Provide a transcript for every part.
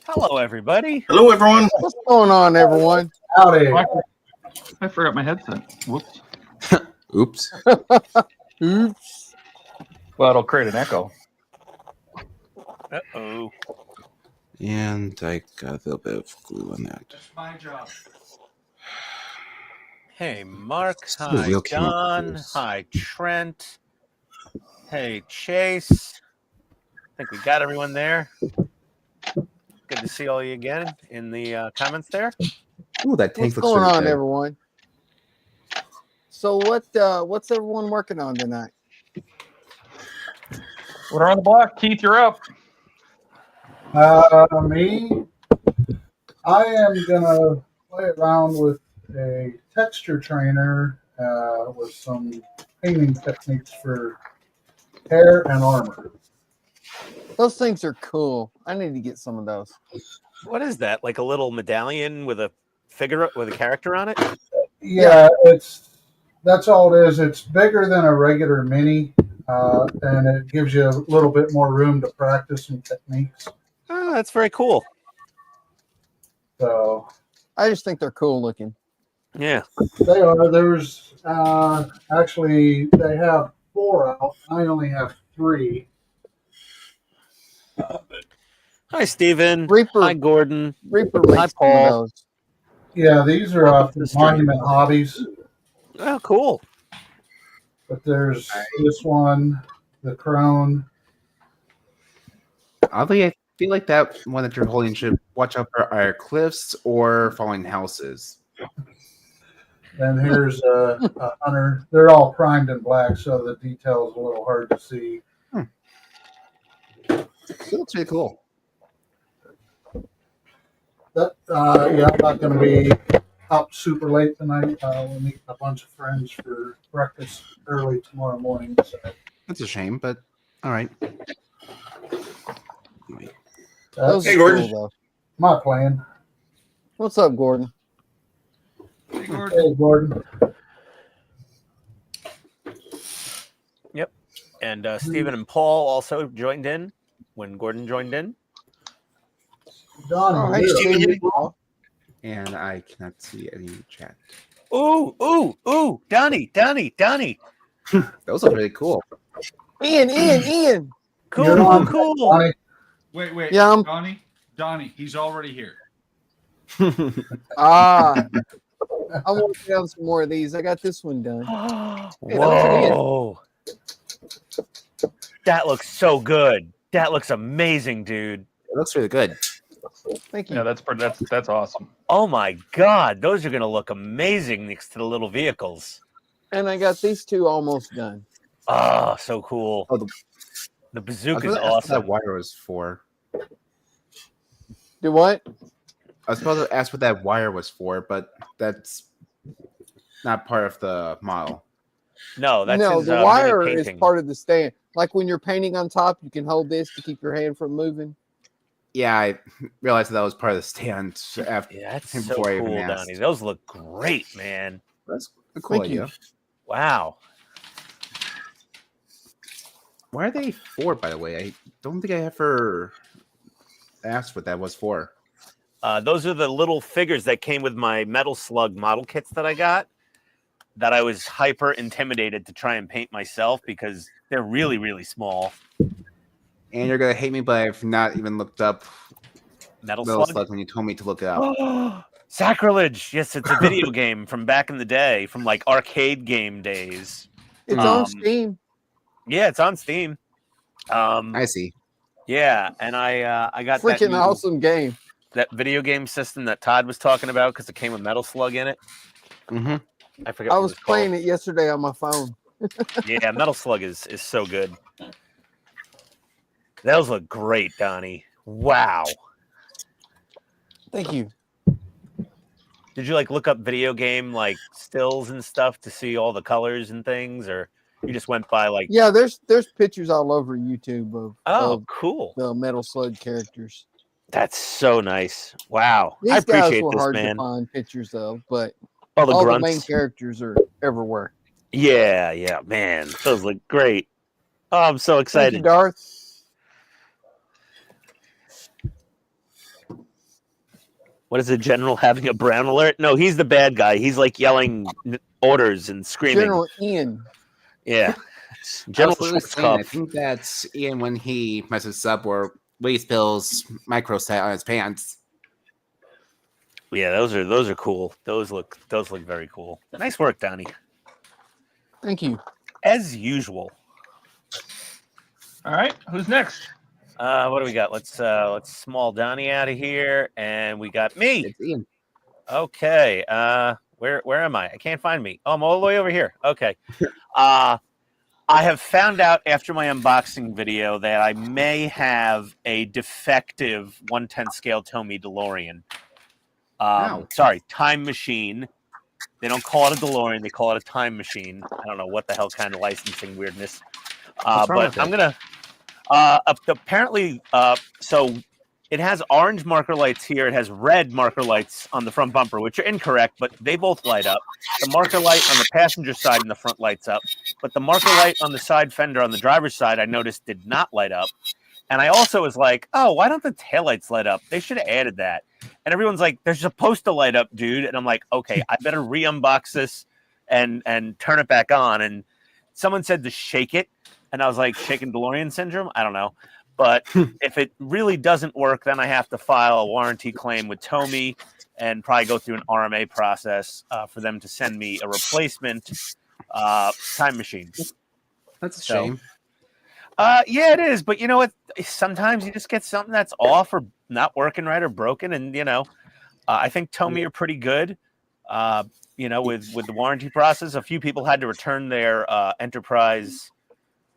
Hello, everybody. Hello, everyone. What's going on, everyone? Howdy. I forgot my headset. Whoops. Oops. Oops. Well, it'll create an echo. Uh-oh. And I got a little bit of glue on that. That's my job. Hey, Mark. Still the Hi, wheel came up Don. first. Hi, Trent. Hey, Chase. I think we got everyone there. Good to see all you again in the comments there. Ooh, that tank What's looks going really on, good. everyone? So what's everyone working on tonight? We're on the block. Keith, you're up. Me, I am gonna play around with a texture trainer with some painting techniques for hair and armor. Those things are cool. I need to get some of those. What is that? Like a little medallion with a figure with a character on it? Yeah, that's all it is. It's bigger than a regular mini, and it gives you a little bit more room to practice some techniques. Oh, that's very cool. So I just think they're cool looking. Yeah. they are. There's actually they have 4 out. I only have 3. Hi, Steven. Reaper. Hi, Gordon. Reaper Hi, makes some Paul. of those. Yeah, these are Welcome to from the stream. Monument Hobbies. Oh, cool. But there's this one, the Crone. Oddly, I feel like that one that you're holding should watch out for either cliffs or falling houses. Then here's a Hunter. They're all primed in black, so the detail's a little hard to see. It looks really cool. That yeah, I'm not going to be up super late tonight. We'll meet a bunch of friends for breakfast early tomorrow morning. So That's a shame, but all right. Those Hey, are Gordon. cool, though. my plan. What's up, Gordon? Hey, Gordon. Hey, Gordon. And Steven and Paul also joined in when Gordon joined in. Donnie, Oh, hey, you're up. Steve. And I cannot see any chat. Ooh, Donnie. Those look really cool. Ian. You're on, Cool. Donnie. Wait. Yeah, Donnie, he's already here. I'm working on some more of these. I got this one done. Whoa. That looks so good. That looks amazing, dude. It looks really good. Thank you. Yeah, that's awesome. Oh my God. Those are going to look amazing next to the little vehicles. And I got these 2 almost done. Oh, so cool. Oh, The I was bazooka is gonna ask what awesome. that wire was for. Do what? I was supposed to ask what that wire was for, but that's not part of the model. No, that's No, his, the wire mini is painting. part of the stand. Like when you're painting on top, you can hold this to keep your hand from moving. Yeah, I realized that was part of the stand after. Yeah, that's so before I even cool, asked. Donnie. Those look great, man. That's a cool Thank you. idea. Wow. Why are they for, by the way? I don't think I ever asked what that was for. Those are the little figures that came with my Metal Slug model kits that I got, that I was hyper intimidated to try and paint myself because they're really, really small. And you're gonna hate me, but I've not even looked up Metal Metal Slug? Slug when you told me to look it up. Sacrilege! Yes, it's a video game from back in the day, from like arcade game days. It's on Um, Steam. Yeah, it's on Steam. I see. Yeah, and I got that, Freaking new, awesome game. that video game system that Todd was talking about because it came with Metal Slug in it. Mm-hmm. I forget. I what was it's playing called. it yesterday on my phone. Yeah, Metal Slug is so good. Those look great, Donnie. Wow. Thank you. Did you like look up video game like stills and stuff to see all the colors and things, or you just went by like? Yeah, there's pictures all over YouTube of Cool. the Metal Slug characters. That's so nice. Wow. These I guys appreciate were this, hard man. to find pictures of, but All the all grunts. the main characters are everywhere. Yeah, man. Those look great. Oh, I'm so Thank you, excited. Darth. What is a general having a brown alert? No, he's the bad guy. He's like yelling orders and screaming. General Ian. Yeah. I General was literally saying, I Schwarzkopf. think that's Ian when he messes up or when he spills micro set on his pants. Yeah, those are cool. Those look very cool. Nice work, Donnie. Thank you. As usual. All right, who's next? What do we got? Let's small Donnie out of here, and we got me. It's Ian. Okay. Where am I? I can't find me. Oh, I'm all the way over here. Okay. I have found out after my unboxing video that I may have a defective 1/10 scale Tomy DeLorean. Sorry, time machine. They don't call it a DeLorean. They call it a time machine. I don't know what the hell kind of licensing weirdness. But I'm gonna. Apparently, so it has orange marker lights here. It has red marker lights on the front bumper, which are incorrect, but they both light up. The marker light on the passenger side in the front lights up, but the marker light on the side fender on the driver's side, I noticed, did not light up. And I also was like, oh, why don't the taillights light up? They should have added that. And everyone's like, they're supposed to light up, dude. And I'm like, okay, I better re-unbox this and turn it back on. And someone said to shake it. And I was like, shaking DeLorean syndrome? I don't know. But if it really doesn't work, then I have to file a warranty claim with Tomy and probably go through an RMA process for them to send me a replacement time machine. That's a shame. Yeah, it is. But you know what? Sometimes you just get something that's off or not working right or broken. And, you know, I think Tomy are pretty good, you know, with the warranty process. A few people had to return their Enterprise,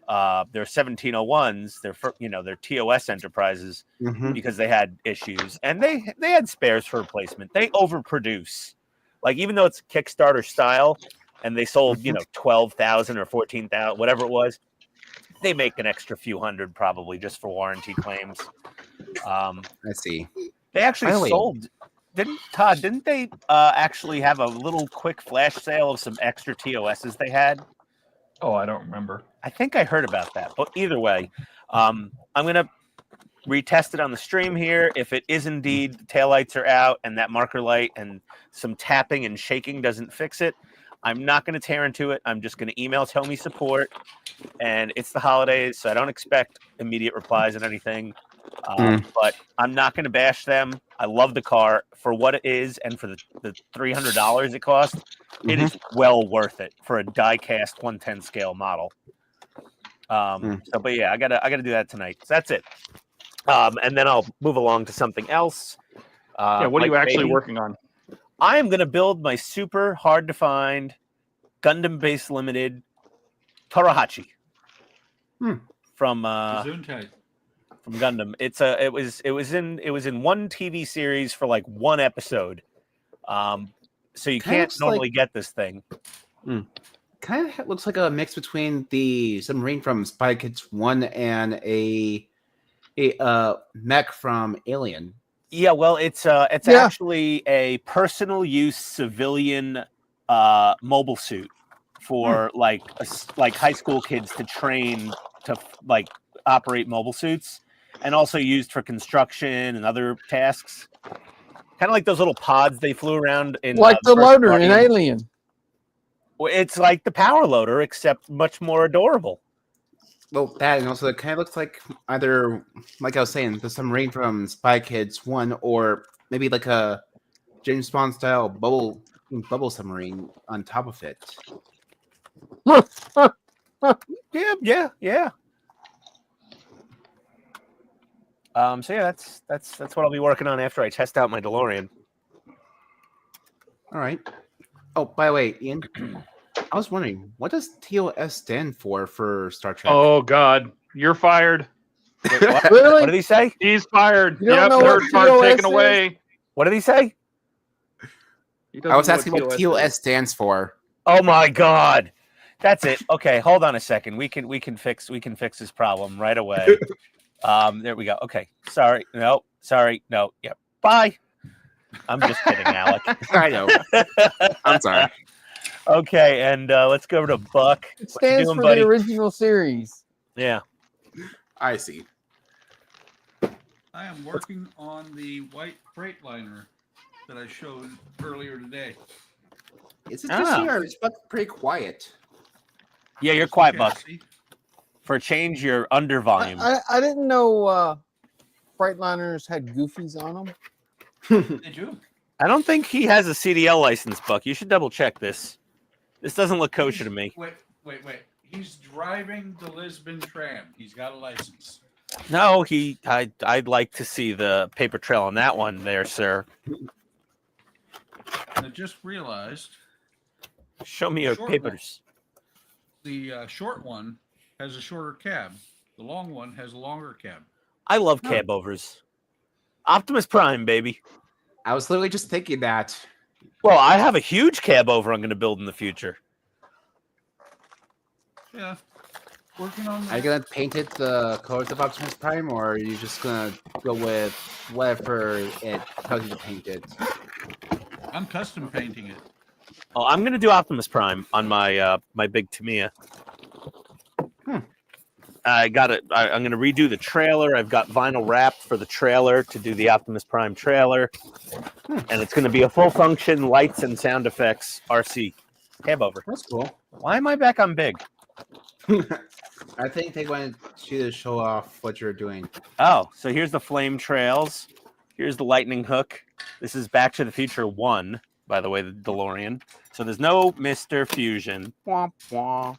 their 1701s, their TOS Enterprises, because they had issues. And they had spares for replacement. They overproduce. Like, even though it's Kickstarter style and they sold, you know, 12,000 or 14,000, whatever it was, they make an extra few hundred probably just for warranty claims. I see. They actually sold. Didn't they actually have a little quick flash sale of some extra TOSs they had? Oh, I don't remember. I think I heard about that. But either way, I'm going to retest it on the stream here. If it is indeed the taillights are out and that marker light and some tapping and shaking doesn't fix it, I'm not going to tear into it. I'm just going to email Tomy support. And it's the holidays, so I don't expect immediate replies and anything. But I'm not going to bash them. I love the car for what it is, and for the $300 it cost. It is well worth it for a die-cast 1/10 scale model. But yeah, I gotta do that tonight. So that's it. And then I'll move along to something else. What are you actually working on? I am going to build my super hard to find Gundam-based limited Tarahachi from Gundam. It was in one TV series for like one episode. So you can't normally get this thing. Kind of looks like a mix between the submarine from Spy Kids 1 and a mech from Alien. Yeah, well, it's actually a personal use civilian mobile suit for like high school kids to train to like operate mobile suits, and also used for construction and other tasks. Kind of like those little pods they flew around in, like the loader in Alien. It's like the power loader, except much more adorable. Well, that, and also it kind of looks like either, like I was saying, the submarine from Spy Kids 1, or maybe like a James Bond style bubble submarine on top of it. Yeah. So yeah, that's what I'll be working on after I test out my DeLorean. All right. Oh, by the way, Ian, I was wondering, what does TOS stand for Star Trek? Oh God, you're fired. Wait, what? Really? What did he say? He's fired. You don't Yep, know third what part TOS taken is? away. What did he say? I was asking what TOS stands for. Oh my God, that's it. Okay, hold on a second. We can fix this problem right away. There we go. Okay, sorry. No. Yep. Bye. I'm just kidding, Alec. I know. I'm sorry. Okay, and let's go over to Buck. It stands for the original series. Yeah. I see. I am working on the white Freightliner. that I showed earlier today. Is it just me or it's pretty quiet? Yeah, you're quiet, Okay, Buck. see? For a change, you're under volume. I didn't know Freightliners had goofies on them. Did you? I don't think he has a CDL license, Buck. You should double check this. This doesn't look kosher to me. Wait. He's driving the Lisbon tram. He's got a license. No, I'd like to see the paper trail on that one there, sir. And I just realized Show me your Short papers. the short one has a shorter cab. The long one has a longer cab. I love cab overs. Optimus Prime, baby. I was literally just thinking that. Well, I have a huge cab over I'm going to build in the future. Yeah. Working on that. Are you gonna paint it the colors of Optimus Prime, or are you just gonna go with whatever it tells you to paint it? I'm custom painting it. Oh, I'm going to do Optimus Prime on my my big Tamiya. I got it. I'm going to redo the trailer. I've got vinyl wrapped for the trailer to do the Optimus Prime trailer, and it's going to be a full function lights and sound effects RC cab over. That's cool. Why am I back on big? I think they wanted you to show off what you're doing. Oh, so here's the flame trails. Here's the lightning hook. This is Back to the Future 1, by the way, the DeLorean. So there's no Mr. Fusion. Wah, wah.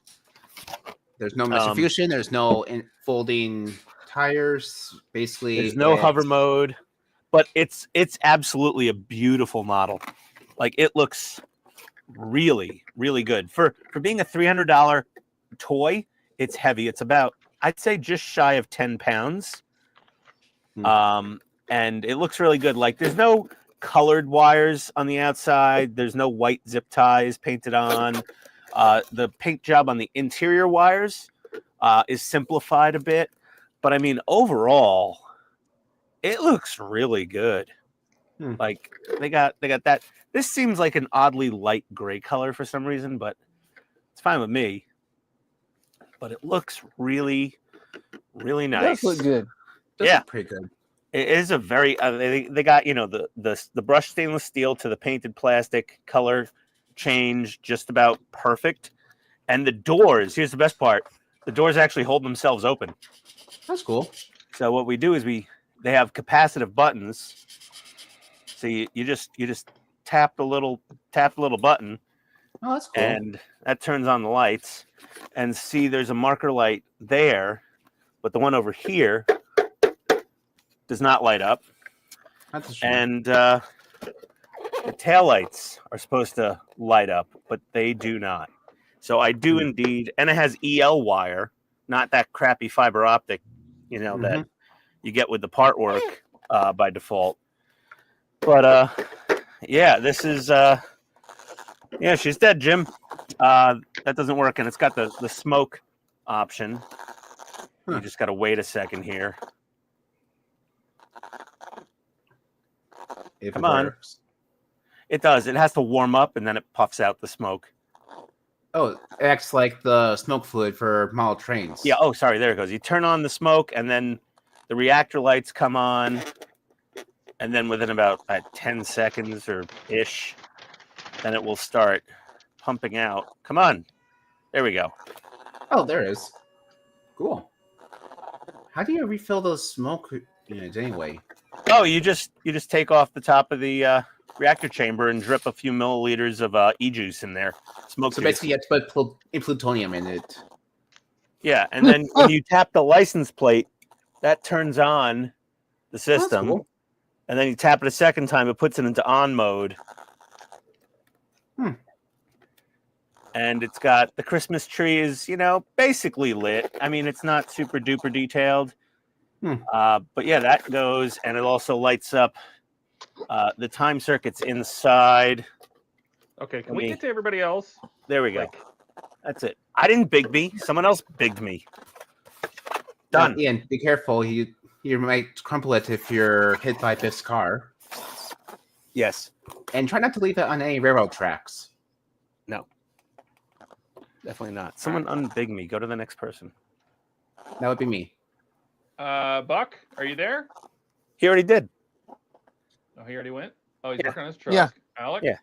There's no Mr. Fusion. There's no folding tires. Basically, there's no hover mode, but it's absolutely a beautiful model. Like, it looks really, really good. For being a $300 toy, it's heavy. It's about, I'd say, just shy of 10 pounds. And it looks really good. Like, there's no colored wires on the outside. There's no white zip ties painted on. The paint job on the interior wires is simplified a bit. But, I mean, overall, it looks really good. Like, they got that. This seems like an oddly light gray color for some reason, but it's fine with me. But it looks really, really nice. It does look good. Yeah, pretty good. It is a very. They got, you know, the brushed stainless steel to the painted plastic color change just about perfect, and the doors. Here's the best part: the doors actually hold themselves open. That's cool. So what we do is they have capacitive buttons. So you just tap the little button. Oh, that's cool. And that turns on the lights. And see, there's a marker light there, but the one over here does not light up. That's a shame. And the taillights are supposed to light up, but they do not. So I do indeed, and it has EL wire, not that crappy fiber optic, you know, that you get with the part work by default. But yeah, this is yeah, she's dead, Jim. That doesn't work, and it's got the smoke option. You just got to wait a second here. Come on. It does. It has to warm up, and then it puffs out the smoke. Oh, it acts like the smoke fluid for model trains. Yeah. Oh, sorry. There it goes. You turn on the smoke, and then the reactor lights come on, and then within about 10 seconds or ish, then it will start pumping out. Come on. There we go. Oh, there it is. Cool. How do you refill those smoke units anyway? Oh, you just take off the top of the reactor chamber and drip a few milliliters of e-juice in there. Smoke. So basically, you have to put plutonium in it. Yeah, and then when you tap the license plate, that turns on the system. Cool. And then you tap it a second time, it puts it into on mode. And it's got the Christmas tree is, you know, basically lit. I mean, it's not super duper detailed. But yeah, that goes, and it also lights up the time circuits inside. Okay, can we get to everybody else? There we go. That's it. I didn't big me. Someone else bigged me. Done. Ian, be careful. You might crumple it if you're hit by Biff's car. Yes. And try not to leave it on any railroad tracks. No. Definitely not. Someone unbig me. Go to the next person. That would be me. Buck, are you there? He already did. Oh, he already went? Oh, he's Yeah. working on his truck. Yeah. Alec? Yeah.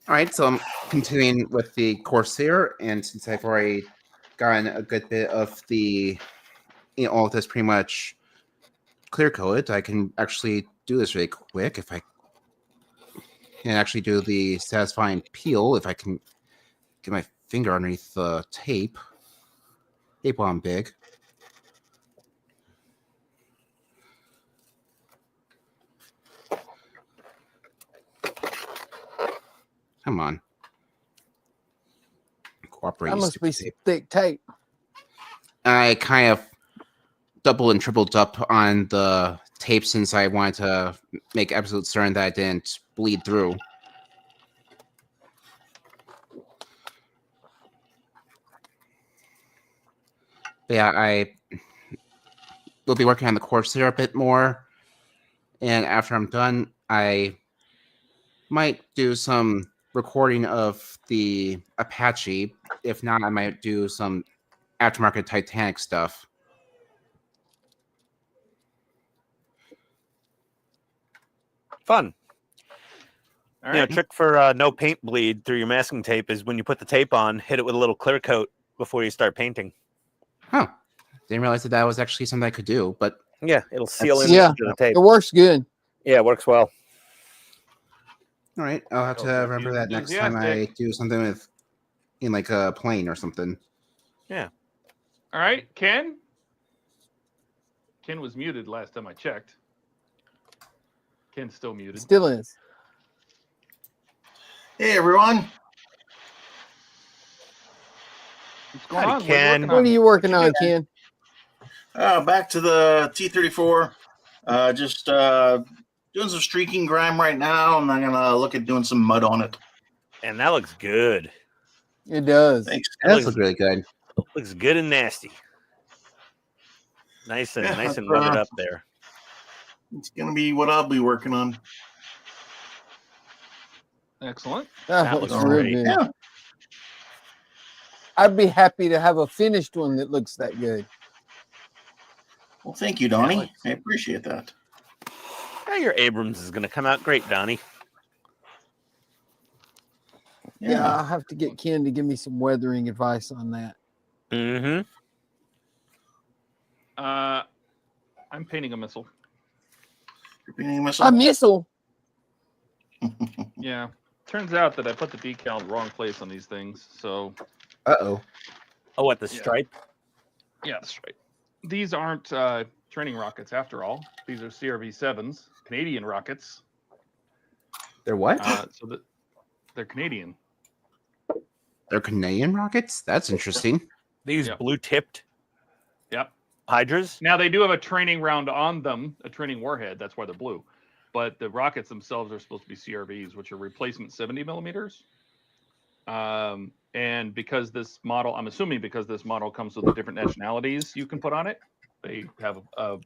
All right, so I'm continuing with the Corsair, and since I've already gotten a good bit of the, all of this pretty much clear coated, I can actually do this really quick if I can actually do the satisfying peel if I can get my finger underneath the tape. Tape on big. Come on. Cooperate. That you must stupid be tape. thick tape. I kind of doubled and tripled up on the tape since I wanted to make absolute certain that I didn't bleed through. But yeah, I will be working on the Corsair a bit more. And after I'm done, I might do some recording of the Apache. If not, I might do some aftermarket Titanic stuff. Fun. All You know, right. trick for no paint bleed through your masking tape is when you put the tape on, hit it with a little clear coat before you start painting. Huh. Didn't realize that was actually something I could do, but Yeah, it'll seal in Yeah. the tape. It works good. Yeah, it works well. all right. I'll have to Oh, remember he's that next time I enthusiastic. do something with in like a plane or something. All right, Ken. Ken was muted last time I checked. Ken's still muted. Still is. Hey everyone. What's going Howdy, on? Ken. What are you working on, doing? Ken? Back to the T34. Just doing some streaking grime right now, and I'm gonna look at doing some mud on it. And that looks good. It does. Thanks. That looks really good. Looks good and nasty. Nice and Yeah, nice and that's, weathered up there. It's gonna be what I'll be working on. Excellent. That looks looks real great. good. Yeah. I'd be happy to have a finished one that looks that good. Well, thank you, Donnie. Alex. I appreciate that. Yeah, your Abrams is going to come out great, Donnie. Yeah, I'll have to get Ken to give me some weathering advice on that. Mm-hmm. I'm painting a missile. You're painting a missile? A missile. Yeah. Turns out that I put the decal in the wrong place on these things. So Uh-oh. Oh, what, the Yeah. stripe? yeah, that's right. These aren't training rockets after all. These are CRV-7s, Canadian rockets. They're what? So that they're Canadian. They're Canadian rockets? That's interesting. They use Yep. blue-tipped Yep. hydras? Now they do have a training round on them, a training warhead. That's why they're blue. But the rockets themselves are supposed to be CRVs, which are replacement 70 millimeters. And because this model, I'm assuming because this model comes with the different nationalities you can put on it, they have a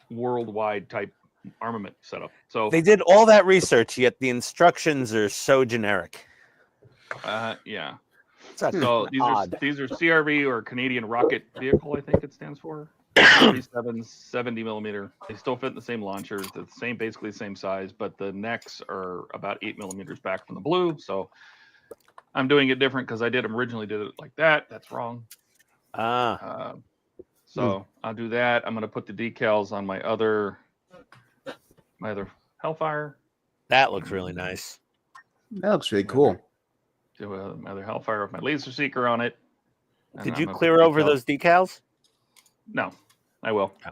worldwide type armament setup. So They did all that research, yet the instructions are so generic. yeah. That's So odd. these are CRV or Canadian Rocket Vehicle, I think it stands for. 37 70 millimeter. They still fit in the same launchers. They're the same, basically the same size, but the necks are about 8 millimeters back from the blue. So I'm doing it different because I originally did it like that. That's wrong. So I'll do that. I'm going to put the decals on my other Hellfire. That looks really nice. That looks really cool. Do my other Hellfire with my laser seeker on it. And Did I'm you gonna put clear over decals- those decals? No, I will. Oh.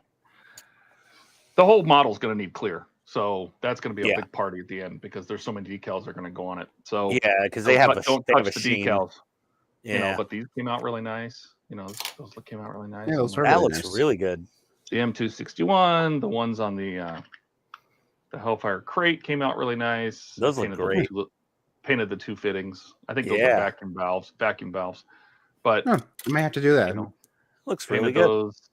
The whole model's going to need clear. So that's going to be a Yeah. big party at the end because there's so many decals that are going to go on it. So Yeah, because they have don't they have touch a the sheen. decals. Yeah, You know, but these came out really nice. You know, those came out really nice. Yeah, those And are that really looks nice. really good. the M261, the ones on the Hellfire crate came out really nice. Those look Painted great. painted the two fittings. I think those Yeah. are vacuum valves. But Huh, I might have to do that. you know, Looks painted really good. those.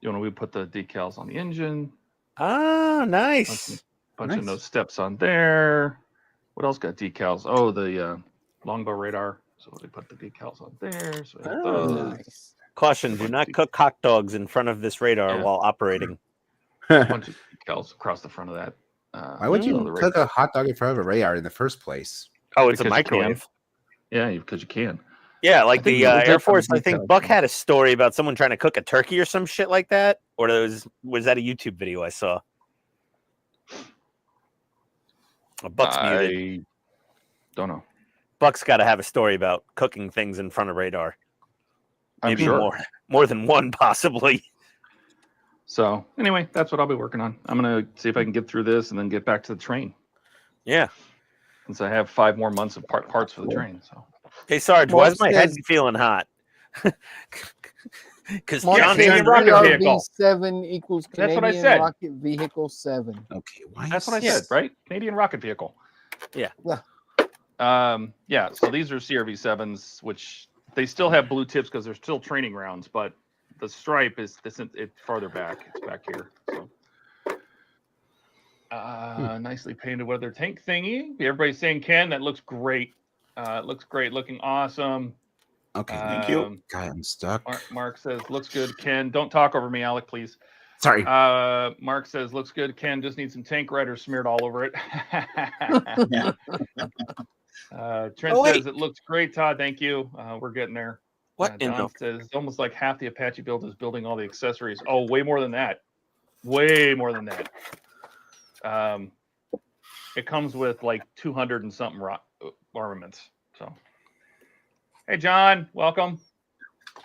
You know, we put the decals on the engine. Ah, nice. Bunch Nice. of those steps on there. What else got decals? Oh, the longbow radar. So they put the decals on there. So we have Oh. those. Nice. Caution: do not cook hot dogs in front of this radar Yeah. while operating. Bunch of decals across the front of that. Why would you the cook a hot dog in front of a radar in the first place? Oh, it's a Because you can. microwave. Yeah, because you can. Yeah, like think the it was Air just on Force. I details, think Buck yeah. had a story about someone trying to cook a turkey or some shit like that. Or was that a YouTube video I saw? Buck's muted. I don't know. Buck's got to have a story about cooking things in front of radar. I'm Maybe sure. more than one, possibly. So anyway, that's what I'll be working on. I'm gonna see if I can get through this and then get back to the train. Yeah. Since I have 5 more months of parts for the train. So Hey, Sarge, Mark why's my head says- feeling hot? Because Mark Yeah, John says Canadian rocket vehicle. RB7 equals That's what I Canadian said. rocket vehicle 7. Okay, why? that's what I is- said, right? Canadian rocket vehicle. Yeah. Yeah. So these are CRV7s, which they still have blue tips because they're still training rounds, but the stripe is it's farther back. It's back here. So. Nicely painted weather tank thingy. Everybody's saying, Ken, that looks great. It looks great, looking awesome. Okay, Thank you. God, I'm stuck. Mark says, looks good. Ken, don't talk over me, Alec, please. Sorry. Mark says, looks good. Ken just needs some tank riders smeared all over it. Trent says, it looks great, Todd. Thank you. We're getting there. What in Don the... says, it's almost like half the Apache build is building all the accessories. Oh, way more than that. Way more than that. It comes with like 200 and something armaments. So, hey, John, welcome.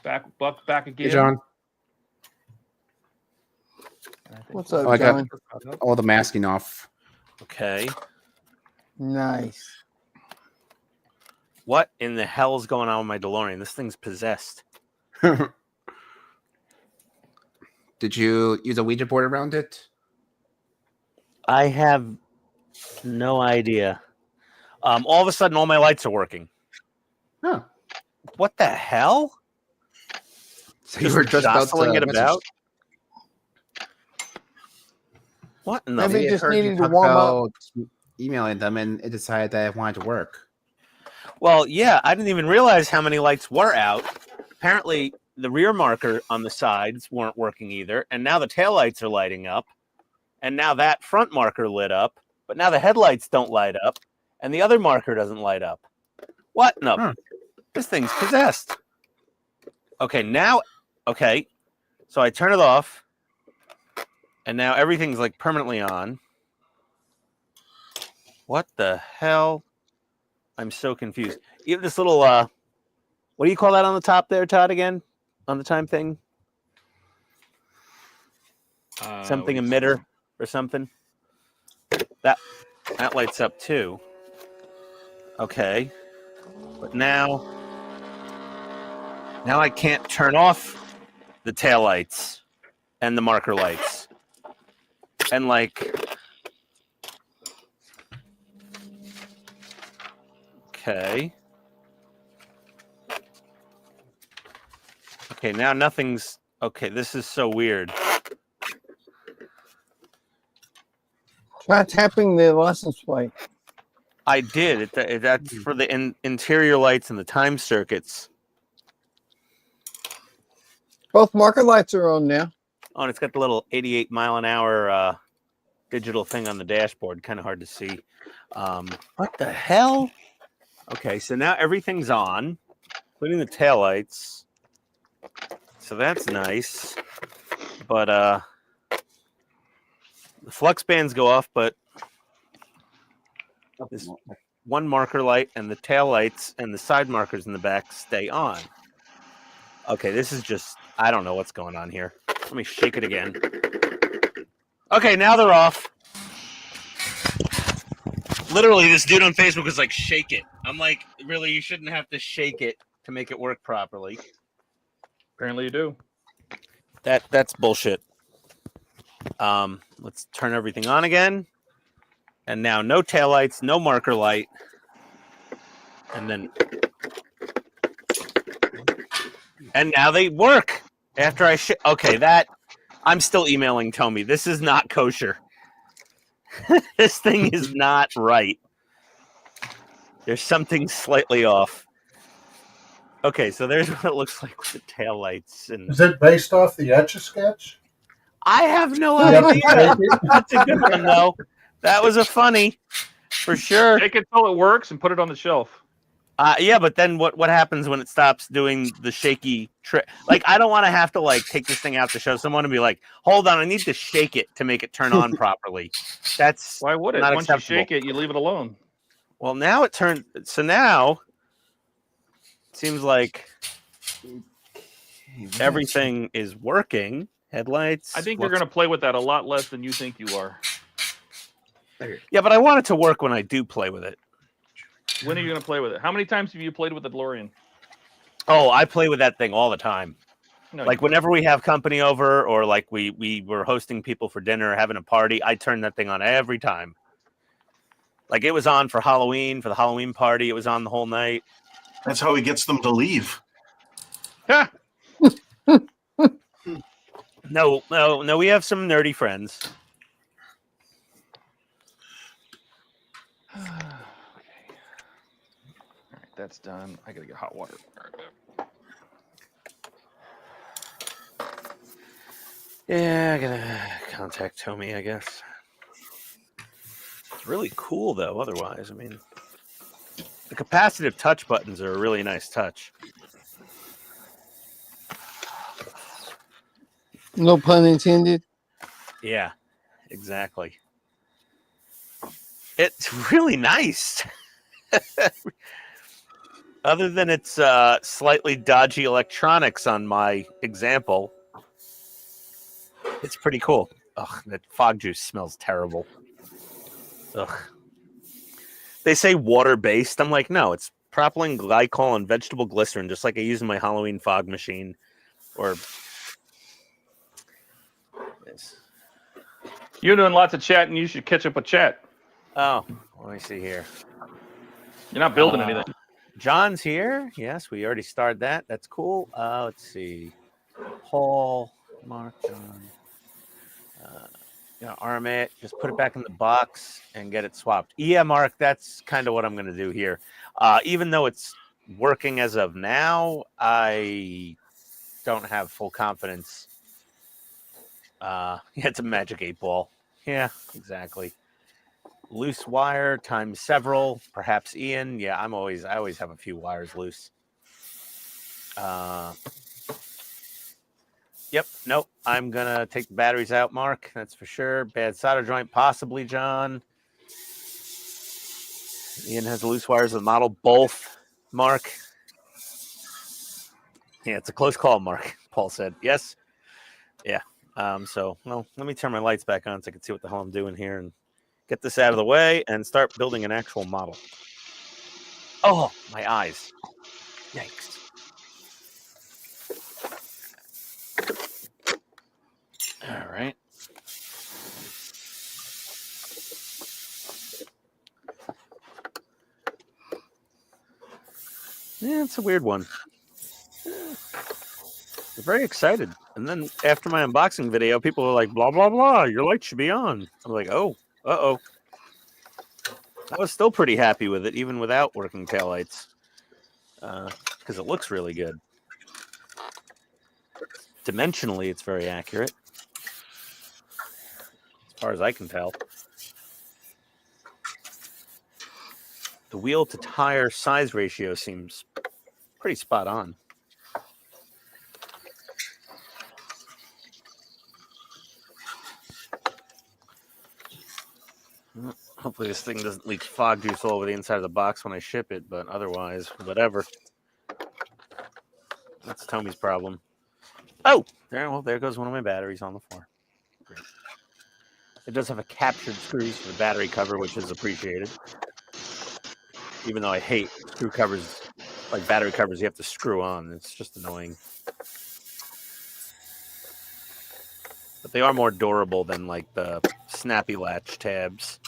Buck back again. Hey, John. What's up, Oh, I got John? all the masking off. Okay. Nice. What in the hell is going on with my DeLorean? This thing's possessed. Did you use a Ouija board around it? I have no idea. All of a sudden, all my lights are working. Huh. What the hell? So you were just about jostling to it message- about? What in the... Maybe I just heard you needing to talk warm up. about emailing them, and it decided that it wanted to work. Well, yeah, I didn't even realize how many lights were out. Apparently, the rear marker on the sides weren't working either, and now the taillights are lighting up, and now that front marker lit up, but now the headlights don't light up, and the other marker doesn't light up. What? No. Huh. This thing's possessed. Okay, now... Okay, so I turn it off, and now everything's, like, permanently on. What the hell? I'm so confused. Even this little, what do you call that on the top there, Todd, again? On the time thing? Something emitter or something? That lights up too. Okay. But now I can't turn off the tail lights and the marker lights. And like... Okay. Okay, now nothing's... Okay, this is so weird. Try tapping the license plate. I did. That's for the interior lights and the time circuits. Both marker lights are on now. Oh, and it's got the little 88 mile an hour digital thing on the dashboard. Kind of hard to see. What the hell? Okay, so now everything's on, including the taillights. So that's nice. But the flux bands go off, but this one marker light and the tail lights and the side markers in the back stay on. Okay, this is just... I don't know what's going on here. Let me shake it again. Okay, now they're off. Literally, this dude on Facebook was like, shake it. I'm like, really, you shouldn't have to shake it to make it work properly. Apparently you do. That's bullshit. Let's turn everything on again. And now no taillights, no marker light. And then... And now they work. After I... Okay, that... I'm still emailing Tommy. This is not kosher. This thing is not right. There's something slightly off. Okay, so there's what it looks like with the taillights. And Is it based off the Etch-a-Sketch? I have no Yep, idea. take it. That's a good one, though. That was a funny, for sure. Take it till it works and put it on the shelf. Yeah, but then what happens when it stops doing the shaky trick? Like, I don't want to have to like take this thing out to show someone and be like, "Hold on, I need to shake it to make it turn on properly." That's Why would it? not Once you acceptable. shake it, you leave it alone. Well, now it turned. So now it seems like everything is working. Headlights. I think you're going to play with that a lot less than you think you are. Yeah, but I want it to work when I do play with it. When are you going to play with it? How many times have you played with the DeLorean? Oh, I play with that thing all the time. No, Like whenever we have company over, or like we were hosting people for dinner, having a party, I turn that thing on every time. Like it was on for Halloween, for the Halloween party. It was on the whole night. That's how he gets them to leave. No. We have some nerdy friends. Okay. All right, that's done. I gotta get hot water. All right. Yeah, I gotta contact Tommy, I guess. It's really cool, though, otherwise. I mean, the capacitive touch buttons are a really nice touch. No pun intended. Yeah, exactly. It's really nice. Other than its slightly dodgy electronics on my example, it's pretty cool. Ugh, that fog juice smells terrible. Ugh. They say water-based. I'm like, no, it's propylene glycol and vegetable glycerin, just like I use in my Halloween fog machine. Or this. You're doing lots of chat, and you should catch up with chat. Oh, let me see here. You're not building anything. John's here. Yes, we already started that. That's cool. Let's see. Paul, Mark, John. Arm it. Just put it back in the box and get it swapped. Yeah, Mark, that's kind of what I'm going to do here. Even though it's working as of now, I don't have full confidence. It's a magic 8-ball. Yeah, exactly. Loose wire times several, perhaps Ian. Yeah, I always have a few wires loose. Yep, nope. I'm gonna take the batteries out, Mark. That's for sure. Bad solder joint, possibly, John. Ian has the loose wires of the model, both. Mark. Yeah, it's a close call, Mark. Paul said yes. Yeah. So, well, let me turn my lights back on so I can see what the hell I'm doing here and get this out of the way and start building an actual model. Oh, my eyes. Yikes. All right. Yeah, it's a weird one. I'm very excited. And then after my unboxing video, people are like, blah, blah, blah, your light should be on. I'm like, oh, uh-oh. I was still pretty happy with it, even without working taillights, because it looks really good. Dimensionally, it's very accurate, as far as I can tell. The wheel to tire size ratio seems pretty spot on. Hopefully this thing doesn't leak fog juice all over the inside of the box when I ship it, but otherwise, whatever. That's Tommy's problem. Oh, there goes one of my batteries on the floor. Great. It does have a captured screws for the battery cover, which is appreciated. Even though I hate screw covers, like battery covers you have to screw on. It's just annoying. But they are more durable than like the snappy latch tabs.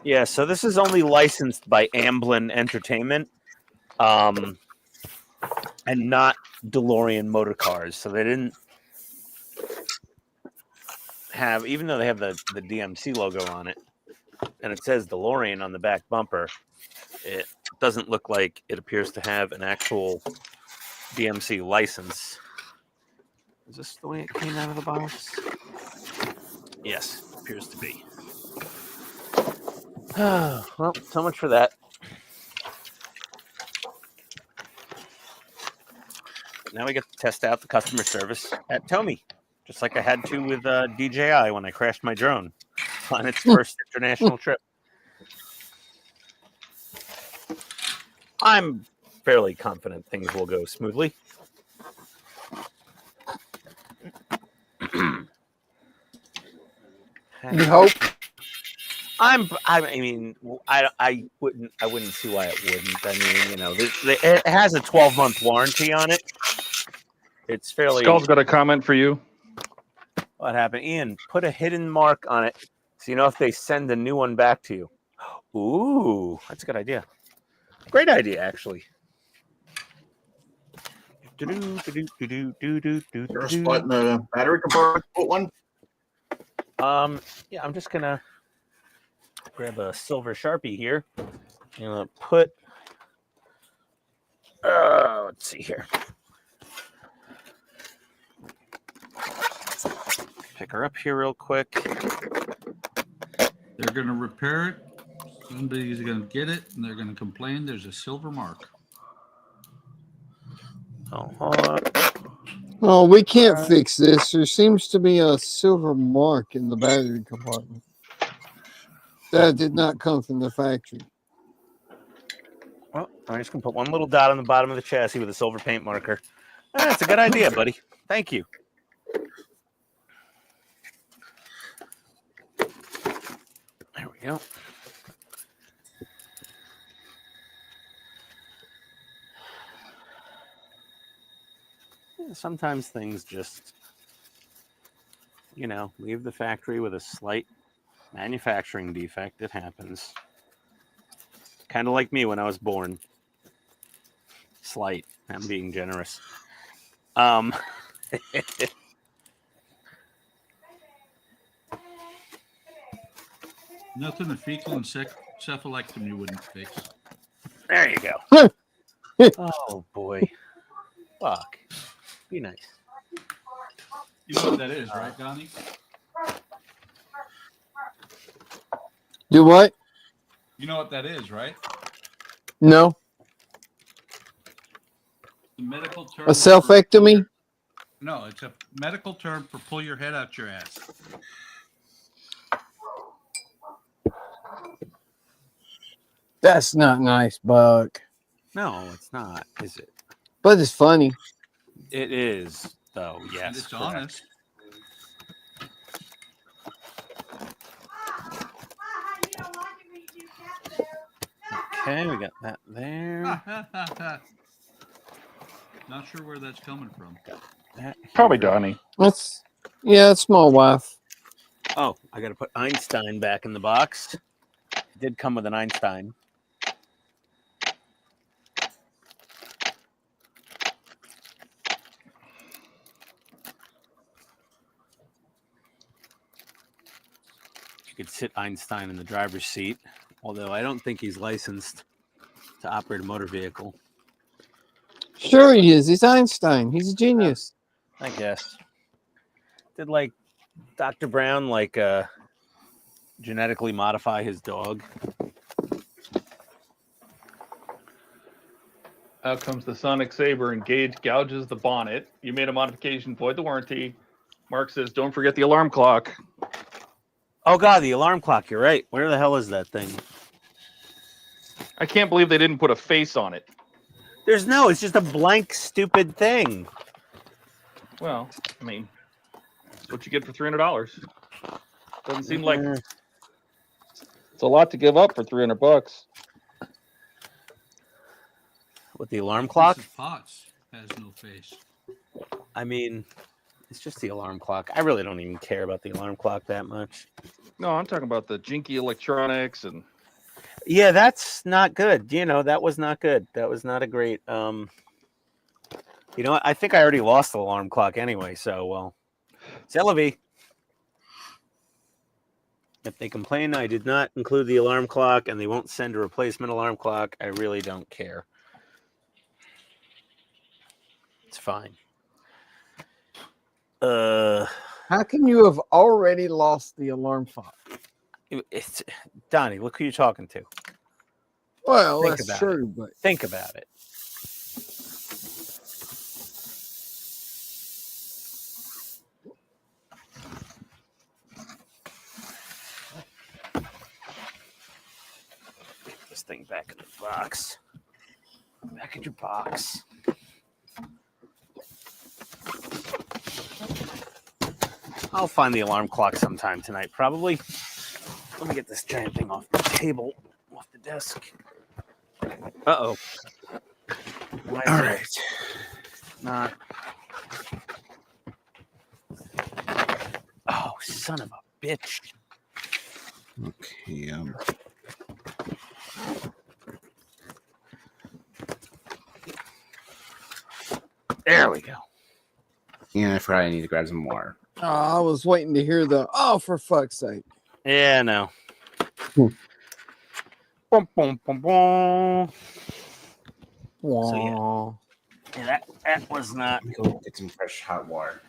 Yeah, so this is only licensed by Amblin Entertainment, and not DeLorean Motor Cars. So they didn't have, even though they have the DMC logo on it, and it says DeLorean on the back bumper. It doesn't look like it appears to have an actual DMC license. Is this the way it came out of the box? Yes, appears to be. Well, so much for that. Now we get to test out the customer service at Tomy, just like I had to with DJI when I crashed my drone on its first international trip. I'm fairly confident things will go smoothly. You hope. I mean, I wouldn't see why it wouldn't. I mean, you know, it has a 12-month warranty on it. It's fairly. Skull's got a comment for you. What happened, Ian? Put a hidden mark on it, so you know if they send a new one back to you. Ooh, that's a good idea. Great idea, actually. First spot in the battery compartment. Put one. Yeah, I'm just gonna grab a silver Sharpie here. And put. Let's see here. Pick her up here real quick. They're going to repair it. Somebody's going to get it, and they're going to complain there's a silver mark. Oh, hold on. Oh, we can't fix this. There seems to be a silver mark in the battery compartment. That did not come from the factory. Well, I'm just gonna put one little dot on the bottom of the chassis with a silver paint marker. That's a good idea, buddy. Thank you. There we go. Sometimes things just, you know, leave the factory with a slight manufacturing defect. It happens. Kind of like me when I was born. Slight. I'm being generous. Nothing a fecal encephalectomy wouldn't fix. There you go. Oh, boy. Fuck. Be nice. You know what that is, right, Donnie? Do what? You know what that is, right? No. The medical term. A selfectomy? No, it's a medical term for pull your head out your ass. That's not nice, Buck. No, it's not, is it? But it's funny. It is, though, And yes. it's correct. honest. Okay, we got that there. Not sure where that's coming from. That Probably here. Donnie. That's my wife. Oh, I got to put Einstein back in the box. It did come with an Einstein. You could sit Einstein in the driver's seat, although I don't think he's licensed to operate a motor vehicle. Sure he is. He's Einstein. He's a genius. I guess. Did like Dr. Brown genetically modify his dog? Out comes the Sonic Saber and Gage gouges the bonnet. You made a modification, void the warranty. Mark says, don't forget the alarm clock. Oh, God, the alarm clock. You're right. Where the hell is that thing? I can't believe they didn't put a face on it. It's just a blank, stupid thing. Well, I mean, that's what you get for $300. Doesn't seem like it's a lot to give up for $300. With the alarm clock? Mrs. Potts has no face. I mean, it's just the alarm clock. I really don't even care about the alarm clock that much. No, I'm talking about the jinky electronics and Yeah, that's not good. You know, that was not good. That was not a great. You know what? I think I already lost the alarm clock anyway. So, well, c'est la vie. If they complain I did not include the alarm clock and they won't send a replacement alarm clock, I really don't care. It's fine. How can you have already lost the alarm clock? It's Donnie, look who you're talking to. Well, Think that's about true, but Think about it. Get this thing back in the box. Back in your box. I'll find the alarm clock sometime tonight, probably. Let me get this giant thing off the table, off the desk. Uh-oh. All right. Not. Oh, son of a bitch. Okay. There we go. And I forgot I need to grab some more. I was waiting to hear the, oh, for fuck's sake. Yeah, no. Boom, boom, boom, boom. So, yeah, that was not Let me go get some fresh hot water.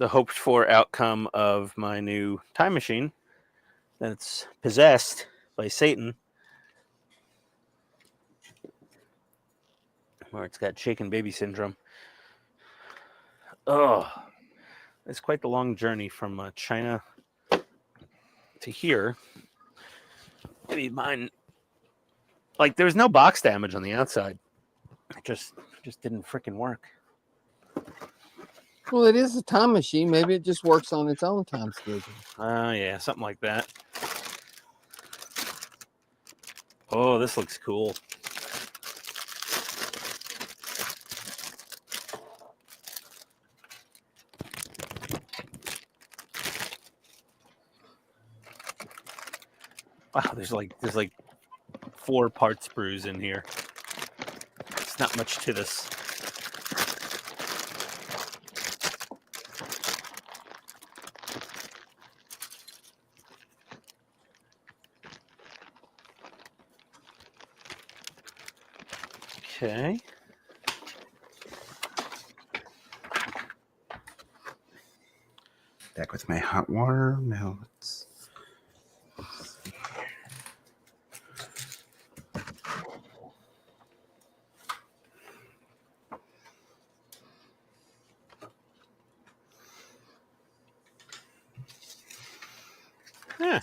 the hoped for outcome of my new time machine that's possessed by Satan. Or it's got shaken baby syndrome. Oh, it's quite the long journey from China to here. Maybe mine, like, there was no box damage on the outside. It just didn't freaking work. Well, it is a time machine. Maybe it just works on its own time schedule. Yeah, something like that. Oh, this looks cool. Wow, there's like 4 part sprues in here. It's not much to this. Okay. Back with my hot water. Now let's. Yeah.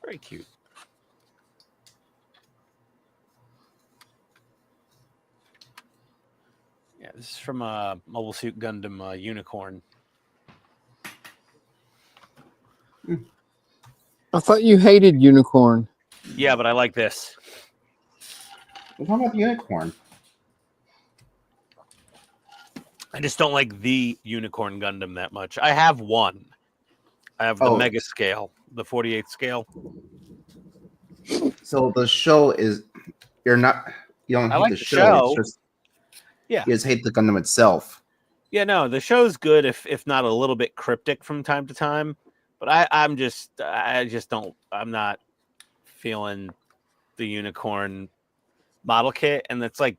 Very cute. Yeah, this is from Mobile Suit Gundam Unicorn. I thought you hated Unicorn. Yeah, but I like this. What's wrong with Unicorn? I just don't like the Unicorn Gundam that much. I have one. I have the Oh. Mega scale, the 48th scale. So the show is you don't I hate like the the show. show. It's just Yeah. you just hate the Gundam itself. Yeah, no, the show's good if not a little bit cryptic from time to time. But I just don't. I'm not feeling the Unicorn model kit, and it's like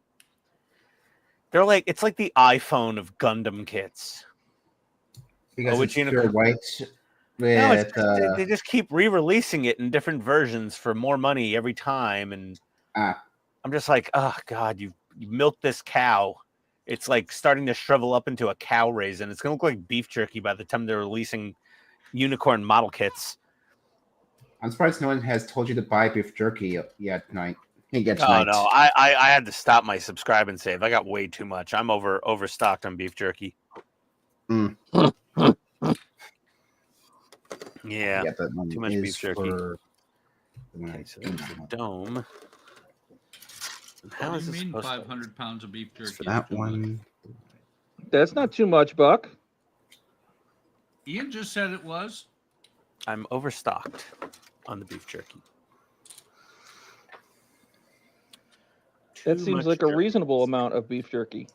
it's like the iPhone of Gundam kits. Because which it's pure white with No, it's just, they just keep re-releasing it in different versions for more money every time, and I'm just like, oh god, you milked this cow. It's like starting to shrivel up into a cow raisin. It's gonna look like beef jerky by the time they're releasing Unicorn model kits. I'm surprised no one has told you to buy beef jerky yet tonight. Oh no, I had to stop my subscribe and save. I got way too much. I'm overstocked on beef jerky. Mm. Yeah, that one too much is beef jerky. Okay, so that's the dome. How What is do this you mean supposed 500 pounds of beef jerky? for that one. That's not too much, Buck. Ian just said it was. I'm overstocked on the beef jerky. That Too seems much like a jerky. reasonable amount of beef jerky.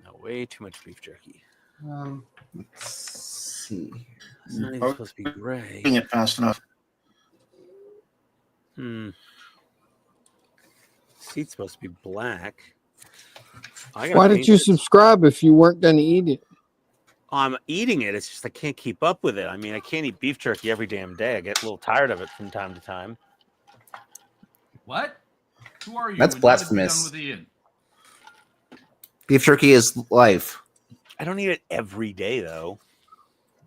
No, way too much beef jerky. Let's see. It's not even supposed to be gray. Doing it fast enough. Seat's supposed to be black. Why did you subscribe if you weren't going to eat it? I'm eating it. It's just I can't keep up with it. I mean, I can't eat beef jerky every damn day. I get a little tired of it from time to time. What? Who are you? That's when blasphemous. you're done with Ian? Beef jerky is life. I don't eat it every day, though.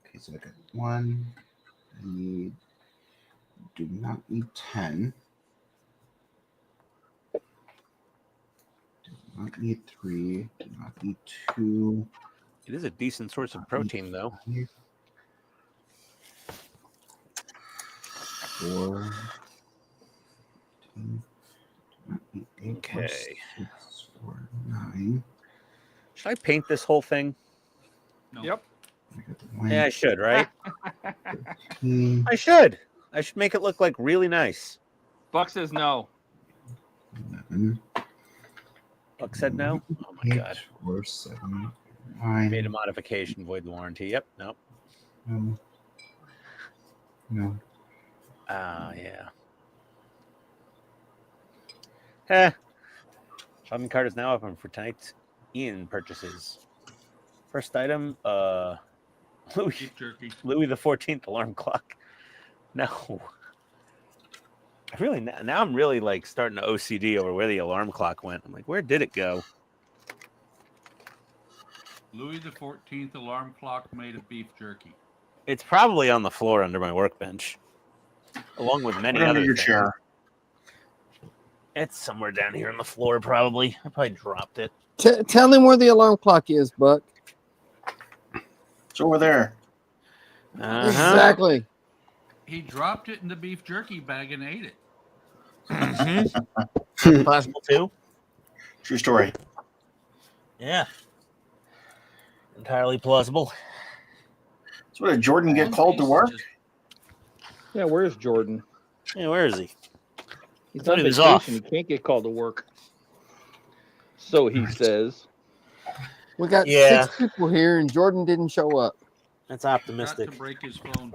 Okay, so I got 1. I need. Do not need 10. Do not need 3. Do not need 2. It is a decent source of protein, though. 4. 10. Okay. 6, 4, 9. Should I paint this whole thing? No. Yep. Yeah, I should, right? 13, I should. I should make it look like really nice. Buck says no. 11. Buck said no? Oh, my 8, God. 4, 7, Made a 9. modification, void the warranty. Yep, nope. No. Yeah. Eh. Shopping cart is now open for tonight's Ian purchases. First item, Louis Beef jerky. the 14th alarm clock. No. I really now I'm really like starting to OCD over where the alarm clock went. I'm like, where did it go? Louis the 14th alarm clock made of beef jerky. It's probably on the floor under my workbench, along with many Under other your things. chair. It's somewhere down here on the floor, probably. I probably dropped it. Tell him where the alarm clock is, Buck. It's over there. Exactly. He dropped it in the beef jerky bag and ate it. Possible too. True story. Yeah. Entirely plausible. So what did Jordan get called to work? Yeah, where's Jordan? Yeah, where is he? He's thought on he was vacation. off. He can't get called to work. So he says. We got Yeah. 6 people here, and Jordan didn't show up. That's Got optimistic. to break his phone.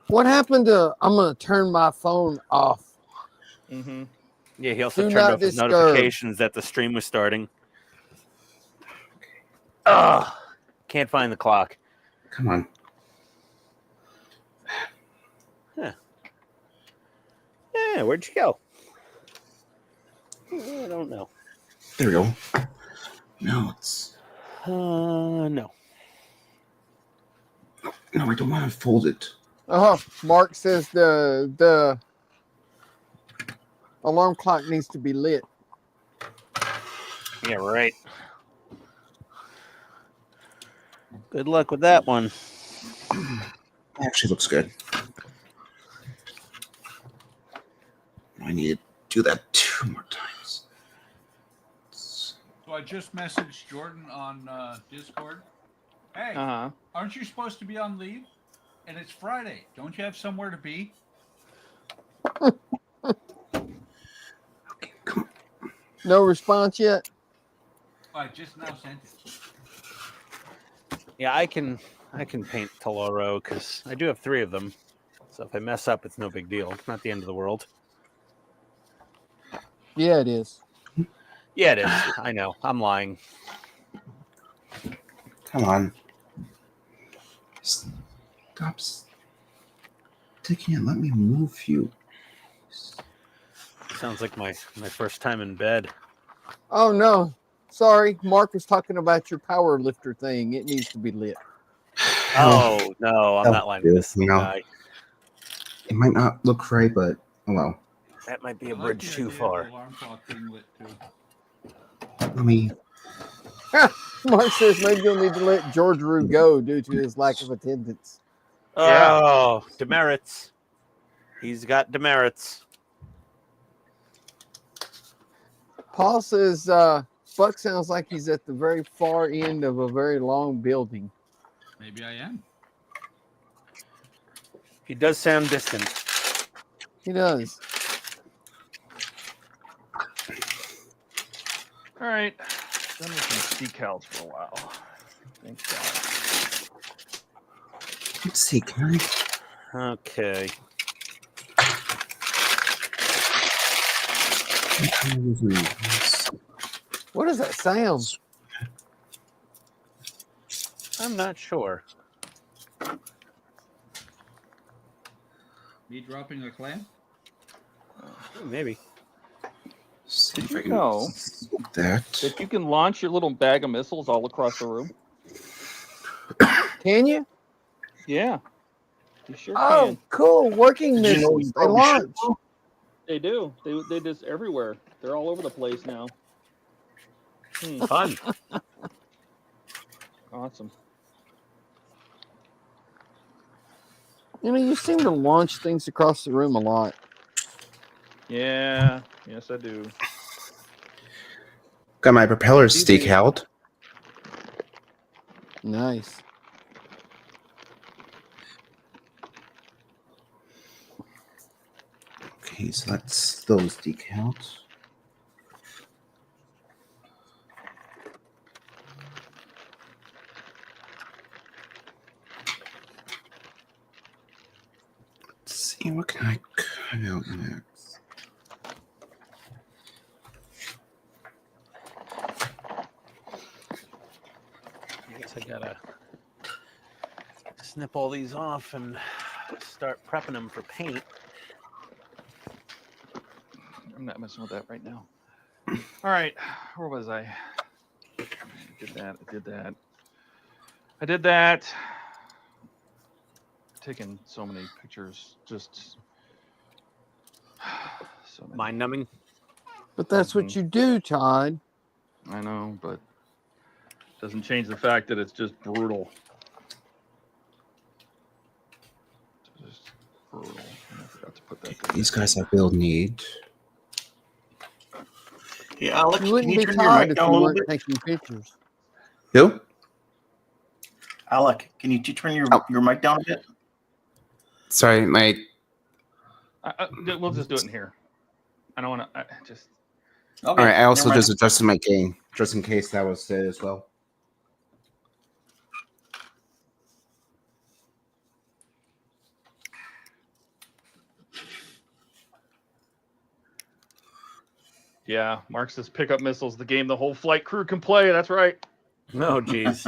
What happened to? I'm going to turn my phone off. Mm-hmm. Yeah, he also Do turned not off his disturb. notifications that the stream was starting. Ugh. Can't find the clock. Come on. Yeah, where'd you go? I don't know. There we go. No, it's. No. No, I don't want to fold it. Mark says the alarm clock needs to be lit. Yeah, right. Good luck with that one. Actually looks good. I need to do that 2 more times. So I just messaged Jordan on Discord. Hey, Uh-huh. aren't you supposed to be on leave? And it's Friday. Don't you have somewhere to be? Okay, come on. No response yet? I just now sent it. Yeah, I can paint Toloro because I do have 3 of them. So if I mess up, it's no big deal. It's not the end of the world. Yeah, it is. Yeah, it is. I know. I'm lying. Come on. Stop sticking it. Let me move you. Sounds like my first time in bed. Oh, no. Sorry. Mark was talking about your power lifter thing. It needs to be lit. Oh, no. I'm Oh, not lying to this you know. guy. It might not look right, but oh well. That might be a I like bridge the too idea of far. the alarm clock being lit too. Let me. Mark says maybe you'll need to let George Rue go due to his lack of attendance. Oh, demerits. He's got demerits. Paul says Buck sounds like he's at the very far end of a very long building. Maybe I am. He does sound distant. He does. All right. done with some decals for a while. Thank God. Let's see, can I? Okay. What is that sound? I'm not sure. Me dropping a clam? Maybe. Did you know that you can launch your little bag of missiles all across the room? Can you? Yeah, you sure Oh, can. cool. Working Did you know missiles. you They probably should launch. know? They do. They just everywhere. They're all over the place now. Fun. Awesome. You know, you seem to launch things across the room a lot. Yeah. Yes, I do. Got my propellers decaled. Nice. Okay, so that's those decals. Let's see, what can I cut out next? I guess I gotta snip all these off and start prepping them for paint. I'm not messing with that right now. All right, where was I? I did that. Taking so many pictures, just so many. Mind numbing. But that's what you do, Todd. I know, but doesn't change the fact that it's just brutal. Just brutal. I forgot to put that. These guys I will need. Yeah, Alec, You can wouldn't you be turn your tired mic if down you a little weren't bit? taking pictures. Who? Alec, can you turn your mic down a bit? Sorry, my. We'll just do it in here. I don't want to. Just. Okay. All right, I also never mind. just adjusted my gain, just in case that was it as well. Yeah, Mark says pickup missiles, the game the whole flight crew can play. That's right. No, geez.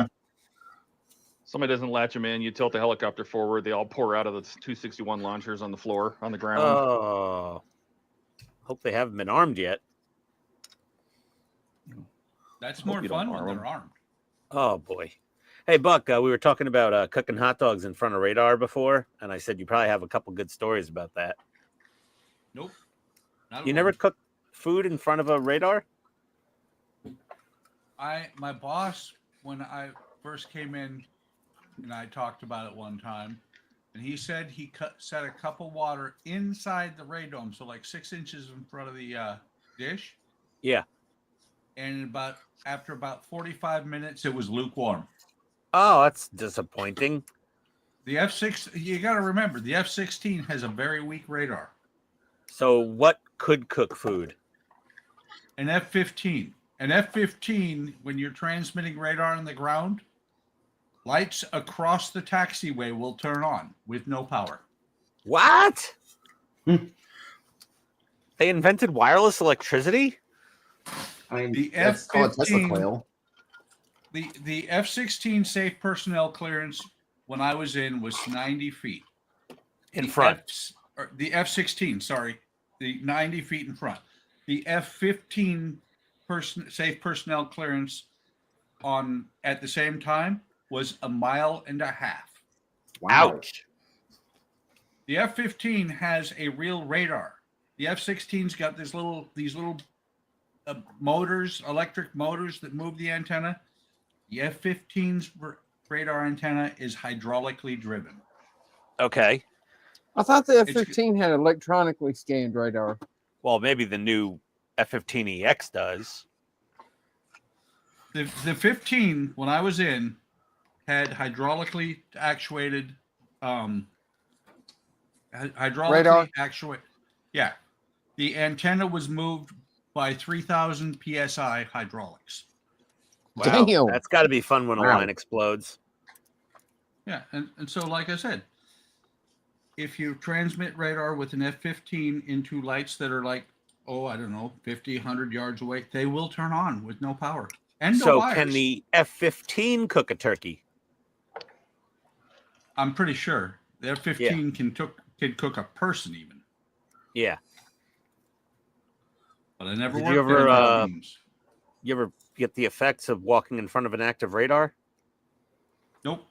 Somebody doesn't latch them in. You tilt the helicopter forward. They all pour out of the 261 launchers on the floor, on the ground. Oh. Hope they haven't been armed yet. That's more you don't fun when arm they're 'em. armed. Oh, boy. Hey, Buck, we were talking about cooking hot dogs in front of radar before, and I said you probably have a couple good stories about that. Nope. Not You at never all. cooked food in front of a radar? My boss, when I first came in, and I talked about it one time, and he said he set a cup of water inside the radome, so like 6 inches in front of the dish. Yeah. And after about 45 minutes, it was lukewarm. Oh, that's disappointing. The F6, you got to remember, the F-16 has a very weak radar. So what could cook food? An F-15. An F-15, when you're transmitting radar on the ground, lights across the taxiway will turn on with no power. What? They invented wireless electricity? I mean, The that's called Tesla F-15 coil. The F-16 safe personnel clearance when I was in was 90 feet. In front. The F-16, sorry, the 90 feet in front. The F-15 safe personnel clearance at the same time was 1.5 miles. Wow. Ouch. The F-15 has a real radar. The F-16's got these little motors, electric motors that move the antenna. The F-15's radar antenna is hydraulically driven. Okay. I thought the F-15 had electronically scanned radar. Well, maybe the new F-15EX does. The 15, when I was in, had hydraulically actuated Radar? Yeah. The antenna was moved by 3,000 psi hydraulics. Wow, Damn. that's got to be fun when a Wow. line explodes. Yeah, and so like I said, if you transmit radar with an F-15 into lights that are like, oh, I don't know, 50, 100 yards away, they will turn on with no power and no So wires. can the F-15 cook a turkey? I'm pretty sure the F-15 can cook a person even. Yeah. But I never Did worked you ever, in drones. You ever get the effects of walking in front of an active radar? Nope.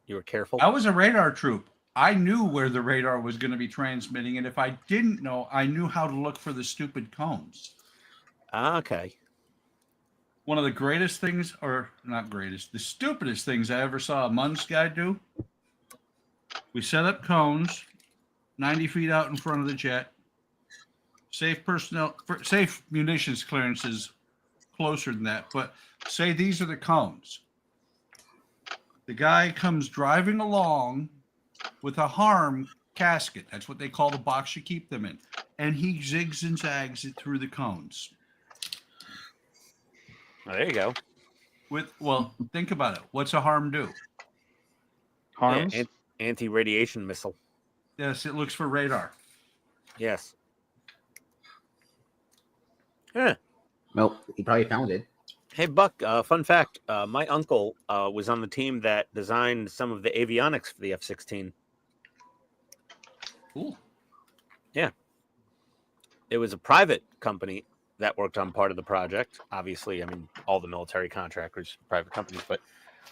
You were careful? I was a radar troop. I knew where the radar was going to be transmitting, and if I didn't know, I knew how to look for the stupid cones. Okay. One of the greatest things, or not greatest, the stupidest things I ever saw a MUNS guy do. We set up cones 90 feet out in front of the jet. Safe munitions clearances closer than that, but say these are the cones. The guy comes driving along with a harm casket. That's what they call the box you keep them in. And he zigs and zags it through the cones. Oh, there you go. Well, think about it. What's a harm do? Harms? Yeah, anti-radiation missile. Yes, it looks for radar. Yes. Yeah. Well, he probably found it. Hey, Buck, fun fact. My uncle was on the team that designed some of the avionics for the F-16. Cool. Yeah. It was a private company that worked on part of the project. Obviously, I mean, all the military contractors, private companies, but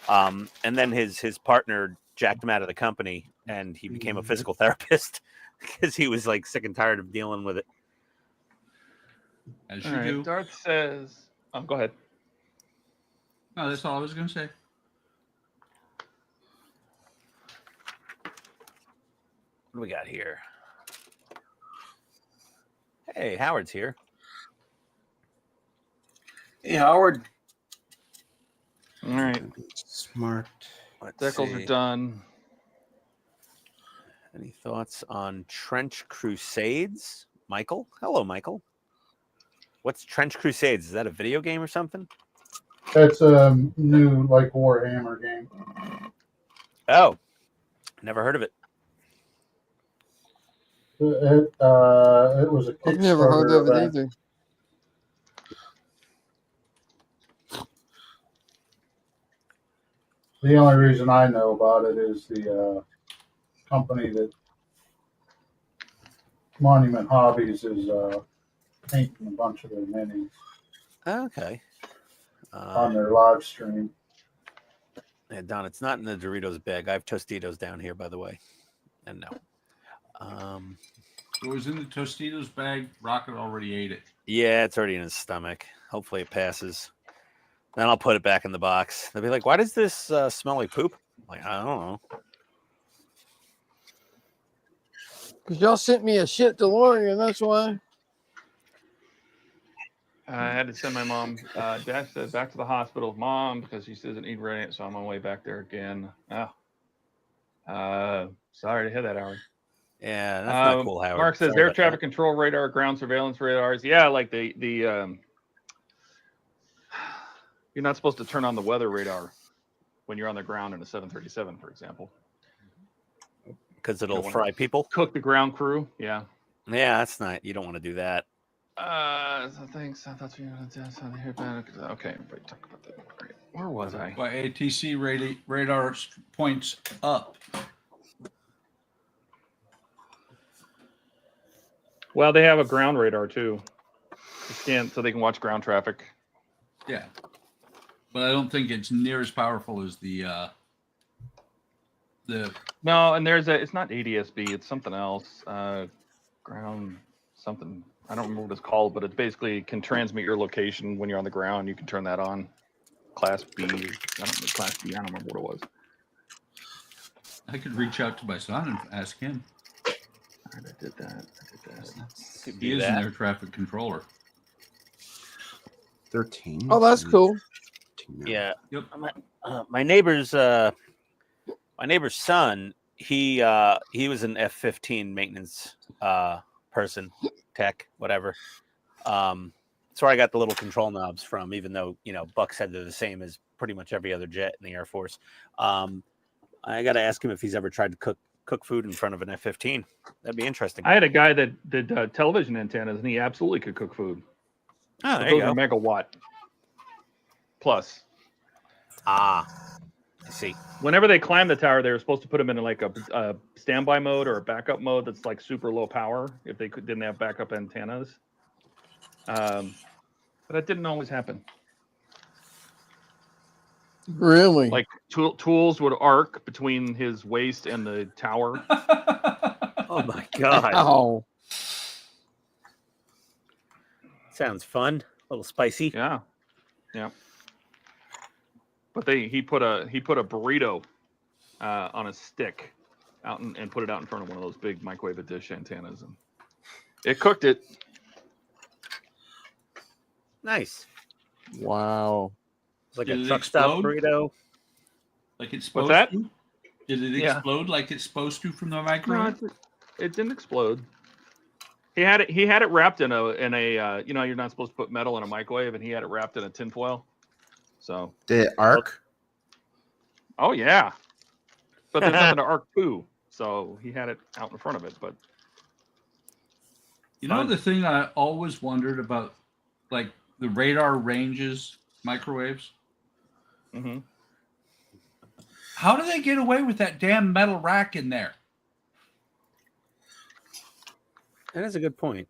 and then his partner jacked him out of the company, and he became a physical therapist because he was like sick and tired of dealing with it. As All you right. do. Darth says, go ahead. No, that's all I was going to say. What do we got here? Hey, Howard's here. Hey, Howard. All right. Smart. Let's Decals see. are done. Any thoughts on Trench Crusades? Michael? Hello, Michael. What's Trench Crusades? Is that a video game or something? That's a new like Warhammer game. Oh, never heard of it. It was a Kickstarter I've never heard of it event. either. The only reason I know about it is the company that Monument Hobbies is painting a bunch of their minis Okay. on their live stream. Yeah, Don, it's not in the Doritos bag. I have Tostitos down here, by the way. And no. It was in the Tostitos bag. Rocket already ate it. Yeah, it's already in his stomach. Hopefully it passes. Then I'll put it back in the box. They'll be like, why does this smell like poop? I'm like, I don't know. Because y'all sent me a shit DeLorean, that's why. I had to send my mom. Dad said back to the hospital with mom because she doesn't eat right, so I'm on my way back there again. Sorry to hear that, Howard. Yeah, that's not cool, Howard. Mark says Sorry air about traffic that. control radar, ground surveillance radars. Yeah, like the you're not supposed to turn on the weather radar when you're on the ground in a 737, for example. Because it'll You don't fry wanna people. Cook the ground crew. Yeah. Yeah, that's not. You don't want to do that. So thanks. I thought you were going to hear back. Okay, everybody talk about that. Great. Where was I? Why ATC radar points up. Well, they have a ground radar too. To scan so they can watch ground traffic. Yeah. But I don't think it's near as powerful as the No, and it's not ADSB, it's something else. Ground something. I don't remember what it's called, but it basically can transmit your location when you're on the ground. You can turn that on. Class B. I don't know, Class B. I don't remember what it was. I could reach out to my son and ask him. All right, I did that. Could He be is an that. air traffic controller. 13. Oh, that's cool. 14 now. Yeah. Yep. My neighbor's son, he was an F-15 maintenance person, tech, whatever. That's where I got the little control knobs from, even though, you know, Buck said they're the same as pretty much every other jet in the Air Force. I got to ask him if he's ever tried to cook food in front of an F-15. That'd be interesting. I had a guy that did television antennas, and he absolutely could cook food. Oh, there Those you go. are megawatt plus. Ah, I see. Whenever they climb the tower, they were supposed to put them in like a standby mode or a backup mode that's like super low power if they didn't have backup antennas. But that didn't always happen. Really? Like tools would arc between his waist and the tower. Oh my god. Oh, Sounds fun. A little spicy. Yeah, yeah. But he put a burrito on a stick out and put it out in front of one of those big microwave dish antennas, and it cooked it. Nice. wow. It's like Did a it truck stop explode? burrito. Like it's supposed that? to? Did it Yeah. explode like it's supposed to from the No, microwave? it didn't explode. He had it wrapped in a you know, you're not supposed to put metal in a microwave, and he had it wrapped in a tinfoil. So Did it arc? oh yeah, but there's nothing to arc to, so he had it out in front of it. But You know, the thing I always wondered about, like the radar ranges microwaves. mhm. How do they get away with that damn metal rack in there? That is a good point.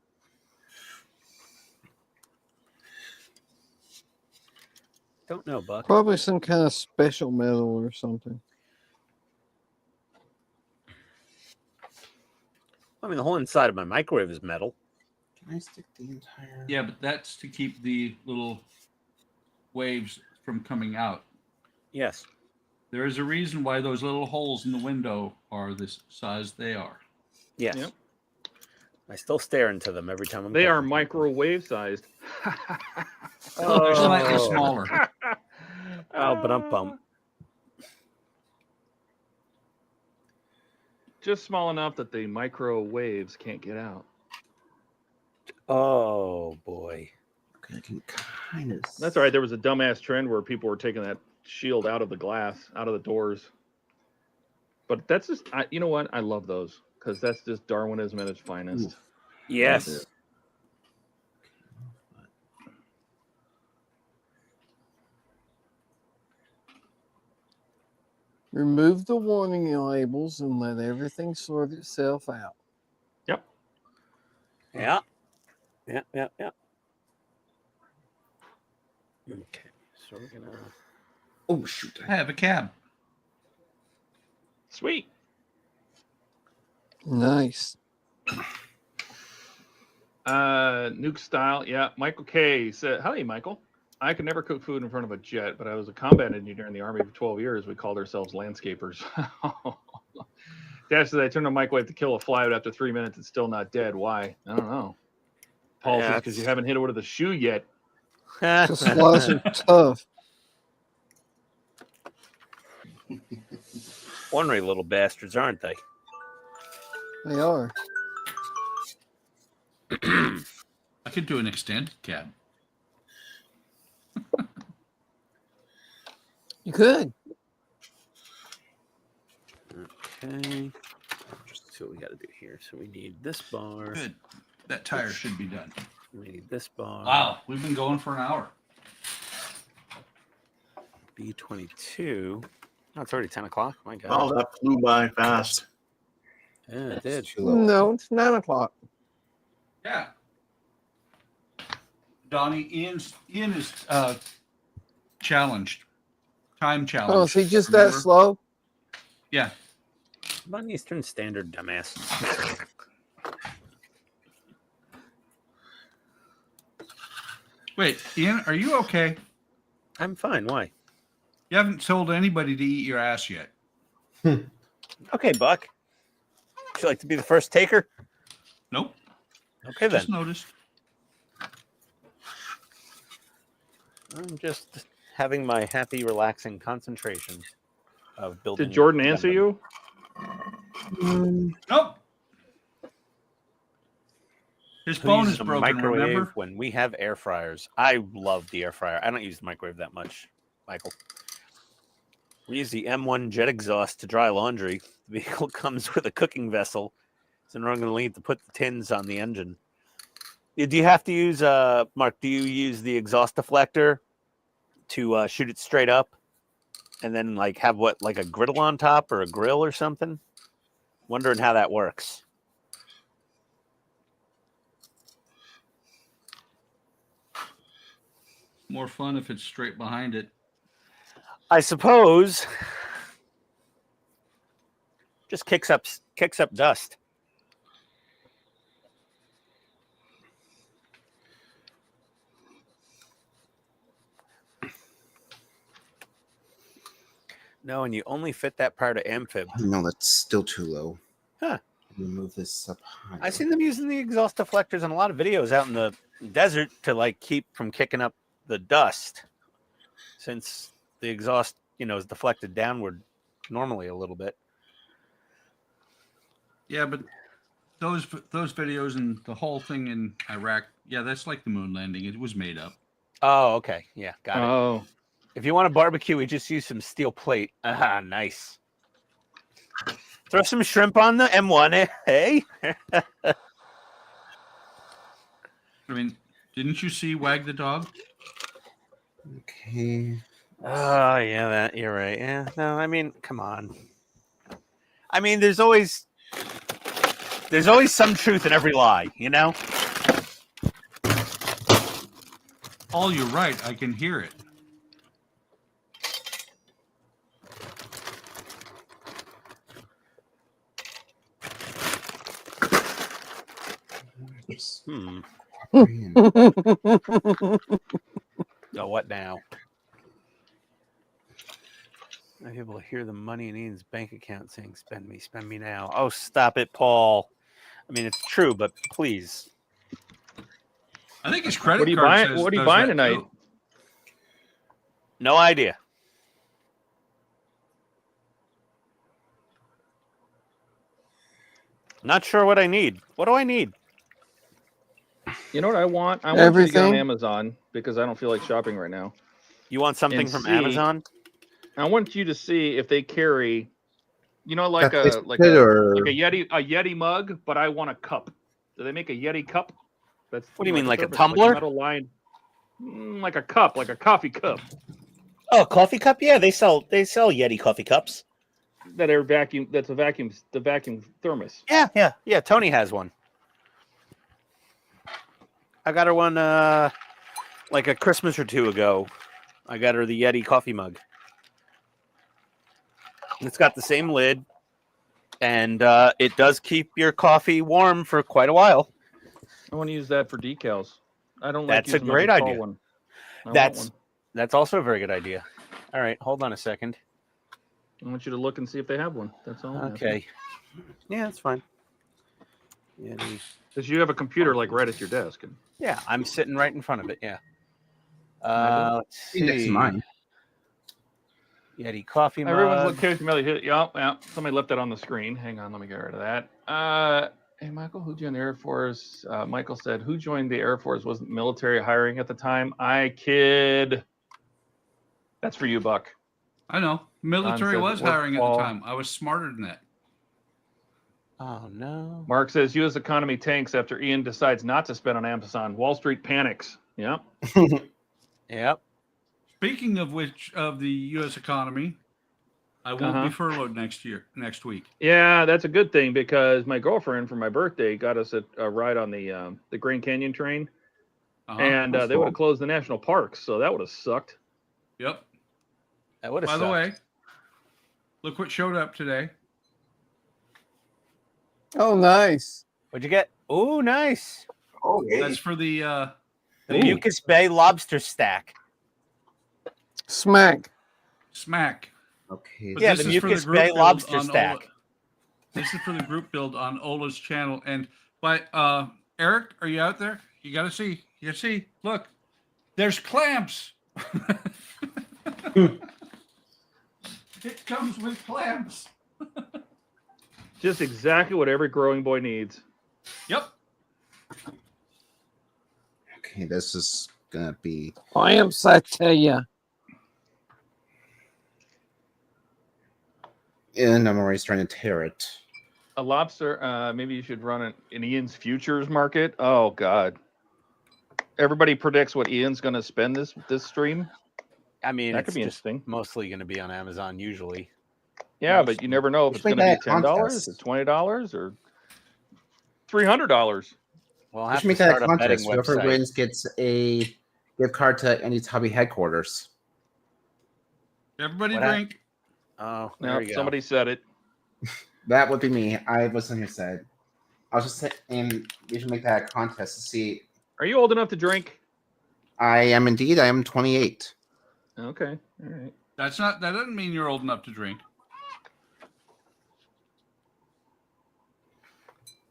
Don't know, Buck. Probably some kind of special metal or something. I mean, the whole inside of my microwave is metal. Can I stick the entire? Yeah, but that's to keep the little waves from coming out. Yes. There is a reason why those little holes in the window are this size they are. Yes. Yep. I still stare into them every time I'm They are cooking. microwave sized. Oh, they're slightly Oh. smaller. Oh, but I'm bummed. Just small enough that the microwaves can't get out. Oh boy. Okay, I can kind of. That's all right. There was a dumbass trend where people were taking that shield out of the glass, out of the doors. But that's just, you know what? I love those because that's just Darwinism at its finest. Yes. Remove the warning labels and let everything sort itself out. Yep. Yeah. Yeah. Yeah. Yeah. Okay. So we're gonna. Oh shoot! I have a cab. Sweet. Nice. Nuke style. Yeah. Michael K said, "Hi, Michael. I could never cook food in front of a jet, but I was a combat engineer in the Army for 12 years. We called ourselves landscapers." Dash said, "I turned the microwave to kill a fly, but after 3 minutes, it's still not dead. Why? I don't know." Paul says, "Because you haven't hit it with a shoe yet." Those flies are tough. Ornery little bastards, aren't they? They are. I could do an extended cab. You could. Okay. Just see what we got to do here. So we need this bar. Good. That tire should be done. We need this bar. Wow, we've been going for an hour. B22. Oh, it's already 10 o'clock. My God. Oh, that flew by fast. Yeah, it did. No, it's 9 o'clock. Yeah. Donnie, Ian is challenged. Time challenged. Oh, is he just that remember? slow? Yeah. I'm on Eastern Standard, dumbass. Wait, Ian, are you okay? I'm fine. Why? You haven't told anybody to eat your ass yet. Okay, Buck. Would you like to be the first taker? Nope. Okay, then. Just noticed. I'm just having my happy, relaxing concentration of building. Did Jordan answer you? Nope. His Who bone uses is a broken, microwave remember? when we have air fryers? I love the air fryer. I don't use the microwave that much, Michael. We use the M1 jet exhaust to dry laundry. The vehicle comes with a cooking vessel, so we're going to need to put the tins on the engine. Do you have to use, Mark, do you use the exhaust deflector to shoot it straight up and then like have what, like a griddle on top or a grill or something? Wondering how that works. More fun if it's straight behind it. I suppose. Just kicks up dust. No, and you only fit that part of Amphib. No, that's still too low. Huh. Remove this up higher. I've seen them using the exhaust deflectors in a lot of videos out in the desert to like keep from kicking up the dust, since the exhaust, is deflected downward normally a little bit. Yeah, but those videos and the whole thing in Iraq, yeah, that's like the moon landing. It was made up. Oh, okay. Yeah, got it. Oh, If you want a barbecue, we just use some steel plate. Ah, nice. Throw some shrimp on the M1, hey? I mean, didn't you see Wag the Dog? Okay. Oh, yeah, you're right. Yeah, no, I mean, come on. I mean, there's always some truth in every lie, Oh, you're right. I can hear it. Oh, what now? I'm able to hear the money in Ian's bank account saying, spend me now. Oh, stop it, Paul. I mean, it's true, but please. I think his credit what are you card buying? says What are you does buying that tonight? too. No idea. Not sure what I need. What do I need? You know what I want? I want you to get on Everything? Amazon because I don't feel like shopping right now. You want something And from see- Amazon? I want you to see if they carry, like That a tastes like good a or- like a Yeti mug, but I want a cup. Do they make a Yeti cup? That's What do you mean, like a thermos, tumbler? metal line, like a cup, like a coffee cup Oh, coffee cup? Yeah, they sell Yeti coffee cups. that are vacuum. That's the vacuum thermos. Yeah. Tony has one. I got her one like a Christmas or two ago. I got her the Yeti coffee mug. It's got the same lid, and it does keep your coffee warm for quite a while. I want to use that for decals. I don't. That's like a using great like a tall idea. One. I want one. That's also a very good idea. All right, hold on a second. I want you to look and see if they have one. That's all. Okay. Yeah, that's fine. Yeti. Because you have a computer like right at your desk. And Yeah, I'm sitting right in front of it. Yeah. Let's Next to see. mine. Yeti coffee mug. everyone's looking familiar. Yeah. Somebody left that on the screen. Hang on, let me get rid of that. Hey, Michael, who joined the Air Force? Michael said, who joined the Air Force wasn't military hiring at the time? I kid. That's for you, Buck. I know. Military says was it worked, hiring at Paul. the time. I was smarter than that. Oh no. Mark says, U.S. economy tanks after Ian decides not to spend on Amazon. Wall Street panics. Yeah. Yep. Speaking of which, of the U.S. economy, I won't be furloughed next week. Yeah, that's a good thing because my girlfriend for my birthday got us a ride on the Grand Canyon train, and they would have closed the national parks, so that would have sucked. Yep. That would have By sucked. the way, look what showed up today. Oh, nice. What'd you get? Oh, nice. Oh, yeah. That's for the The Mucus Bay lobster stack. Smack. smack. Okay. But Yeah, this the is for Mucus the group Bay build lobster on stack. Ola. This is for the group build on Ola's channel. And but Eric, are you out there? You gotta see. You see. Look, there's clamps. It comes with clamps. Just exactly what every growing boy needs. Yep. Okay, this is gonna be. I am Satya. And I'm already trying to tear it. A lobster. Maybe you should run an Ian's futures market. Oh God. Everybody predicts what Ian's going to spend this stream. I mean, That it's could be just interesting. mostly going to be on Amazon usually. Yeah, but you never know if it's going to be $10 or $20 or $300. Well, I'll We have should to make that a start a betting contest. Whoever website. wins gets a gift card to Andy's Hobby headquarters. Everybody What drink. Oh, No, there you go. somebody said it. That would be me. I was on your side. I was just saying we should make that a contest to see. Are you old enough to drink? I am indeed. I am 28. Okay. All right. That doesn't mean you're old enough to drink.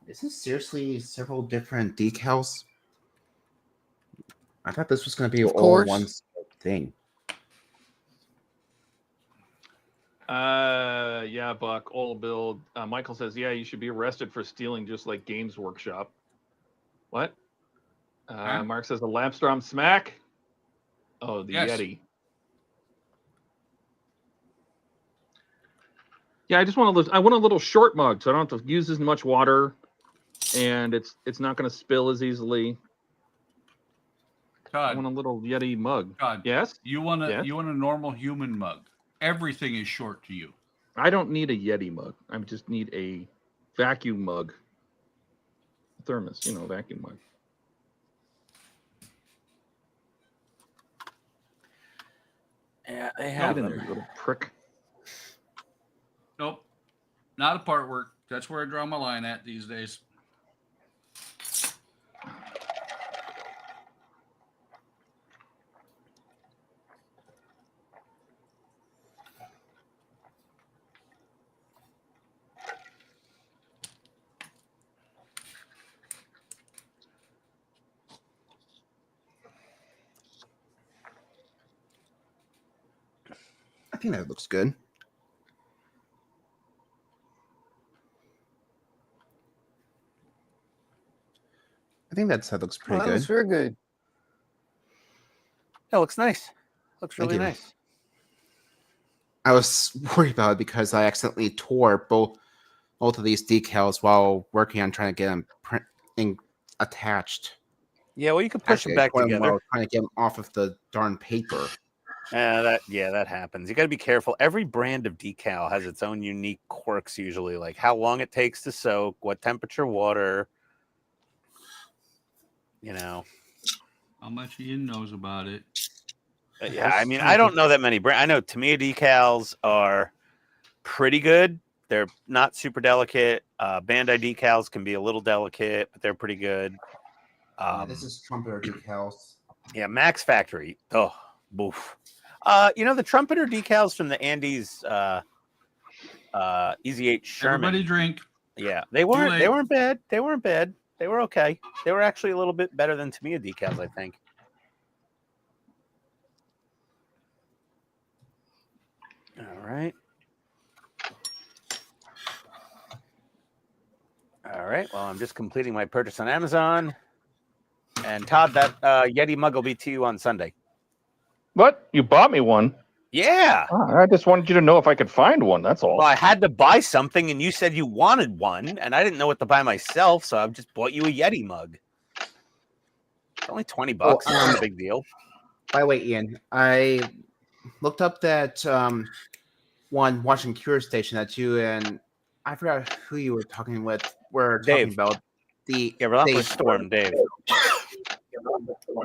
Is this seriously several different decals? I thought this was going to be all one thing. Yeah, Buck, old build. Michael says, yeah, you should be arrested for stealing just like Games Workshop. What? Mark says the Lapstrom smack. Oh, the Yeti. Yeah, I want a little short mug, so I don't have to use as much water, and it's not going to spill as easily. Todd, I want a little Yeti mug. Todd, yes. You want a normal human mug. Everything is short to you. I don't need a Yeti mug. I just need a vacuum mug. Thermos, vacuum mug. Yeah, they have in them. there, you little prick. Nope. Not a part work. That's where I draw my line at these days. I think that looks good. I think that looks pretty good. Looks very good. That looks nice. Looks really you. nice. I was worried about it because I accidentally tore both of these decals while working on trying to get them attached. Yeah, well, you can push them back together. While trying to get them off of the darn paper. That happens. You got to be careful. Every brand of decal has its own unique quirks usually, like how long it takes to soak, what temperature water, How much Ian knows about it. Yeah, I mean, I don't know that many brands. I know Tamiya decals are pretty good. They're not super delicate. Bandai decals can be a little delicate, but they're pretty good. This is Trumpeter decals. Yeah, Max Factory. Oh, boof. The Trumpeter decals from the Andes Easy 8 Sherman. Everybody drink. Yeah, they weren't bad. They weren't bad. They were okay. They were actually a little bit better than Tamiya decals, I think. All right. All right. Well, I'm just completing my purchase on Amazon. And Todd, that Yeti mug will be to you on Sunday. What? You bought me one? Yeah. Oh, I just wanted you to know if I could find one. That's all. Well, I had to buy something, and you said you wanted one, and I didn't know what to buy myself, so I've just bought you a Yeti mug. It's only $20. It's not a big deal. By the way, Ian, I looked up that one Washington Cure station that you and I forgot who you were talking with. We're talking about the Relentless Storm, Dave.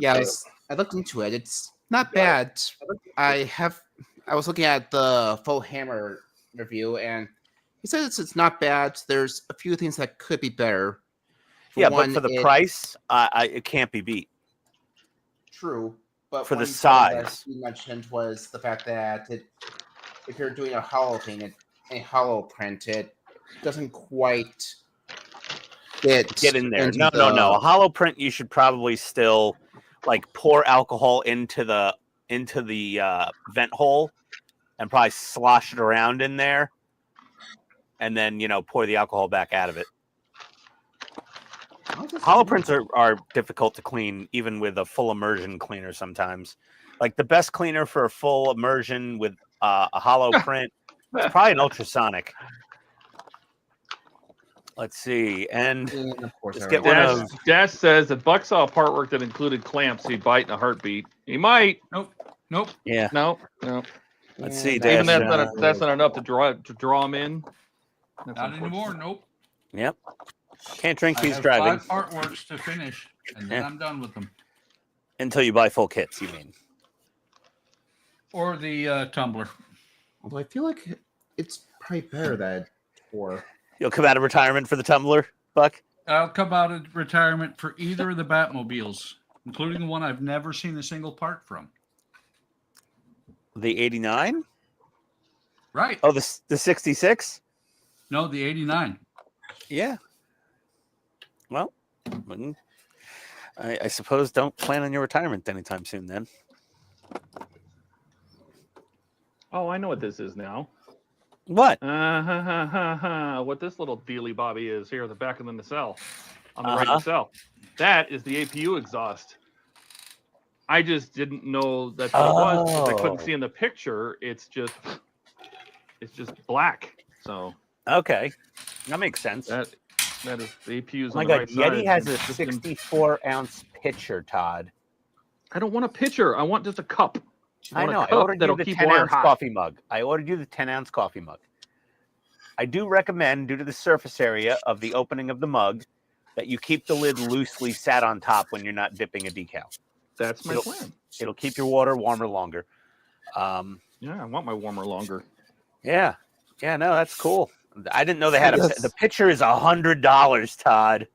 Yes, I looked into it. It's not bad. I was looking at the Full Hammer review, and he says it's not bad. There's a few things that could be better. But for the price, it can't be beat. True, but for the thing size, that you mentioned was the fact that if you're doing a hollow thing, a hollow print, it doesn't quite get in there. No. A hollow print, you should probably still pour alcohol into the vent hole and probably slosh it around in there, and then pour the alcohol back out of it. Hollow prints are difficult to clean, even with a full immersion cleaner sometimes. Like the best cleaner for a full immersion with a hollow print, it's probably an ultrasonic. Let's see, and And of course, just I get already- one of. Dash says if Buck saw part work that included clamps, he'd bite in a heartbeat. He might. Nope. Yeah, No. let's see, And Dash. Even Dash, that's not enough to draw him in. That's Not anymore. Nope. Yep, can't drink I these have driving 5 artworks to finish, and then Yeah. I'm done with them. until you buy full kits. You mean? Or the tumbler. Although I feel like it's probably better that for. You'll come out of retirement for the tumbler, Buck. I'll come out of retirement for either of the Batmobiles, including the one I've never seen a single part from. The 89. Right. Oh, the 66. No, the 89. Yeah. Well, I suppose don't plan on your retirement anytime soon then. Oh, I know what this is now. What? What this little dealy bobby is here at the back of the nacelle, on the right nacelle. That is the APU exhaust. I just didn't know that's what it was because I couldn't see in the picture. It's just black. So Okay, that makes sense. that is the APU's Oh my on the God, right Yeti side. has a It's just in- 64-ounce pitcher, Todd. I don't want a pitcher. I want just a cup. I want a know. I cup ordered you that'll the keep water 10-ounce hot. coffee mug. I ordered you the 10-ounce coffee mug. I do recommend, due to the surface area of the opening of the mug, that you keep the lid loosely sat on top when you're not dipping a decal. That's my It'll- plan. It'll keep your water warmer longer. Yeah, I want my warmer longer. Yeah, no, that's cool. I didn't know they had Yes. the pitcher is $100, Todd.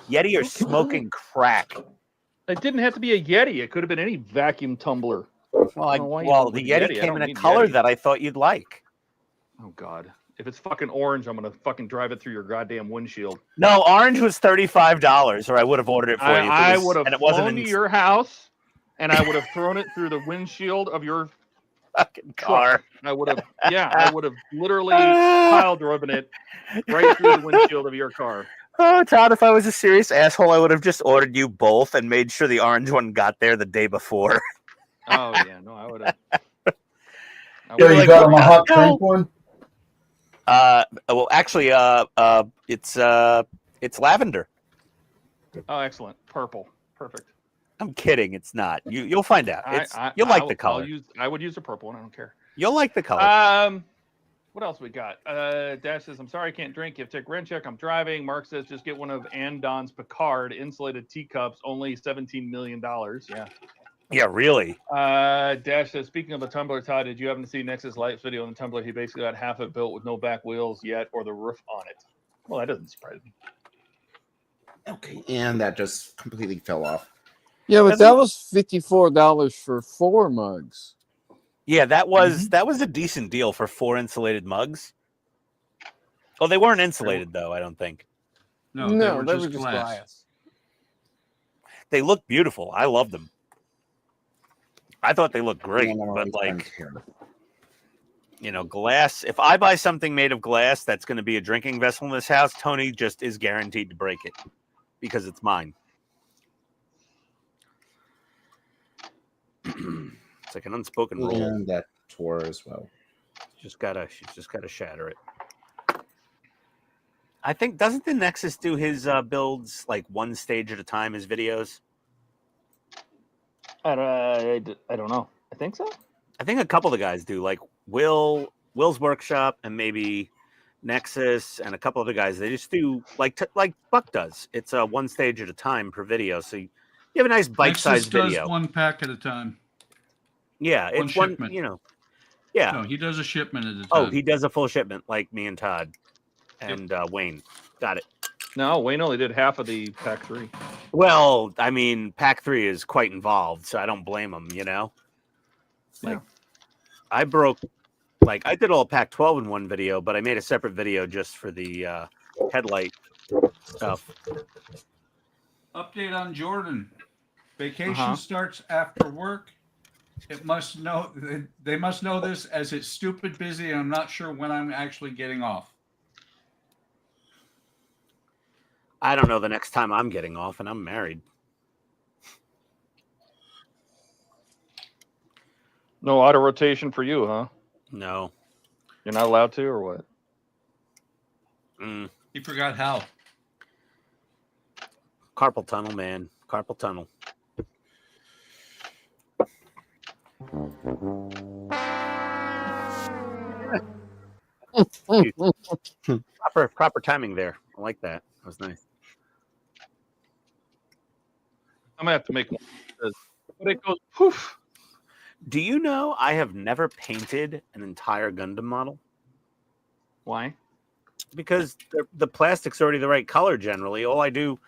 Yeti are smoking crack. It didn't have to be a Yeti. It could have been any vacuum tumbler. Well, I don't know why you well, went the with Yeti Yeti. I came don't in a need color Yeti. that I thought you'd like. Oh God! If it's fucking orange, I'm gonna fucking drive it through your goddamn windshield. No, orange was $35, or I would have ordered it for you. if it I was- would have and it wasn't flown in to your house, and I would have thrown it through the windshield of your fucking car. I would have, I would have literally pile driven it right through the windshield of your car. Oh, Todd, if I was a serious asshole, I would have just ordered you both and made sure the orange one got there the day before. Oh yeah, no, I would have. Yeah, you like, got him a what hot the hell? pink one. Well, actually, it's lavender. Oh, excellent, purple, perfect. I'm kidding. It's not. You'll find out. You'll like the color. I would use the purple one. I don't care. You'll like the color. What else we got? Dash says, I'm sorry I can't drink. You have to take rent check. I'm driving. Mark says, just get one of Andon's Picard insulated teacups, only $17 million. Yeah. Yeah, really. Dash says, speaking of the tumbler, Todd, did you happen to see Nexus Light's video on the tumbler? He basically got half it built with no back wheels yet or the roof on it. Well, that doesn't surprise me. Okay, and that just completely fell off. Yeah, but that was $54 for 4 mugs. Yeah, that was a decent deal for 4 insulated mugs. Oh, they weren't insulated though. I don't think. No, No, they were just glass. They look beautiful. I love them. I thought they looked great, And I'm but always like, friends here. you know, glass. If I buy something made of glass that's going to be a drinking vessel in this house, Tony just is guaranteed to break it because it's mine. It's like an unspoken rule. And that tore as well. She's just gotta shatter it. I think doesn't the Nexus do his builds like one stage at a time? His videos. I don't know. I think so. I think a couple of the guys do. Like Will's Workshop and maybe Nexus and a couple other guys. They just do like Buck does. It's a one stage at a time per video. So you have a nice bite-sized Nexus video. does 1 pack at a time. Yeah, one it's one. shipment. You know. Yeah. No, he does a shipment at a time. Oh, he does a full shipment like me and Todd and Wayne. Got it. No, Wayne only did half of the pack 3. Well, I mean, pack 3 is quite involved, so I don't blame him, you know? Like, Yeah. I did all pack 12 in one video, but I made a separate video just for the headlight stuff. Update on Jordan. Vacation starts after work. It must know. They must know this as it's stupid busy. And I'm not sure when I'm actually getting off. I don't know the next time I'm getting off, and I'm married. No auto rotation for you, huh? No. You're not allowed to, or what? He forgot how. Carpal tunnel, man. Carpal tunnel. proper timing there. I like that. That was nice. I'm gonna have to make one. But it goes poof. Do you know I have never painted an entire Gundam model? Why? Because the plastic's already the right color generally. All I do,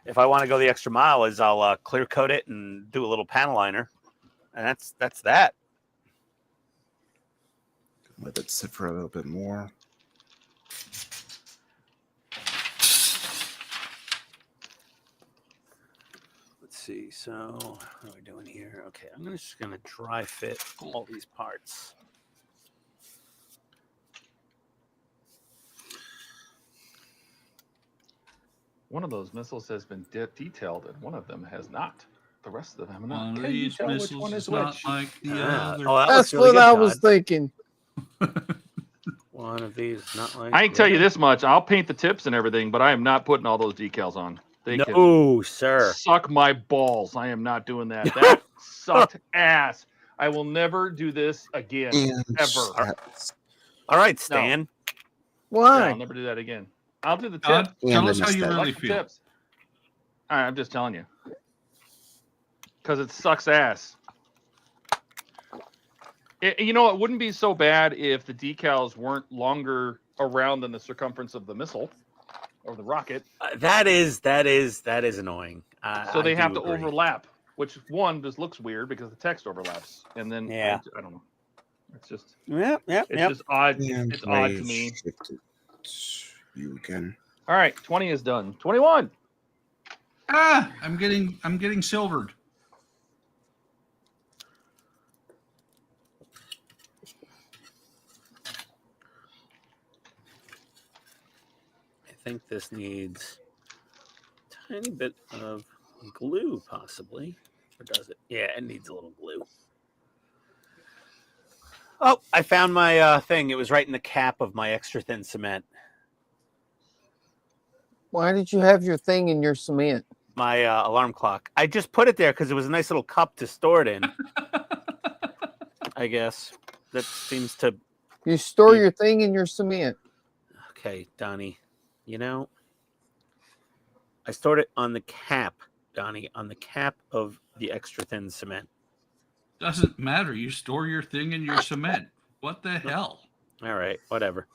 if I want to go the extra mile, is I'll clear coat it and do a little panel liner, and that's that. Let it sit for a little bit more. Let's see. So what are we doing here? Okay, I'm just gonna dry fit all these parts. One of those missiles has been detailed, and one of them has not. The rest of them have not. One of Can you these tell which missiles one is is not which? like the Ah, other. oh, that That's looks really what good, I was Todd. thinking. One of these, not like. I can tell you this much: I'll paint the tips and everything, but I am not putting all those decals on. They can No, sir. suck my balls. I am not doing that. That sucked ass. I will never do this again, And ever. that's- All right, Stan. Yeah, Why? I'll never do that again. I'll do the Todd, tips. And tell the us how you mustache. really Like the feel. tips. All right, I'm just telling you. Because it sucks ass. You know, it wouldn't be so bad if the decals weren't longer around than the circumference of the missile or the rocket. That is annoying. So they I have do to agree. overlap, which one just looks weird because the text overlaps. And then, Yeah. I don't know. It's just, Yep. it's just odd. and It's odd to I me. shift it to you again. All right, 20 is done. 21. Ah, I'm getting silvered. I think this needs a tiny bit of glue, possibly. Or does it? Yeah, it needs a little glue. Oh, I found my thing. It was right in the cap of my extra thin cement. Why did you have your thing in your cement? My alarm clock. I just put it there because it was a nice little cup to store it in. I guess that seems to. You store Yeah. your thing in your cement. Okay, Donnie. You know, I stored it on the cap, Donnie, on the cap of the extra thin cement. Doesn't matter. You store your thing in your cement. What the hell? All right, whatever.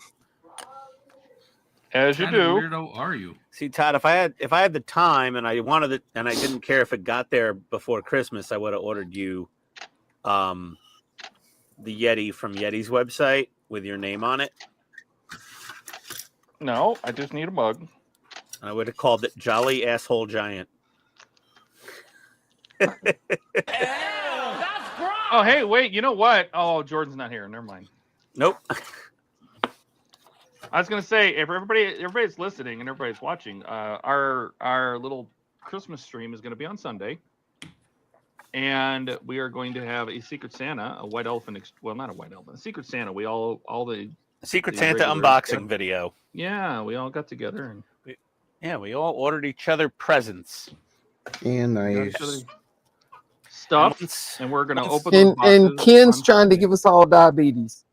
As you What kind of do. weirdo are you? See, Todd, if I had the time and I wanted it and I didn't care if it got there before Christmas, I would have ordered you the Yeti from Yeti's website with your name on it. No, I just need a mug. I would have called it Jolly Asshole Giant. Oh, hey, wait. You know what? Oh, Jordan's not here. Never mind. Nope. I was gonna say, if everybody's listening and everybody's watching, our little Christmas stream is gonna be on Sunday, and we are going to have a Secret Santa, a white elephant. Well, not a white elephant, a Secret Santa. We all the Secret The Santa regular- unboxing video. yeah, we all got together and Yeah, we all ordered each other presents. And got I each other stuff, Once- and we're gonna once- open those And boxes Ken's on trying to Sunday. give us all diabetes.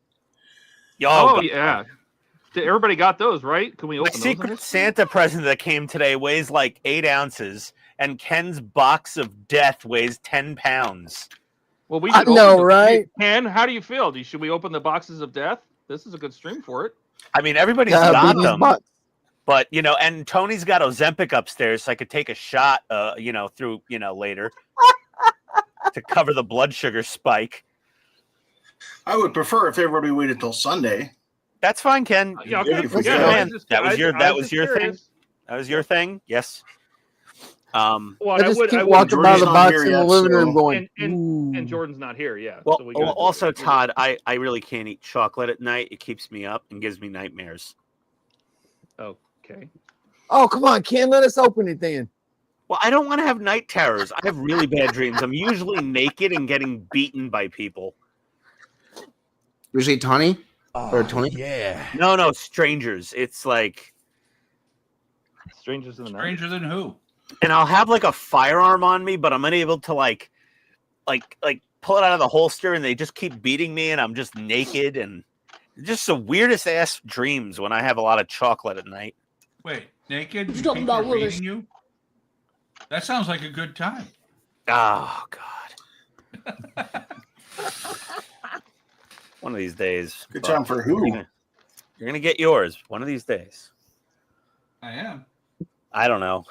Y'all Oh got- yeah, everybody got those, right? Can we My open those? Secret Santa present that came today weighs like 8 ounces, and Ken's box of death weighs 10 pounds. Well, we I should open know, the- right? Ken, how do you feel? Should we open the boxes of death? This is a good stream for it. I mean, everybody's got Diabetes them, box. but and Tony's got Ozempic upstairs, so I could take a shot, through later to cover the blood sugar spike. I would prefer if everybody waited till Sunday. That's fine, Ken. Yeah, You're okay. the Yeah, man. I was just- That was I- your- I that was just your thing? curious. That was your thing, yes. Well, I just keep I would- walking by the Jordan's not box here in the yet, living room so- going, and "Ooh." Jordan's not here, yeah. Well, so we gotta- also, Todd, I really can't eat chocolate at night. It keeps me up and gives me nightmares. Okay. Oh, come on, Ken. Let us open it then. Well, I don't want to have night terrors. I have really bad dreams. I'm usually naked and getting beaten by people. Usually Tawny or Tony. Yeah. No, strangers. It's like, Strangers in the night. Stranger than who? and I'll have like a firearm on me, but I'm unable to like pull it out of the holster, and they just keep beating me, and I'm just naked, and just the weirdest ass dreams when I have a lot of chocolate at night. Wait, naked? You talking about People Willis? beating you? That sounds like a good time. Oh God. One of these days. Good but time for who? You're gonna get yours one of these days. I am. I don't know.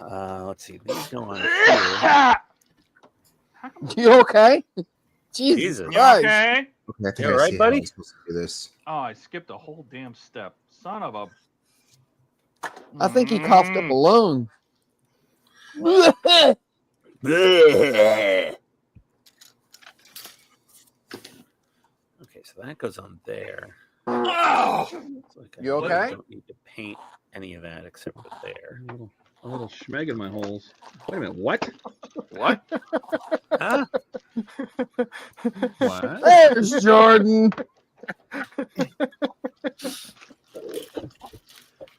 Let's see. These go on here. You okay? Jesus Jesus. Christ. Okay. Okay, I think You I all right, see buddy? how I'm supposed to do this. Oh, I skipped a whole damn step. Son of a. I think he coughed up a lung. Bleh. Okay, so that goes on there. It's like I You okay? don't need to paint any of that except for there. A little schmeg in my holes. Wait a minute. What? What? Huh? What? There's Jordan.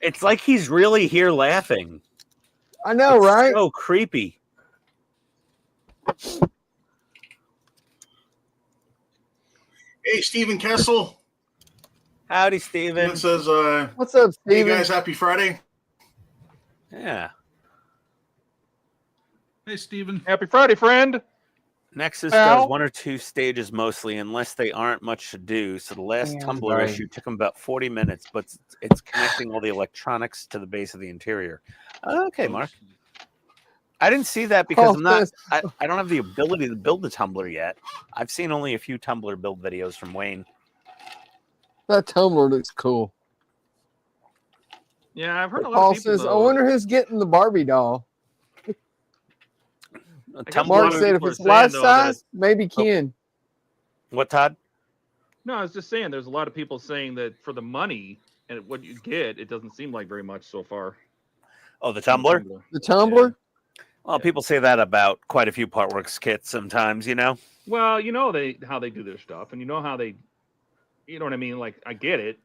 It's like he's really here laughing. I know, It's right? so creepy. Hey, Stephen Kessel. Howdy, Steven Steven. says, What's up, hey Steven? guys, happy Friday. Yeah. Hey, Steven. Happy Friday, friend. Nexus Al? does 1 or 2 stages mostly, unless they aren't much to do. So the last tumbler sorry. issue took them about 40 minutes, but it's connecting all the electronics to the base of the interior. Okay, Mark. I didn't see that because I'm not. I don't have the ability to build the tumbler yet. I've seen only a few tumbler build videos from Wayne. That tumbler looks cool. Yeah, I've heard a lot Paul of people. says, I though- wonder who's getting the Barbie doll. A guess tumbler. Mark lot of said if people are it's saying, life though, that- size, maybe Ken. What, Todd? No, I was just saying. There's a lot of people saying that for the money and what you get, it doesn't seem like very much so far. Oh, the tumbler. The tumbler? Well, people say that about quite a few Partworks kits sometimes, you know. Well, you know how they do their stuff, and you know how they, you know what I mean. Like I get it.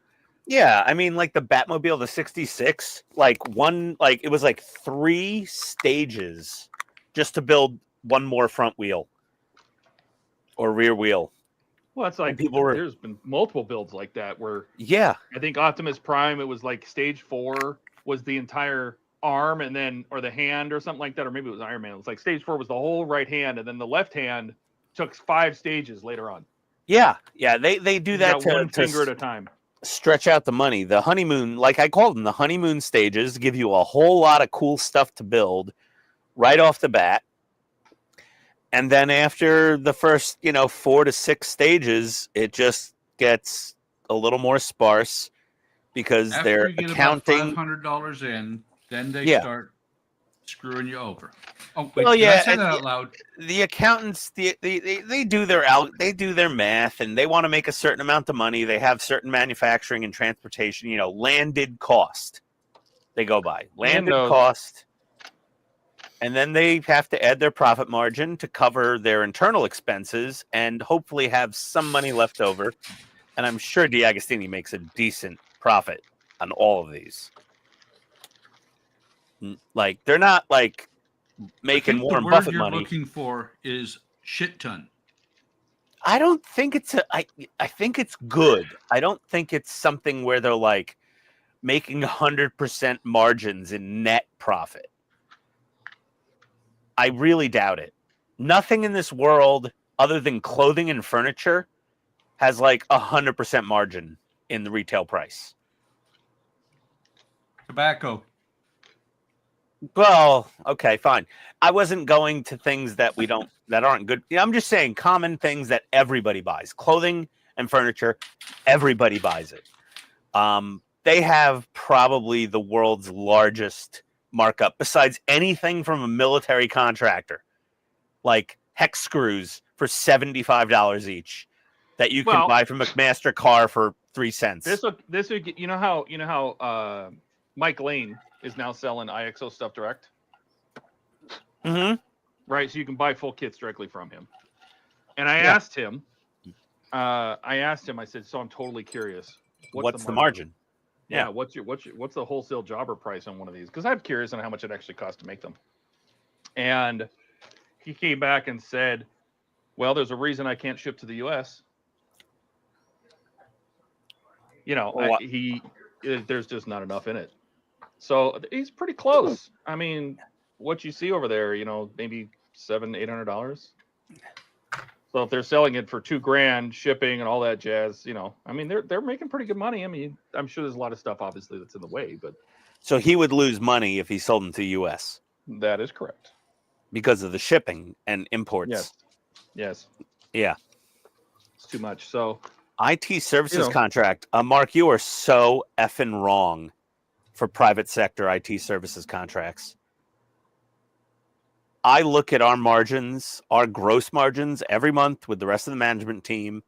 Yeah, I mean, like the Batmobile, the '66, it was like 3 stages just to build one more front wheel or rear wheel. Well, it's like people were- there's been multiple builds like that where Yeah, I think Optimus Prime, it was like stage 4 was the entire arm and then or the hand or something like that, or maybe it was Iron Man. It was like stage 4 was the whole right hand, and then the left hand took 5 stages later on. yeah. They do You that got to, one to finger at a time. stretch out the money. The honeymoon, like I called them, the honeymoon stages give you a whole lot of cool stuff to build right off the bat. And then after the first, 4 to 6 stages, it just gets a little more sparse because After they're you get accounting. about $500 in, then they Yeah. start screwing you over. Oh, wait, Well, did I yeah, say that and- out loud? The accountants, they do their math, and they want to make a certain amount of money. They have certain manufacturing and transportation, landed cost. They go by landed those- cost, and then they have to add their profit margin to cover their internal expenses, and hopefully have some money left over. And I'm sure DiAgostini makes a decent profit on all of these. Like they're not like making I think Warren the word Buffett you're money. looking for is shit ton. I don't think it's I think it's good. I don't think it's something where they're like making 100% margins in net profit. I really doubt it. Nothing in this world other than clothing and furniture has like 100% margin in the retail price. Tobacco. Well, okay, fine. I wasn't going to things that aren't good. I'm just saying common things that everybody buys. Clothing and furniture, everybody buys it. They have probably the world's largest markup besides anything from a military contractor. Like hex screws for $75 each that you can Well- buy from McMaster Car for 3 cents. This would you know how Mike Lane is now selling IXO stuff direct. Mm-hmm. Right, so you can buy full kits directly from him. And I asked him, I said, so I'm totally curious. What's the margin? Yeah, what's the wholesale jobber price on one of these? Because I'm curious on how much it actually costs to make them. And he came back and said, well, there's a reason I can't ship to the US. You know, there's just not enough in it. So he's pretty close. I mean, what you see over there, you know, maybe $700-800. So if they're selling it for $2,000, shipping and all that jazz, you know, I mean, they're making pretty good money. I mean, I'm sure there's a lot of stuff obviously that's in the way, but so he would lose money if he sold them to the U.S. That is correct because of the shipping and imports. Yes. Yeah. It's too much. So IT services contract. Mark, you are so effing wrong for private sector IT services contracts. I look at our margins, our gross margins every month with the rest of the management team,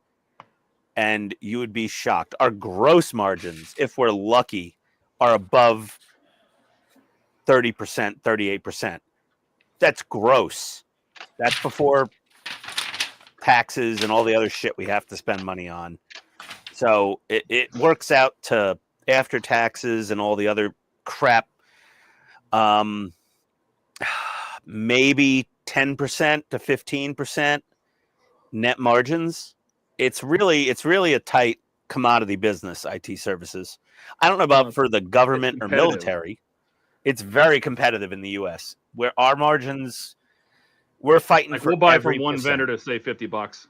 and you would be shocked. Our gross margins, if we're lucky, are above 30%, 38%. That's gross. That's before taxes and all the other shit we have to spend money on. So it works out to after taxes and all the other crap. Maybe 10% to 15% net margins. It's really a tight commodity business, IT services. I don't know about for the government or military. It's very competitive in the US where our margins, we're fighting for we'll buy every from one percent. vendor to say $50.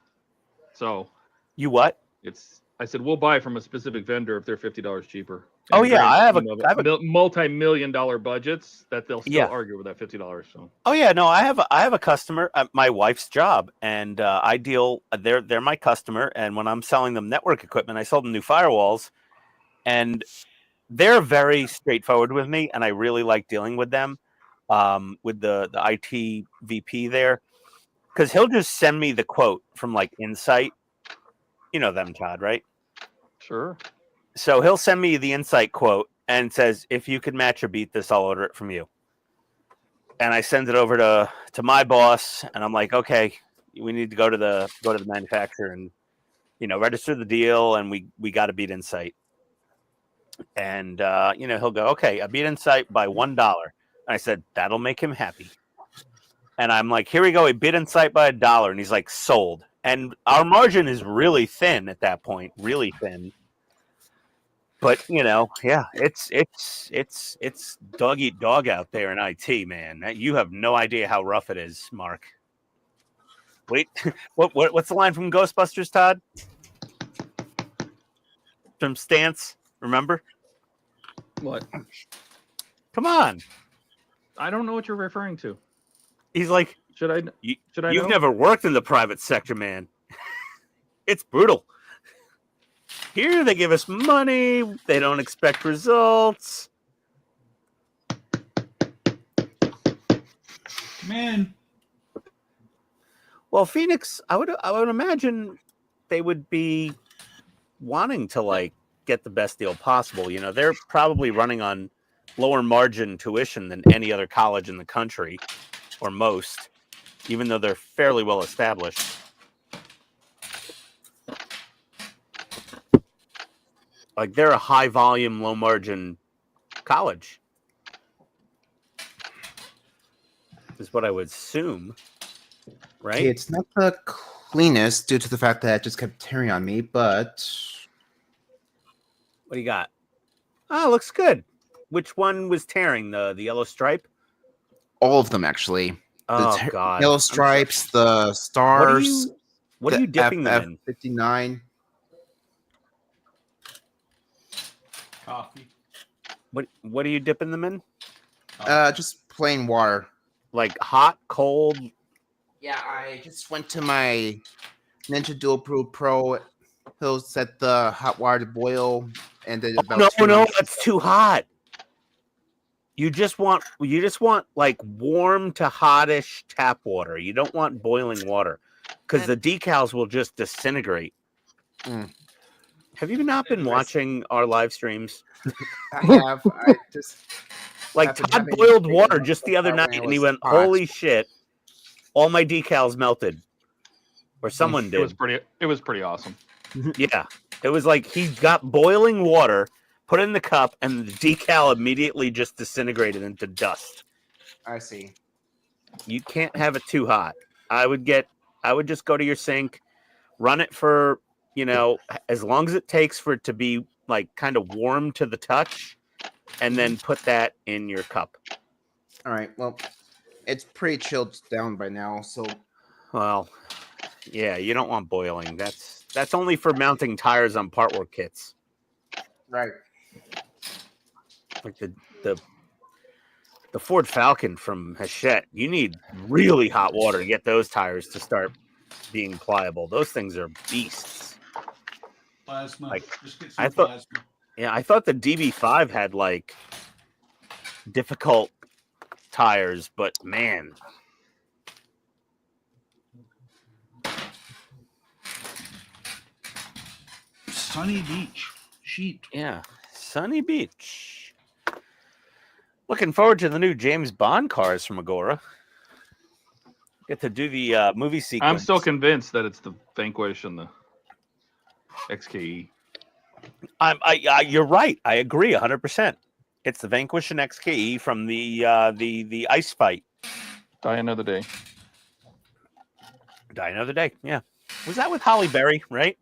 So you what? I said we'll buy from a specific vendor if they're $50 cheaper. Oh yeah, I have a multi-million-dollar budgets that they'll still argue with that $50. So. Oh yeah, no, I have a customer at my wife's job, and I deal. They're my customer, and when I'm selling them network equipment, I sold them new firewalls, and they're very straightforward with me, and I really like dealing with them. With the IT VP there, because he'll just send me the quote from like Insight. You know them, Todd, right? Sure. So he'll send me the Insight quote and says, if you could match or beat this, I'll order it from you. And I send it over to my boss, and I'm like, okay, we need to go to the manufacturer and register the deal, and we got to beat Insight. And he'll go, okay, I beat Insight by $1. And I said, that'll make him happy. And I'm like, here we go, he beat Insight by $1, and he's like, sold. And our margin is really thin at that point, really thin. But it's dog eat dog out there in IT, man. You have no idea how rough it is, Mark. Wait, what's the line from Ghostbusters, Todd? From Stance, remember? What? Come on. I don't know what you're referring to. He's like, should I? You've never worked in the private sector, man. It's brutal. Here they give us money. They don't expect results. Man. Well, Phoenix, I would imagine they would be wanting to get the best deal possible. They're probably running on lower margin tuition than any other college in the country, or most, even though they're fairly well established. They're a high volume, low margin college, is what I would assume, right? It's not the cleanest due to the fact that it just kept tearing on me, but what do you got? Oh, looks good. Which one was tearing? The yellow stripe? All of them, actually. Oh, God. Yellow stripes, the stars. What are you dipping them in? 59. Coffee. What are you dipping them in? Just plain water. Like hot, cold? Yeah, I just went to my Ninja Dual Pro. He'll set the hot water to boil, and then no, that's too hot. You just want like warm to hottish tap water. You don't want boiling water because the decals will just disintegrate. Mm. Have you not been watching our live streams? I have. Like That's what Todd happened boiled when water just the other when night, it and he was went, hot. "Holy shit! All my decals melted," or someone It was did. pretty. It was pretty awesome. Yeah, it was like he got boiling water, put it in the cup, and the decal immediately just disintegrated into dust. I see. You can't have it too hot. I would just go to your sink, run it for, as long as it takes for it to be like kind of warm to the touch, and then put that in your cup. All right. Well, it's pretty chilled down by now, so Well, yeah, you don't want boiling. That's only for mounting tires on part work kits. right. Like the Ford Falcon from Hachette, you need really hot water to get those tires to start being pliable. Those things are beasts. Plasma. Like, Just get some I thought- plasma. Yeah, I thought the DB5 had like difficult tires, but man, Sunny Beach. Sheet. yeah, Sunny Beach. Looking forward to the new James Bond cars from Agora. Get to do the movie sequence. I'm still convinced that it's the Vanquish and the XKE. You're right. I agree 100%. It's the Vanquish and XKE from the ice fight. Die Another Day. Die Another Day. Yeah. Was that with Holly Berry, right?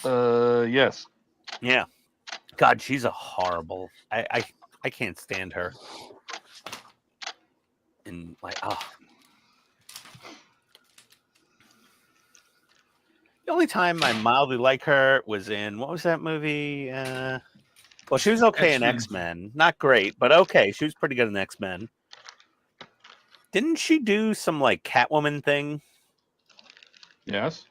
Yes. Yeah. God, she's a horrible. I can't stand her. And like, the only time I mildly like her was in, what was that movie? Well, she was okay in X-Men. X-Men. Not great, but okay. She was pretty good in X-Men. Didn't she do some like Catwoman thing? Yes.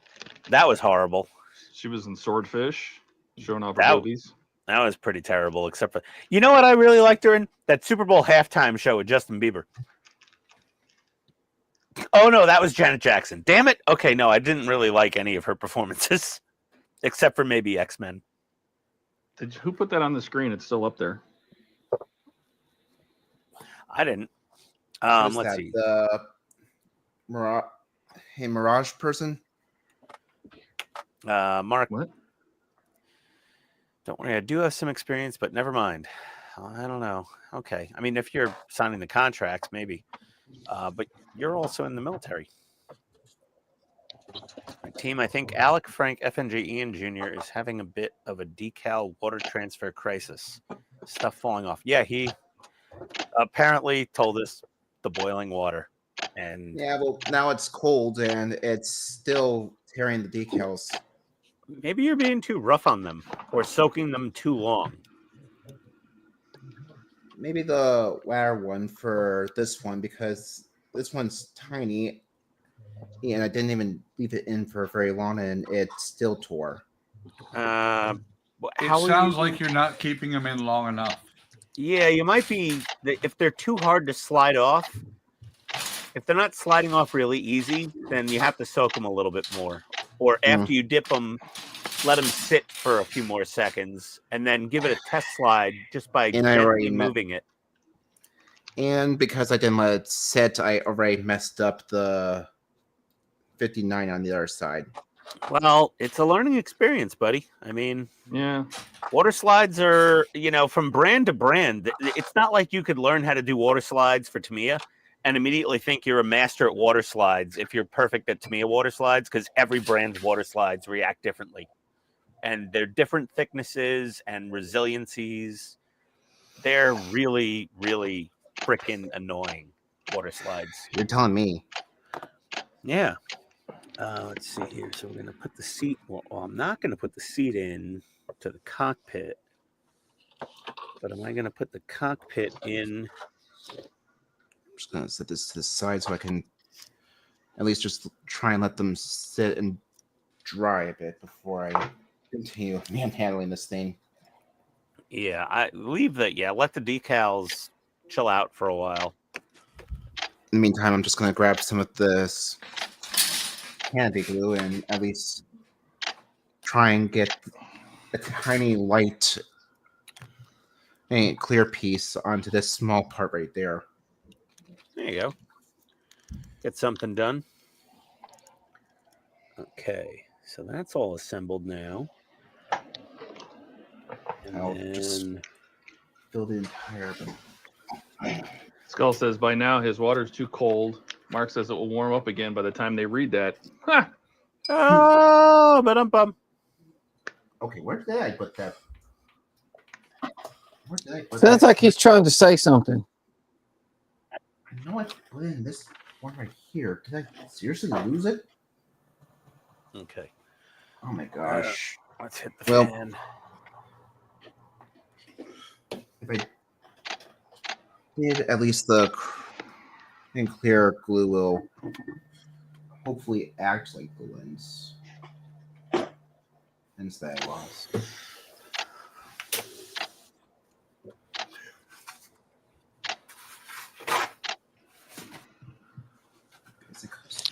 That was horrible. She was in Swordfish, showing off her That- boobies. That was pretty terrible, except for, you know what I really liked her in? That Super Bowl halftime show with Justin Bieber. Oh, no, that was Janet Jackson. Damn it. Okay, no, I didn't really like any of her performances, except for maybe X-Men. Who put that on the screen? It's still up there. I didn't. What is Let's that? see. The Mirage person? Mark. What? Don't worry, I do have some experience, but never mind. I don't know. Okay. I mean, if you're signing the contracts, maybe. But you're also in the military. My team, I think Alec, Frank, FNG, Ian Jr. is having a bit of a decal water transfer crisis. Stuff falling off. Yeah, he apparently told us the boiling water. And Yeah, well, now it's cold and it's still tearing the decals. maybe you're being too rough on them or soaking them too long. Maybe the latter one for this one, because this one's tiny and I didn't even leave it in for very long and it still tore. How It are sounds you- like you're not keeping them in long enough. Yeah, you might be. If they're too hard to slide off, if they're not sliding off really easy, then you have to soak them a little bit more. Or after you dip them, let them sit for a few more seconds, and then give it a test slide just by And I already gently moving it. And because I didn't let it sit, I already messed up the 59 on the other side. Well, it's a learning experience, buddy. I mean, Yeah. water slides are, from brand to brand. It's not like you could learn how to do water slides for Tamiya and immediately think you're a master at water slides if you're perfect at Tamiya water slides, because every brand's water slides react differently. And they're different thicknesses and resiliencies. They're really, really freaking annoying, water slides. You're telling me. Yeah. Let's see here. So we're going to put the seat. Well, I'm not going to put the seat in to the cockpit. But am I going to put the cockpit in? I'm just going to set this to the side so I can at least just try and let them sit and dry a bit before I continue manhandling this thing. Yeah, I leave that. Yeah, let the decals chill out for a while. In the meantime, I'm just going to grab some of this candy glue and at least try and get a tiny light a clear piece onto this small part right there. There you go. Get something done. Okay, so that's all assembled now. And I'll then just fill the entire. Skull says by now his water's too cold. Mark says it will warm up again by the time they read that. Ha! oh, ba-dum-bum. Okay, where did I put that? Where did I put Sounds that? like he's trying to say something. I know I put it in this one right here. Did I seriously lose it? Okay, Oh my gosh. let's hit the Well- fan. If I did, at least the clear glue will hopefully act like the lens. Instead, I lost.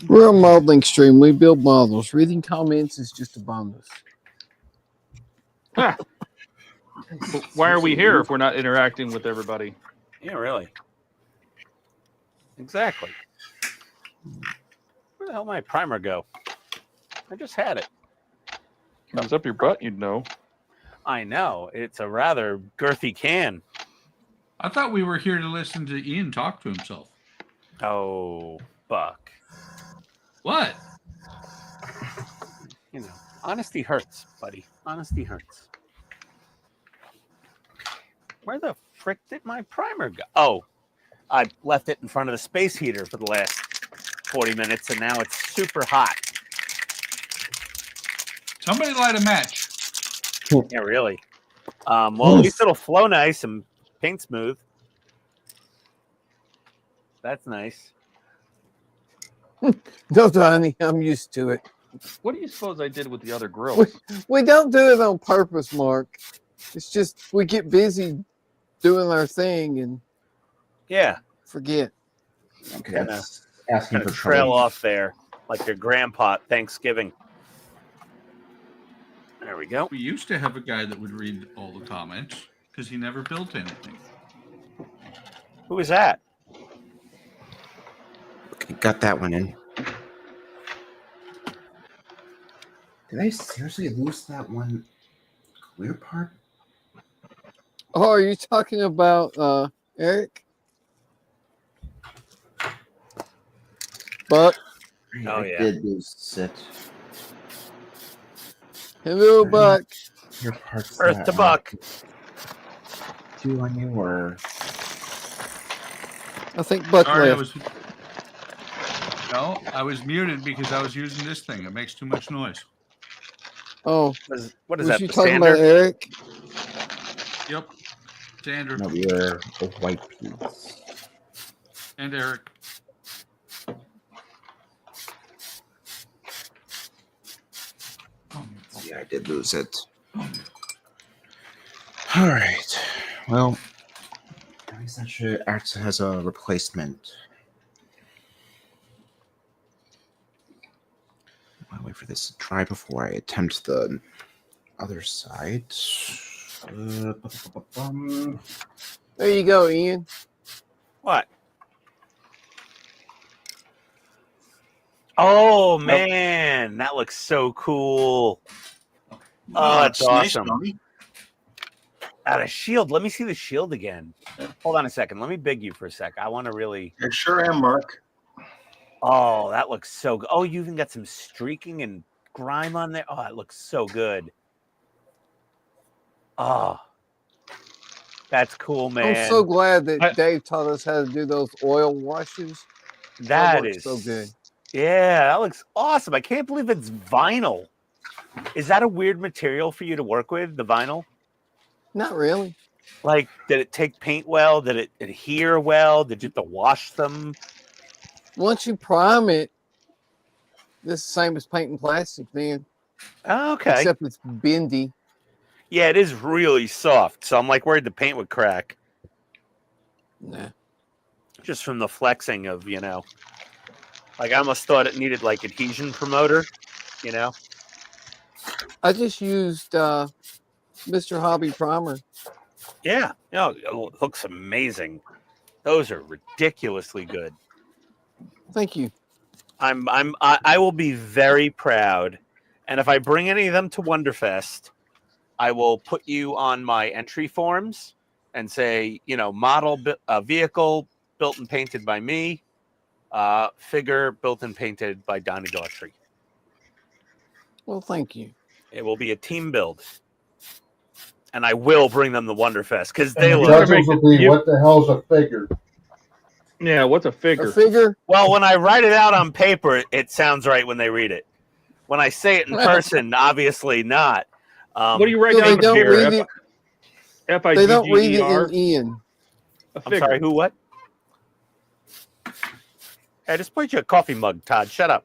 We're a modeling stream. We build models. Reading comments is just a bonus. Ha! Why are we here if we're not interacting with everybody? Yeah, really. Exactly. Where the hell did my primer go? I just had it. If it was up your butt, you'd know. I know. It's a rather girthy can. I thought we were here to listen to Ian talk to himself. Oh, Buck. What? You know, honesty hurts, buddy. Honesty hurts. Where the frick did my primer go? Oh, I left it in front of the space heater for the last 40 minutes, and now it's super hot. Somebody light a match. Yeah, really. Well, at least it'll flow nice and paint smooth. That's nice. No, Donnie, I'm used to it. What do you suppose I did with the other grills? We don't do it on purpose, Mark. It's just we get busy doing our thing and Yeah, forget. Okay, Kinda- that's asking kind for of trail trouble. off there like your grandpa at Thanksgiving. There we go. We used to have a guy that would read all the comments because he never built anything. Who is that? Okay, got that one in. Did I seriously lose that one clear part? Oh, are you talking about Eric? Buck? Oh, I yeah. did lose it. Hello, Right. Buck. Your parts Earth that to Buck. two on you or I think Buck Sorry, left. I was muted because I was using this thing. It makes too much noise. Oh, What is was that? you The talking sander? about Eric? Yep. Sander no, you're a white piece. and Eric. Yeah, I did lose it. All right. Well, at least that should act as a replacement. I'll wait for this to dry before I attempt the other side. There you go, Ian. What? Oh, man. That looks so cool. Oh, that's nice, awesome. Donnie. Out of shield. Let me see the shield again. Hold on a second. Let me beg you for a sec. I want to really. I sure am, Mark. Oh, that looks so good. Oh, you even got some streaking and grime on there. Oh, it looks so good. Oh, that's cool, man. I'm so glad that I- Dave taught us how to do those oil washes. That works is so good. Yeah, that looks awesome. I can't believe it's vinyl. Is that a weird material for you to work with, the vinyl? Not really. Like, did it take paint well? Did it adhere well? Did you have to wash them? Once you prime it, it's the same as painting plastic, man. Oh, okay. Except it's bendy. Yeah, it is really soft. So I'm like worried the paint would crack Nah. just from the flexing of, like I almost thought it needed like adhesion promoter, I just used Mr. Hobby Primer. Yeah, it looks amazing. Those are ridiculously good. Thank you. I will be very proud, and if I bring any of them to Wonderfest, I will put you on my entry forms and say, model vehicle built and painted by me, figure built and painted by Donnie Daughtry. Well, thank you. It will be a team build, and I will bring them to Wonderfest because And they the look. judges will be, what the hell's a figure? Yeah, what's a figure? A figure? Well, when I write it out on paper, it sounds right when they read it. When I say it in person, obviously not. What do you write So down? they don't Here? read it. They don't read it F-I-G-G-E-R? in Ian. A I'm figure. sorry, who, what? Hey, I just put you a coffee mug, Todd. Shut up.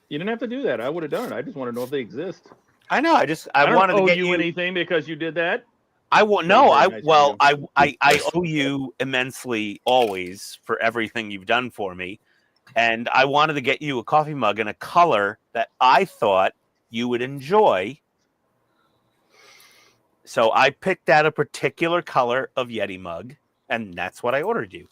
You didn't have to do that. I would have done it. I just want to know if they exist. I know. I don't wanted to owe get you you anything because you did that. I won't. No, Very I nice of well, you. I owe you immensely always for everything you've done for me, and I wanted to get you a coffee mug in a color that I thought you would enjoy. So I picked out a particular color of Yeti mug, and that's what I ordered you,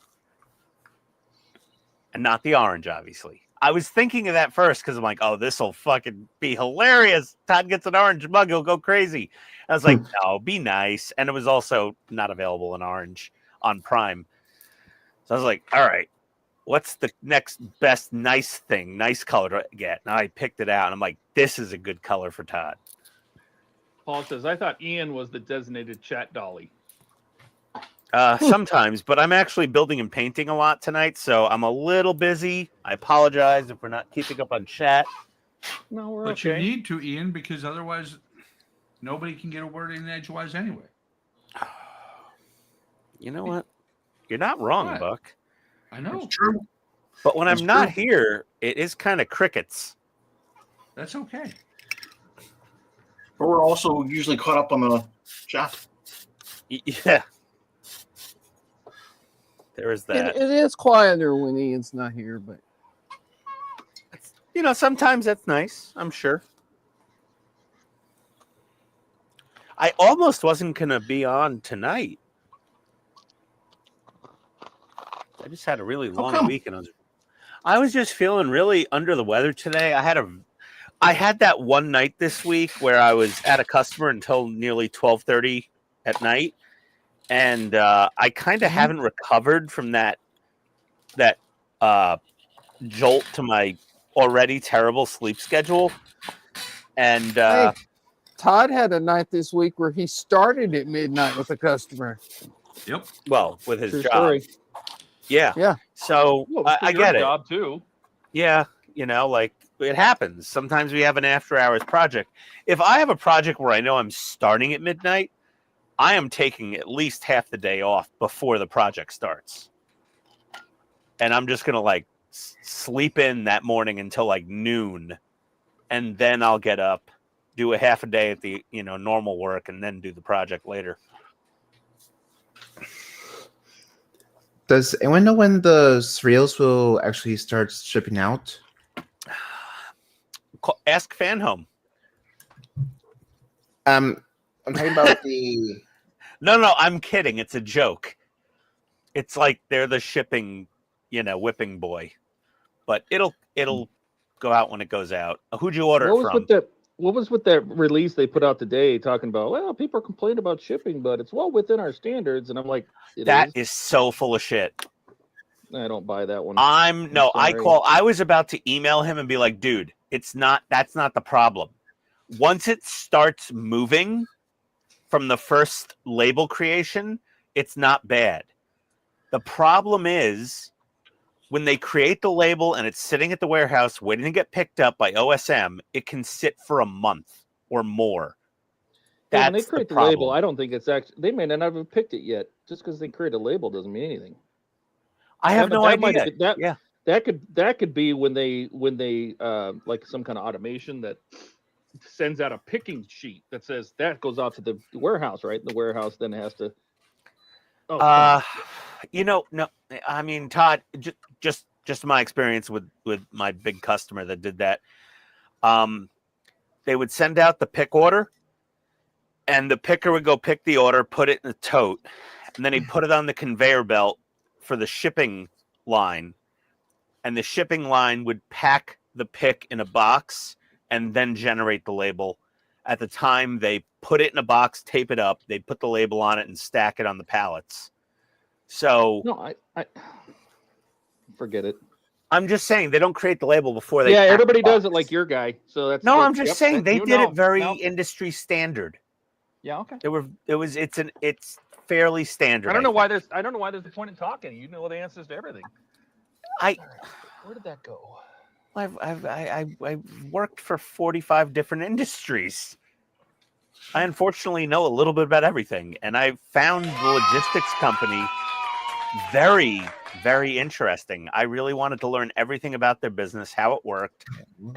and not the orange, obviously. I was thinking of that first because I'm like, oh, this will fucking be hilarious. Todd gets an orange mug, he'll go crazy. I was like, no, be nice. And it was also not available in orange on Prime. So I was like, all right, what's the next best nice color to get? And I picked it out, and I'm like, this is a good color for Todd. Paul says, I thought Ian was the designated chat dolly. Sometimes, but I'm actually building and painting a lot tonight, so I'm a little busy. I apologize if we're not keeping up on chat. No, we're But okay. you need to, Ian, because otherwise nobody can get a word in edgewise anyway. You know what? You're not wrong, What? Buck. I know. It's true. But when That's I'm not true. here, it is kind of crickets. That's okay. But we're also usually caught up on the chat. Yeah. There is that. It is quieter when Ian's not here, but Sometimes that's nice, I'm sure. I almost wasn't going to be on tonight. I just had a really long come? week, and I was just feeling really under the weather today. I had that one night this week where I was at a customer until nearly 12:30 at night, and I kind of haven't recovered from that jolt to my already terrible sleep schedule. And hey, Todd had a night this week where he started at midnight with a customer. Yep. well, with his True job, story. yeah. Yeah. So Well, I get it. Job too. Yeah, like it happens. Sometimes we have an after-hours project. If I have a project where I know I'm starting at midnight, I am taking at least half the day off before the project starts. And I'm just going to sleep in that morning until noon. And then I'll get up, do a half a day at the, normal work, and then do the project later. Does anyone know when the cereals will actually start shipping out? Ask FanHome. I'm talking about the. No, I'm kidding. It's a joke. It's like they're the shipping, whipping boy. But it'll go out when it goes out. Who'd you order it from? What was with that release they put out today talking about, well, people are complaining about shipping, but it's well within our standards. And I'm like, That is so full of shit. I don't buy that one. I sorry. was about to email him and be like, dude, that's not the problem. Once it starts moving from the first label creation, it's not bad. The problem is when they create the label and it's sitting at the warehouse waiting to get picked up by OSM, it can sit for a month or more. Yeah, when they That's create the the label, problem. I don't think it's actually, they may not have picked it yet. Just because they create a label doesn't mean anything. I have no idea. Yeah. That could be when they like some kind of automation that sends out a picking sheet that says that goes out to the warehouse, right? The warehouse then has to. No. I mean, Todd, just my experience with my big customer that did that. They would send out the pick order, and the picker would go pick the order, put it in the tote, and then he'd put it on the conveyor belt for the shipping line, and the shipping line would pack the pick in a box and then generate the label. At the time, they put it in a box, tape it up, they put the label on it, and stack it on the pallets. So No, I forget it. I'm just saying they don't create the label before they. Yeah, pack everybody the does it box. like your guy. So that's No, that's- I'm just yep, saying that- they you did know. it very No. industry standard. Yeah, okay. It's fairly standard. I don't know why think. there's a point in talking. You know the answers to everything. I Where did that go? I've worked for 45 different industries. I unfortunately know a little bit about everything, and I found the logistics company very, very interesting. I really wanted to learn everything about their business, how it worked.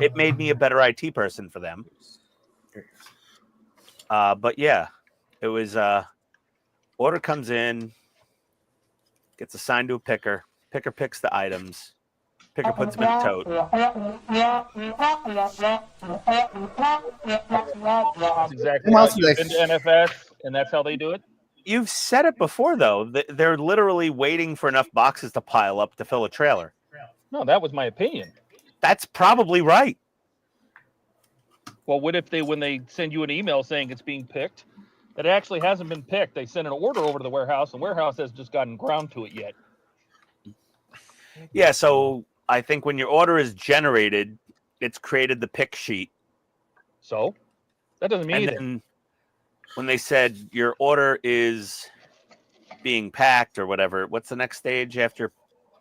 It made me a better IT person for them. But yeah, it was order comes in, gets assigned to a picker. Picker picks the items. Picker puts them in a tote. That's exactly And how also you've they- been to NFS, and that's how they do it. You've said it before, though. They're literally waiting for enough boxes to pile up to fill a trailer. No, that was my opinion. That's probably right. Well, what if when they send you an email saying it's being picked, that it actually hasn't been picked? They send an order over to the warehouse, and warehouse has just gotten ground to it yet. Yeah, so I think when your order is generated, it's created the pick sheet. So that doesn't mean And anything. then when they said your order is being packed or whatever, what's the next stage after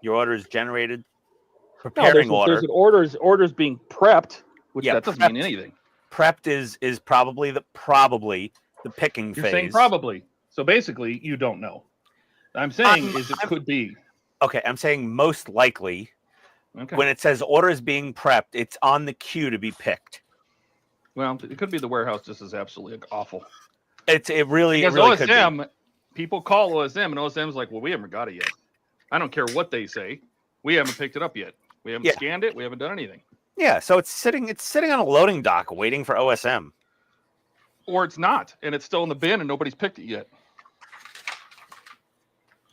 your order is generated? No, Preparing order. there's an orders being prepped, which Yeah, that doesn't prepped. mean anything. Prepped is probably the picking You're phase. saying probably. So basically, you don't know. I'm saying is it could be. Okay, I'm saying most likely. Okay. When it says order is being prepped, it's on the queue to be picked. Well, it could be the warehouse just is absolutely awful. It really Because could be. OSM, people call OSM, and OSM's like, well, we haven't got it yet. I don't care what they say. We haven't picked it up yet. We haven't Yeah. scanned it. We haven't done anything. Yeah, so it's sitting on a loading dock waiting for OSM. Or it's not, and it's still in the bin, and nobody's picked it yet.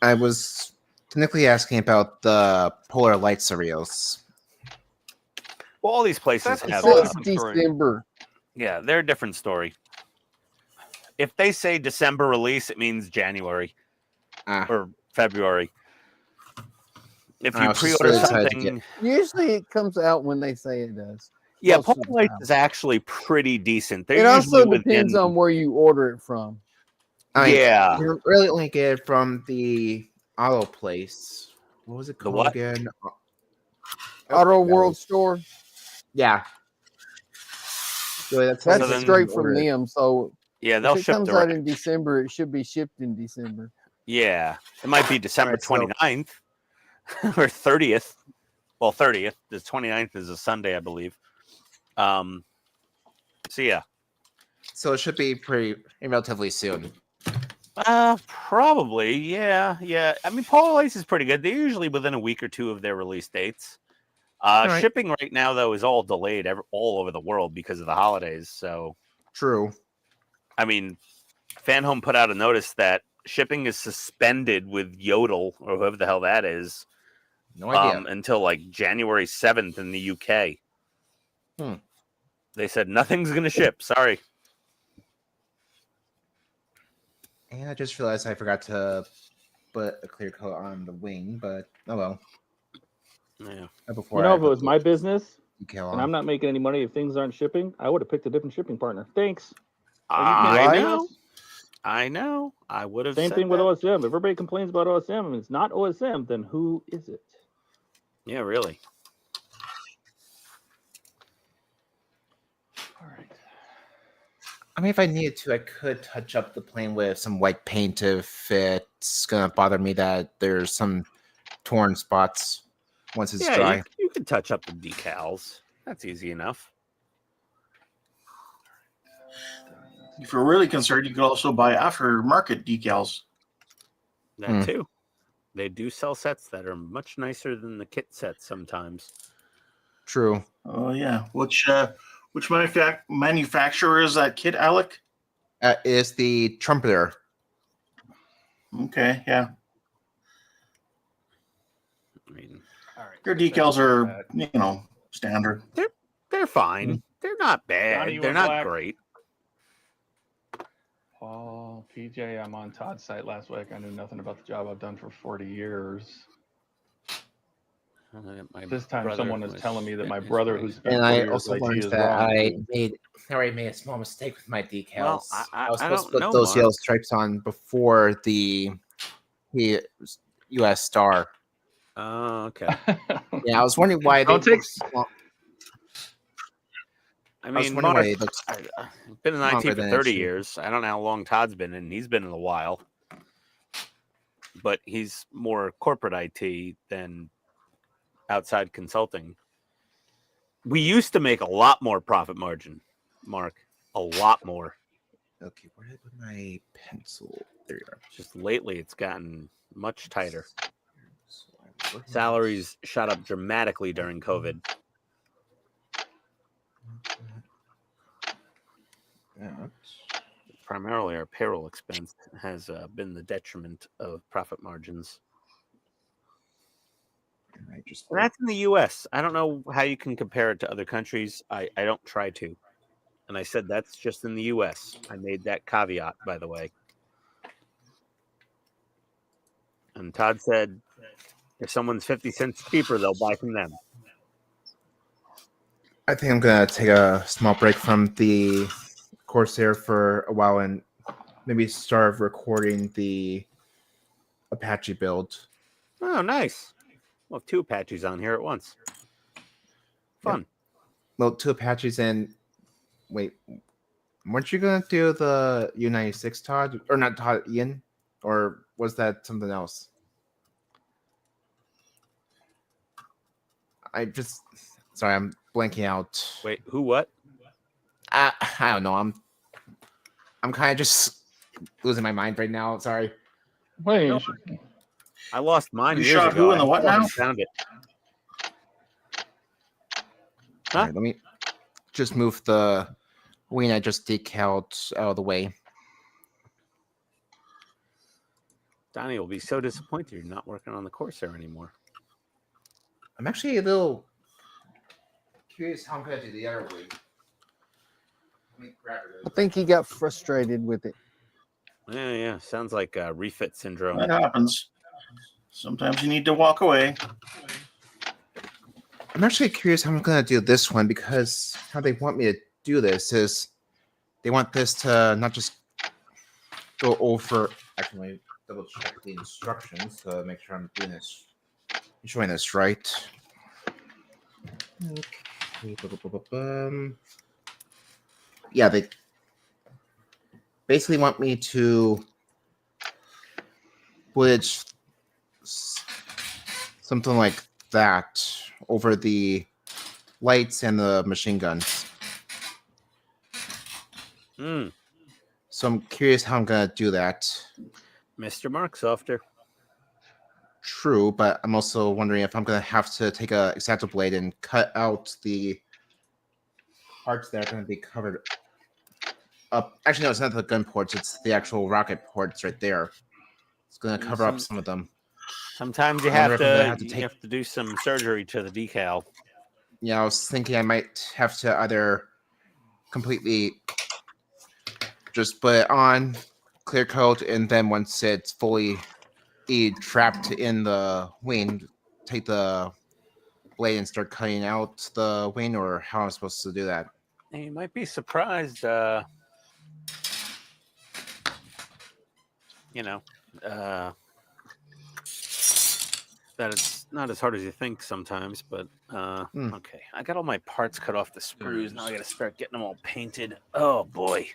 I was technically asking about the polar light cereals. Well, all these places That's have all Since different story. December. yeah, they're a different story. If they say December release, it means January Ah, or February. If I you was just pre-order really excited to something, Usually it comes out when they say it does. yeah, most of Polar the Lights time. is actually pretty decent. It They're also usually depends within, on where you order it from. I mean, yeah, you really only get it from the auto place. What was it The called what? again? Auto yeah, World Store. Yeah. Really, That's So then- straight from them. So yeah, they'll if it ship comes out direct. in December, it should be shipped in December. Yeah, it might be December Alright, so- 29th or 30th. Well, 30th. The 29th is a Sunday, I believe. So yeah, So it should be pretty relatively soon. probably, yeah. I mean, Polar Lights is pretty good. They're usually within a week or two of their release dates. right. Shipping right now, though, is all delayed all over the world because of the holidays. So, True. I mean, Fan Home put out a notice that shipping is suspended with Yodel or whoever the hell that is No idea. until like January 7th in the UK. Hmm. They said nothing's going to ship. Sorry. And I just realized I forgot to put a clear coat on the wing, but oh well. Yeah. Before You know, I if it put was the my business decal and on. I'm not making any money if things aren't shipping, I would have picked a different shipping partner. Thanks. I right? know. I know. I would have Same said thing with that. OSM. If everybody complains about OSM and it's not OSM, then who is it? Yeah, really. All right. I mean, if I needed to, I could touch up the plane with some white paint if it's gonna bother me that there's some torn spots once it's Yeah, dry. you can touch up the decals. That's easy enough. If you're really concerned, you could also buy aftermarket decals. That Hmm. too. They do sell sets that are much nicer than the kit sets sometimes. True. Oh yeah, which manufacturer is that kit, Alec? Is the trumpeter. Okay, yeah. I mean, all right. Your decals are, standard. They're fine. They're not bad. Donnie, you They're went not black. great. Paul, PJ, I'm on Todd's site last week. I knew nothing about the job I've done for 40 years. My This time brother someone is was telling me that my in his brother, place. who spent And 4 I years also IT, learned is that wrong. I already made a small mistake with my decals. Well, I was I supposed to don't put know, those Mark. yellow stripes on before the U.S. star. Oh, okay. Yeah, I was wondering why they Don't take- look small. I was mean, wondering Mark, why it looks I've been in IT longer for than it 30 should. years. I don't know how long Todd's been in. He's been in a while. But he's more corporate IT than outside consulting. We used to make a lot more profit margin, Mark. A lot more. Okay, where did I put my pencil? There you are. Just lately, it's gotten much tighter. So I'm working Salaries shot up dramatically during COVID. on Primarily, our payroll expense has been the detriment of profit margins. that. And I just And that's in the U.S. I don't know how you can compare it to other countries. I don't try to. And I said that's just in the U.S. I made that caveat, by the way. And Todd said, if someone's 50 cents cheaper, they'll buy from them. I think I'm gonna take a small break from the Corsair for a while and maybe start recording the Apache build. Oh, nice. We'll have 2 Apaches on here at once. Fun. Well, 2 Apaches and wait, weren't you gonna do the U-96, Todd? Or not Todd, Ian? Or was that something else? Sorry, I'm blanking out. Wait, who what? I don't know. I'm kind of just losing my mind right now. Sorry. Wait, No. I lost mine You years shot ago. who in the I what still haven't now? found it. All right, let me just move the wing I just decaled out of the way. Donnie will be so disappointed you're not working on the Corsair anymore. I'm actually a little curious how I'm going to do the other wing. Let me grab it. I think he got frustrated with it. Yeah. Sounds like refit syndrome. That happens. Sometimes you need to walk away. I'm actually curious how I'm going to do this one because how they want me to do this is they want this to not just go over. Actually, double check the instructions to make sure I'm doing this, showing this right. Okay. Yeah, they basically want me to put something like that over the lights and the machine guns. So I'm curious how I'm gonna do that. Mr. Mark Softer. True, but I'm also wondering if I'm gonna have to take a X-Acto blade and cut out the parts that are gonna be covered up. Actually, no, it's not the gun ports; it's the actual rocket ports right there. It's gonna cover up some of them. Sometimes you I wonder have if I'm gonna to, have to you take- have to do some surgery to the decal. Yeah, I was thinking I might have to either completely just put it on, clear coat, and then once it's fully trapped in the wing, take the blade and start cutting out the wing, or how am I supposed to do that? And you might be surprised, that it's not as hard as you think sometimes, but okay. I got all my parts cut off the sprues. Now I got to start getting them all painted. Oh, boy.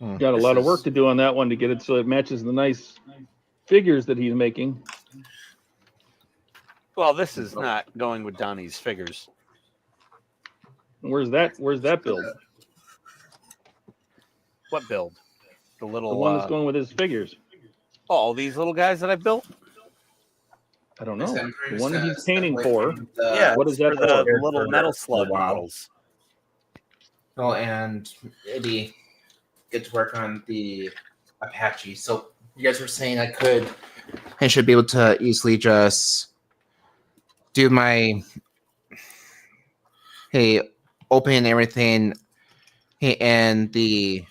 got a This lot of work is- to do on that one to get it so it matches the nice figures that he's making. Well, this is not going with Donnie's figures. Where's that build? What build? The little, The one that's going with his figures. all these little guys that I built? I don't know. The one that he's painting for. Yeah. What is that For the for? little metal slug models. Oh, and maybe get to work on the Apache. So you guys were saying I should be able to easily just do my open everything and the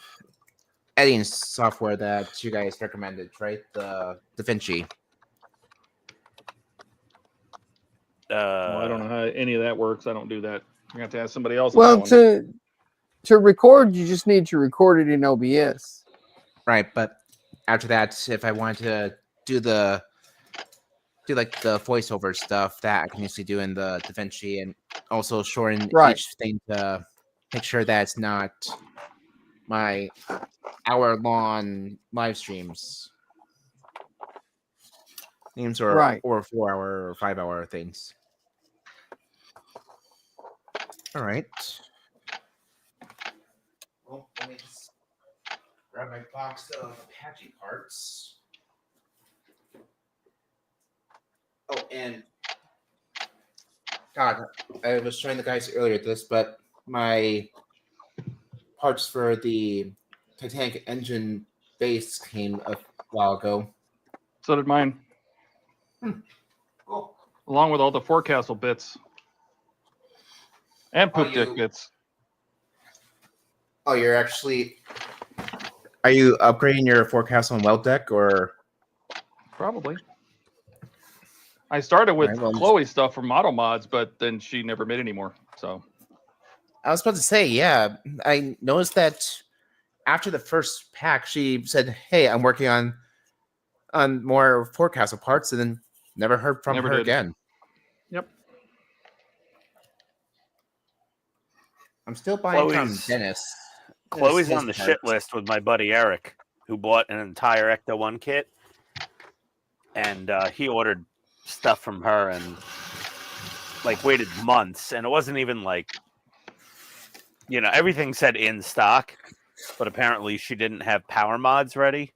editing software that you guys recommended, right? The DaVinci. Well, I don't know how any of that works. I don't do that. You have to ask somebody else. Well, about that one. to record, you just need to record it in OBS. Right, but after that, if I wanted to do like the voiceover stuff, that I can usually do in the DaVinci, and also shorten each thing to make sure that it's not my hour-long live streams. Names or 4-hour or 5-hour things. All right. Well, let me just grab my box of Apache parts. Oh, and God, I was showing the guys earlier this, but my parts for the Titanic engine base came a while ago. So did mine. Cool. Along with all the forecastle bits. And poop dick bits. Oh, are you upgrading your forecastle and weld deck, or? Probably. I started with Chloe's stuff from Model Mods, but then she never made any more. So I was about to say, yeah, I noticed that after the first pack, she said, "Hey, I'm working on more forecastle parts," and then never heard from her again. Yep. I'm still buying from Dennis. Chloe's on the shit list with my buddy Eric, who bought an entire Ecto 1 kit, and he ordered stuff from her and waited months, and it wasn't even everything said in stock, but apparently she didn't have power mods ready.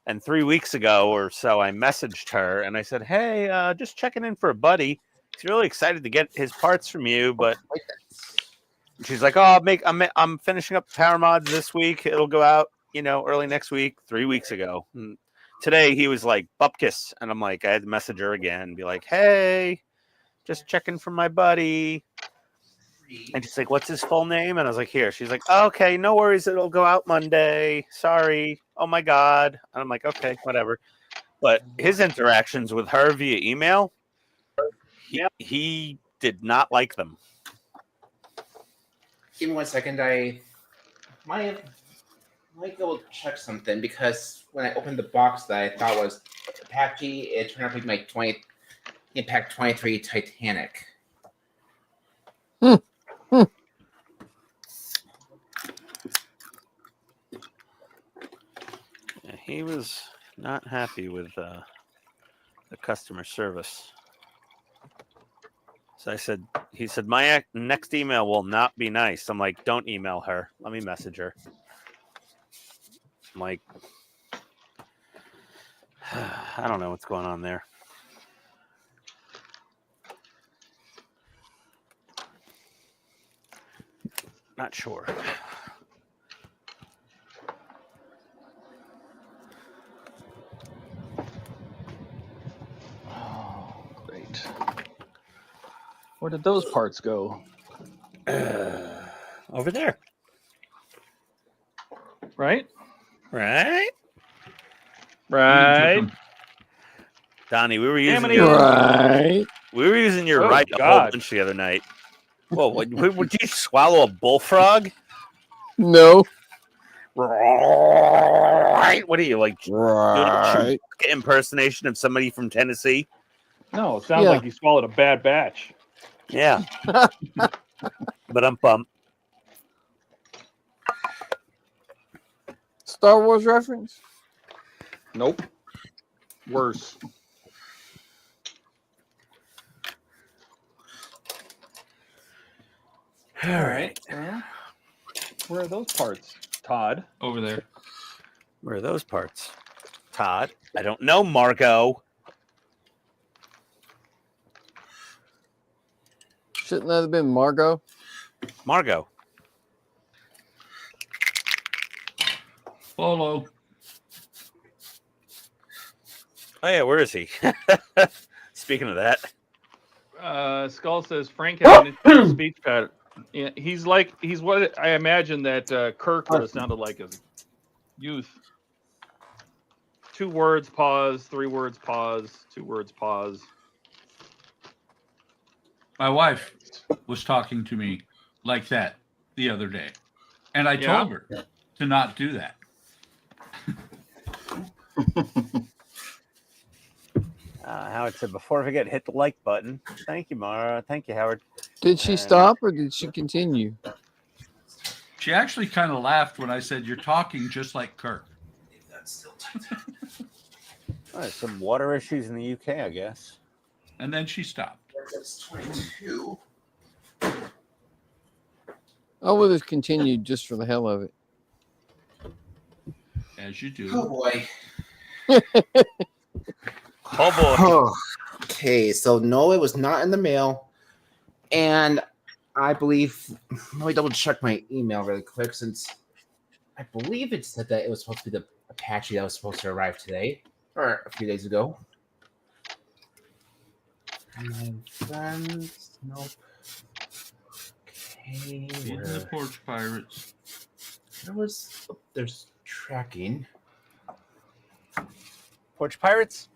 And 3 weeks ago or so, I messaged her and I said, "Hey, just checking in for a buddy. He's really excited to get his parts from you, but." She's like, "Oh, I'm finishing up the power mods this week. It'll go out, early next week." 3 weeks ago. And today he was like, "Bupkis," and I'm like, I had to message her again and be like, "Hey, just checking for my buddy." And she's like, "What's his full name?" And I was like, "Here." She's like, "Okay, no worries. It'll go out Monday. Sorry. Oh my God." And I'm like, "Okay, whatever." But his interactions with her via email, he did not like them. Give me 1 second. I might go check something, because when I opened the box that I thought was Apache, it turned out to be my Impact 23 Titanic. Yeah, he was not happy with the customer service. So he said, "My next email will not be nice." I'm like, "Don't email her. Let me message her." I'm like, I don't know what's going on there. Not sure. Oh, great. Where did those parts go? Over there. Right? Right? Right. Donnie, we were using your Oh, right a whole bunch the other night. Whoa, would you swallow a bullfrog? No. Right? What are you, doing Right. a impersonation of somebody from Tennessee? No, it sounds like you swallowed a bad batch. Yeah. But I'm bummed. Star Wars reference? Nope. Worse. All right. Well, where are those parts, Todd? Over there. Where are those parts? Todd? I don't know, Margot. Shouldn't that have been Margot? Margot. Polo. Oh yeah, where is he? Speaking of that, Skull says Frank has an interesting speech pattern. Yeah, he's what I imagine that Kirk would have sounded like as youth. 2 words, pause. 3 words, pause. 2 words, pause. My wife was talking to me like that the other day, and I told her to not do that. Howard said, before I forget, hit the like button. Thank you, Mara. Thank you, Howard. Did she stop or did she continue? She actually kind of laughed when I said, "You're talking just like Kirk." There's some water issues in the UK, I guess. And then she stopped. I would have continued just for the hell of it. As you do. Oh boy. Oh boy. Okay, so no, it was not in the mail, and I believe. Let me double check my email really quick, since I believe it said that it was supposed to be the Apache that was supposed to arrive today or a few days ago. My friends, nope. Okay, Feeding the porch pirates. There's tracking. Porch Pirates?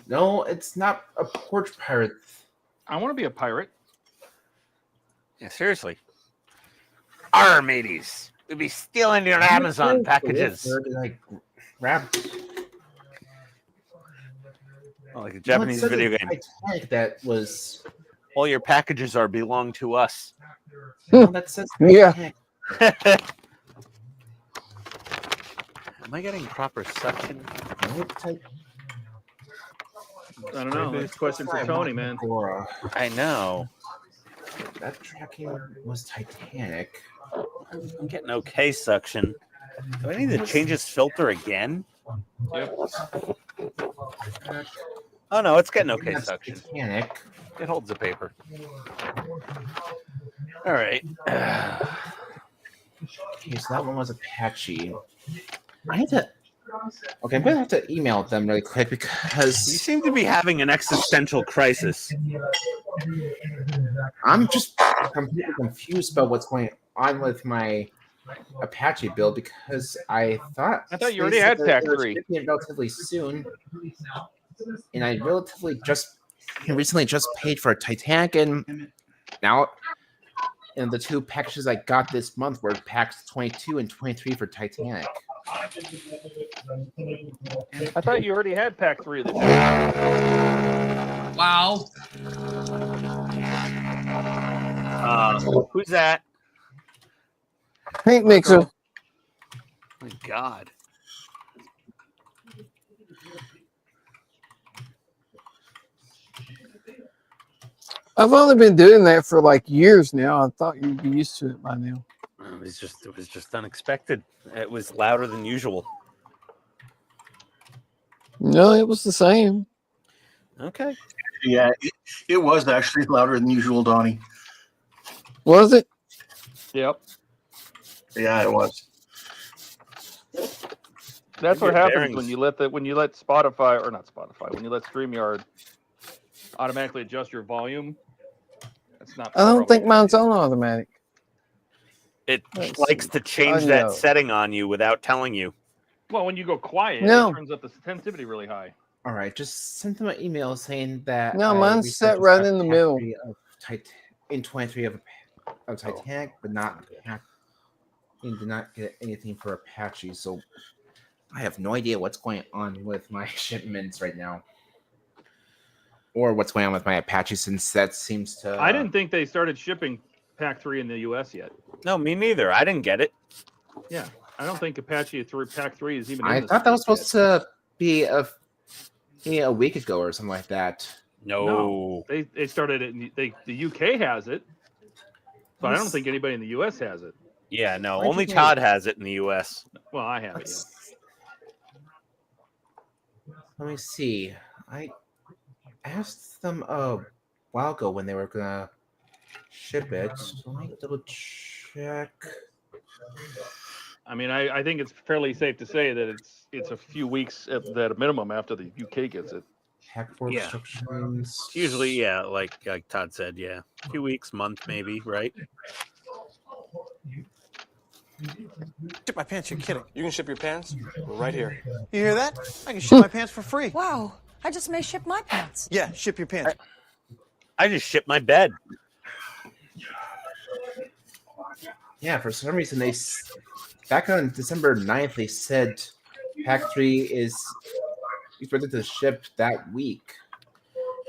No, it's not a porch pirate. I want to be a pirate. Yeah, seriously. Arr, mateys. We'll be stealing your Amazon packages. Like, grab. Oh, like a Japanese video game. Titanic that was. All your packages belong to us. No, that says Yeah. Am I getting proper suction? I don't know. That's a question for Tony, man. I know. That tracking was Titanic. I'm getting okay suction. Do I need to change this filter again? Yep. Oh no, it's getting okay That's suction. Titanic. It holds the paper. All right. Okay, so that one was Apache. I need to. Okay, I'm gonna have to email them really quick You because seem to be having an existential crisis. I'm just completely confused about what's going on with my Apache build, because I thought you already had Pack they were 3. shipping it relatively soon, and I recently just paid for a Titanic, and now. And the 2 packages I got this month were packs 22 and 23 for Titanic. I thought you already had Pack 3 of the Wow. Who's that? Paint mixer. Oh my God. I've only been doing that for like years now. I thought you'd be used to it by now. It was just unexpected. It was louder than usual. No, it was the same. Okay. Yeah, it was actually louder than usual, Donnie. Was it? Yep. Yeah, it was. That's Your what happens bearings. when you let Spotify, or not Spotify, when you let StreamYard automatically adjust your volume. That's not. I don't think mine's on automatic. It Let's likes to change I that know. setting on you without telling you. Well, when you go quiet, No. it turns up the sensitivity really high. All right, just send them an email saying that. No, I mine's researched set this right in the middle. Apache in 23 of Titanic, but did not get anything for Apache. So I have no idea what's going on with my shipments right now, or what's going on with my Apache, since that seems to. I didn't think they started shipping Pack 3 in the U.S. yet. No, me neither. I didn't get it. Yeah, I don't think Apache Pack 3 is even. I thought that was supposed to be a week ago or something like that. No. They started it. The UK has it, but I don't think anybody in the U.S. has it. Yeah, no. Why'd you Only get Todd has it in the U.S. Well, I have it. Yeah. Let me see. I asked them a while ago when they were gonna ship it. So let me double check. I mean, I think it's fairly safe to say that it's a few weeks at a minimum after the UK gets it. Pack for Yeah. instructions. It's usually, yeah, like Todd said, yeah, a few weeks, month, maybe, right? Ship my pants? You're kidding. You can ship your pants right here. You hear that? I can ship my pants for free. Wow, I just may ship my pants. Yeah, ship your pants. I just shipped my bed. Yeah, for some reason back on December 9th they said Pack 3 is expected to ship that week.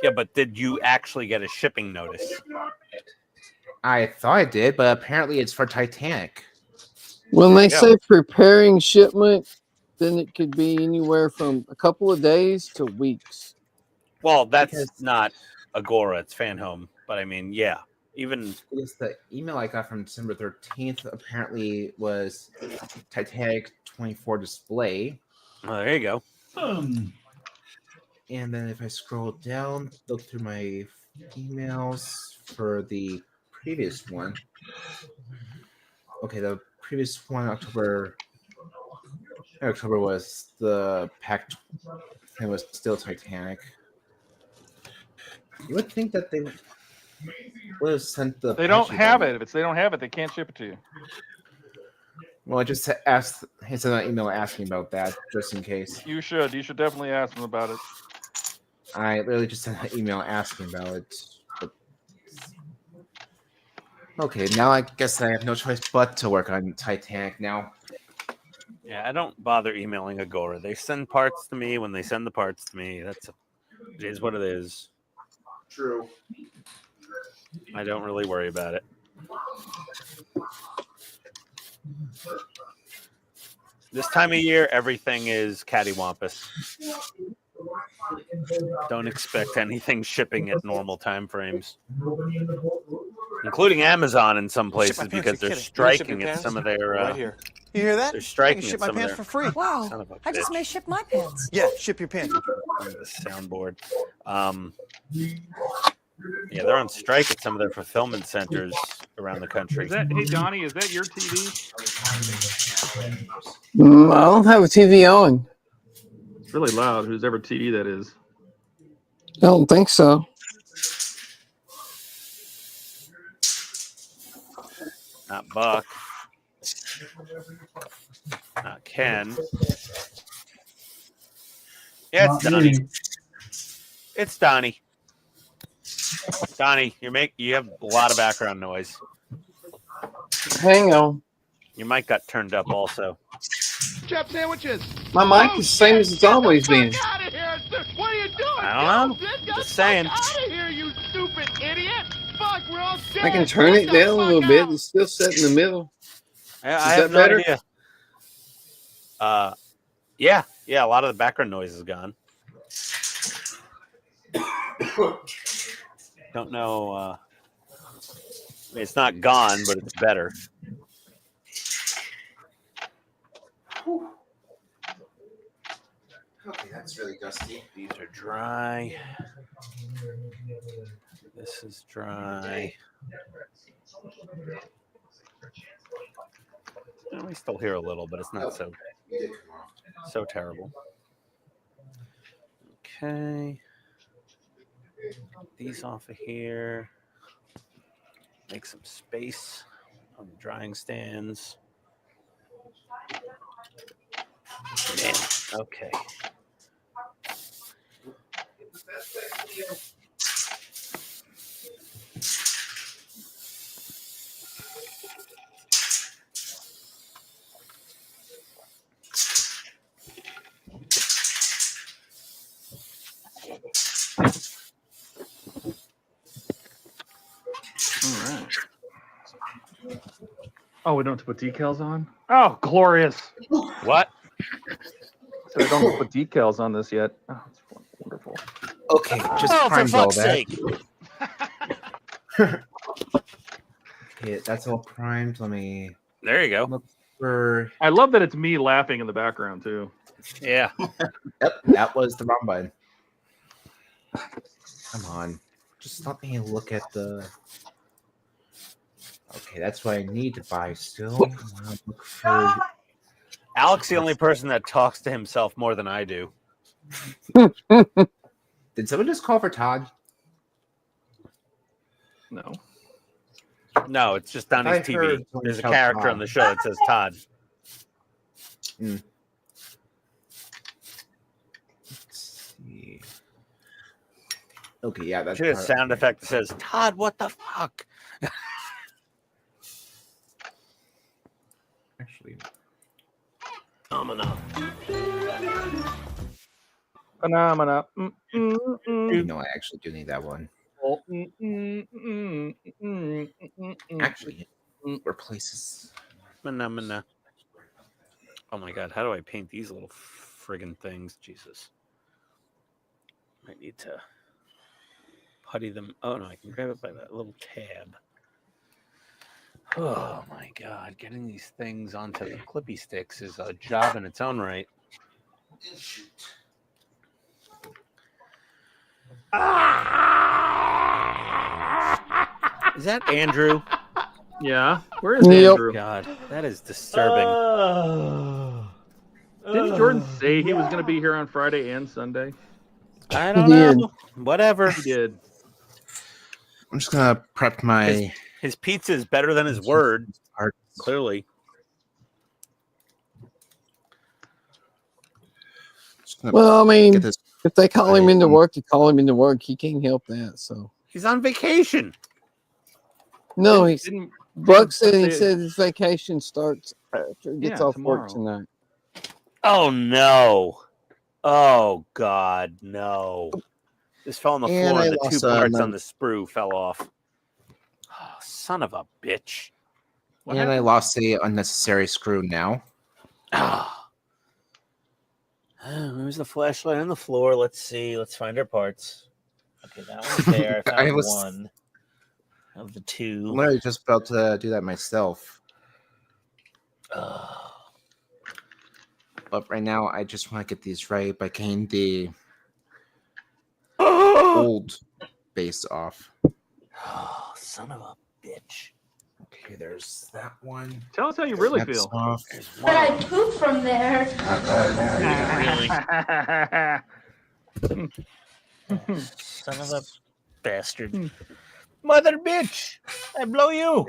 Yeah, but did you actually get a shipping notice? I thought I did, but apparently it's for Titanic. When they There you say preparing shipment, then it could be anywhere from a couple of days to weeks. Well, that's Because- not Agora, it's Fan Home. But I mean, yeah, even Because the email I got from December 13th apparently was Titanic 24 display. well, there you go. And then if I scroll down, look through my emails for the previous one. Okay, the previous one, October was the Pack. It was still Titanic. You would think that they would have sent the. They don't patches have on. it. If they don't have it, they can't ship it to you. Well, I just asked. He sent an email asking about that, just in case. You should definitely ask them about it. I literally just sent an email asking about it. But... Okay, now I guess I have no choice but to work on Titanic now. Yeah, I don't bother emailing Agora. They send parts to me when they send the parts to me. It is what it is. True. I don't really worry about it. This time of year, everything is cattywampus. Don't expect anything shipping at normal time frames, including Amazon in some places pants, because you're they're kidding. You can ship striking your at pants some of their. right here. You hear that? They're I striking can at ship my some of pants their. for free. Wow, Son of a I just bitch. may ship my pants. Yeah, ship your pants. On the soundboard. Yeah, they're on strike at some of their fulfillment centers around the country. Hey Donnie, is that your TV? I don't have a TV on. It's really loud. Whose ever TV that is? I don't think so. Not Buck. Not Ken. Yeah, it's Not Donnie. me. It's Donnie. Donnie, you have a lot of background noise. Hang on. Your mic got turned up also. Chef sandwiches. My mic is the same as it's always been. Out of here! What are you doing? I don't know. Just saying. Out of here, you stupid idiot! Fuck, we're all dead. I can turn it down a little bit. It's still set in the middle. I Is have that no better? idea. Yeah. A lot of the background noise is gone. Don't know. I mean, it's not gone, but it's better. Okay, that's really dusty. These are dry. This is dry. We still hear a little, but it's not so terrible. Okay. These off of here. Make some space on the drying stands. Man, okay. Oh, we don't have to put decals on? Oh, glorious. What? So I don't have to put decals on this yet. Oh, it's wonderful. Okay, just Oh, for primed all fuck's that. sake. Okay, that's all primed. Let me There you go. look for. I love that it's me laughing in the background, too. Yeah. Yep, that was the wrong button. Come on. Just let me look at the. Okay, that's what I need to buy still. Look for Alex, the only person that talks to himself more than I do. Did someone just call for Todd? No. No, it's just on his I TV. heard someone There's a shout character Todd. on the show that says Todd. Let's see. Okay, yeah, that's Should have a sound effect that says Todd. What the fuck? Actually, Phenomena. Phenomena. no, I actually do need that one. Actually, where places? Phenomena. Oh my god, how do I paint these little friggin' things? Jesus. I need to putty them. Oh no, I can grab it by that little tab. Oh my god, getting these things onto the clippy sticks is a job in its own right. Is that Andrew? Yeah. Where is Yep. Andrew? God, that is disturbing. Didn't Jordan say he was going to be here on Friday and Sunday? I don't He did. know. Whatever. He did. I'm just gonna prep my. His pizza is better than his word. Clearly. Just gonna Well, I mean, get this. if they call him into work, you call him into work. He can't help that. So He's on vacation. no, he's Didn't Buck said he say- said his vacation starts after he gets Yeah, off work tomorrow. tonight. Oh no. Oh God, no. This fell on the And floor I and the two lost, parts my- on the sprue fell off. Oh, son of a bitch. What and I happened? lost the unnecessary screw now. Ah. Where's the flashlight on the floor? Let's see. Let's find our parts. Okay, that one's there. I found I was- one of the two. I'm literally just about to do that myself. But right now, I just want to get these right by getting the old base off. Oh, son of a bitch. Okay, there's that one. Tell us how you really That's feel. off. There's But I one. poop from there. Really? Son of a bastard. Mother bitch. I blow you.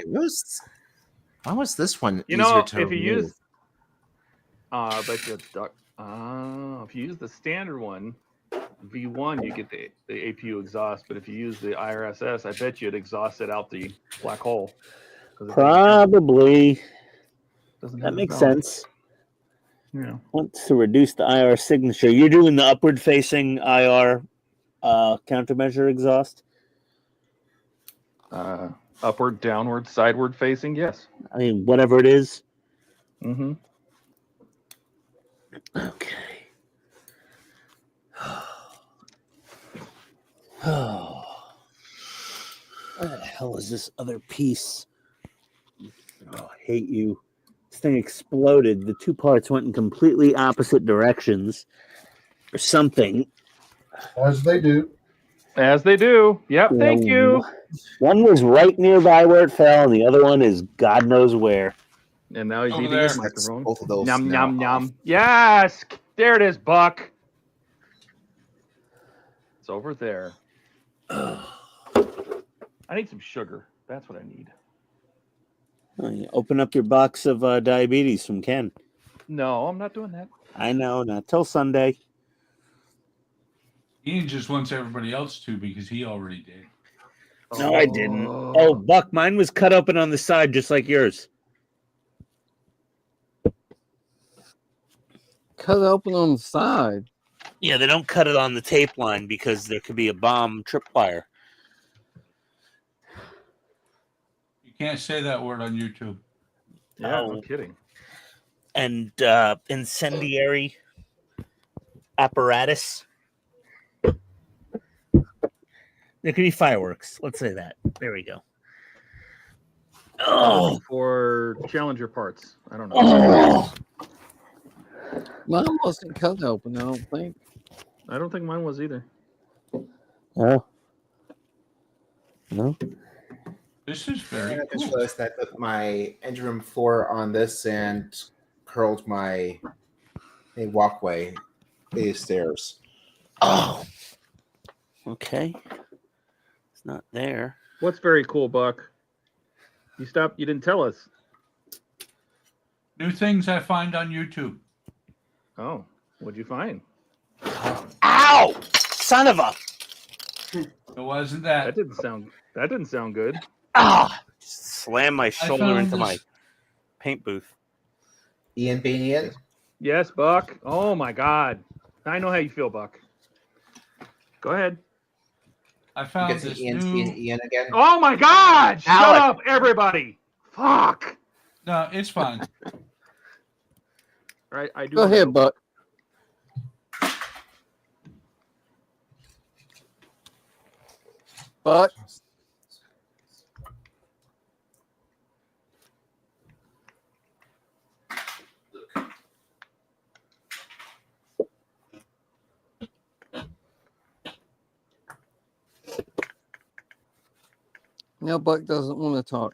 Why was this one You easier know, to if you remove? use, I bet you if you use the standard one, V1, you get the APU exhaust. But if you use the IRSS, I bet you it exhausted out the black hole. 'Cause it Probably. doesn't That have the makes valve. sense. Yeah. Wants to reduce the IR signature. You're doing the upward facing IR countermeasure exhaust? Upward, downward, sideward facing. Yes. I mean, whatever it is. Mm-hmm. Okay. Oh. Where the hell is this other piece? Oh, I hate you. This thing exploded. The two parts went in completely opposite directions or something. As they do. As they do. Yep. Thank you. One was right nearby where it fell, and the other one is God knows where. And now he's Over eating there. his microphone. Both of those Yum now yum off. yum. Yes. There it is, Buck. It's over there. I need some sugar. That's what I need. Oh, you open up your box of diabetes from Ken. No, I'm not doing that. I know, not till Sunday. He just wants everybody else to because he already did. No, I didn't. Oh, Buck, mine was cut open on the side just like yours. Cut open on the side. Yeah, they don't cut it on the tape line because there could be a bomb tripwire. You can't say that word on YouTube. Yeah, no Oh. kidding. And incendiary apparatus. There could be fireworks. Let's say that. There we go. Oh, For Challenger parts. I don't know. oh. Mine wasn't cut open, I don't think. I don't think mine was either. Oh. No. This is very I just cool. realized that I put my engine room floor on this, and curled my walkway, these stairs. Oh, okay. It's not there. What's very cool, Buck? You stopped. You didn't tell us. New things I find on YouTube. Oh, what'd you find? Ow! Son of a! It wasn't that. That didn't sound good. Ah! Slam my shoulder found into this- my paint booth. Ian being Ian. Yes, Buck. Oh my God. I know how you feel, Buck. Go ahead. I You found can see this Ian's being new. Ian again. Oh my God! Shut Alec. up, everybody! Fuck. No, it's fine. Right, I do. Go ahead, know. Buck. Buck. Now Buck doesn't want to talk.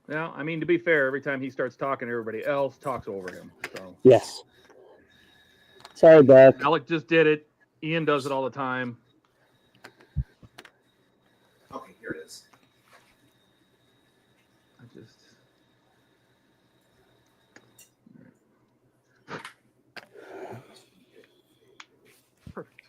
Now, I mean, to be fair, every time he starts talking, everybody else talks over him. So Yes. Sorry, Buck. Alec just did it. Ian does it all the time. Okay, here it is. I just. Perfect.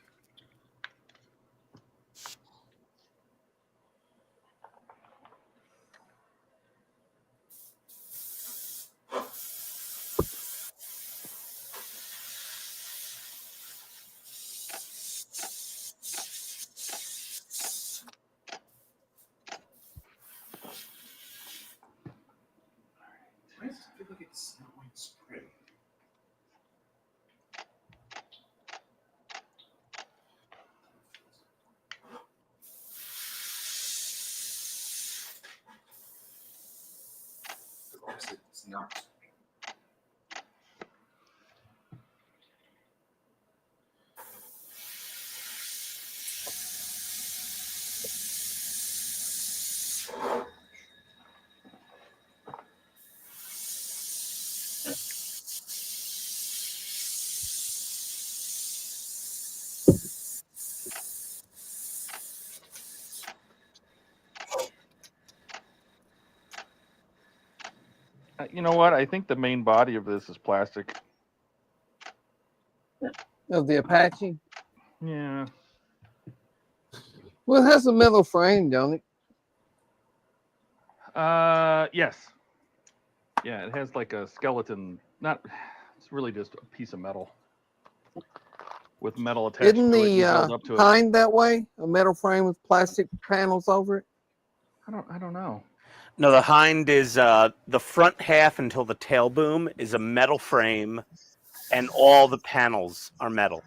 Why does it feel like it's not going to spray? Of course, it's not. You know what? I think the main body of this is plastic. Of the Apache. Yeah. Well, it has a metal frame, don't it? Yes. Yeah, it has like a skeleton. Not. It's really just a piece of metal with metal attached Isn't to it. the and held up to it. hind that way? A metal frame with plastic panels over it? I don't know. No, the hind is the front half until the tail boom is a metal frame, and all the panels are metal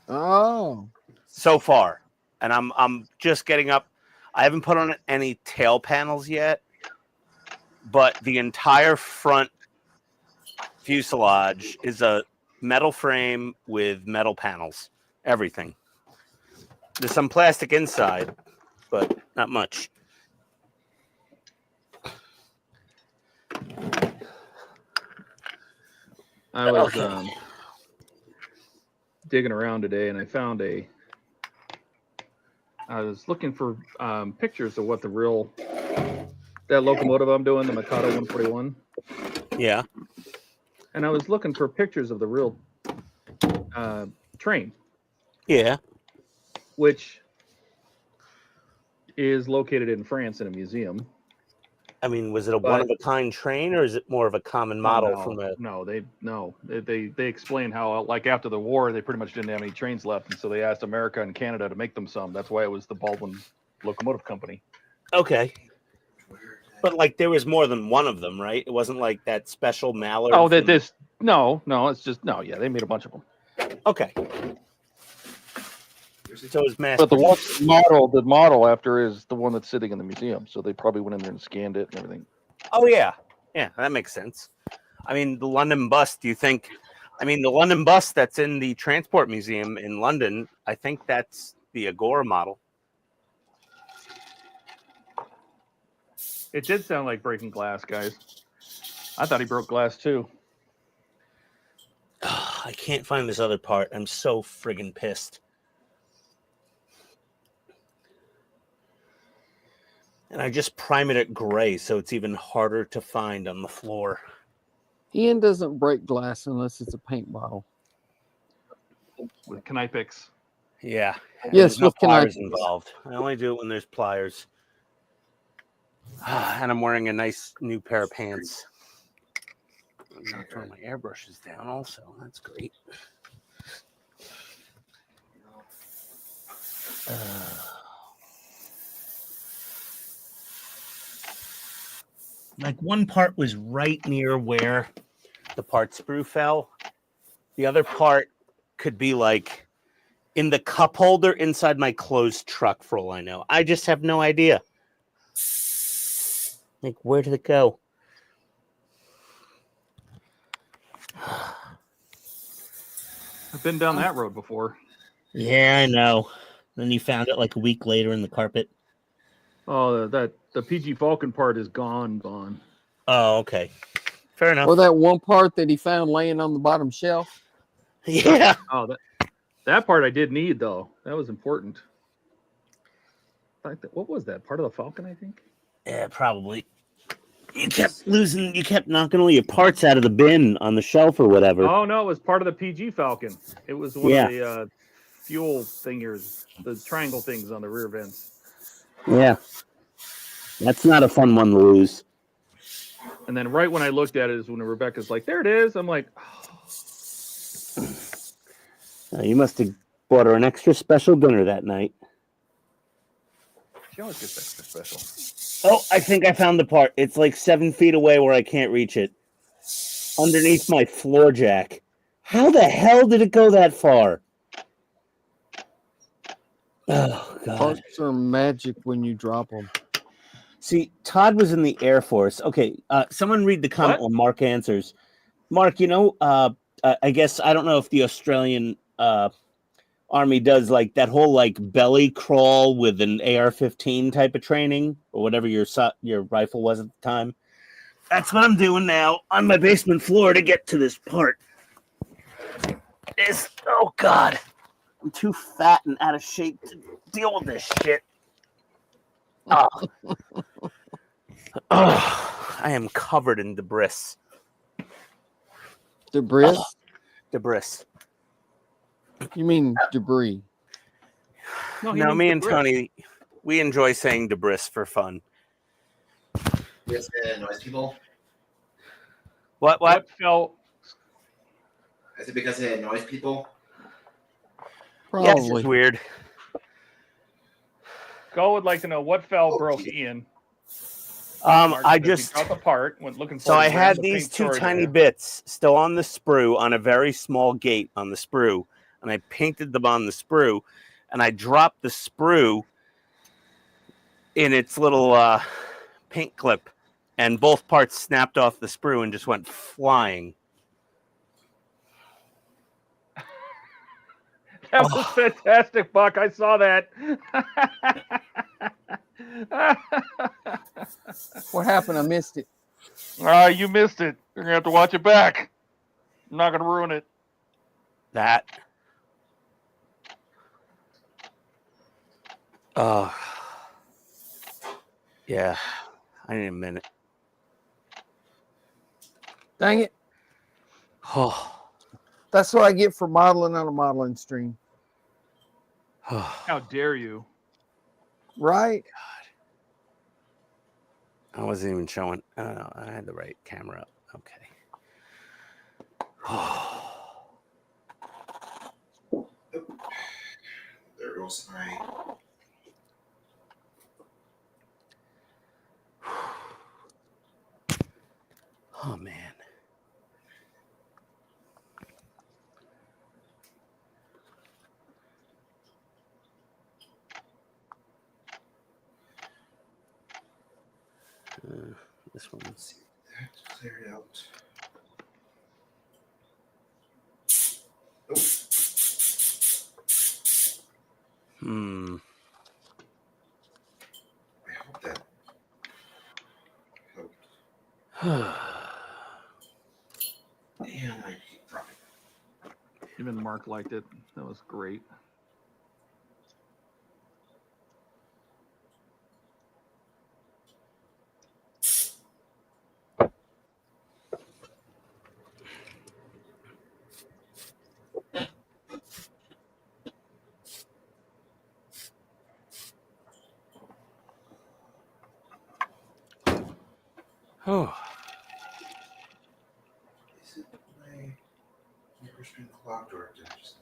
Oh. so far. And I'm just getting up. I haven't put on any tail panels yet, but the entire front fuselage is a metal frame with metal panels. Everything. There's some plastic inside, but not much. I was digging around today, and I found I was looking for pictures of what that locomotive I'm doing, the Mikado 141. Yeah. And I was looking for pictures of the real train. Yeah. Which is located in France in a museum. I mean, was it a one-of-a-kind train, or is it more of a common model from a... No, they explain how, like, after the war, they pretty much didn't have any trains left, and so they asked America and Canada to make them some. That's why it was the Baldwin Locomotive Company. Okay. But, like, there was more than one of them, right? It wasn't like that special Mallard. Oh, that this... No, it's just... No, yeah, they made a bunch of them. Okay. So it's mass. But the model after is the one that's sitting in the museum, so they probably went in there and scanned it and everything. Oh, yeah. Yeah, that makes sense. I mean, the London bus, do you think... I mean, the London bus that's in the Transport Museum in London, I think that's the Agora model. It did sound like breaking glass, guys. I thought he broke glass too. I can't find this other part. I'm so friggin' pissed. And I just prime it at gray, so it's even harder to find on the floor. Ian doesn't break glass unless it's a paint bottle. With Knipix. Yeah. Yes, There's no with pliers Knipix. involved. I only do it when there's pliers. And I'm wearing a nice new pair of pants. I'm not throwing my airbrushes down also. That's great. Like one part was right near where the part sprue fell. The other part could be like in the cup holder inside my closed truck for all I know. I just have no idea. Like, where did it go? I've been down that road before. Yeah, I know. Then you found it like a week later in the carpet. Oh, the PG Falcon part is gone. Oh, okay. Fair enough. Or that one part that he found laying on the bottom shelf. Yeah. Oh, that part I did need though. That was important. What was that? Part of the Falcon, I think. Yeah, probably. You kept knocking all your parts out of the bin on the shelf or whatever. Oh no, it was part of the PG Falcon. It was one of the fuel thingers, the triangle things on the rear vents. Yeah. That's not a fun one to lose. And then right when I looked at it is when Rebecca's like, "There it is." I'm like, oh. You must have bought her an extra special dinner that night. She always gets extra special. Oh, I think I found the part. It's like 7 feet away where I can't reach it. Underneath my floor jack. How the hell did it go that far? Oh, God. Parts are magic when you drop them. See, Todd was in the Air Force. Okay, someone read the comment while Mark answers. Mark, you know, I guess, I don't know if the Australian Army does like that whole like belly crawl with an AR-15 type of training or whatever your rifle was at the time. That's what I'm doing now on my basement floor to get to this part. Oh God, I'm too fat and out of shape to deal with this shit. Oh, I am covered in debris. Debris? Debris. You mean debris? No, me and Tony, we enjoy saying debris for fun. Yes, noise people. What fell? Is it because it annoys people? Probably. Yes, it's weird. Go would like to know what fell broke Ian. I just got the part. Went looking for. So I had these two tiny bits still on the sprue on a very small gate on the sprue, and I painted them on the sprue, and I dropped the sprue in its little paint clip, and both parts snapped off the sprue and just went flying. That was fantastic, Buck. I saw that. What happened? I missed it. You missed it. You're gonna have to watch it back. I'm not gonna ruin it. That. Yeah. I need a minute. Dang it. Oh. That's what I get for modeling on a modeling stream. How dare you? Right? I wasn't even showing. I had the right camera up. Okay. There goes my. Oh man. This one's Clear it out. Hmm. I hope that. And Even Mark liked it. That was great. Oh. Is it my screen clocked or did I just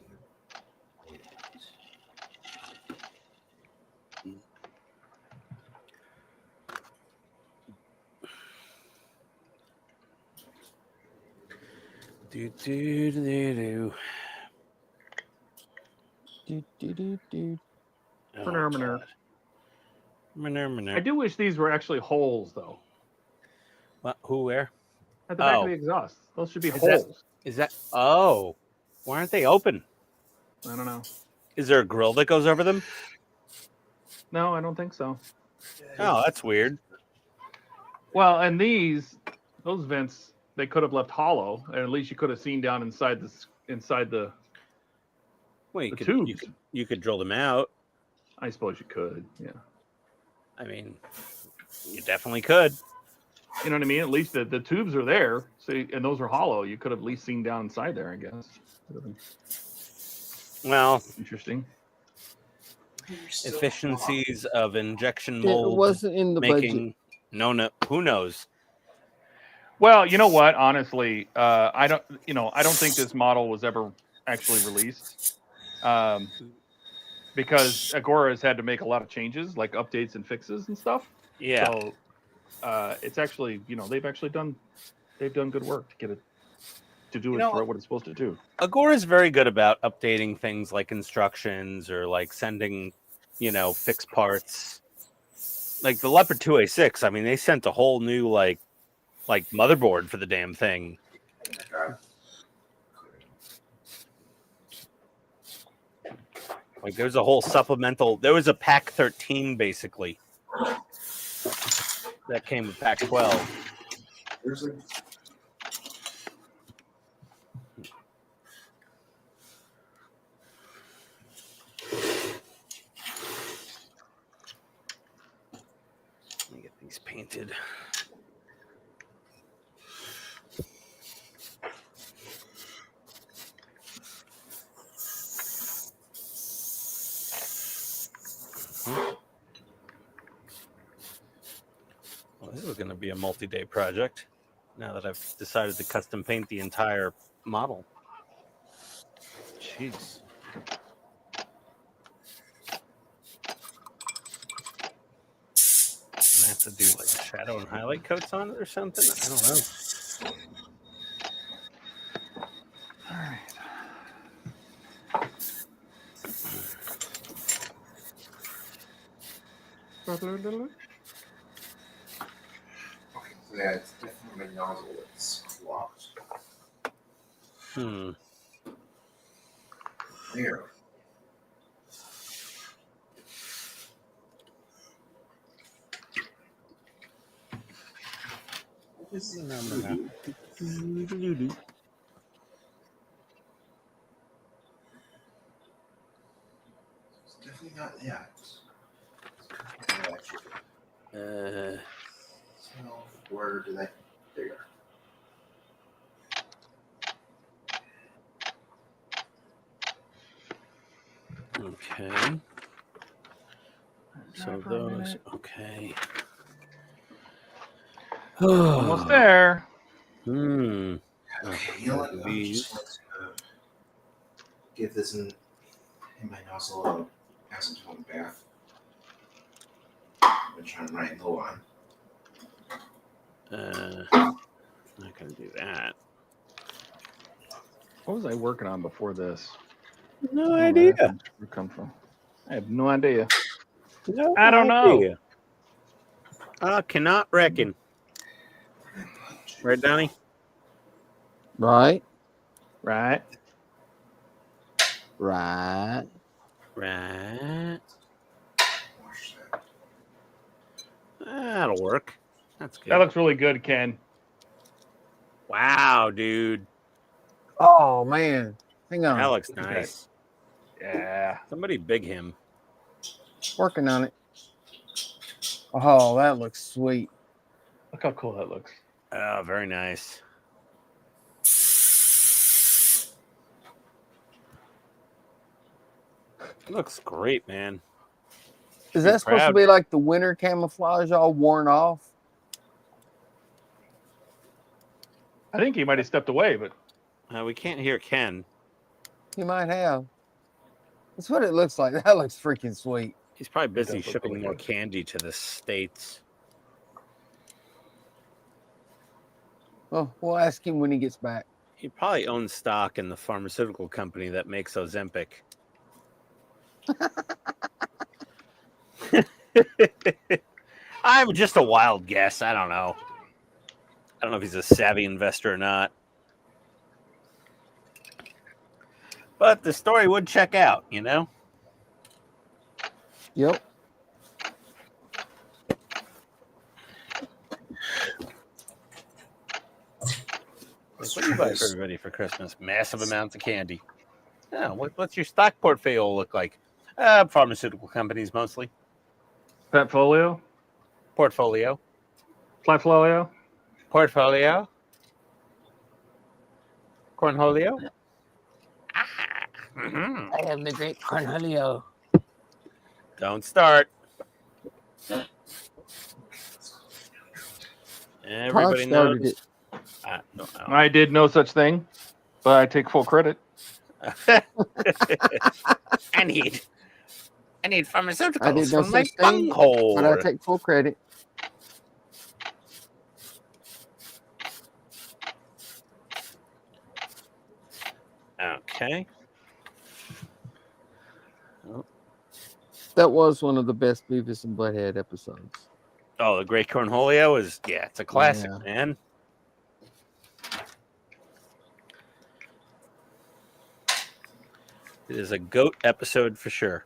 Do do do do. Do, do, do, do. Manure. Manure. I do wish these were actually holes, though. What? Who? Where? At the back of the exhaust. Those should be Is holes. Is that? Oh, why aren't they open? I don't know. Is there a grill that goes over them? No, I don't think so. Oh, that's weird. Well, and those vents, they could have left hollow, and at least you could have seen down inside the Well, the tubes. You could drill them out. I suppose you could. Yeah. I mean, you definitely could. You know what I mean? At least the tubes are there, so and those are hollow. You could have at least seen down inside there, I guess. Well, interesting. Efficiencies of injection It mold. wasn't in the making, No, who knows? Well, you know what? Honestly, I don't think this model was ever actually released, because Agora has had to make a lot of changes, like updates and fixes and stuff. Yeah. So it's actually, they've done good work to get it to do for what it's supposed to do. Agora is very good about updating things like instructions or like sending, fixed parts. Like the Leopard 2A6, I mean, they sent a whole new like motherboard for the damn thing. Like there's a whole supplemental. There was a pack 13 basically that came with pack 12. There's like Let me get these painted. Well, this is going to be a multi-day project now that I've decided to custom paint the entire model. Jeez. I have to do like shadow and highlight coats on it or something. I don't know. All right. yeah, it's definitely my nozzle that's clogged. There. What's the number now? It's definitely not that. So where did I? There you are. Okay. So those, okay. Almost there. Okay, you know what? I'm just going to give this in my nozzle a acetone bath. I'm trying to write low on. Not gonna do that. What was I working on before this? No idea. Where it come from? I have no idea. No I don't idea. know. I cannot reckon. Right, Donnie? Right. Right. Right. Right. That'll work. That's good. That looks really good, Ken. Wow, dude. Oh man, hang on. That looks at that. nice. Yeah. Somebody big him. Working on it. Oh, that looks sweet. Look how cool that looks. Oh, very nice. It looks great, man. Is that supposed to be like the winter camouflage all worn off? I think he might have stepped away, but we can't hear Ken. He might have. That's what it looks like. That looks freaking sweet. He's probably busy does look shipping really more good. candy to the States. Well, we'll ask him when he gets back. He probably owns stock in the pharmaceutical company that makes Ozempic. I'm just a wild guess. I don't know. I don't know if he's a savvy investor or not. But the story would check out, you know? Yep. What do you buy for everybody for Christmas? Massive amounts of candy. Yeah, what's your stock portfolio look like? Pharmaceutical companies mostly. Petfolio, Portfolio. Flyfolio. Portfolio. Cornholio. Mhm. I have the great Cornholio. Don't start. Todd Everybody started knows. it. I don't know. I did no such thing, but I take full credit. I need pharmaceuticals I did no from my such thing, bunghole. but I take full credit. Okay. That was one of the best Beavis and Butthead episodes. Oh, the Great Cornholio is, yeah, it's a classic, Yeah. man. It is a GOAT episode for sure.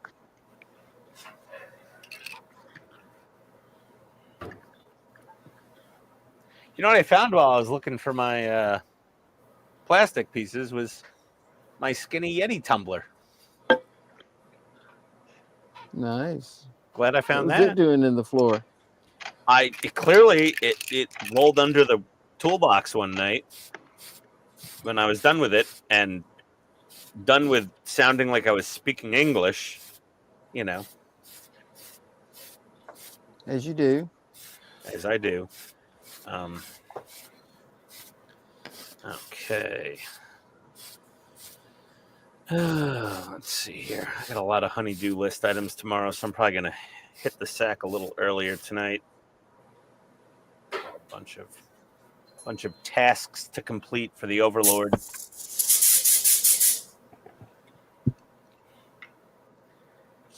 You know what I found while I was looking for my plastic pieces was my Skinny Yeti tumbler. Nice. Glad I found what was that. it doing in the floor? Clearly it rolled under the toolbox one night when I was done with it and done with sounding like I was speaking English, you know, As you do. as I do. Okay. Let's see here. I got a lot of honeydew list items tomorrow, so I'm probably gonna hit the sack a little earlier tonight. A bunch of tasks to complete for the Overlord. Just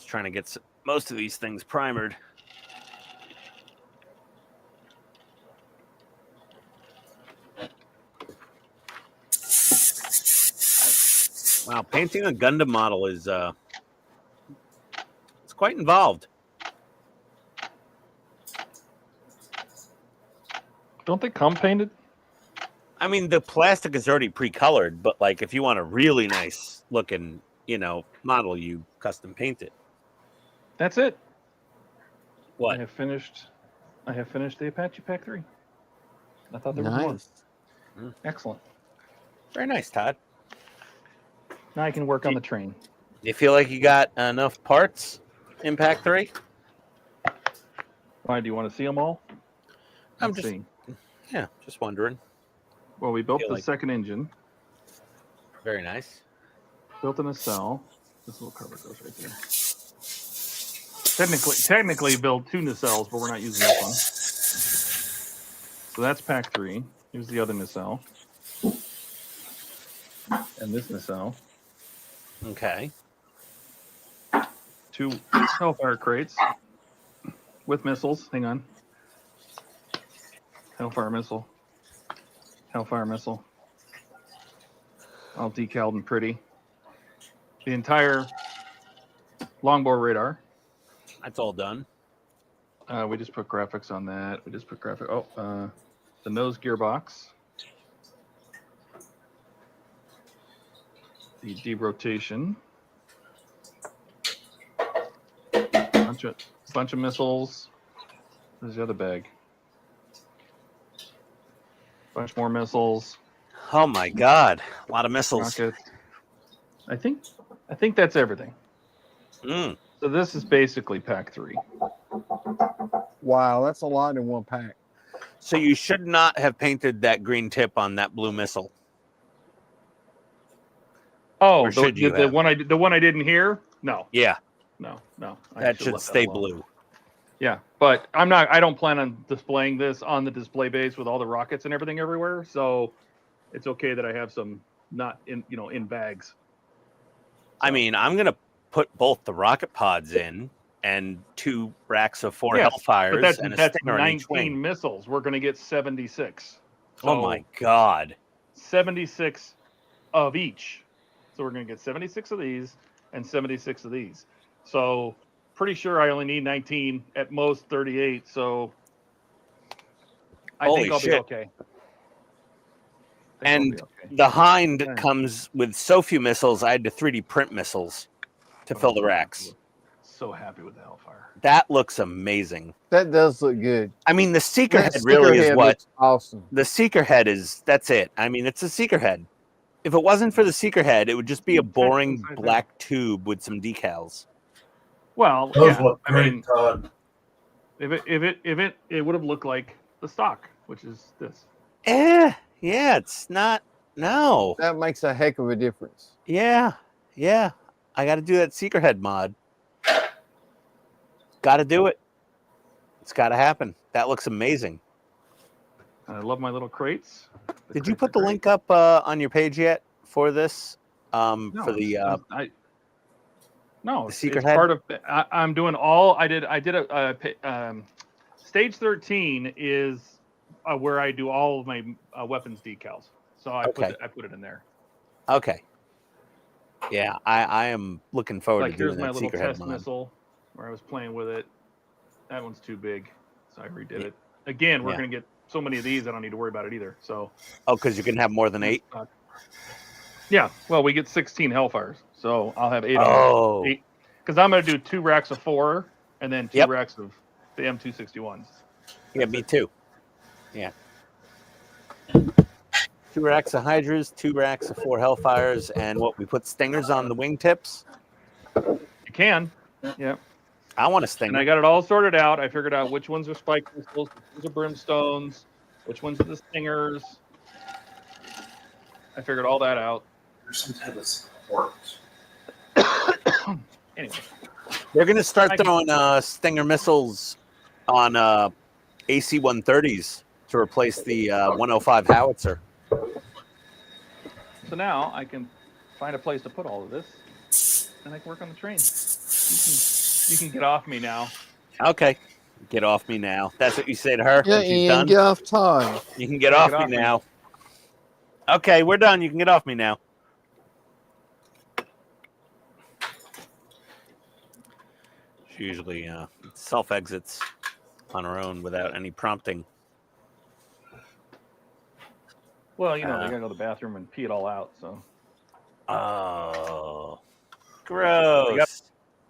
trying to get most of these things primered. Wow, painting a Gundam model is it's quite involved. Don't they come painted? I mean, the plastic is already pre-colored, but like if you want a really nice looking, you know, model, you custom paint it. That's it. What? I have finished the Apache Pack 3. I thought there was more. Nice. Excellent. Very nice, Todd. Now I can work on the train. You feel like you got enough parts in Pack 3? Why, do you want to see them all? I'm Let's see. Yeah, just wondering. Well, we built Feel the like- second engine. Very nice. Built in a cell. This little cover goes right there. Technically built two nacelles, but we're not using this one. So that's Pack 3. Here's the other nacelle. And this nacelle. Okay. 2 Hellfire crates with missiles. Hang on. Hellfire missile. Hellfire missile. All decaled and pretty. The entire longbow radar. That's all done. We just put graphics on that. We just put the nose gearbox. the derotation. Bunch of missiles. There's the other bag. Bunch more missiles. Oh my God! A lot of missiles. Rockets. I think that's everything. Mm. So this is basically pack 3. Wow, that's a lot in one pack. So you should not have painted that green tip on that blue missile. Oh, Or should you the have? one I didn't hear? No. Yeah, No. I that should should let stay alone. blue. Yeah, but I don't plan on displaying this on the display base with all the rockets and everything everywhere. So it's okay that I have some not in bags. I mean, I'm gonna put both the rocket pods in and 2 racks of 4 Hellfires but and a that's Stinger on each 19 wing. missiles. We're going to get 76. So Oh my God! 76 of each. So we're going to get 76 of these and 76 of these. So pretty sure I only need 19, at most 38. So I Holy think I'll shit. be okay. And the Hind comes with so few missiles. I had to 3D print missiles to fill the racks. So happy with the Hellfire. That looks amazing. That does look good. I mean, the Seeker That head really is head what looks awesome. the Seeker head is. That's it. I mean, it's a Seeker head. If it wasn't for the Seeker head, it would just be a boring black tube with some decals. Well, Those yeah, look I great, mean, Todd. it would have looked like the stock, which is this. Yeah, it's not. No. That makes a heck of a difference. Yeah. I got to do that Seeker head mod. Got to do it. It's got to happen. That looks amazing. I love my little crates. Did you put the link up on your page yet for this? No, for the no, the Seeker it's head? part of. I'm doing all. I did a stage 13 is where I do all of my weapons decals. So I put it in there. Okay. Yeah, I am looking forward Like to doing here's my that little Seeker head test mod. missile where I was playing with it. That one's too big, so I redid it. Again, we're gonna get so many of these. I don't need to worry about it either. So. Oh, because you can have more than 8. Yeah, well, we get 16 Hellfires, so I'll have 8. Oh. 8, because I'm going to do 2 racks of 4 and then 2 racks of the M261s. Yeah, me too. Yeah. 2 racks of Hydras, 2 racks of 4 Hellfires, and what, we put Stingers on the wingtips? You can. Yeah. I want a Stinger. And I got it all sorted out. I figured out which ones are spike missiles, which ones are brimstones, which ones are the Stingers. I figured all that out. There's some type of support. Anyway. They're going to start throwing Stinger missiles on AC-130s to replace the 105 howitzer. So now I can find a place to put all of this, and I can work on the train. You can get off me now. Okay. Get off me now. That's what you say to her Yeah, when she's Ian, done? get off Todd. You can get off me now. Okay, we're done. You can get off me now. She usually self-exits on her own without any prompting. Well, you know, they gotta go to the bathroom and pee it all out, so. Oh. Gross.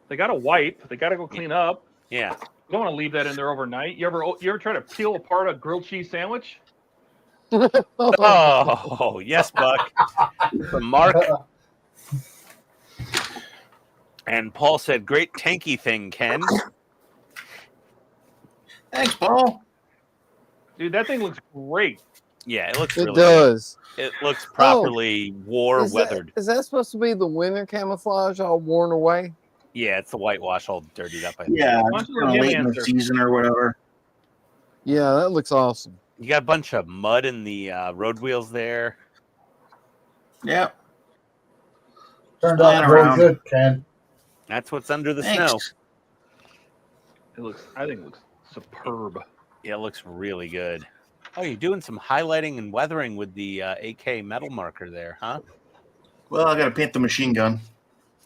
They gotta wipe. They gotta go clean up. Yeah. You don't want to leave that in there overnight. You ever try to peel apart a grilled cheese sandwich? Oh, yes, Buck. From Mark. And Paul said, great tanky thing, Ken. Thanks, Paul. Dude, that thing looks great. Yeah, it looks It really does. good. It looks properly war-weathered. Is that supposed to be the winter camouflage all worn away? Yeah, it's the whitewash all dirtied up. I think. Yeah, just kind of late in the season or whatever. Yeah, that looks awesome. You got a bunch of mud in the road wheels there. Yeah. Turned out real good, Ken. That's what's under the Thanks. snow. I think it looks superb. Yeah, it looks really good. Oh, you're doing some highlighting and weathering with the AK metal marker there, huh? Well, I got to paint the machine gun.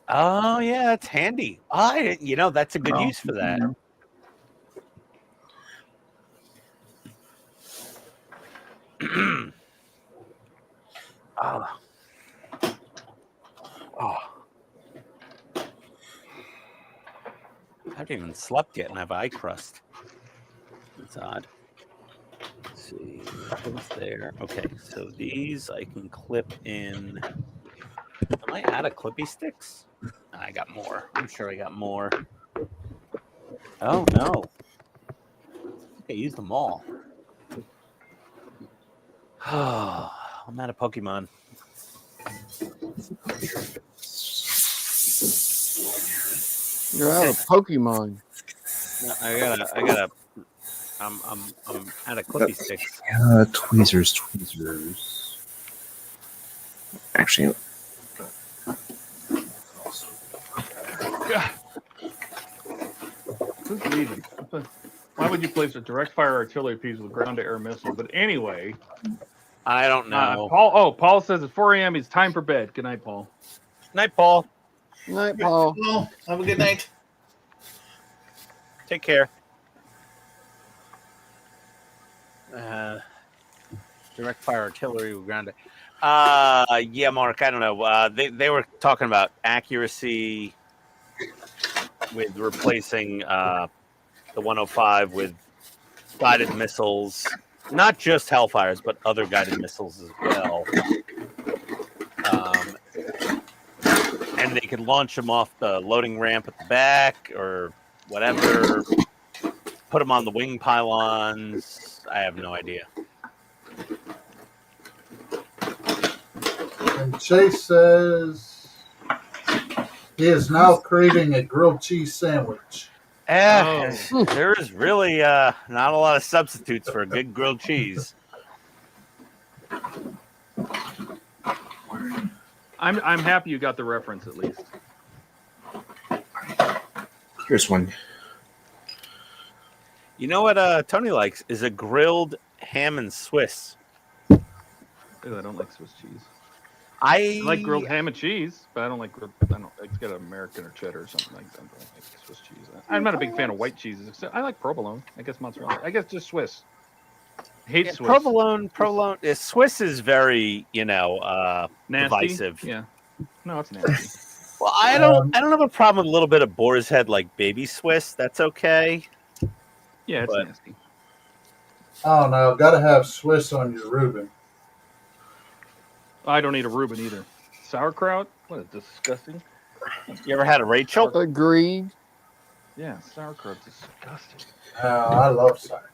Oh, yeah, that's handy. You know, that's a good use for that. Yeah. Oh. I haven't even slept yet and I have eye crust. That's odd. Let's see. What's there? Okay, so these I can clip in. Am I out of clippy sticks? I got more. I'm sure I got more. Oh, no. I used them all. I'm out of Pokemon. You're out of Pokemon. No, I gotta. I'm out of clippy sticks. Tweezers. Actually, God. Who's leaving? Why would you place a direct fire artillery piece with ground to air missile? But anyway, I don't know. Paul. Oh, Paul says at 4 a.m. it's time for bed. Good night, Paul. Night, Paul. Night, Paul. well, have a good night. Take care. Direct fire artillery with ground. Yeah, Mark. I don't know. They were talking about accuracy with replacing the 105 with guided missiles, not just Hellfires, but other guided missiles as well. And they could launch them off the loading ramp at the back or whatever. Put them on the wing pylons. I have no idea. And Chase says he is now creating a grilled cheese sandwich. There is really not a lot of substitutes for a good grilled cheese. I'm happy you got the reference at least. Here's one. You know what Tony likes is a grilled ham and Swiss. Ew, I don't like Swiss cheese. I like grilled ham and cheese, but I don't like grilled. It's got American or cheddar or something like that. I don't like Swiss cheese. I'm not a big fan of white cheeses. I like provolone. I guess mozzarella. I guess just Swiss. I hate Swiss. Provolone. Swiss is very, nasty. divisive. Yeah. No, it's nasty. Well, I don't have a problem with a little bit of boar's head like baby Swiss. That's okay. Yeah, it's nasty. I don't know. Got to have Swiss on your Reuben. I don't eat a Reuben either. Sauerkraut? What is disgusting. You ever had a Rachel? Agreed. Yeah, sauerkraut's disgusting. I love sauerkraut.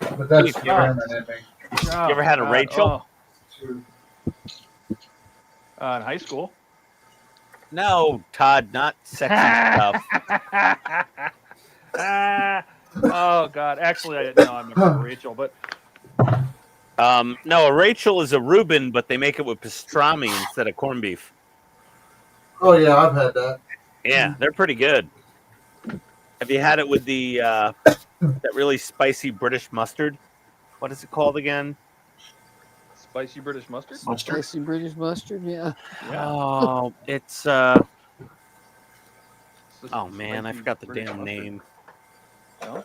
But that's You German in me. You ever had a Rachel? In high school. No, Todd, not sexy stuff. Oh God! Actually, I'm not a Rachel, but no, a Rachel is a Reuben, but they make it with pastrami instead of corned beef. Oh yeah, I've had that. Yeah, they're pretty good. Have you had it with the that really spicy British mustard? What is it called again? Spicy British mustard. Spicy British mustard, yeah. Oh, it's oh man, I forgot the damn name. No?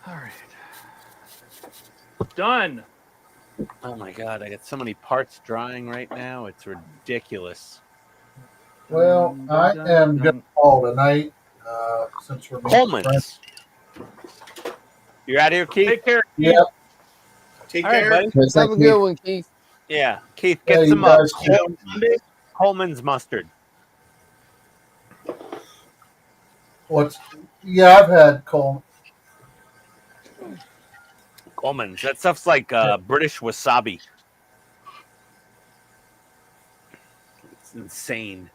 All right. Done. Oh my god, I got so many parts drying right now. It's ridiculous. Well, I am going to call tonight since we're Coleman's. You're out of here, Keith? Take care. Yep. Take care, buddy. Have a good one, Keith. Yeah, Keith, get Hey, some you guys Coleman's mustard. Yeah, I've had Coleman. Coleman's. That stuff's like British wasabi. It's insane.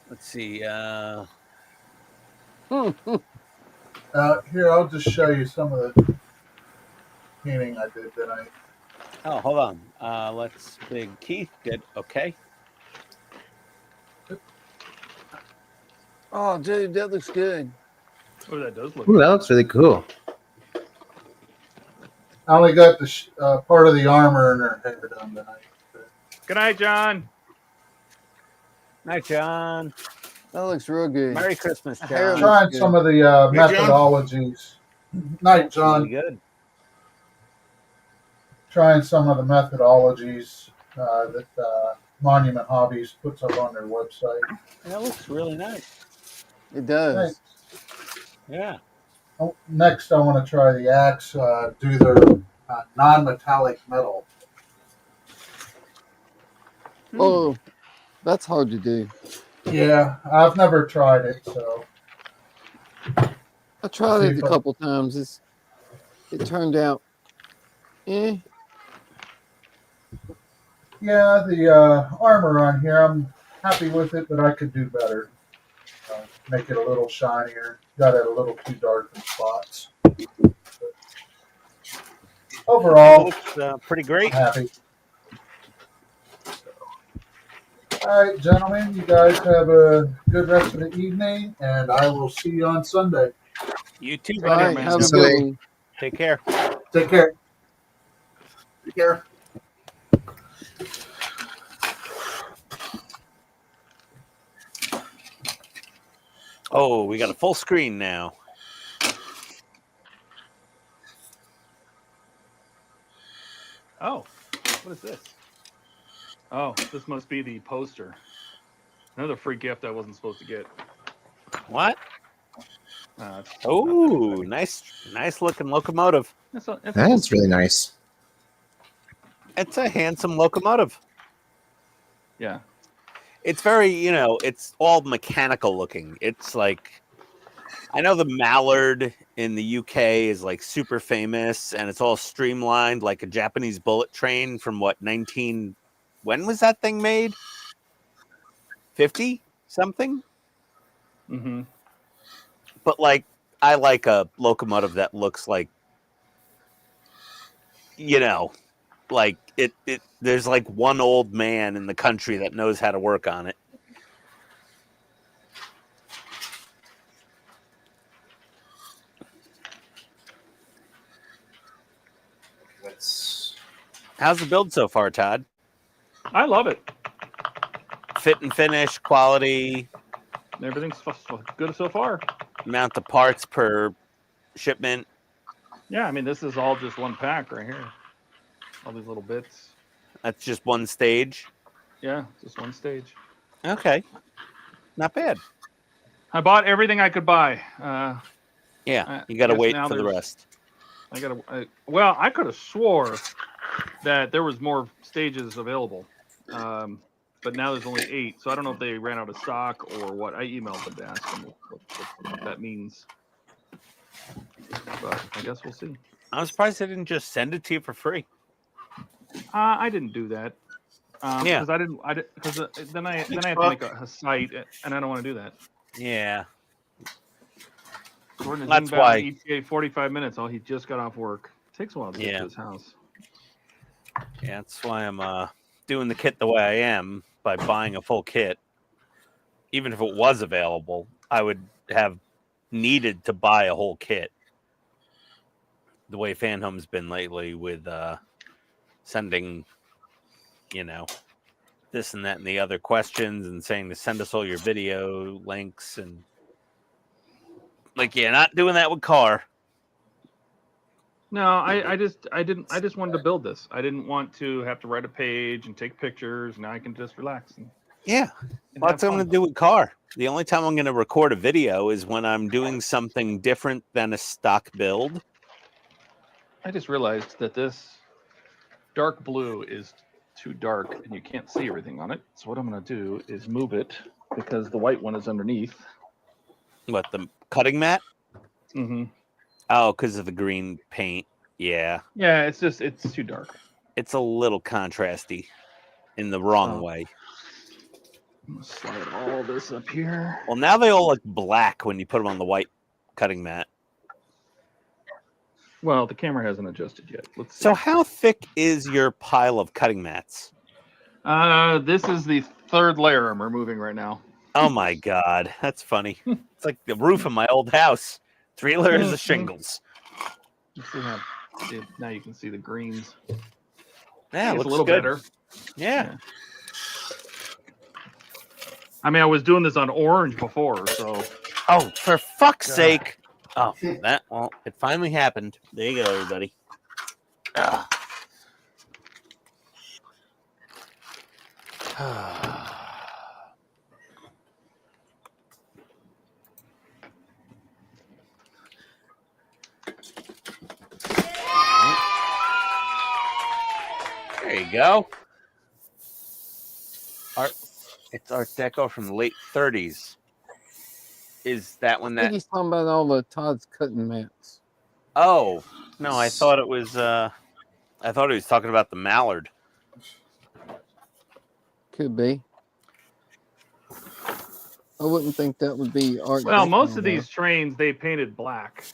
Let's see. Here, I'll just show you some of the painting I did tonight. Oh, hold on. Let's big Keith did okay. Oh, dude, that looks good. Oh, that does look. Ooh, that looks really cool. I only got the part of the armor and her hair done tonight. Good night, John. Night, John. That looks real good. Merry Christmas, Hair John. looks Trying good. some of the methodologies. Night, John. Pretty good. trying some of the methodologies that Monument Hobbies puts up on their website. That looks really nice. It does. Yeah. Next, I want to try the axe, do their non-metallic metal. Oh, that's hard to do. Yeah, I've never tried it, so. I tried it a couple times. It turned out, Yeah, the armor on here, I'm happy with it, but I could do better. Make it a little shinier. Got it a little too dark in spots. But overall, Looks pretty great. I'm happy. All right, gentlemen, you guys have a good rest of the evening, and I will see you on Sunday. You too, all buddy. right, man. have a good one. Take care. Take care. Take care. Oh, we got a full screen now. Oh, what is this? Oh, this must be the poster. Another free gift I wasn't supposed to get. What? It's Oh, nice looking locomotive. That's really nice. It's a handsome locomotive. Yeah. It's very, it's all mechanical looking. It's like, I know the Mallard in the UK is like super famous and it's all streamlined like a Japanese bullet train from when was that thing made? 50 something? Mm-hmm. But like, I like a locomotive that looks like, like there's like one old man in the country that knows how to work on it. How's the build so far, Todd? I love it. Fit and finish, quality. Everything's good so far. Amount of parts per shipment. Yeah, I mean, this is all just one pack right here. All these little bits. That's just one stage. Yeah, just one stage. Okay. Not bad. I bought everything I could buy. Yeah, you got to wait for the rest. Well, I could have swore that there was more stages available. But now there's only 8, so I don't know if they ran out of stock or what. I emailed them to ask them what that means. But I guess we'll see. I'm surprised they didn't just send it to you for free. I didn't do that. Yeah. Because then I have to make a site, and I don't want to do that. Yeah. Gordon is That's inbound why. ETA 45 minutes. Oh, he just got off work. It takes a while to get to his house. Yeah, that's why I'm doing the kit the way I am, by buying a full kit. Even if it was available, I would have needed to buy a whole kit. The way FanHome's been lately with sending, this and that and the other questions and saying to send us all your video links and not doing that with car. No, I just wanted to build this. I didn't want to have to write a page and take pictures. Now I can just relax. Yeah, well, that's what I'm going to do with car. The only time I'm going to record a video is when I'm doing something different than a stock build. I just realized that this dark blue is too dark and you can't see everything on it. So what I'm going to do is move it because the white one is underneath. What, the cutting mat? Mm-hmm. Oh, because of the green paint. Yeah. Yeah, it's too dark. It's a little contrasty in the wrong way. I'm going to slide all this up here. Well, now they all look black when you put them on the white cutting mat. Well, the camera hasn't adjusted yet. Let's see. So how thick is your pile of cutting mats? This is the 3rd layer I'm removing right now. Oh my God, that's funny. It's like the roof of my old house. 3 layers of shingles. Now you can see the greens. Yeah, it it's looks a little good. better. Yeah. I mean, I was doing this on orange before, so. Oh, for fuck's sake. Oh, it finally happened. There you go, everybody. There you go. It's Art Deco from the late 30s. Is that one I think that? he's talking about all the Todd's cutting mats. Oh no, I thought it was. I thought he was talking about the Mallard. Could be. I wouldn't think that would be Art Well, Deco, most of though. these trains they painted black.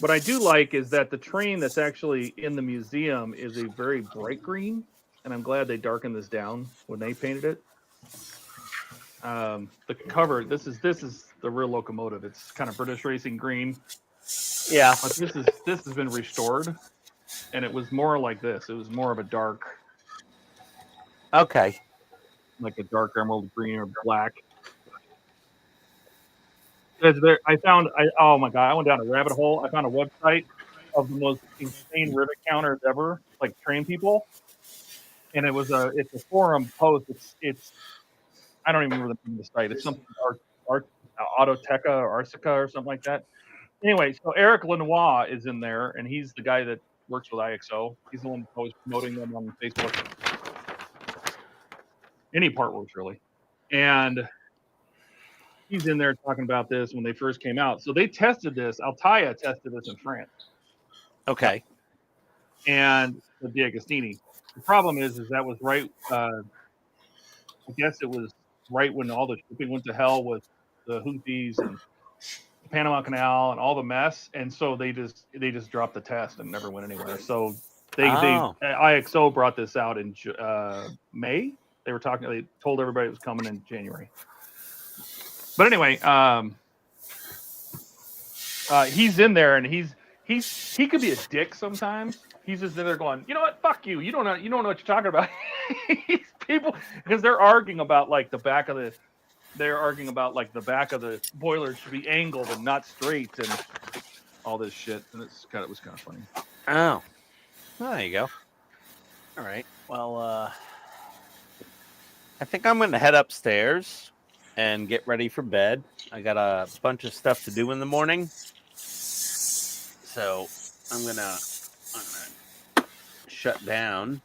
What I do like is that the train that's actually in the museum is a very bright green, and I'm glad they darkened this down when they painted it. The cover, this is the real locomotive. It's kind of British racing green. Yeah, but this has been restored, and it was more like this. It was more of a dark, okay. like a dark emerald green or black. Oh my god, I went down a rabbit hole. I found a website of the most insane rivet counters ever, like train people, and it's a forum post. It's I don't even remember the name of the site. It's something Autoteca or Arsica or something like that. Anyway, so Eric Lenoir is in there, and he's the guy that works with IXO. He's the one always promoting them on Facebook. Any part works really, and he's in there talking about this when they first came out. So they tested this. Altaia tested this in France. Okay. And the D'Agostini. The problem is that was right. I guess it was right when all the shipping went to hell with the Houthis and the Panama Canal and all the mess. And so they just dropped the test and never went anywhere. So IXO brought this out in May. They told everybody it was coming in January. But anyway, he's in there, and he could be a dick sometimes. He's just in there going, you know what, fuck you. You don't know what you're talking about. People, because they're arguing about the back of the boiler should be angled and not straight and all this shit. And it was kind of funny. Oh, well, there you go. All right. Well, I think I'm going to head upstairs and get ready for bed. I got a bunch of stuff to do in the morning. So I'm gonna shut down.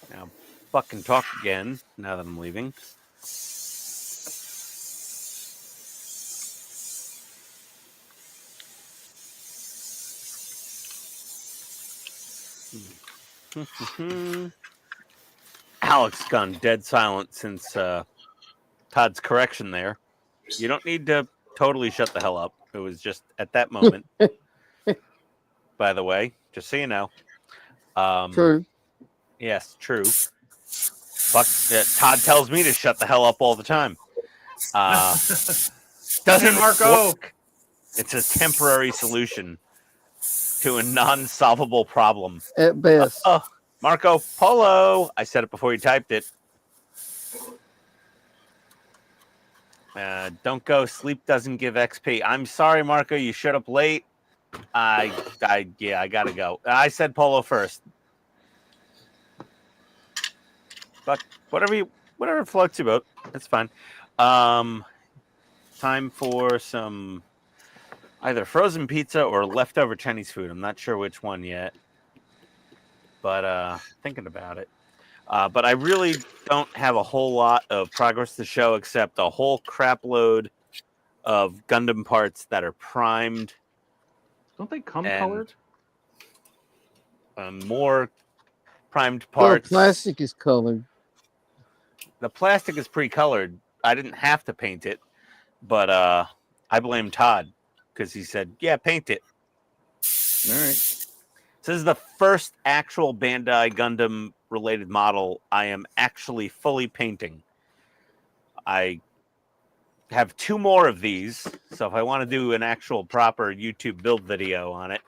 Now fucking talk again now that I'm leaving. Alex gone dead silent since Todd's correction there. You don't need to totally shut the hell up. It was just at that moment. By the way, just so you know. True. Yes, true. Todd tells me to shut the hell up all the time. Doesn't Marco. work. It's a temporary solution to a non-solvable problem. At best. Marco Polo. I said it before you typed it. Don't go. Sleep doesn't give XP. I'm sorry, Marco. You showed up late. I gotta go. I said Polo first. But whatever floats your boat. That's fine. Time for some either frozen pizza or leftover Chinese food. I'm not sure which one yet. But thinking about it. But I really don't have a whole lot of progress to show except a whole crap load of Gundam parts that are primed. Don't they come colored? More primed parts. Well, plastic is colored. The plastic is pre-colored. I didn't have to paint it, but I blame Todd because he said, "Yeah, paint it." All right. This is the first actual Bandai Gundam related model I am actually fully painting. I have 2 more of these, so if I want to do an actual proper YouTube build video on it,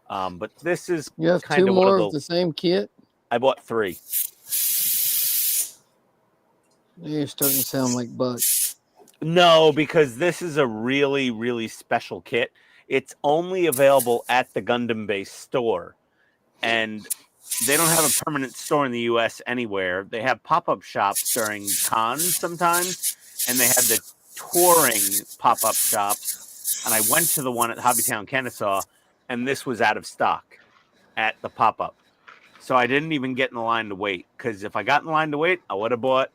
but this is You have kind 2 of more one of the same kit? I bought 3. You're starting to sound like Buck. No, because this is a really, really special kit. It's only available at the Gundam Base store, and they don't have a permanent store in the U.S. anywhere. They have pop-up shops during cons sometimes, and they have the touring pop-up shops. And I went to the one at Hobbytown, Kennesaw, and this was out of stock at the pop-up. So I didn't even get in the line to wait, because if I got in line to wait, I would have bought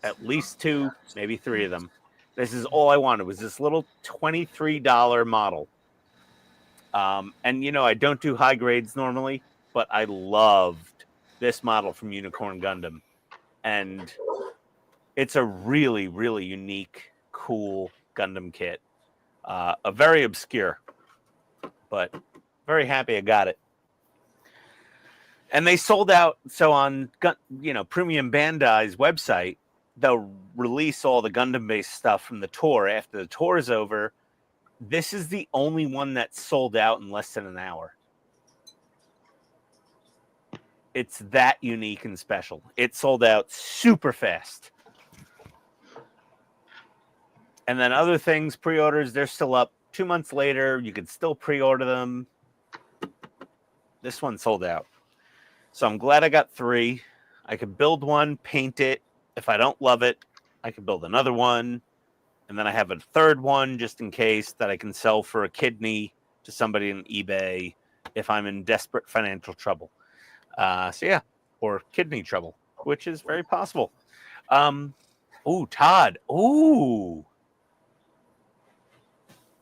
at least 2, maybe 3 of them. This is all I wanted, was this little $23 model. And, you know, I don't do high grades normally, but I loved this model from Unicorn Gundam. And it's a really, really unique, cool Gundam kit. A very obscure, but very happy I got it. And they sold out. So on, you know, Premium Bandai's website, they'll release all the Gundam-based stuff from the tour after the tour is over. This is the only one that sold out in less than an hour. It's that unique and special. It sold out super fast. And then other things, pre-orders, they're still up. 2 months later, you could still pre-order them. This one sold out. So I'm glad I got 3. I could build one, paint it. If I don't love it, I could build another one. And then I have a third one just in case that I can sell for a kidney to somebody on eBay if I'm in desperate financial trouble. So yeah, or kidney trouble, which is very possible. Ooh, Todd. Ooh.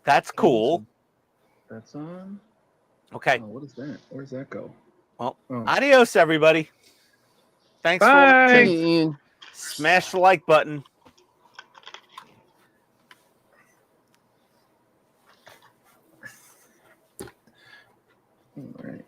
That's cool. That's on. Okay. Oh, what is that? Where's that go? Well, adios, everybody. Thanks for watching. Smash the like button. All right.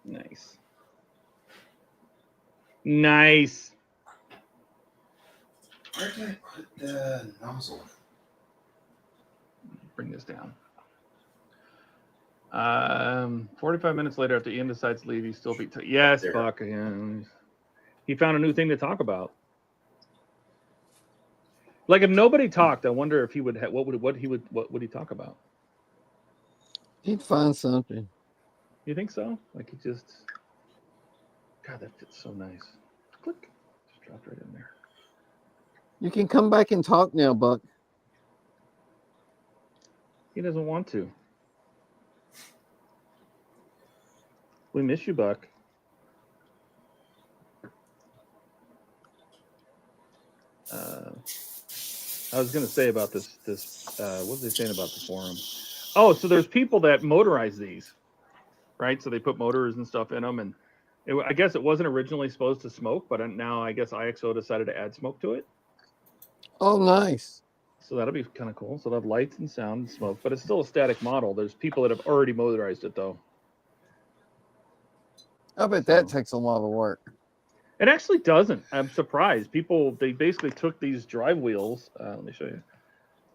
Nice. Nice. Where did I put the nozzle? Bring this down. 45 minutes later, after Ian decides to leave, he still beat. Yes, Buck. Yeah. He found a new thing to talk about. Like if nobody talked, I wonder if he would. What would he talk about? He'd find something. You think so? Like he just. God, that fits so nice. Click. Just dropped right in there. You can come back and talk now, Buck. He doesn't want to. We miss you, Buck. I was going to say about this. What was they saying about the forum? Oh, so there's people that motorize these, right? So they put motors and stuff in them, and I guess it wasn't originally supposed to smoke, but now I guess IXO decided to add smoke to it. Oh, nice. So that'll be kind of cool. So they'll have lights and sound and smoke, but it's still a static model. There's people that have already motorized it, though. I bet that takes a lot of work. It actually doesn't. I'm surprised. People, they basically took these drive wheels. Let me show you.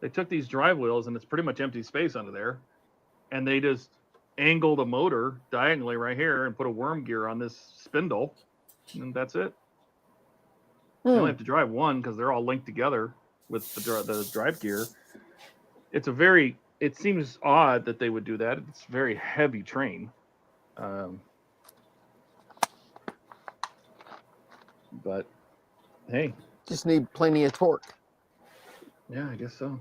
They took these drive wheels, and it's pretty much empty space under there. And they just angled a motor diagonally right here and put a worm gear on this spindle. And that's it. You only have to drive one because they're all linked together with the drive gear. It's a very, it seems odd that they would do that. It's a very heavy train. But hey, just need plenty of torque. Yeah, I guess so.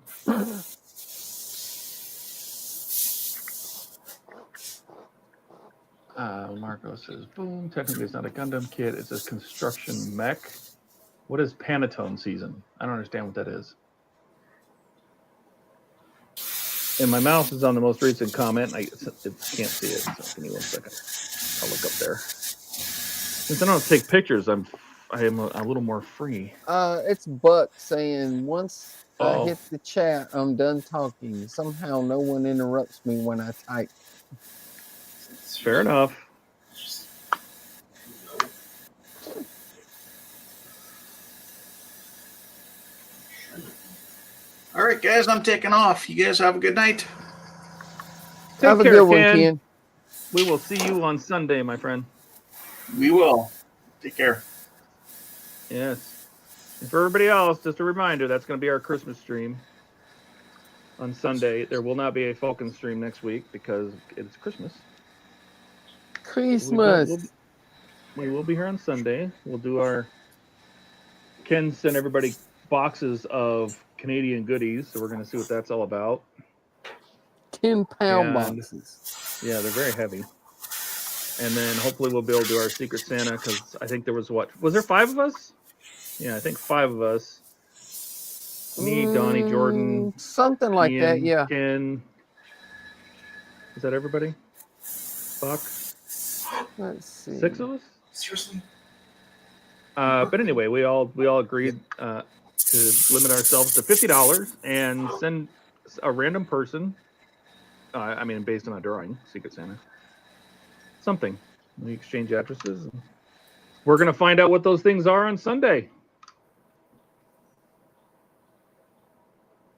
Marco says, boom, technically it's not a Gundam kit, it's a construction mech. What is Panettone season? I don't understand what that is. And my mouse is on the most recent comment. I can't see it, so give me 1 second. I'll look up there. Since I don't take pictures, I am a little more free. It's Buck saying, once I hit the chat, I'm done talking. Somehow no one interrupts me when I type. Fair enough. All right, guys, I'm taking off. You guys have a good night. Have a care, good one, Ken. Ken. We will see you on Sunday, my friend. We will. Take care. Yes. And for everybody else, just a reminder, that's going to be our Christmas stream on Sunday. There will not be a Falcon stream next week because it's Christmas. Christmas. We will be here on Sunday. We'll do our... Ken sent everybody boxes of Canadian goodies, so we're going to see what that's all about. 10-pound boxes. Yeah, they're very heavy. And then hopefully we'll be able to do our Secret Santa, because I think there was what? Was there 5 of us? Yeah, I think 5 of us. Me, Donnie, Jordan. Something like Ian, that, yeah. Ken. Is that everybody? Buck? Let's see. 6 of us? Seriously? But anyway, we all agreed to limit ourselves to $50 and send a random person. I mean, based on a drawing, Secret Santa. Something. We exchange addresses. We're going to find out what those things are on Sunday.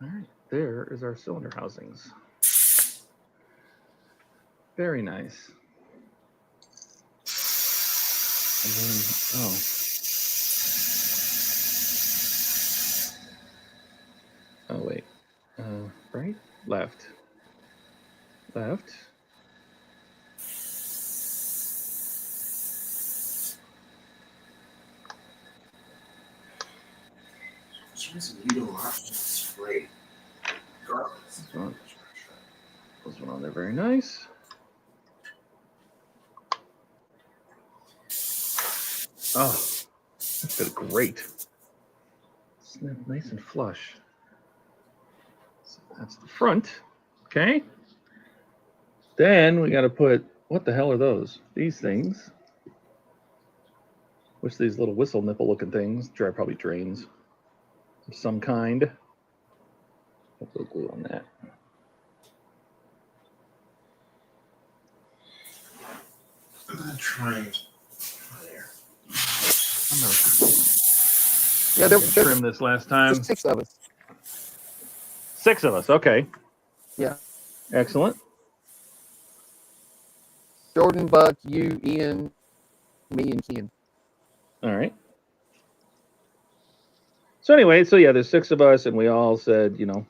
All right, there is our cylinder housings. Very nice. And then, oh wait. Right? Left. Left. You don't have to spray. This one on there, very nice. Oh, that's been great. It's nice and flush. So that's the front. Okay. Then we got to put, what the hell are those? These things. Which these little whistle nipple looking things. Probably drains of some kind. I'll put glue on that. I'm gonna try there. Yeah, there trimmed this last time. 6 of us. 6 of us. Okay. Yeah. Excellent. Jordan, Buck, you, Ian, me, and Ken. All right. So anyway, so yeah, there's 6 of us, and we all said, you know,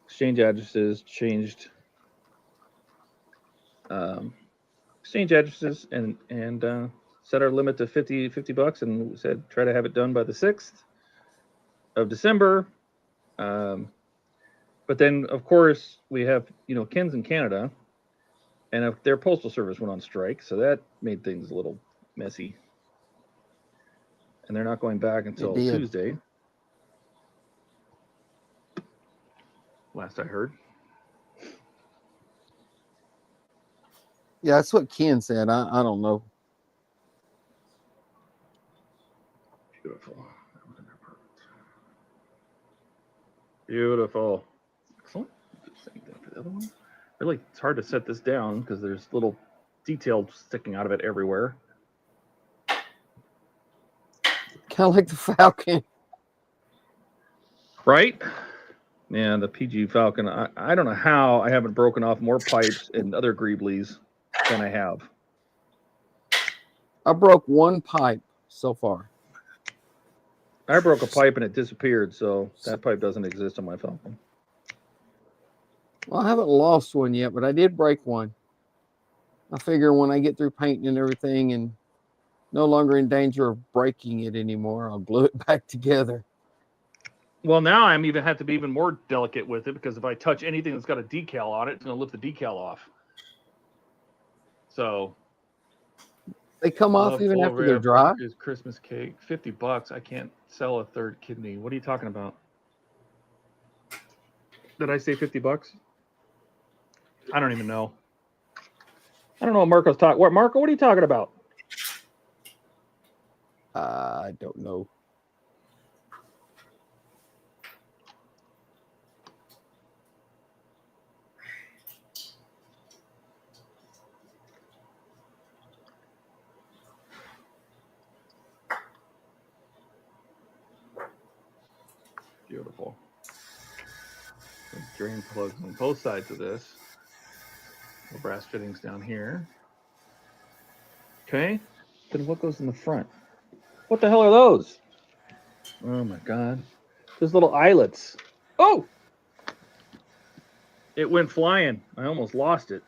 exchange addresses, exchange addresses, and set our limit to $50, and we said try to have it done by the 6th of December. But then, of course, we have, you know, Ken's in Canada, and their postal service went on strike, so that made things a little messy. And they're not going back until Tuesday. Last I heard. Yeah, that's what Ken said. I don't know. Beautiful. Beautiful. Excellent. Same thing for the other one. Really, it's hard to set this down because there's little detail sticking out of it everywhere. Kind of like the Falcon. Right? Yeah, the PG Falcon. I don't know how I haven't broken off more pipes and other greeblies than I have. I broke 1 pipe so far. I broke a pipe and it disappeared, so that pipe doesn't exist on my Falcon. Well, I haven't lost one yet, but I did break one. I figure when I get through painting and everything and no longer in danger of breaking it anymore, I'll glue it back together. Well, now I'm have to be even more delicate with it because if I touch anything that's got a decal on it, it's going to lift the decal off. So they come off even after they're dry. Is Christmas cake $50? I can't sell a 3rd kidney. What are you talking about? Did I say $50? I don't even know. I don't know what Marco's talking. What Marco? What are you talking about? I don't know. Beautiful. Drain plugs on both sides of this. The brass fittings down here. Okay. Then what goes in the front? What the hell are those? Oh my god. Those little eyelets. Oh! It went flying. I almost lost it.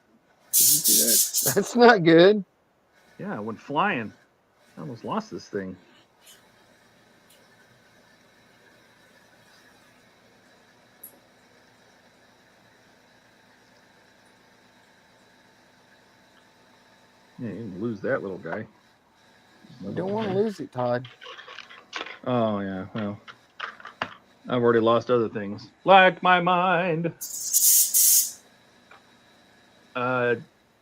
Did you see that? That's not good. Yeah, it went flying. I almost lost this thing. Yeah, you didn't lose that little guy. You don't want to lose it, Todd. Oh, yeah, well. I've already lost other things. Like my mind.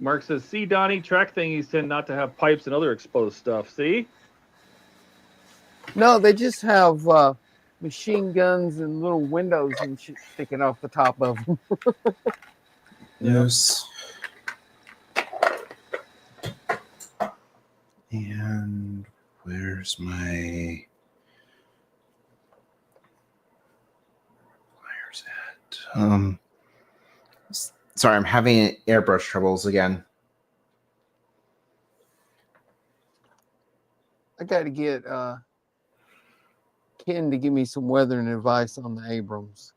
Mark says, see, Donnie, track thingies tend not to have pipes and other exposed stuff. See? No, they just have machine guns and little windows and shit sticking off the top of them. Yes. And where's my pliers at? Sorry, I'm having airbrush troubles again. I got to get Ken to give me some weathering advice on the Abrams.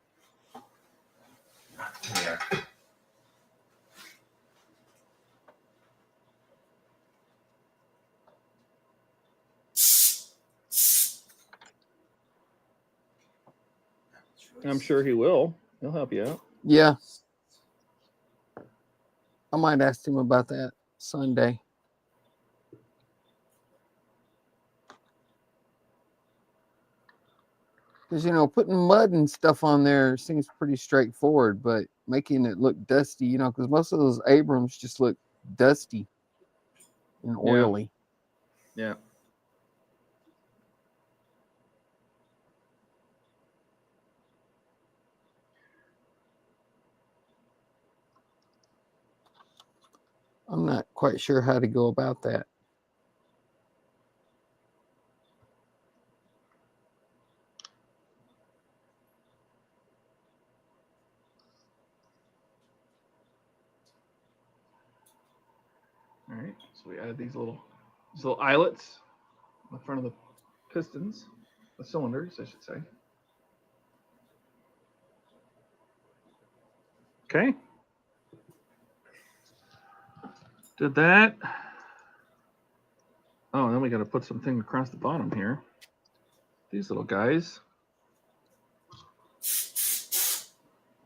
Yeah. I'm sure he will. He'll help you out. Yeah. I might ask him about that Sunday. Because, you know, putting mud and stuff on there seems pretty straightforward, but making it look dusty, you know, because most of those Abrams just look dusty and oily. Yeah. I'm not quite sure how to go about that. All right. So we added these little eyelets on the front of the pistons, the cylinders, I should say. Okay. Did that. Oh, then we got to put something across the bottom here. These little guys.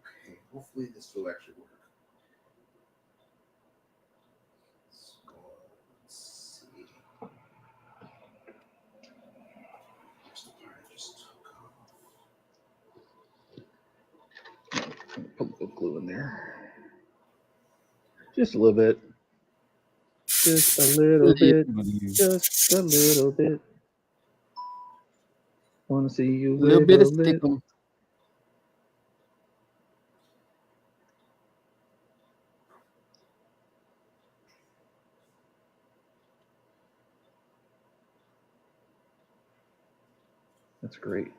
Okay, hopefully this will actually work. So, let's see. Here's the part I just took off. Put a little glue in there. Just a little bit. Just a little bit. Just a little bit. Want to see you A little bit of wiggle it. stick'em. That's great.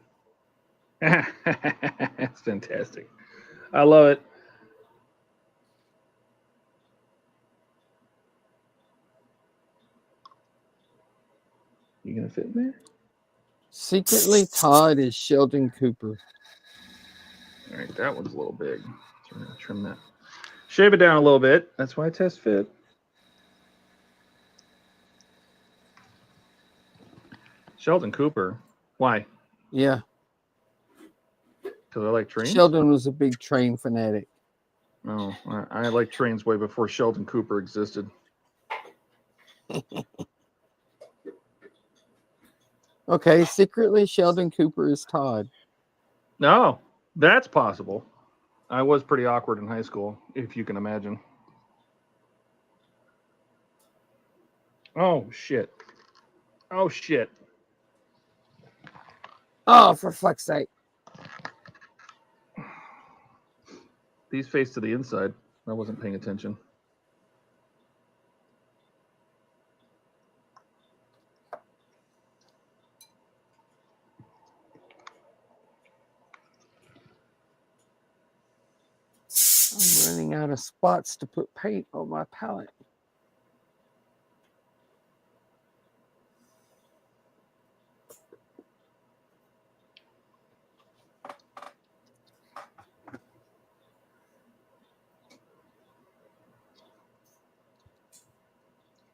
That's fantastic. I love it. You gonna fit in there? Secretly, Todd is Sheldon Cooper. All right, that one's a little big. So we're gonna trim that. Shave it down a little bit. That's why I test fit. Sheldon Cooper. Why? Yeah. Because I like trains? Sheldon was a big train fanatic. No, I like trains way before Sheldon Cooper existed. Okay, secretly, Sheldon Cooper is Todd. No, that's possible. I was pretty awkward in high school, if you can imagine. Oh, shit. Oh, shit. Oh, for fuck's sake. These face to the inside. I wasn't paying attention. running out of spots to put paint on my palette.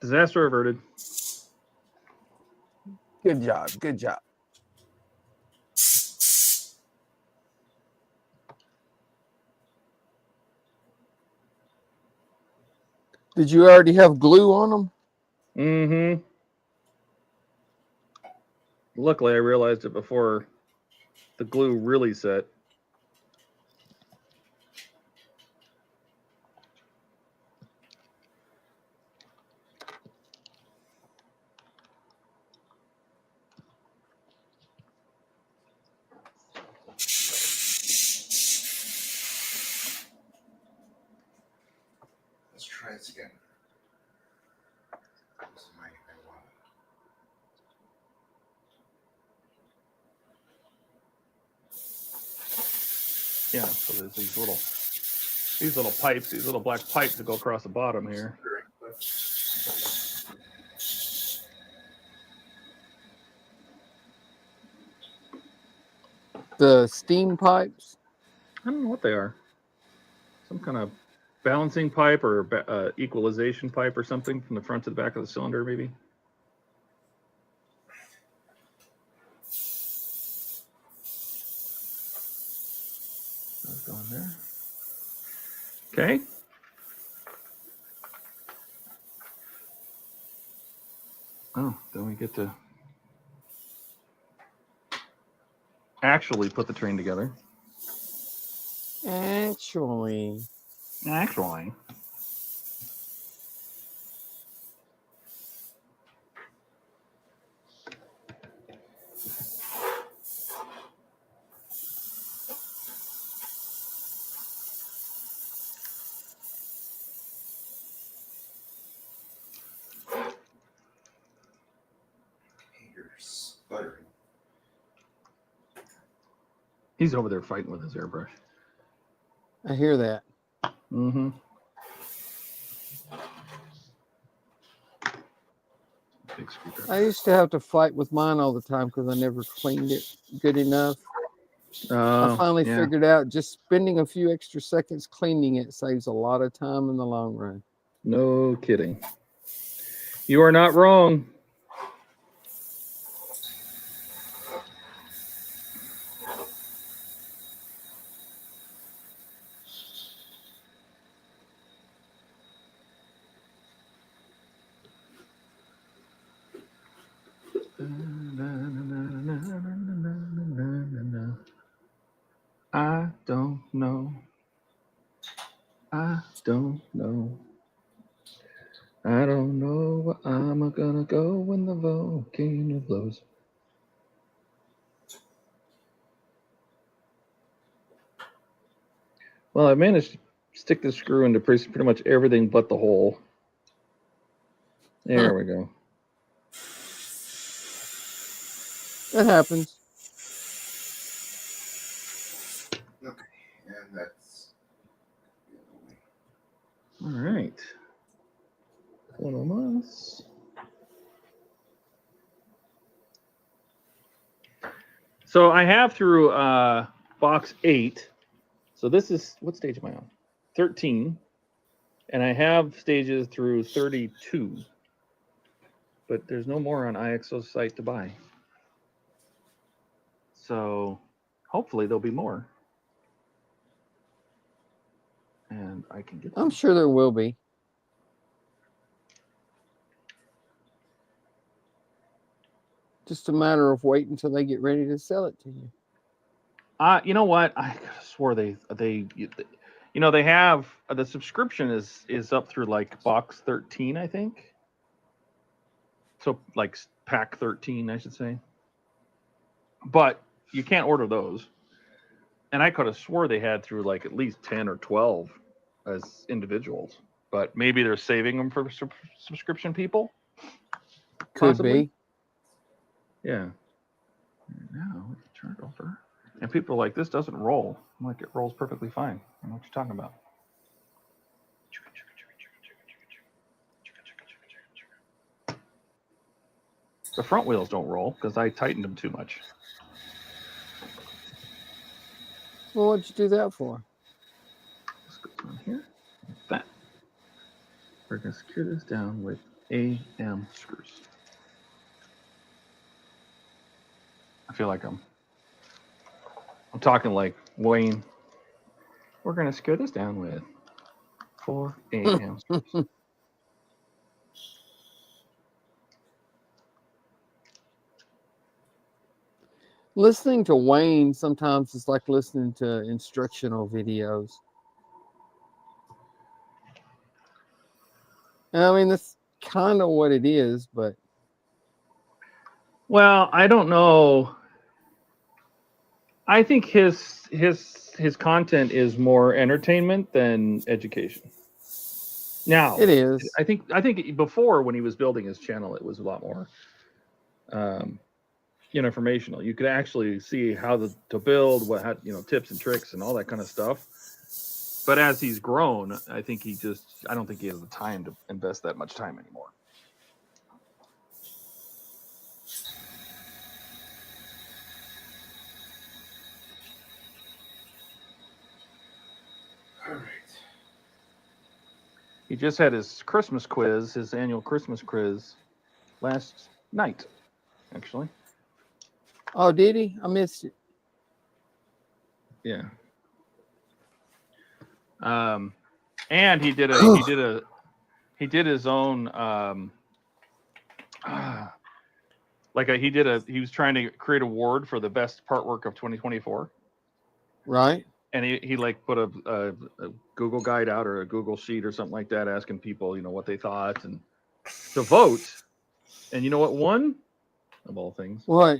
Disaster averted. Good job. Good job. Did you already have glue on them? Mm-hmm. Luckily, I realized it before the glue really set. Let's try this again. This is my marijuana. Yeah, so there's these little pipes, these little black pipes that go across the bottom here. The steam pipes? I don't know what they are. Some kind of balancing pipe or equalization pipe or something from the front to the back of the cylinder, maybe. That's going there. Okay. Oh, then we get to actually put the train together. Actually. You're sputtering. He's over there fighting with his airbrush. I hear that. Mm-hmm. Big screwdriver. I used to have to fight with mine all the time because I never cleaned it good enough. I finally figured out just spending a few extra seconds cleaning it saves a lot of time in the long run. No kidding. You are not wrong. I don't know. I don't know. I don't know where I'm gonna go when the volcano blows. Well, I managed to stick the screw into pretty much everything but the hole. There we go. It happens. Okay, and that's All right. One of us. So I have through box 8. So this is, what stage am I on? 13. And I have stages through 32. But there's no more on IXO's site to buy. So hopefully there'll be more. And I can get them. I'm sure there will be. Just a matter of waiting until they get ready to sell it to you. You know what? I swore they have the subscription is up through like box 13, I think. So like pack 13, I should say. But you can't order those. And I could have swore they had through like at least 10 or 12 as individuals. But maybe they're saving them for subscription people. Could Possibly. be. Yeah. Now we can turn it over. And people are like, this doesn't roll. I'm like, it rolls perfectly fine. I don't know what you're talking about. The front wheels don't roll because I tightened them too much. Well, what'd you do that for? This goes on here. Like that. We're going to secure this down with AM screws. I feel like I'm talking like Wayne. We're going to secure this down with 4 AM screws. Listening to Wayne sometimes is like listening to instructional videos. And I mean, that's kind of what it is, but Well, I don't know. I think his content is more entertainment than education. Now, it is. I think before, when he was building his channel, it was a lot more informational. You could actually see how to build, tips and tricks and all that kind of stuff. But as he's grown, I don't think he has the time to invest that much time anymore. All right. He just had his Christmas quiz, his annual Christmas quiz, last night, actually. Oh, did he? I missed it. Yeah. And he did his own he was trying to create an award for the best part work of 2024. Right. And he like put a Google guide out or a Google sheet or something like that, asking people, what they thought and to vote. And you know what won? Of all things. What?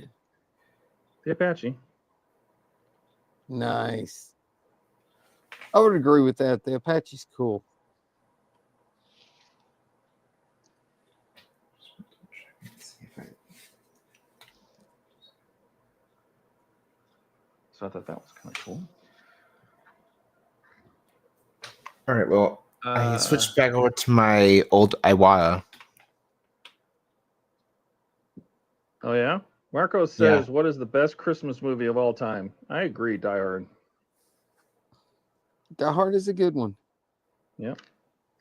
The Apache. Nice. I would agree with that. The Apache's cool. So I thought that was kind of cool. All right, well, I switched back over to my old Iwata. Oh, yeah? Marco says, what is the best Christmas movie of all time? I agree, Die Hard. Die Hard is a good one. Yep.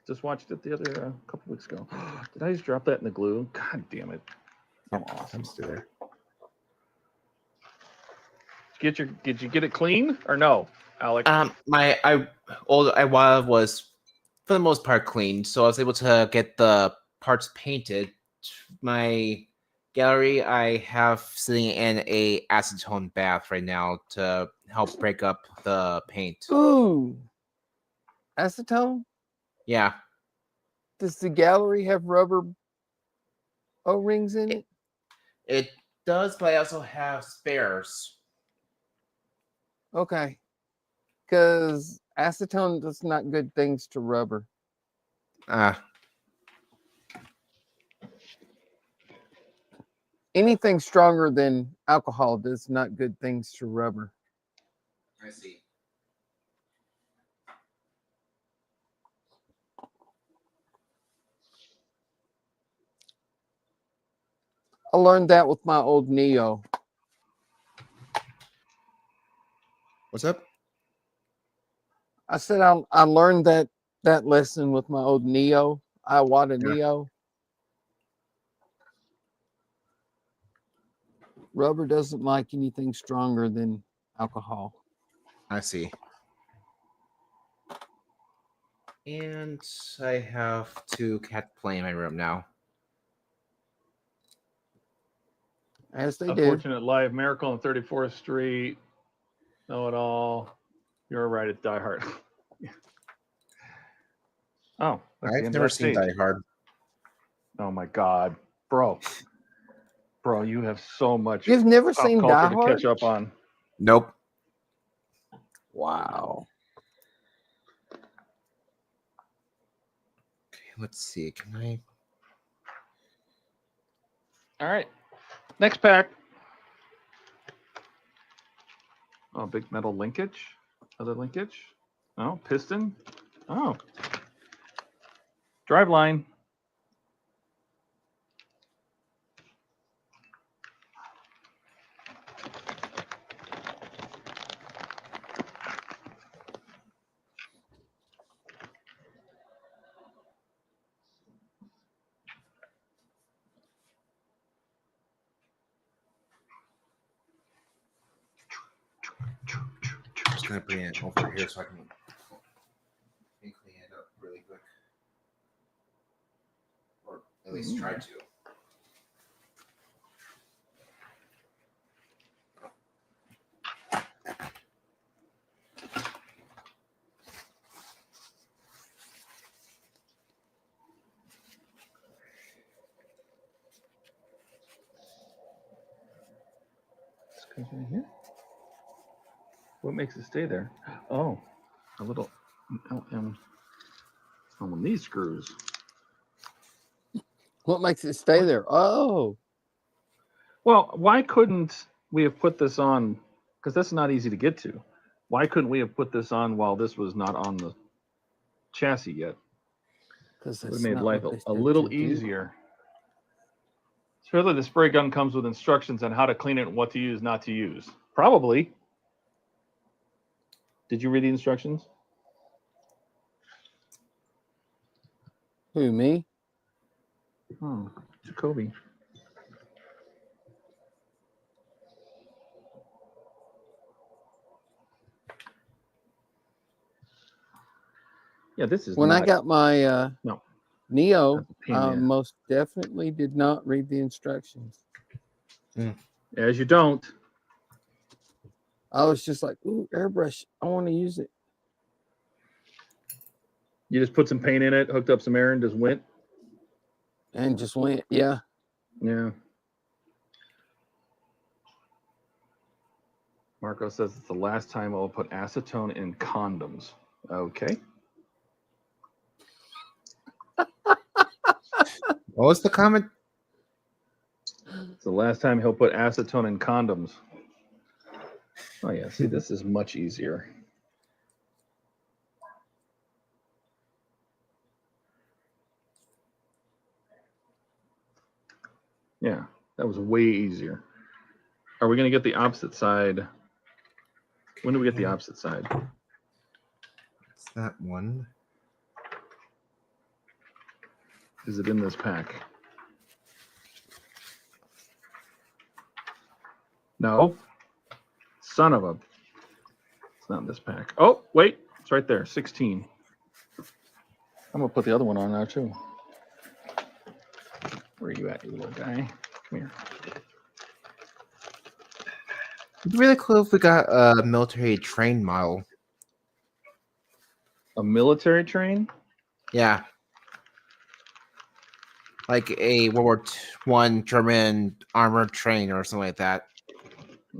Just watched it the other couple weeks ago. Did I just drop that in the glue? God damn it. I'm awesome. I'm still there. Did you get it clean or no, Alex? My old Iwata was for the most part clean, so I was able to get the parts painted. My gallery I have sitting in a acetone bath right now to help break up the paint. Ooh. Acetone? Yeah. Does the gallery have rubber O-rings in it? It does, but I also have spares. Okay. Because acetone does not good things to rubber. Anything stronger than alcohol does not good things to rubber. I see. I learned that with my old Neo. What's up? I said I learned that lesson with my old Neo. Iwata Neo. Rubber doesn't like anything stronger than alcohol. I see. And I have 2 cats playing in my room now. As they do. Unfortunate live miracle on 34th Street. Know it all. You're right at Die Hard. Oh, that's the I've end never of that seen stage. Die Hard. Oh my God, bro, you have so much. You've never pop seen culture Die to Hard? catch up on. Nope. Wow. Okay, let's see. Can I? All right, next pack. Oh, big metal linkage. Other linkage. Oh, piston. Oh, drive line. just gonna bring it over here so I can clean it up really quick, or at least try to. This goes right here. What makes it stay there? Oh, a little LM on these screws. What makes it stay there? Oh, Well, why couldn't we have put this on? Because that's not easy to get to. Why couldn't we have put this on while this was not on the chassis yet? because It would have made life a little do. easier. Surely the spray gun comes with instructions on how to clean it and what to use, not to use. Probably. Did you read the instructions? Who, me? Oh, Jacoby. Yeah, this is When I not- got my no. Neo, That's a pain in the ass. most definitely did not read the instructions. As you don't. I was just like, ooh, airbrush. I want to use it. You just put some paint in it, hooked up some air, and just went. And just went, yeah. Yeah. Marco says it's the last time I'll put acetone in condoms. Okay. What was the comment? It's the last time he'll put acetone in condoms. Oh yeah, see, this is much easier. Yeah, that was way easier. Are we going to get the opposite side? When do we get the opposite side? It's that one. Is it in this pack? No. Son of a. It's not in this pack. Oh, wait. It's right there. 16. I'm going to put the other one on now, too. Where are you at, you little guy? Come here. It'd be really cool if we got a military train model. A military train? Yeah. Like a World War I German armored train or something like that.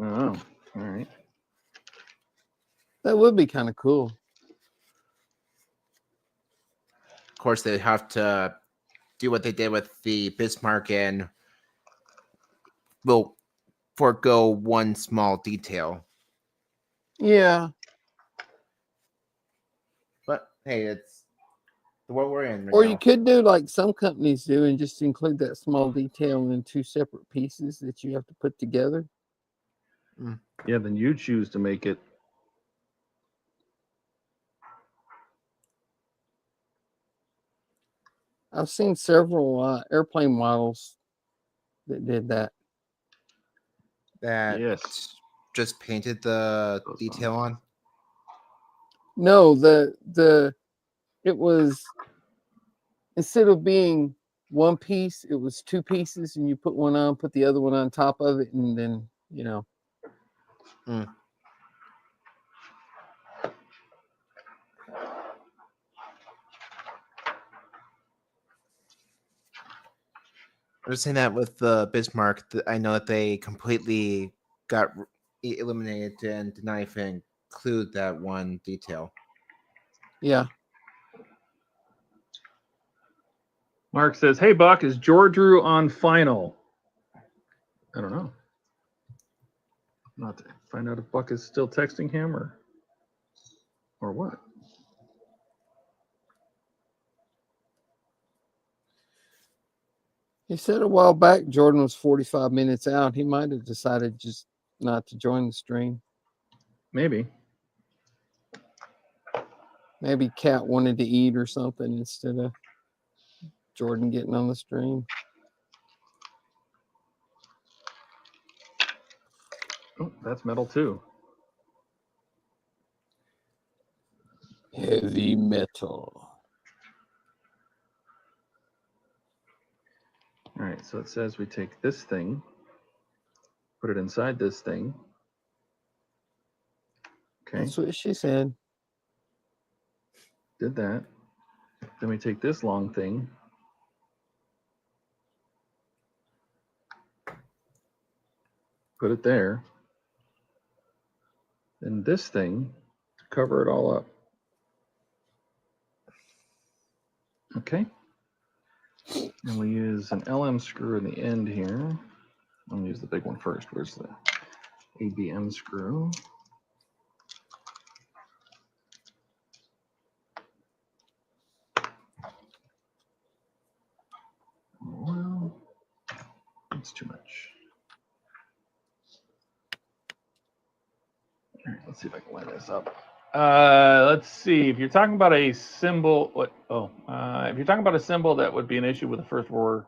Oh, all right. That would be kind of cool. Of course, they'd have to do what they did with the Bismarck and will forego one small detail. Yeah. But hey, it's the world we're in right Or now. you could do like some companies do and just include that small detail in two separate pieces that you have to put together. Yeah, then you choose to make it. I've seen several airplane models that did that. That Yes. just painted the detail on. No, it was, instead of being one piece, it was two pieces, and you put one on, put the other one on top of it, and then, you know. I'm just saying that with the Bismarck, I know that they completely got eliminated and did not even include that one detail. Yeah. Mark says, "Hey Buck, is Georgiou on final?" I don't know. Not to find out if Buck is still texting him or what. He said a while back Jordan was 45 minutes out. He might have decided just not to join the stream. Maybe. Maybe Cat wanted to eat or something instead of Jordan getting on the stream. Oh, that's metal too. Heavy metal. All right, so it says we take this thing, put it inside this thing. Okay, That's what she said. did that. Then we take this long thing, put it there. Then this thing to cover it all up. Okay. And we use an LM screw in the end here. I'm gonna use the big one first. Where's the ABM screw? Well, it's too much. All right, let's see if I can line this up. Let's see. If you're talking about a symbol, if you're talking about a symbol that would be an issue with the First World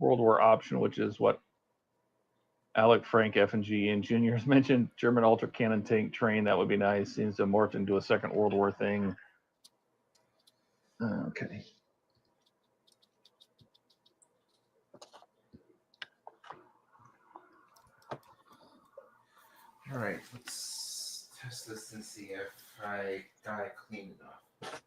War option, which is what Alec, Frank, F, and G, and Juniors mentioned, German ultra cannon tank train. That would be nice. Seems to morph into a Second World War thing. Okay. All right, let's test this and see if I got it clean enough.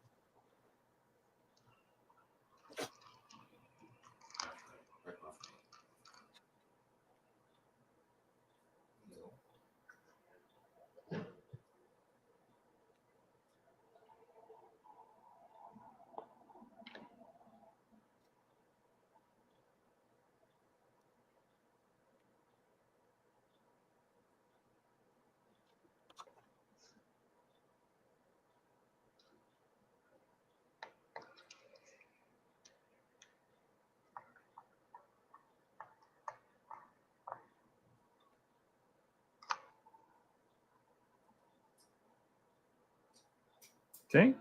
Okay.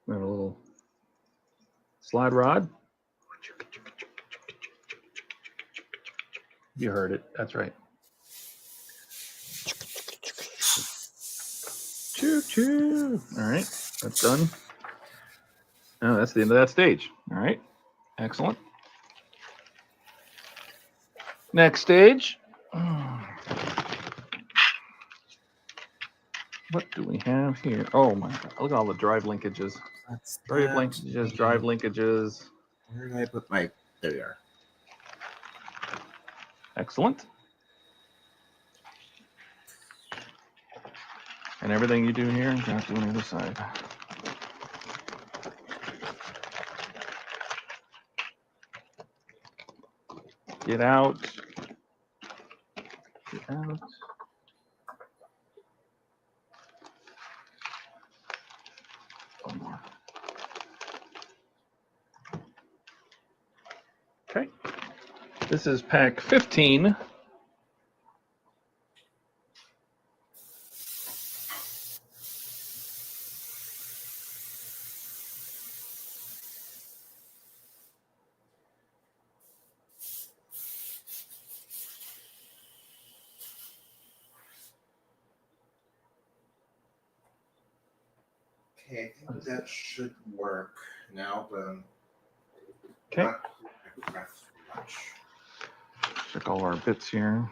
We have a little slide rod. You heard it. That's right. Choo choo. All right. That's done. Oh, that's the end of that stage. All right. Excellent. Next stage. What do we have here? Oh my God. Look at all the drive linkages. Drive linkages, drive linkages. Where did I put my... There we are. Excellent. And everything you do here, you have to do on the other side. Get out. Get out. One more. Okay. This is pack 15. Okay, I think that should work now, but Okay. not much. Check all our bits here.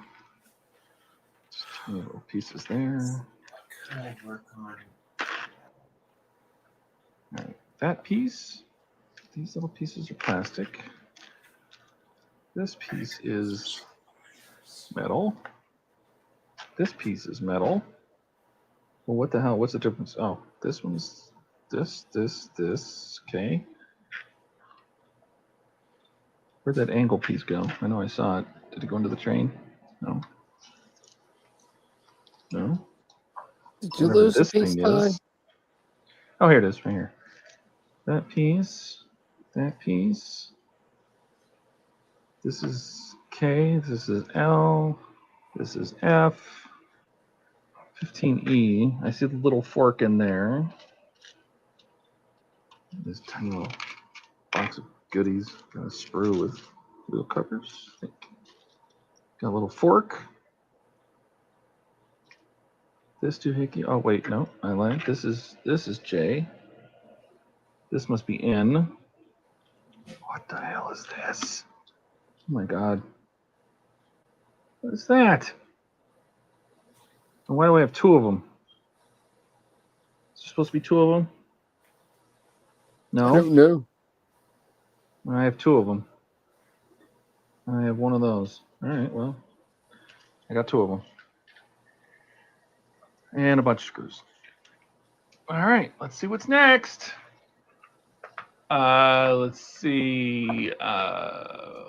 Just tiny little pieces there. Could I work on? All right. That piece, these little pieces are plastic. This piece is metal. This piece is metal. Well, what the hell? What's the difference? Oh, this one's this. Okay. Where'd that angle piece go? I know I saw it. Did it go into the train? No. No. Did you Whatever lose a this piece, thing Todd? is. Oh, here it is, right here. That piece. That piece. This is K. This is L. This is F. 15E. I see the little fork in there. This tiny little box of goodies. Got a sprue with wheel covers. I think. Got a little fork. This doohickey. Oh wait, no, I lied. This is J. This must be N. What the hell is this? Oh my god. What is that? And why do I have two of them? Is there supposed to be two of them? No. I don't know. I have two of them. I have one of those. All right, well, I got two of them. And a bunch of screws. All right, let's see what's next. Let's see. I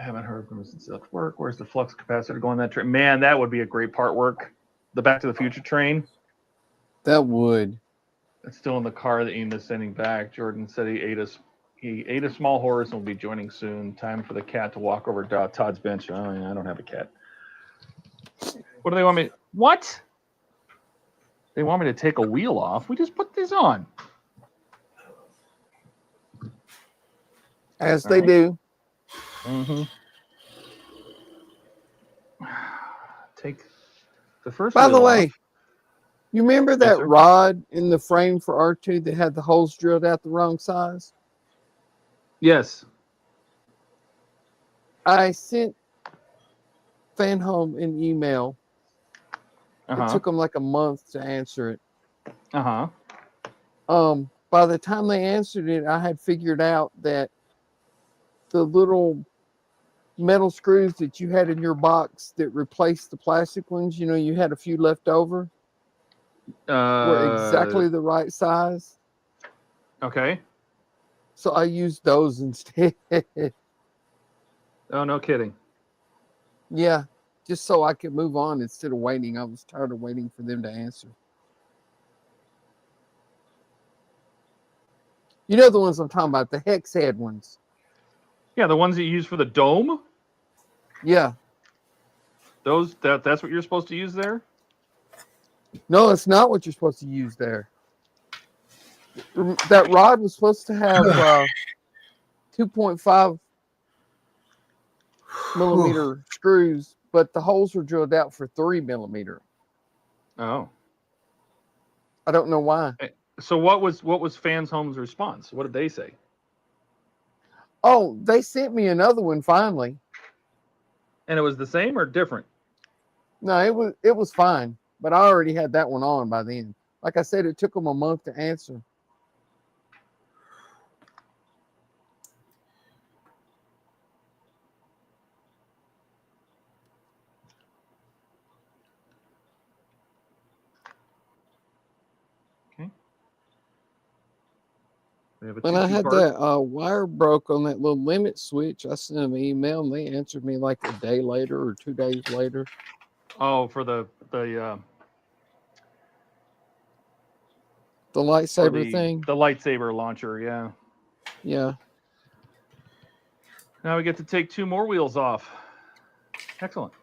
haven't heard from him since left work. Where's the flux capacitor going that train? Man, that would be a great part work. The Back to the Future train. That would. It's still in the car that Ian is sending back. Jordan said he ate a small horse and will be joining soon. Time for the cat to walk over Todd's bench. Oh, yeah, I don't have a cat. What do they want me? What? They want me to take a wheel off? We just put this on. As they do. Mm-hmm. Take the first. By the wheel way, off. you remember Yes, that sir. rod in the frame for R2 that had the holes drilled out the wrong size? Yes. I sent Fanhome an email. It took them like a month to answer it. By the time they answered it, I had figured out that the little metal screws that you had in your box that replaced the plastic ones, you know, you had a few left over, were exactly the right size. Okay. So I used those instead. Oh, no kidding. Yeah, just so I could move on instead of waiting. I was tired of waiting for them to answer. You know the ones I'm talking about, the hex head ones. Yeah, the ones that you use for the dome. Yeah. Those that's what you're supposed to use there. No, it's not what you're supposed to use there. That rod was supposed to have 2.5 millimeter screws, but the holes were drilled out for 3 millimeter. Oh. I don't know why. So what was Fanhome's response? What did they say? Oh, they sent me another one finally. And it was the same or different? No, it was fine, but I already had that one on by then. Like I said, it took them a month to answer. Okay. When I had that wire broke on that little limit switch, I sent them an email and they answered me like a day later or 2 days later. Oh, for the lightsaber thing. The lightsaber launcher, yeah. Yeah. Now we get to take 2 more wheels off. Excellent.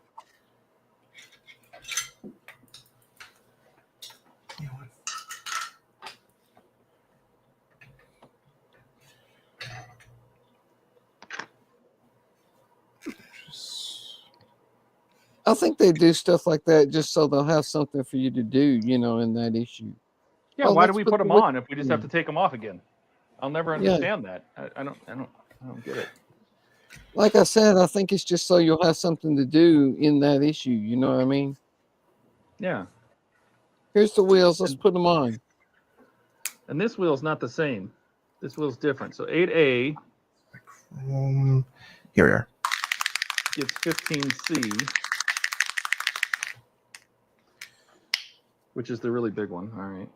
I think they do stuff like that just so they'll have something for you to do, you know, in that issue. Yeah, Oh, why do let's we put put the them wood- on if we just have to take them off again? I'll never Yeah. understand that. I don't get it. Like I said, I think it's just so you'll have something to do in that issue. You know what I mean? Yeah. Here's the wheels. Let's put them on. And this wheel's not the same. This wheel's different. So 8A Here we are. gets 15C, which is the really big one. All right.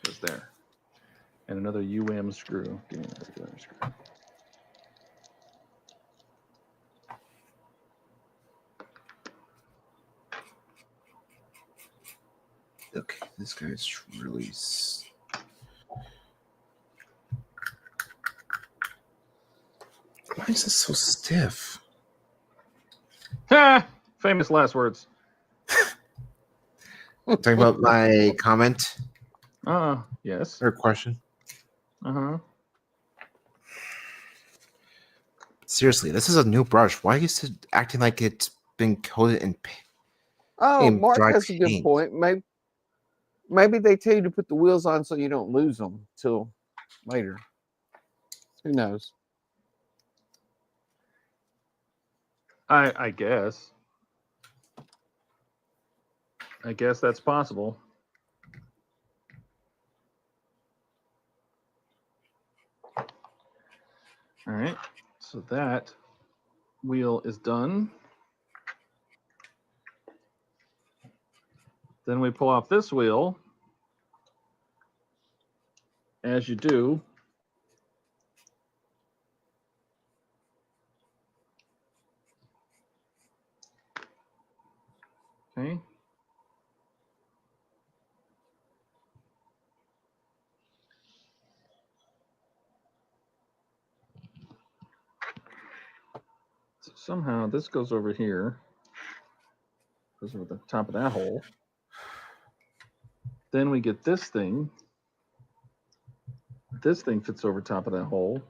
Goes there. And another UM screw. Give me another UM screw. Okay, this guy's really. Why is this so stiff? Ha! Famous last words. Talking about my comment Yes. or question. Uh-huh. Seriously, this is a new brush. Why are you acting like it's been coated in Oh, in Mark dry has a good paint? point. Maybe they tell you to put the wheels on so you don't lose them till later. Who knows? I guess. I guess that's possible. All right. So that wheel is done. Then we pull off this wheel. As you do. Okay. So somehow this goes over here. Goes over the top of that hole. Then we get this thing. This thing fits over top of that hole.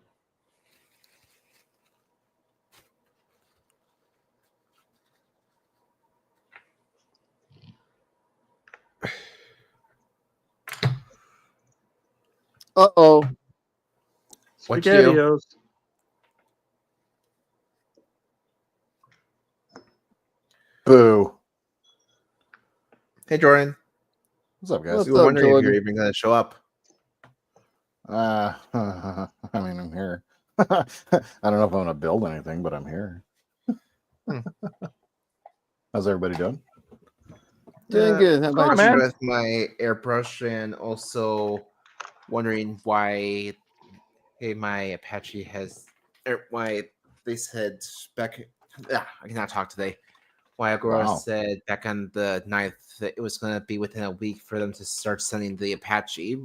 Uh-oh. What you? SpaghettiOs. Boo. Hey, Jordan. What's up, guys? What's We were up, wondering if Jordan? you're even going to show up. I mean, I'm here. I don't know if I'm going to build anything, but I'm here. How's everybody doing? Doing good. How about I'm you? with my airbrush and also wondering why my Apache has why they said back I cannot talk today. Why Agora Wow. said back on the 9th that it was going to be within a week for them to start sending the Apache.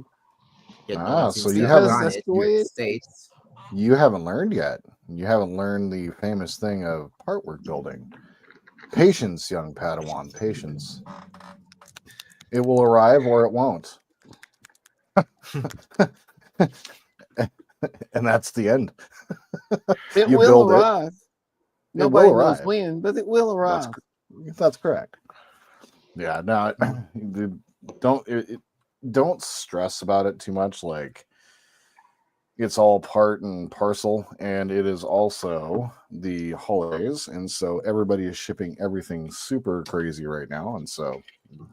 Yet no one So seems you to haven't have on that's it the in way the it- States. You haven't learned yet. You haven't learned the famous thing of part work building. Patience, young Padawan. Patience. It will arrive or it won't. And that's the end. It You will build it, arrive. it Nobody will knows arrive. when, but it will arrive. That's correct. Yeah, no, don't stress about it too much. Like, it's all part and parcel, and it is also the holidays, and so everybody is shipping everything super crazy right now, and so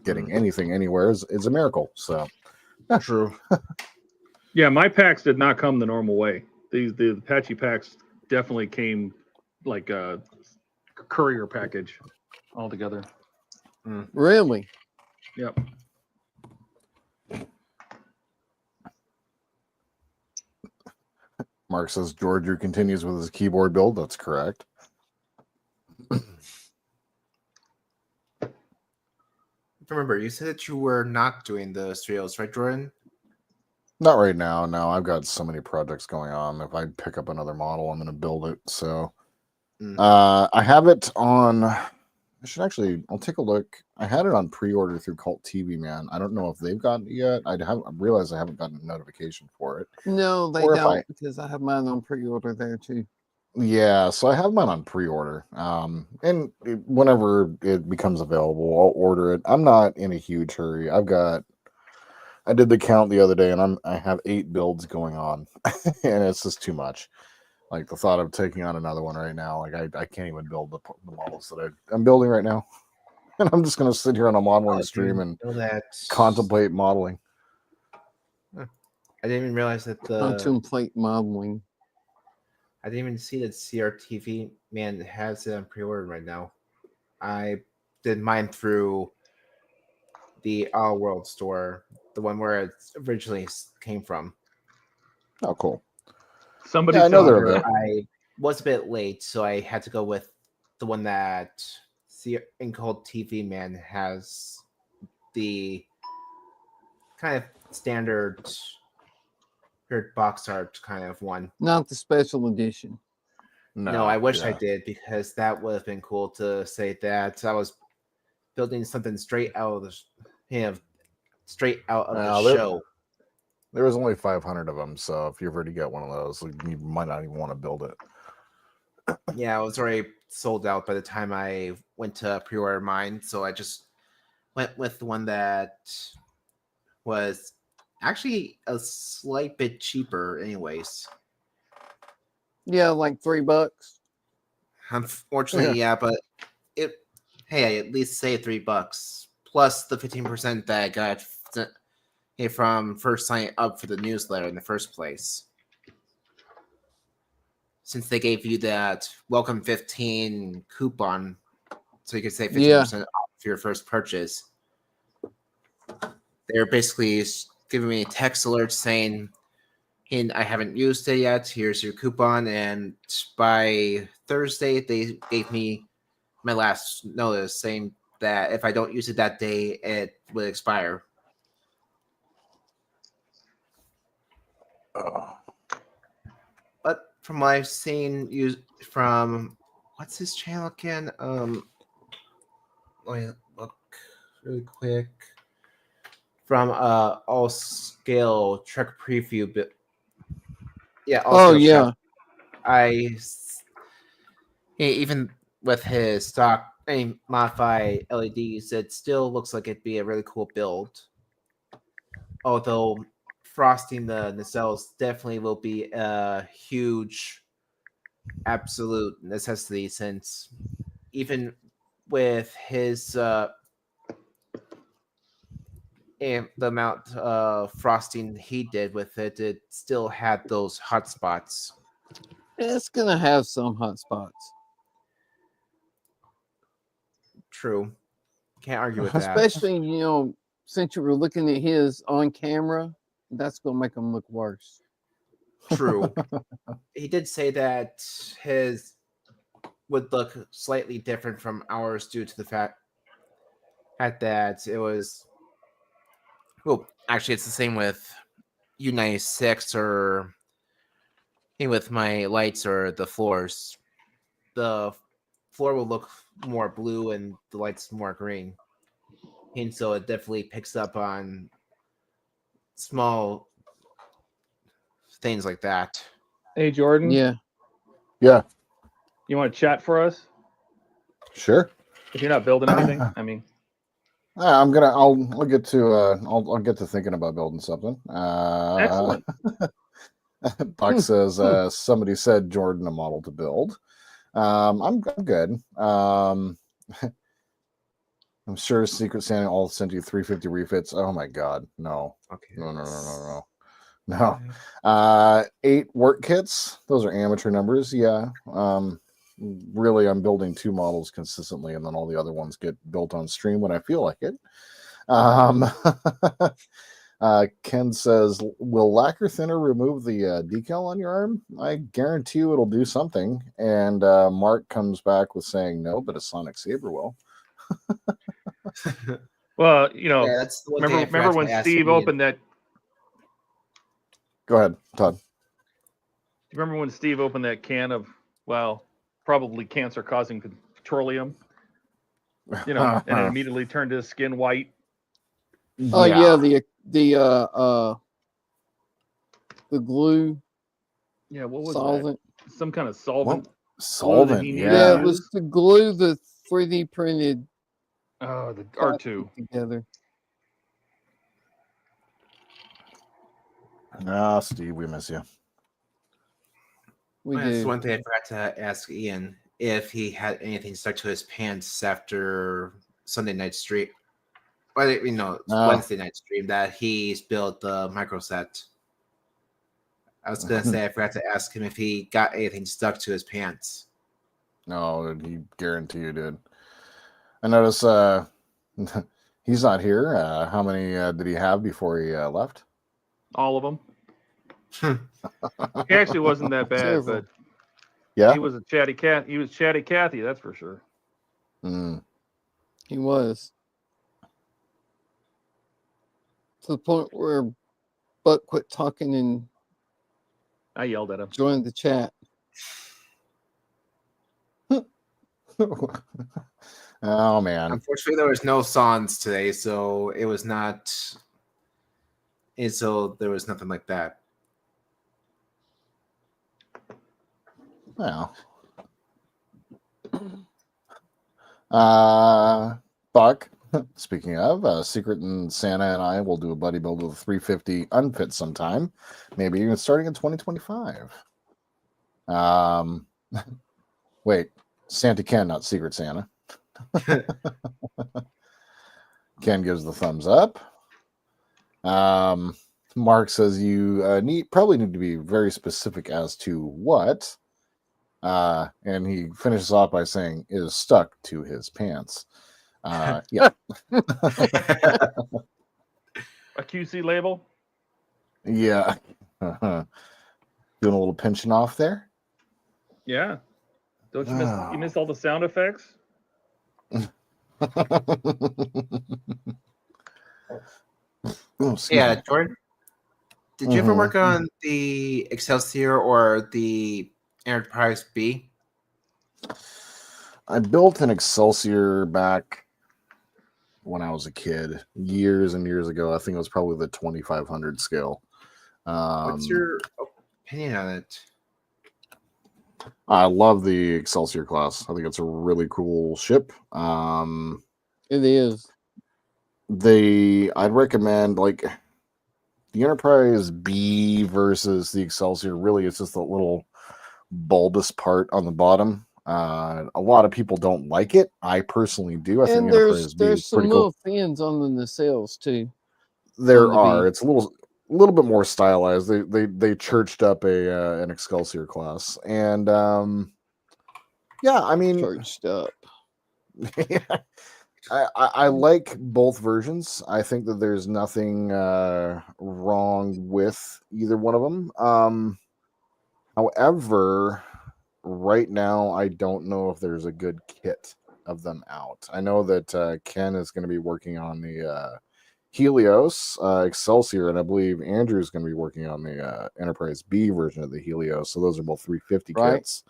getting anything anywhere is a miracle. So True. Yeah, my packs did not come the normal way. The Apache packs definitely came like a courier package altogether. Really? Yep. Mark says Georgia continues with his keyboard build. That's correct. Remember, you said that you were not doing the studios, right, Jordan? Not right now. No, I've got so many projects going on. If I pick up another model, I'm going to build it. So I have it on. I'll take a look. I had it on pre-order through Cult TV, man. I don't know if they've gotten it yet. I realized I haven't gotten a notification for it. No, they Or if don't, because I have mine on pre-order there too. Yeah, so I have mine on pre-order. And whenever it becomes available, I'll order it. I'm not in a huge hurry. I did the count the other day, and I have 8 builds going on, and it's just too much. Like, the thought of taking on another one right now, like I can't even build the models that I'm building right now, and I'm just gonna sit here on a modeling stream and contemplate modeling. I didn't even realize that Contemplate modeling. I didn't even see that CRTV man has it on pre-order right now. I did mine through the Our World store, the one where it originally came from. Oh, cool. Somebody I know said they're a bit. I was a bit late, so I had to go with the one that Called TV Man has, the kind of standard box art kind of one. Not the special edition. No, I wish I did, because that would have been cool to say that I was building something straight out of the show. There was only 500 of them, so if you ever to get one of those, you might not even want to build it. Yeah, it was already sold out by the time I went to pre-order mine, so I just went with the one that was actually a slight bit cheaper anyways. Yeah, like $3. Unfortunately, yeah, but hey, I at least saved $3 plus the 15% that I got from first signing up for the newsletter in the first place. Since they gave you that welcome 15 coupon, so you could save 15% off your first purchase. They're basically giving me text alerts saying, "Hey, I haven't used it yet. Here's your coupon." And by Thursday, they gave me my last notice saying that if I don't use it that day, it will expire. But from what I've seen, from what's his channel again? Let me look really quick. From All Scale Truck Preview, but yeah, All Scale Truck. Even with his stock modified LEDs, it still looks like it'd be a really cool build. Although frosting the nacelles definitely will be a huge absolute necessity, since even with his and the amount of frosting he did with it, it still had those hot spots. It's gonna have some hot spots. True. Can't argue with Especially, since you were looking at his on camera, that's gonna make him look worse. True. He did say that his would look slightly different from ours due to the fact that it was. Well, actually, it's the same with U96 or with my lights or the floors. The floor will look more blue and the lights more green. And so it definitely picks up on small things like that. Hey, Jordan. Yeah. Yeah. You want to chat for us? Sure. If you're not building anything, I mean. I'll get to I'll get to thinking about building something. Excellent. Buck says somebody said Jordan a model to build. I'm good. I'm sure Secret Santa all sent you 350 refits. Oh my god, no. Okay. No. 8 work kits. Those are amateur numbers. Yeah. Really, I'm building 2 models consistently, and then all the other ones get built on stream when I feel like it. Ken says, will lacquer thinner remove the decal on your arm? I guarantee you it'll do something. And Mark comes back with saying no, but a Sonic Saber will. Well, that's the one remember when Steve opened that? Go ahead, Todd. Do you remember when Steve opened that can of, probably cancer-causing petroleum? And it immediately turned his skin white. Oh yeah, the glue. Yeah, what was solvent? That? Some kind of solvent. Solvent, yeah. It was to glue the 3D printed. Oh, the R2 together. Steve, we miss you. That's one thing I forgot to ask Ian, if he had anything stuck to his pants after Sunday night stream. Wednesday night stream that he's built the micro set. I was gonna say I forgot to ask him if he got anything stuck to his pants. No, he guarantee you did. I notice he's not here. How many did he have before he left? All of them. He actually wasn't that bad, but yeah, he was a chatty cat. He was chatty Cathy, that's for sure. He was. To the point where Buck quit talking and I yelled at him. Joined the chat. Oh man. Unfortunately, there was no songs today, so it was not. And so there was nothing like that. Well, Buck, speaking of, Secret and Santa and I will do a buddy build with a 350 unfit sometime. Maybe even starting in 2025. Wait, Santa Ken, not Secret Santa. Ken gives the thumbs up. Mark says you probably need to be very specific as to what. And he finishes off by saying is stuck to his pants. Yeah. A QC label. Yeah. Doing a little pinching off there. Yeah. Don't you miss? You missed all the sound effects. Oh, yeah, Jordan. Did you ever work on the Excelsior or the Enterprise B? I built an Excelsior back when I was a kid, years and years ago. I think it was probably the 2500 scale. What's your opinion on it? I love the Excelsior class. I think it's a really cool ship. It is. I'd recommend like the Enterprise B versus the Excelsior. Really, it's just a little bulbous part on the bottom. A lot of people don't like it. I personally do. I think the Enterprise B is some pretty little cool. fins on the nacelles too. There are. It's a little bit more stylized. They churched up an Excelsior class, and yeah, I mean, churched up. Yeah. I like both versions. I think that there's nothing wrong with either one of them. However, right now I don't know if there's a good kit of them out. I know that Ken is going to be working on the Helios Excelsior, and I believe Andrew is going to be working on the Enterprise B version of the Helios. So those are both 350 kits.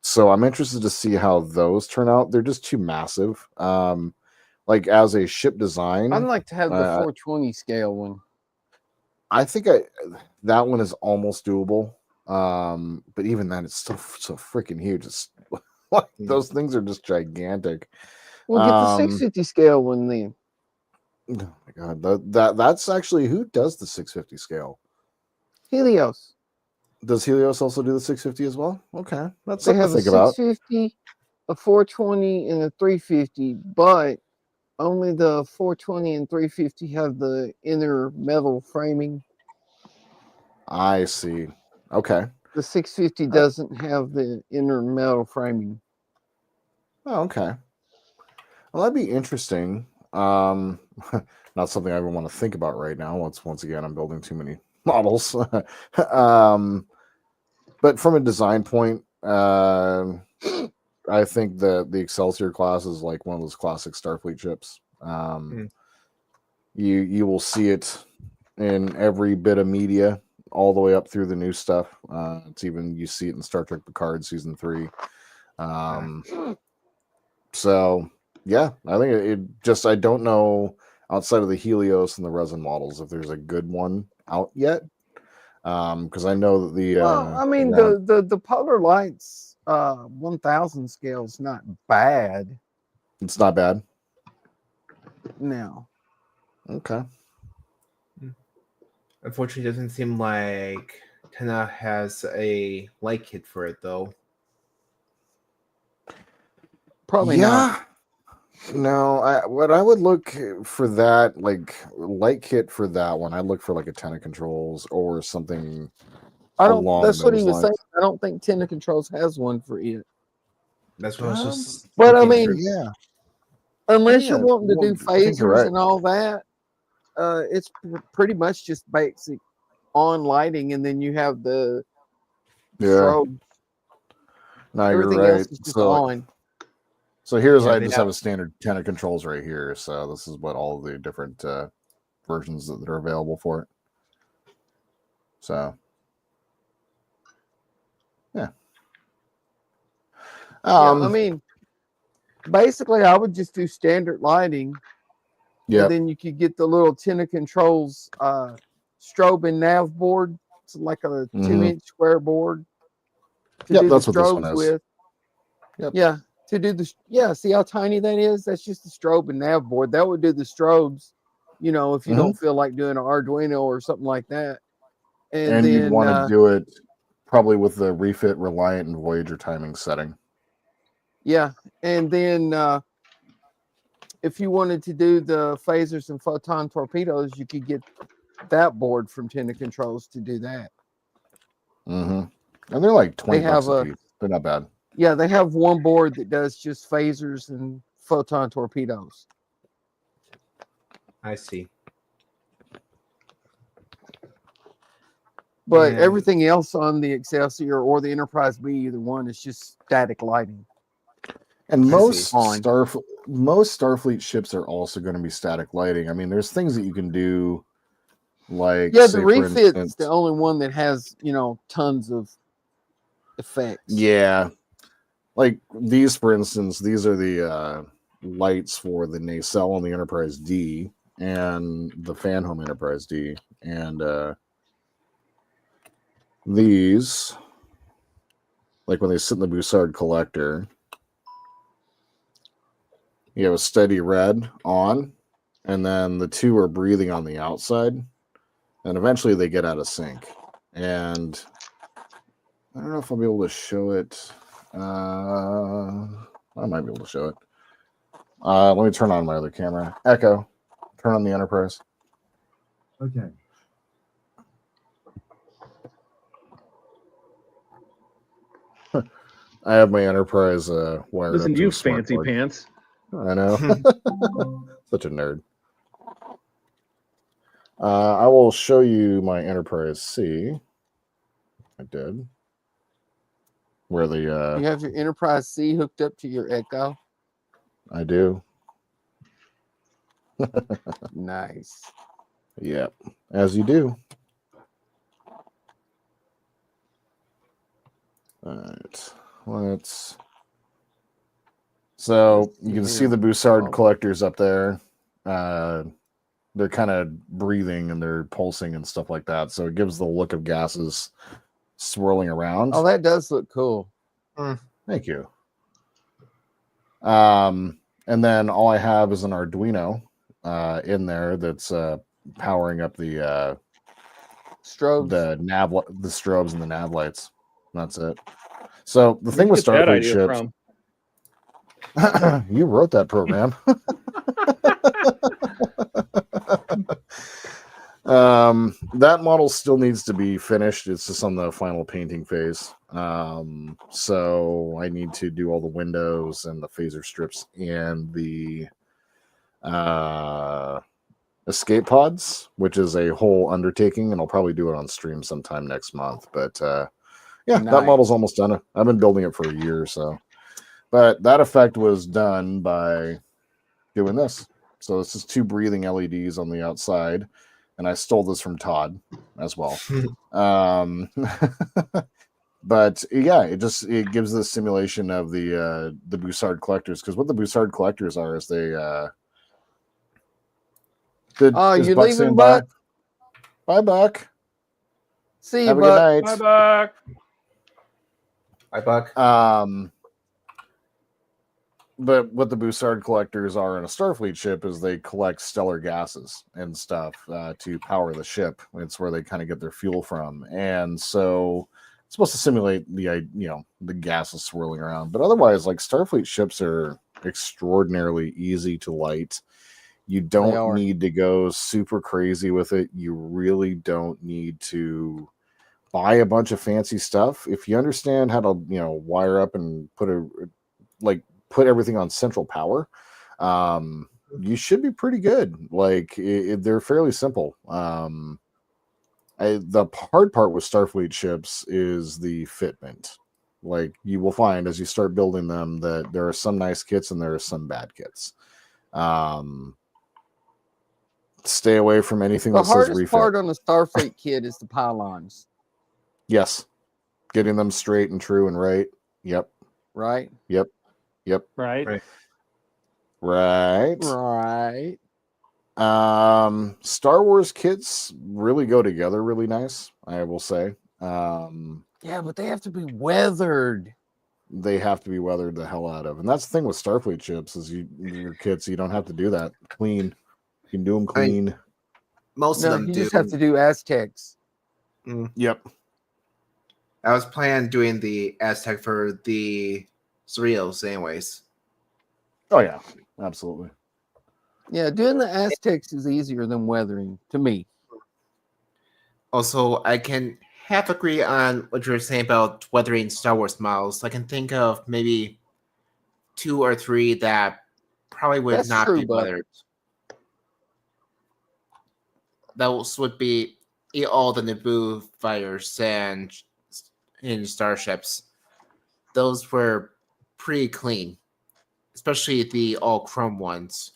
So I'm interested to see how those turn out. They're just too massive. Like as a ship design, I'd like to have the 420 scale one. I think that one is almost doable. But even then, it's so freaking huge. It's like those things are just gigantic. We'll get the 650 scale one then. Oh my god, that's actually who does the 650 scale? Helios. Does Helios also do the 650 as well? Okay, that's They something have to think a about. 650, a 420, and a 350, but only the 420 and 350 have the inner metal framing. I see. Okay. The 650 doesn't have the inner metal framing. Oh, okay. Well, that'd be interesting. Not something I even want to think about right now. Once again, I'm building too many models. But from a design point, I think that the Excelsior class is like one of those classic Starfleet ships. You will see it in every bit of media, all the way up through the new stuff. It's even you see it in Star Trek Picard season 3. So yeah, I think it just I don't know outside of the Helios and the resin models if there's a good one out yet. Because I know that the I mean the Polar Lights 1000 scale is not bad. It's not bad. No. Okay. Unfortunately, it doesn't seem like Tena has a light kit for it though. Probably not. No, what I would look for that like light kit for that one, I'd look for like a Tena controls or something. That's what he was saying. I don't think Tena Controls has one for it. That's what I was just. But I mean, yeah. Unless you're wanting to do I think you're phasers right. and all that, it's pretty much just basic on lighting, and then you have the strobe. No, Everything you're right. else is just on. So here's Yeah, I they just have- have a standard Tena controls right here. So this is what all the different versions that are available for it. So yeah. I mean, basically, I would just do standard lighting. Yeah. And then you could get the little Tena Controls strobe and nav board. It's like a 2-inch square board. to Yep, do that's the what this one strobes is. with. Yep. Yeah, to do the see how tiny that is? That's just the strobe and nav board. That would do the strobes, you know, if you don't feel like doing an Arduino or something like that. And you'd want to do it probably with the refit Reliant and Voyager timing setting. Yeah, and then if you wanted to do the phasers and photon torpedoes, you could get that board from Tenda Controls to do that. And they're like $20 have a piece. They're not bad. Yeah, they have one board that does just phasers and photon torpedoes. I see. But And- everything else on the Excelsior or the Enterprise B, either one, is just static lighting. And most On. Starfleet ships are also going to be static lighting. I mean, there's things that you can do, like Yeah, say, the for refit's instance- the only one that has, you know, tons of effects. Yeah, like these, for instance, these are the lights for the nacelle on the Enterprise D and the fan home Enterprise D, and these, like when they sit in the Bussard collector, you have a steady red on, and then the two are breathing on the outside, and eventually they get out of sync. And I don't know if I'll be able to show it. I might be able to show it. Let me turn on my other camera. Echo, turn on the Enterprise. Okay. I have my Enterprise wired Listen up to to you, a smart fancy board. pants. I know. Such a nerd. I will show you my Enterprise C. I did. Where the You have your Enterprise C hooked up to your Echo. I do. Nice. Yep, as you do. All right, let's. So you can see the Bussard collectors up there. They're kind of breathing and they're pulsing and stuff like that. So it gives the look of gases swirling around. Oh, that does look cool. Thank you. And then all I have is an Arduino in there that's powering up the strobes, the strobes and the nav lights. That's it. So the thing Where'd with you get that Starfleet idea ships, you wrote that program. That model still needs to be finished. It's just on the final painting phase. So I need to do all the windows and the phaser strips and the escape pods, which is a whole undertaking, and I'll probably do it on stream sometime next month. But yeah, that Nice. model's almost done. I've been building it for a year or so. But that effect was done by doing this. So this is two breathing LEDs on the outside, and I stole this from Todd as well. But yeah, it gives the simulation of the Bussard collectors, because what the Bussard collectors are is they is you Buck leaving, saying Buck? Bye, Buck. See you, Have a Buck. good Bye, night. Buck. Bye, Buck. But what the Bussard collectors are in a Starfleet ship is they collect stellar gases and stuff to power the ship. It's where they kind of get their fuel from, and so it's supposed to simulate the the gases swirling around. But otherwise, like, Starfleet ships are extraordinarily easy to light. You don't need to go super crazy with it. You really don't need to buy a bunch of fancy stuff. If you understand how to wire up and put everything on central power, you should be pretty good. Like, they're fairly simple. The hard part with Starfleet ships is the fitment. Like, you will find as you start building them that there are some nice kits and there are some bad kits. Stay away from anything The that says hardest refit. part on the Starfleet kit is the pylons. Yes, getting them straight and true and right. Yep. Right. Yep. Right. Right. Star Wars kits really go together really nice, I will say. Yeah, but they have to be weathered. They have to be weathered the hell out of, and that's the thing with Starfleet ships is your kits. You don't have to do that clean. You can do them clean. Most of them you do. just have to do Aztecs. Yep. I was planning on doing the Aztec for the Cerritos anyways. Oh yeah, absolutely. Yeah, doing the Aztecs is easier than weathering to me. Also, I can half agree on what you're saying about weathering Star Wars models. I can think of maybe 2 or 3 that probably would That's not true, be but weathered. Those would be all the Naboo fighters and in starships. Those were pretty clean, especially the all chrome ones.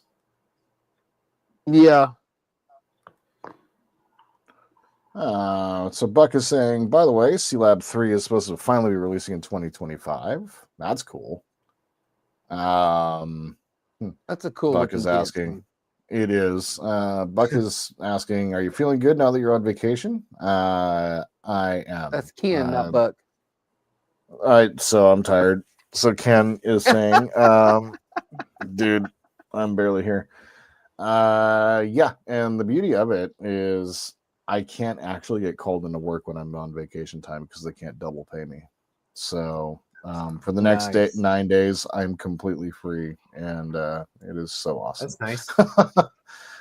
yeah. So Buck is saying, by the way, C-Lab 3 is supposed to finally be releasing in 2025. That's cool. That's a cool. Buck is asking. It is. Buck is asking, are you feeling good now that you're on vacation? I am. That's Ken, not Buck. So I'm tired. So Ken is saying, dude, I'm barely here. Yeah, and the beauty of it is I can't actually get called into work when I'm on vacation time because they can't double pay me. So for the next 9 days, I'm completely free, and it is so awesome. That's nice.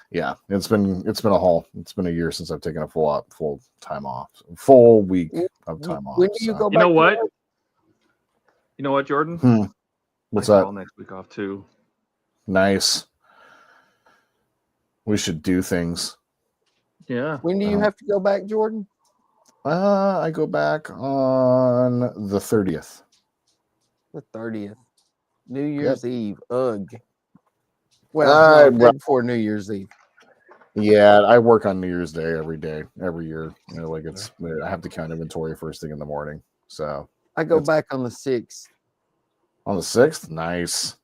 Yeah, it's been a haul. It's been a year since I've taken a full time off, full week of time off. When do you go back? You know to what? work? You know what, Jordan? What's I that? call next week off too. Nice. We should do things. Yeah. When do you have to go back, Jordan? I go back on the 30th. The 30th. New Year's Eve. Ugh. Well, no, day before New Year's Eve. Yeah, I work on New Year's Day, every year. You know, like I have to count inventory first thing in the morning. So I go back on the 6th. On the 6th? Nice.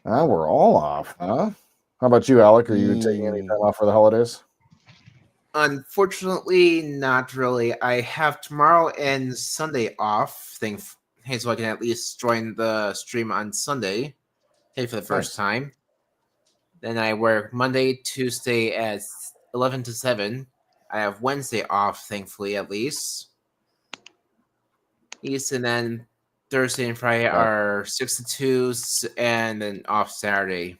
We're all off, huh? How about you, Alec? Are you taking any time off for the holidays? Unfortunately, not really. I have tomorrow and Sunday off. Hey, so I can at least join the stream on Sunday. Hey, for the first time. Then I work Monday, Tuesday at 11 to 7. I have Wednesday off, thankfully, at least. And then Thursday and Friday are 6 to 2, and then off Saturday.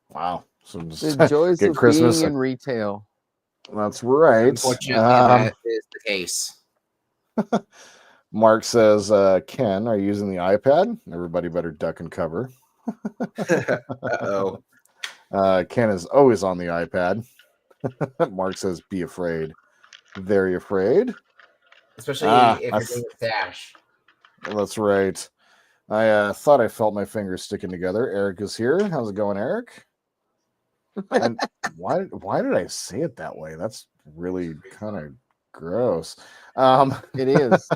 Wow. So The joys get of Christmas being in retail. That's right. Unfortunately, that is the case. Mark says, Ken, are you using the iPad? Everybody better duck and cover. Uh-oh. Ken is always on the iPad. Mark says, be afraid. Very afraid. Especially if you're doing a dash. That's right. I thought I felt my fingers sticking together. Eric is here. How's it going, Eric? And why did I say it that way? That's really kind of gross. It is.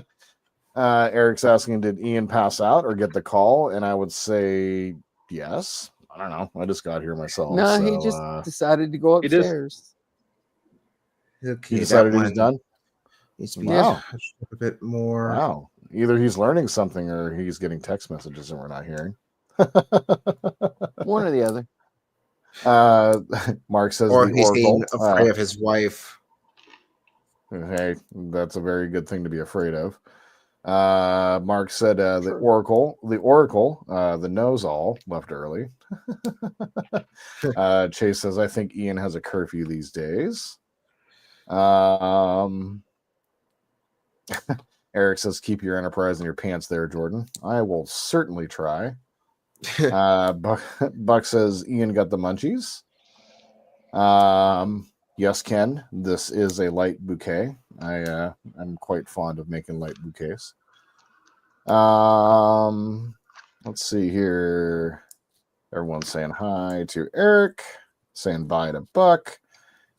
Eric's asking, did Ian pass out or get the call? And I would say yes. I don't know. I just got here myself. No, so, he just decided to go upstairs. He decided he's done. Wow. A bit more. Wow. Either he's learning something or he's getting text messages that we're not hearing. One or the other. Mark says, or the he's Oracle, being afraid of his wife. Hey, that's a very good thing to be afraid of. Mark said the Oracle, the knows all left early. Chase says, I think Ian has a curfew these days. Eric says, keep your Enterprise in your pants there, Jordan. I will certainly try. Buck says, Ian got the munchies. Yes, Ken, this is a light bouquet. I'm quite fond of making light bouquets. Let's see here. Everyone's saying hi to Eric, saying bye to Buck.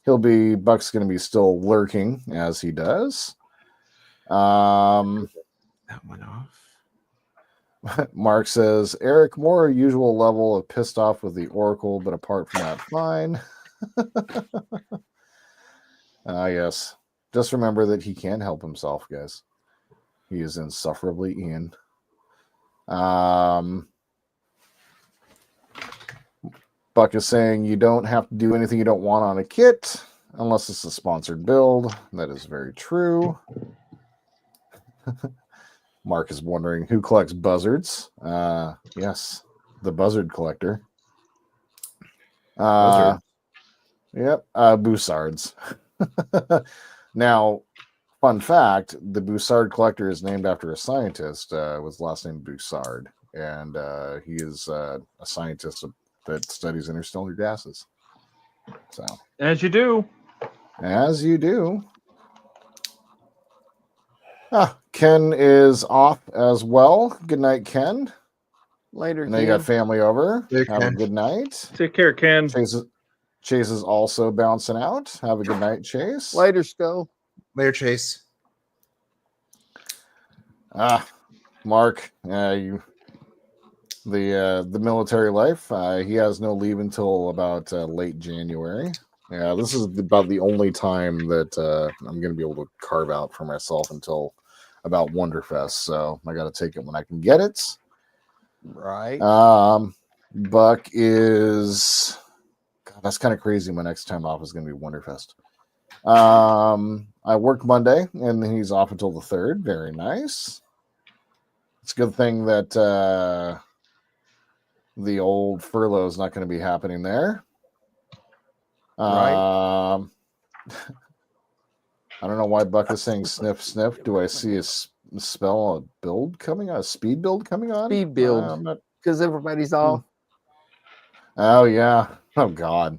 Buck's going to be still lurking as he does. That went off. Mark says, Eric, more usual level of pissed off with the Oracle, but apart from that, fine. Yes. Just remember that he can't help himself, guys. He is insufferably Ian. Buck is saying you don't have to do anything you don't want on a kit unless it's a sponsored build. That is very true. Mark is wondering who collects buzzards. Yes, the buzzard collector. Buzzard. Yep, Bussards. Now, fun fact, the Bussard collector is named after a scientist with last name Bussard. And he is a scientist that studies interstellar gases. So, As you do. As you do. Ken is off as well. Good night, Ken. Later, I know you got family over. Have a good night. Take care, Ken. Chase is also bouncing out. Have a good night, Chase. Later, Skull. Later, Chase. Mark, the military life. He has no leave until about late January. Yeah, this is about the only time that I'm going to be able to carve out for myself until about Wonderfest. So I got to take it when I can get it. Right. Buck is... God, that's kind of crazy. My next time off is going to be Wonderfest. I work Monday, and he's off until the 3rd. Very nice. It's a good thing that the old furlough is not going to be happening there. Right. I don't know why Buck is saying sniff, sniff. Do I see a spell, a build coming on? A speed build coming on? Speed build. Because everybody's off. Oh, yeah. Oh, God.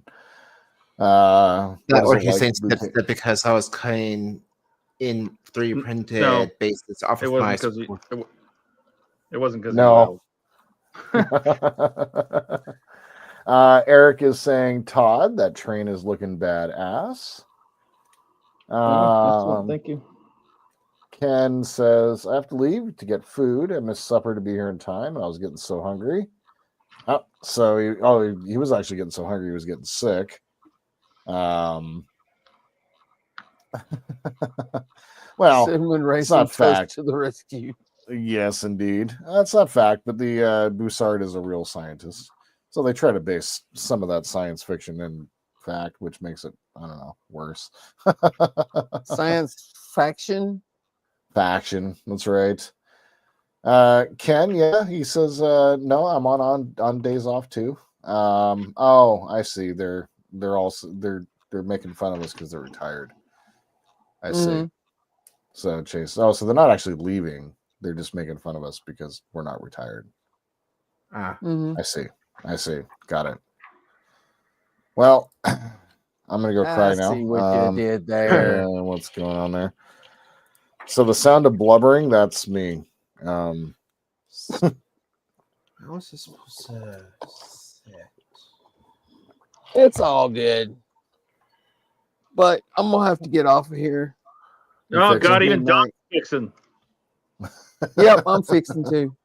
That or he's saying snip, snip because I was cutting in 3D printed bases off of my... It wasn't because no. Eric is saying, Todd, that train is looking badass. Thank you. Ken says, I have to leave to get food. I missed supper to be here in time. I was getting so hungry. So he was actually getting so hungry he was getting sick. Well, Cinnamon it's not fact. To the rescue. Yes, indeed. That's not fact, but the Bussard is a real scientist. So they try to base some of that science fiction in fact, which makes it, I don't know, worse. Science faction? Faction, that's right. Ken, yeah, he says, no, I'm on days off too. Oh, I see. They're making fun of us because they're retired. I see. So Chase, so they're not actually leaving. They're just making fun of us because we're not retired. I see. Got it. Well, I'm gonna go cry now. See what you did there. What's going on there? So the sound of blubbering, that's me. How was this supposed to sit? It's all good. But I'm gonna have to get off of here. Oh God, even Doc's fixing. Yep, I'm fixing too.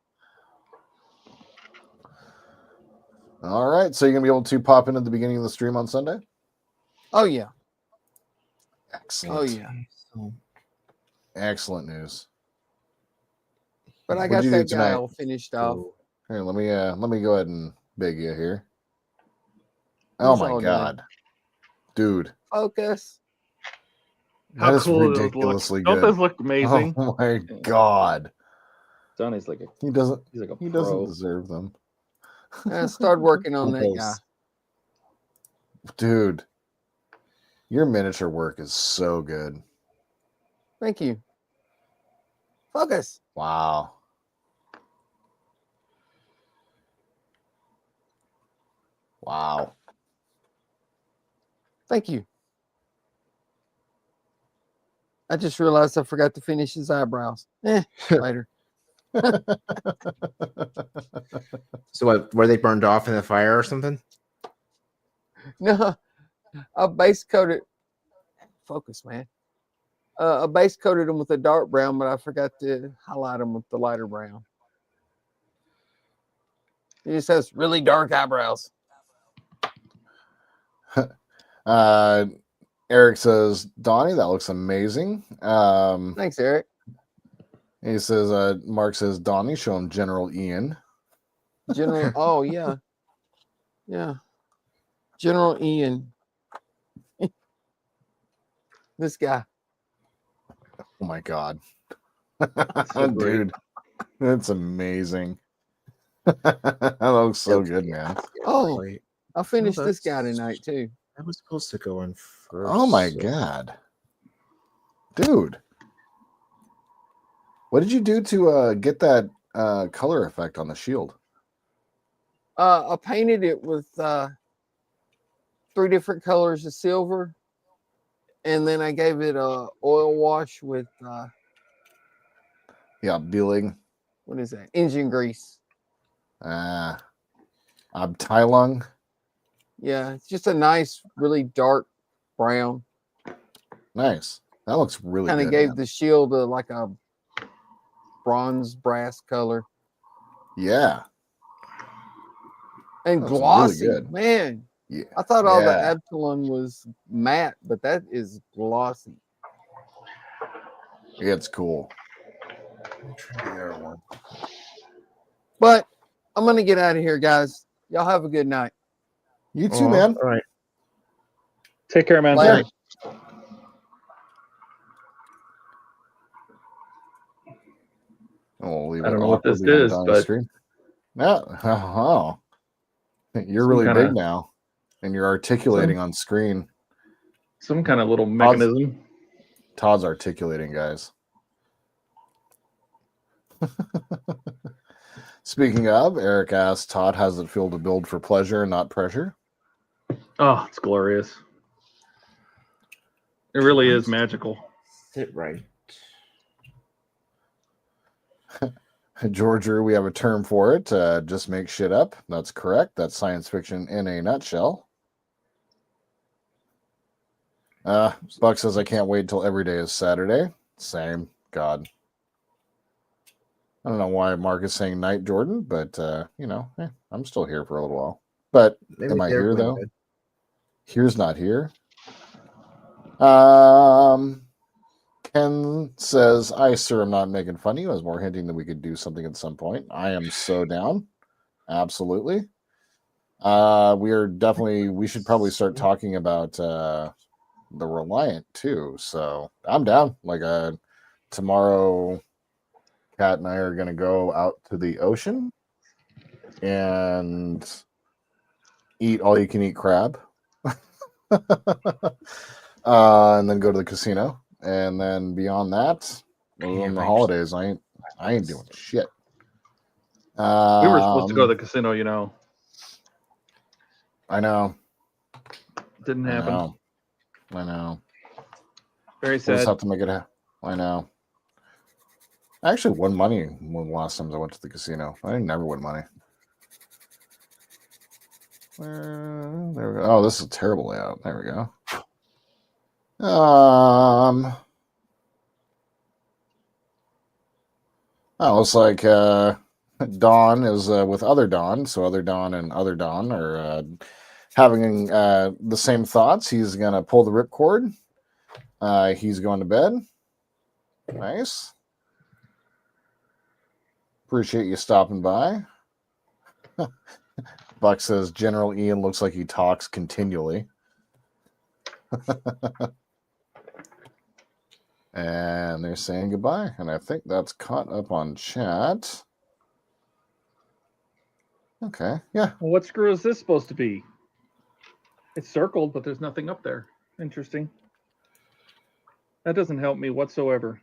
All right, so you're gonna be able to pop in at the beginning of the stream on Sunday? Oh yeah. Excellent. Oh yeah. Excellent news. But I got that guy all finished off. Here, let me go ahead and beg you here. Oh my God, dude! Focus. How That's cool ridiculously good. Don't good. those look amazing? Oh my God! Donnie's like he doesn't pro. deserve them. Start working on that guy. Dude, your miniature work is so good. Thank you. Focus. Wow. Wow. Thank you. I just realized I forgot to finish his eyebrows. Later. So what, were they burned off in the fire or something? No, I base coated. Focus, man. I base coated them with a dark brown, but I forgot to highlight them with the lighter brown. He just has really dark eyebrows. Eric says, Donnie, that looks amazing. Thanks, Eric. He says, Mark says, Donnie, show him General Ian. General. Oh yeah, yeah. General Ian. This guy. Oh my God. So great. Dude, that's amazing. That looks so good, man. Oh, Wait, I finished no, this guy that's- tonight too. I was supposed to go in first. Oh my so- God. Dude. What did you do to get that color effect on the shield? I painted it with 3 different colors of silver, and then I gave it a oil wash with Yeah, Beeling. what is that? Engine grease. Abteilung. Yeah, it's just a nice, really dark brown. Nice. That looks really Kind good. of gave man. the shield like a bronze brass color. Yeah. And Looks really glossy, good. man. Yeah. I thought all the Yeah. Absalom was matte, but that is glossy. It's cool. But I'm gonna get out of here, guys. Y'all have a good night. You too, man. All right. Take care, man. Later. We'll leave I don't it know what this awkwardly on is, Donnie's but- stream. No. Oh. You're Some really kinda- big now. And you're articulating on screen. Some kind of little mechanism. Todd's articulating, guys. Speaking of, Eric asked Todd, how does it feel to build for pleasure and not pressure? Oh, it's glorious. It really is magical. Sit right. Georgia, we have a term for it. Just make shit up. That's correct. That's science fiction in a nutshell. Buck says, I can't wait until every day is Saturday. Same. God. I don't know why Mark is saying night, Jordan, but, I'm still here for a little while. But Maybe am I they're here, going though? to bed. Here's not here. Ken says, I, sir, am not making fun of you. I was more hinting that we could do something at some point. I am so down. Absolutely. We should probably start talking about the Reliant too. So I'm down. Like tomorrow, Kat and I are going to go out to the ocean and eat all you can eat crab. And then go to the casino. And then beyond that, on the holidays, I ain't doing shit. We were supposed to go to the casino, I know. Didn't happen. I know. Very We'll just sad. have to make it happen. I know. I actually won money one of the last times I went to the casino. I never win money. There we go. Oh, this is a terrible layout. There we go. Oh, looks like Don is with other Don, so other Don and other Don are having the same thoughts. He's gonna pull the ripcord. He's going to bed. Nice. Appreciate you stopping by. Buck says General Ian looks like he talks continually. And they're saying goodbye. And I think that's caught up on chat. Okay, yeah. Well, what screw is this supposed to be? It's circled, but there's nothing up there. Interesting. That doesn't help me whatsoever.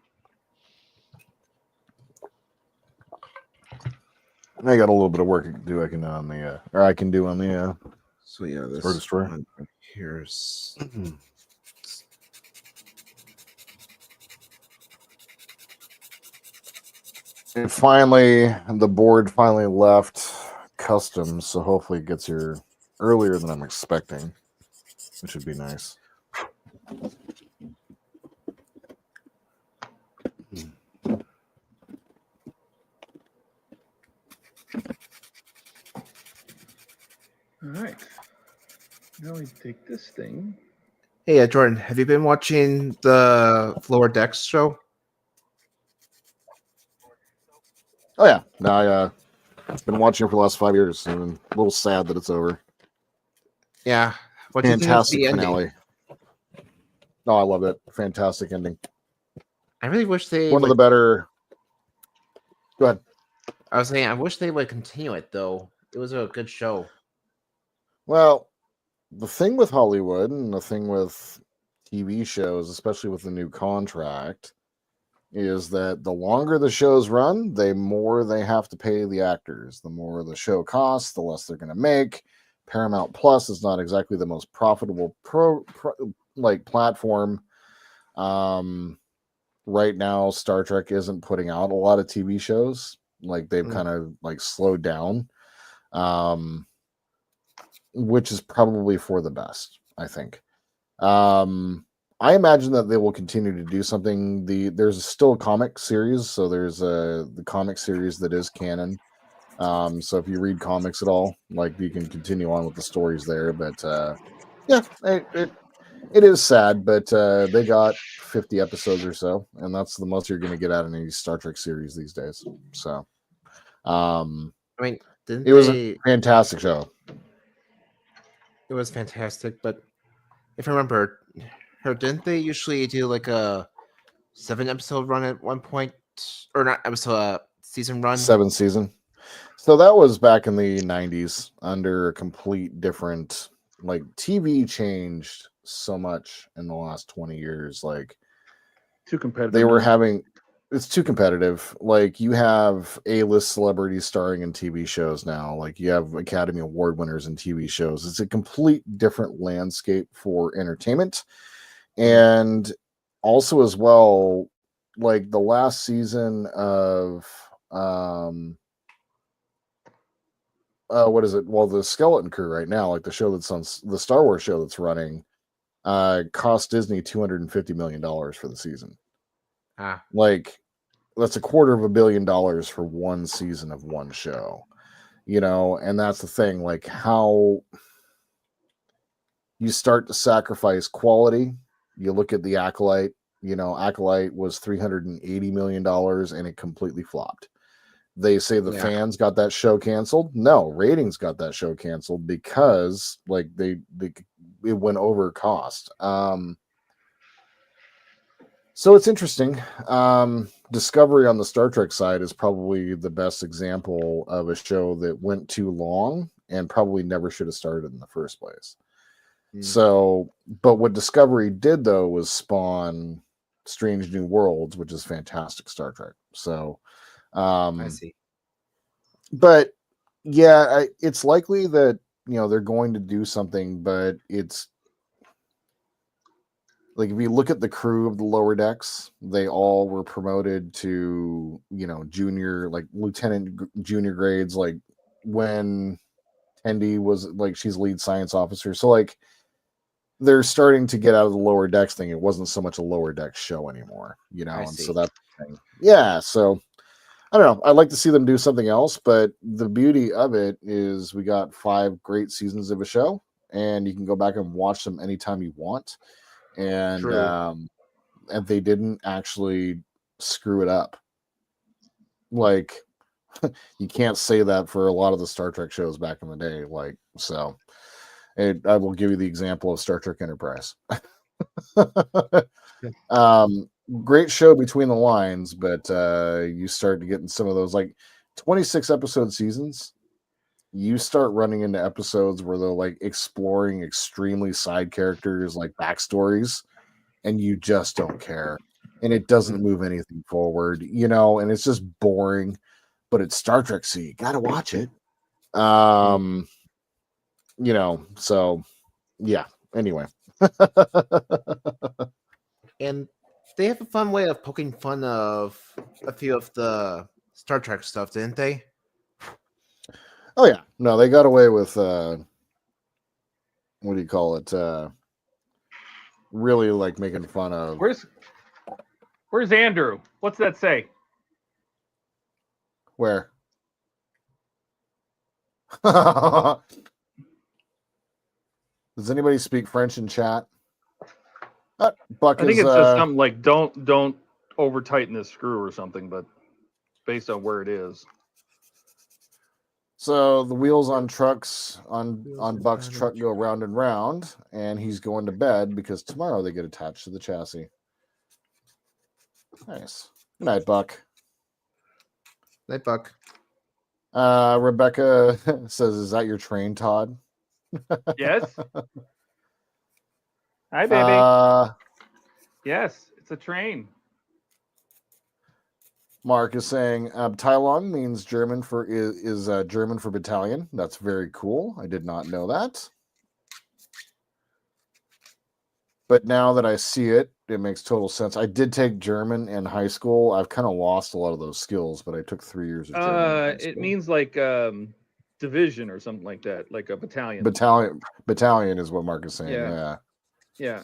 I got a little bit of work to do. I can do on the So yeah, this Star Destroyer. one here's And finally, the board finally left customs, so hopefully it gets here earlier than I'm expecting, which would be nice. All right. Now we take this thing. Hey, Jordan, have you been watching the Floor Decks show? Oh yeah, no, I've been watching it for the last 5 years, and I'm a little sad that it's over. Yeah. What do you think of Fantastic the ending? finale. No, I love it. Fantastic ending. I really wish they One of would. the better. Go ahead. I was saying, I wish they would continue it though. It was a good show. Well, the thing with Hollywood and the thing with TV shows, especially with the new contract, is that the longer the shows run, the more they have to pay the actors. The more the show costs, the less they're going to make. Paramount Plus is not exactly the most profitable platform. Right now, Star Trek isn't putting out a lot of TV shows. Like they've kind of like slowed down, which is probably for the best, I think. I imagine that they will continue to do something. There's still a comic series, so there's the comic series that is canon. So if you read comics at all, like you can continue on with the stories there. But yeah, it is sad, but they got 50 episodes or so, and that's the most you're going to get out of any Star Trek series these days. So, I mean, it was a fantastic show. It was fantastic, but if I remember, didn't they usually do like a 7-episode run at one point, or not episode season run? 7 season. So that was back in the 90s under a complete different, like TV changed so much in the last 20 years. Like Too competitive. they were having, it's too competitive. Like you have A-list celebrities starring in TV shows now. Like you have Academy Award winners in TV shows. It's a complete different landscape for entertainment. And also as well, like the last season of what is it? Well, the Skeleton Crew right now, like the show that's on the Star Wars show that's running, cost Disney $250 million for the season. Like that's $250 million for one season of one show, you know. And that's the thing, like how you start to sacrifice quality. You look at the Acolyte, you know, Acolyte was $380 million and it completely flopped. They say the fans got that show canceled. No, ratings got that show canceled because like it went over cost. So it's interesting. Discovery on the Star Trek side is probably the best example of a show that went too long and probably never should have started in the first place. So, but what Discovery did though was spawn Strange New Worlds, which is fantastic Star Trek. So, I see. But yeah, it's likely that, you know, they're going to do something, but it's like if you look at the crew of the Lower Decks, they all were promoted to, you know, junior, like lieutenant, junior grades. Like when Tendi was like, she's lead science officer. So like they're starting to get out of the Lower Decks thing. It wasn't so much a Lower Decks show anymore, you know, and so that's the thing. Yeah, so I don't know. I'd like to see them do something else, but the beauty of it is we got 5 great seasons of a show, and you can go back and watch them anytime you want. And and they didn't actually screw it up. Like you can't say that for a lot of the Star Trek shows back in the day. Like so, I will give you the example of Star Trek Enterprise. Great show between the lines, but you start to get in some of those like 26 episode seasons. You start running into episodes where they're like exploring extremely side characters, like backstories, and you just don't care, and it doesn't move anything forward, you know, and it's just boring. But it's Star Trek, so you gotta watch it. You know, so yeah. Anyway. And they have a fun way of poking fun of a few of the Star Trek stuff, didn't they? Oh yeah, no, they got away with what do you call it? Really like making fun of. Where's Andrew? What's that say? Where? Does anybody speak French in chat? Buck I think is, it says something like don't over tighten this screw or something, but based on where it is. So the wheels on trucks on Buck's truck go round and round, and he's going to bed because tomorrow they get attached to the chassis. Nice. Good night, Buck. Night, Buck. Rebecca says, "Is that your train, Todd?" Yes. Hi, baby. Yes, it's a train. Mark is saying Tylon means German for is German for battalion. That's very cool. I did not know that. But now that I see it, it makes total sense. I did take German in high school. I've kind of lost a lot of those skills, but I took 3 years of German. In high It school. means like division or something like that, like a battalion. Battalion is what Mark is saying. Yeah.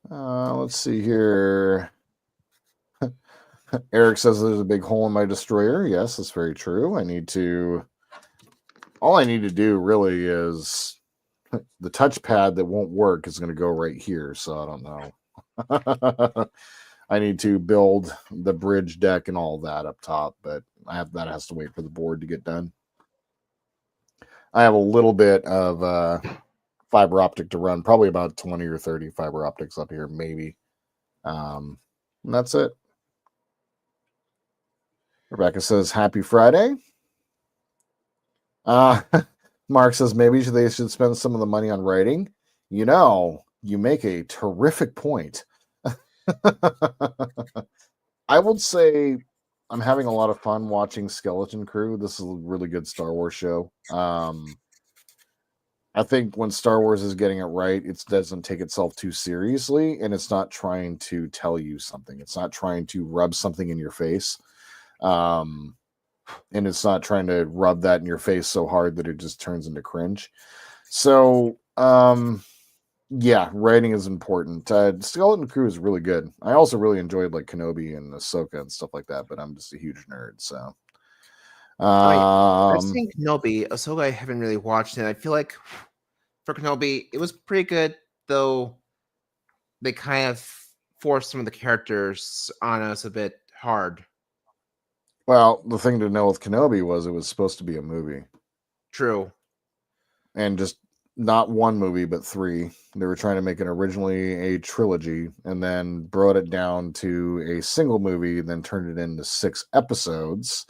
Let's see here. Eric says there's a big hole in my destroyer. Yes, that's very true. All I need to do really is the touchpad that won't work is going to go right here. So I don't know. I need to build the bridge deck and all that up top, but that has to wait for the board to get done. I have a little bit of fiber optic to run, probably about 20 or 30 fiber optics up here, maybe. And that's it. Rebecca says, "Happy Friday." Mark says, "Maybe they should spend some of the money on writing." You make a terrific point. I would say I'm having a lot of fun watching Skeleton Crew. This is a really good Star Wars show. I think when Star Wars is getting it right, it doesn't take itself too seriously, and it's not trying to tell you something. It's not trying to rub something in your face. And it's not trying to rub that in your face so hard that it just turns into cringe. So, yeah, writing is important. Skeleton Crew is really good. I also really enjoyed like Kenobi and Ahsoka and stuff like that, but I'm just a huge nerd. So, I've seen Kenobi. Ahsoka, I haven't really watched it. I feel like for Kenobi, it was pretty good, though they kind of forced some of the characters on us a bit hard. Well, the thing to know with Kenobi was it was supposed to be a movie. True. And just not one movie, but 3. They were trying to make it originally a trilogy and then brought it down to a single movie, then turned it into 6 episodes.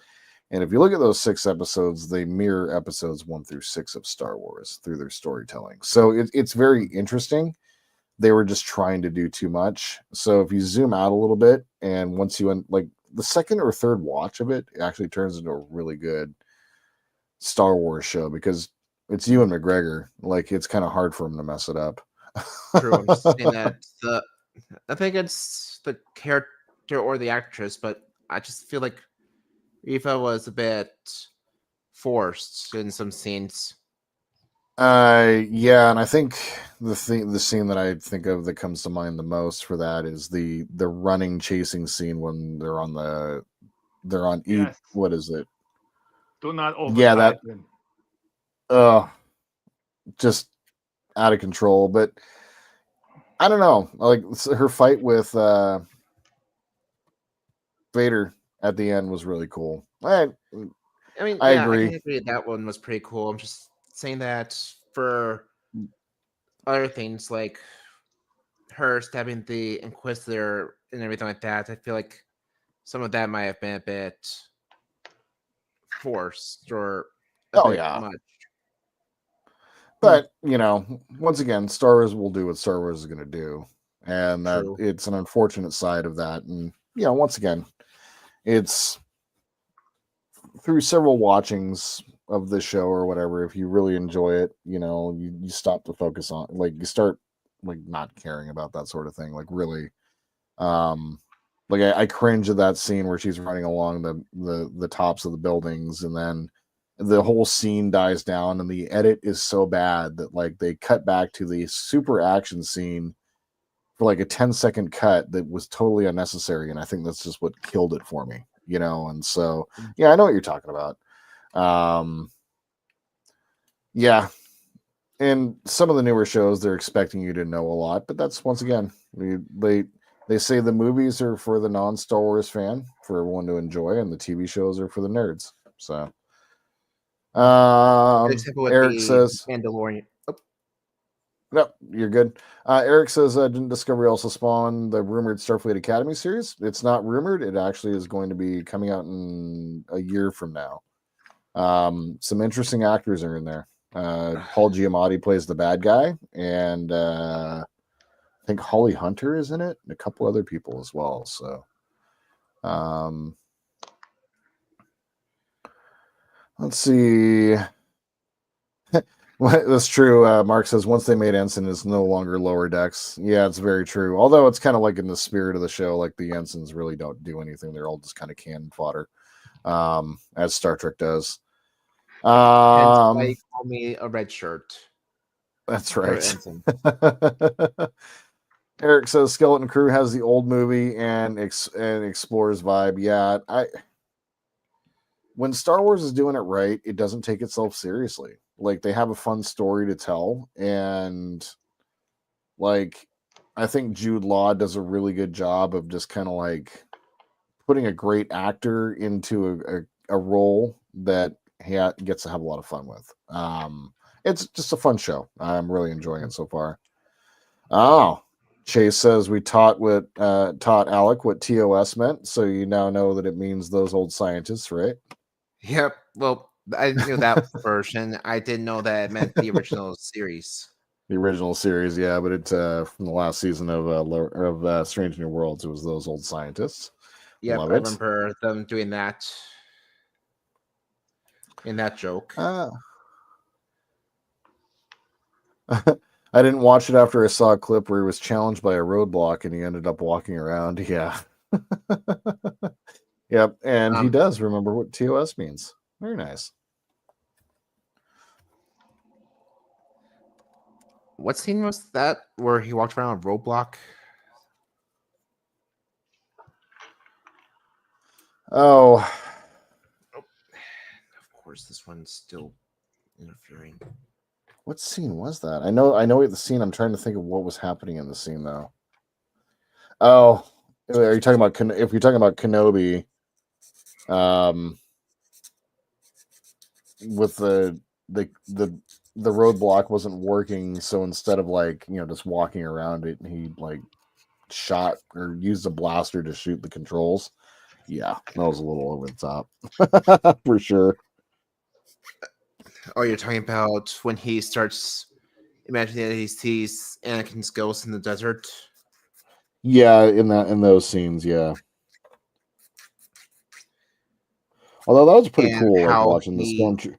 And if you look at those 6 episodes, they mirror episodes 1 through 6 of Star Wars through their storytelling. So it's very interesting. They were just trying to do too much. So if you zoom out a little bit, and once you like the second or third watch of it, it actually turns into a really good Star Wars show because it's Ewan McGregor. Like, it's kind of hard for him to mess it up. True. I'm just saying that I think it's the character or the actress, but I just feel like Eva was a bit forced in some scenes. Yeah, and I think the scene that I think of that comes to mind the most for that is the running chasing scene when they're on Yes. what is it? Do not over. Yeah, that just out of control. But I don't know. Like her fight with Vader at the end was really cool. I agree. I agree that one was pretty cool. I'm just saying that for other things like her stabbing the Inquisitor and everything like that, I feel like some of that might have been a bit forced or a bit much. But once again, Star Wars will do what Star Wars is going to do, and that it's an unfortunate side of that. And once again, it's through several watchings of the show or whatever. If you really enjoy it, you stop to focus on, like, you start like not caring about that sort of thing. Like, really, like I cringe at that scene where she's running along the tops of the buildings, and then the whole scene dies down, and the edit is so bad that like they cut back to the super action scene for like a 10-second cut that was totally unnecessary. And I think that's just what killed it for me, and so I know what you're talking about. Yeah, and some of the newer shows, they're expecting you to know a lot, but that's, once again, they They say the movies are for the non-Star Wars fan, for everyone to enjoy, and the TV shows are for the nerds. So, Eric says, Mandalorian. Oh. No, you're good. Eric says, didn't Discovery also spawn the rumored Starfleet Academy series? It's not rumored. It actually is going to be coming out in a year from now. Some interesting actors are in there. Paul Giamatti plays the bad guy, and I think Holly Hunter is in it, and a couple other people as well. So, let's see. That's true. Mark says once they made Ensign, it's no longer lower decks. Yeah, it's very true. Although it's kind of like in the spirit of the show, like the Ensigns really don't do anything. They're all just kind of cannon fodder, as Star Trek does. Hence why you call me a red shirt. That's right. Eric says Skeleton Crew has the old movie and Explorers vibe. Yeah, when Star Wars is doing it right, it doesn't take itself seriously. Like, they have a fun story to tell, and like, I think Jude Law does a really good job of just kind of like putting a great actor into a role that he gets to have a lot of fun with. It's just a fun show. I'm really enjoying it so far. Oh, Chase says we taught Alec what TOS meant, so you now know that it means those old scientists, right? Yep. Well, I knew that version. I didn't know that it meant the original series. The original series, yeah, but it's from the last season of Strange New Worlds. It was those old scientists. Yeah, I Love it. remember them doing that in that joke. I didn't watch it after I saw a clip where he was challenged by a roadblock and he ended up walking around. Yeah. Yep, and he does remember what TOS means. Very nice. What scene was that where he walked around a roadblock? Oh. Of course, this one's still interfering. What scene was that? I know the scene. I'm trying to think of what was happening in the scene, though. Oh, are you talking about if you're talking about Kenobi? With the roadblock wasn't working, so instead of like just walking around it, he like shot or used a blaster to shoot the controls. Yeah, that was a little over the top for sure. Oh, you're talking about when he starts imagining that he sees Anakin's ghost in the desert? Yeah, in those scenes, yeah. Although that was pretty cool, like watching the stormtrooper.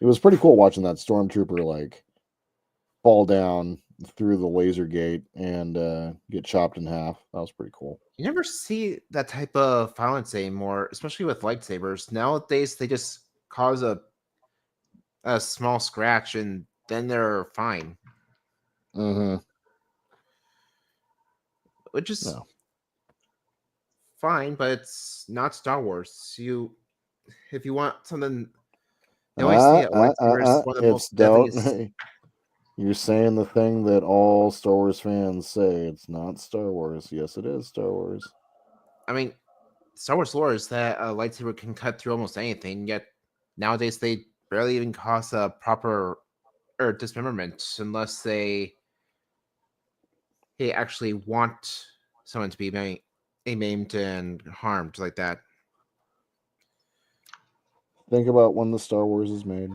It was pretty cool watching that stormtrooper like fall down through the laser gate and get chopped in half. That was pretty cool. You never see that type of violence anymore, especially with lightsabers. Nowadays, they just cause a small scratch and then they're fine. Mm-hmm. Which is fine, but it's not Star Wars. If you want something, you always see it. One of the most deadliest. You're saying the thing that all Star Wars fans say. It's not Star Wars. Yes, it is Star Wars. I mean, Star Wars lore is that a lightsaber can cut through almost anything, yet nowadays they barely even cause a proper dismemberment unless they actually want someone to be maimed and harmed like that. Think about when the Star Wars is made.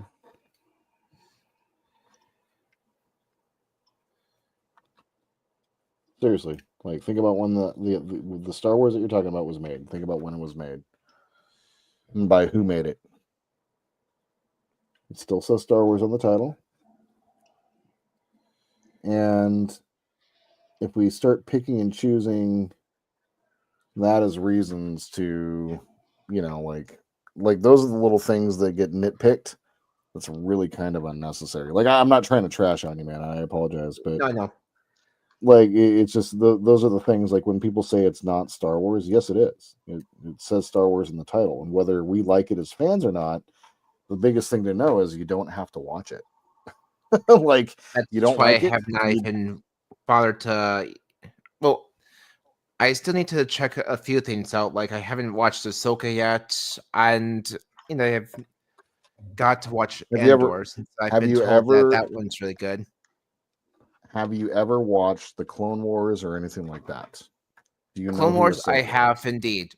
Seriously, like think about when the Star Wars that you're talking about was made. Think about when it was made and by who made it. It still says Star Wars on the title. And if we start picking and choosing that as reasons to, like those are the little things that get nitpicked. That's really kind of unnecessary. Like, I'm not trying to trash on you, man. I apologize, but no, no. Like, it's just those are the things. Like when people say it's not Star Wars, yes, it is. It says Star Wars in the title, and whether we like it as fans or not, the biggest thing to know is you don't have to watch it. Like, that's you don't why like I have not even bothered to. Well, I still need to check a few things out. Like I haven't watched Ahsoka yet, and I've got to watch Andor since I've been told that one's really good. Have you ever watched the Clone Wars or anything like that? Do you know Clone who Wars? I Ahsoka have is? indeed.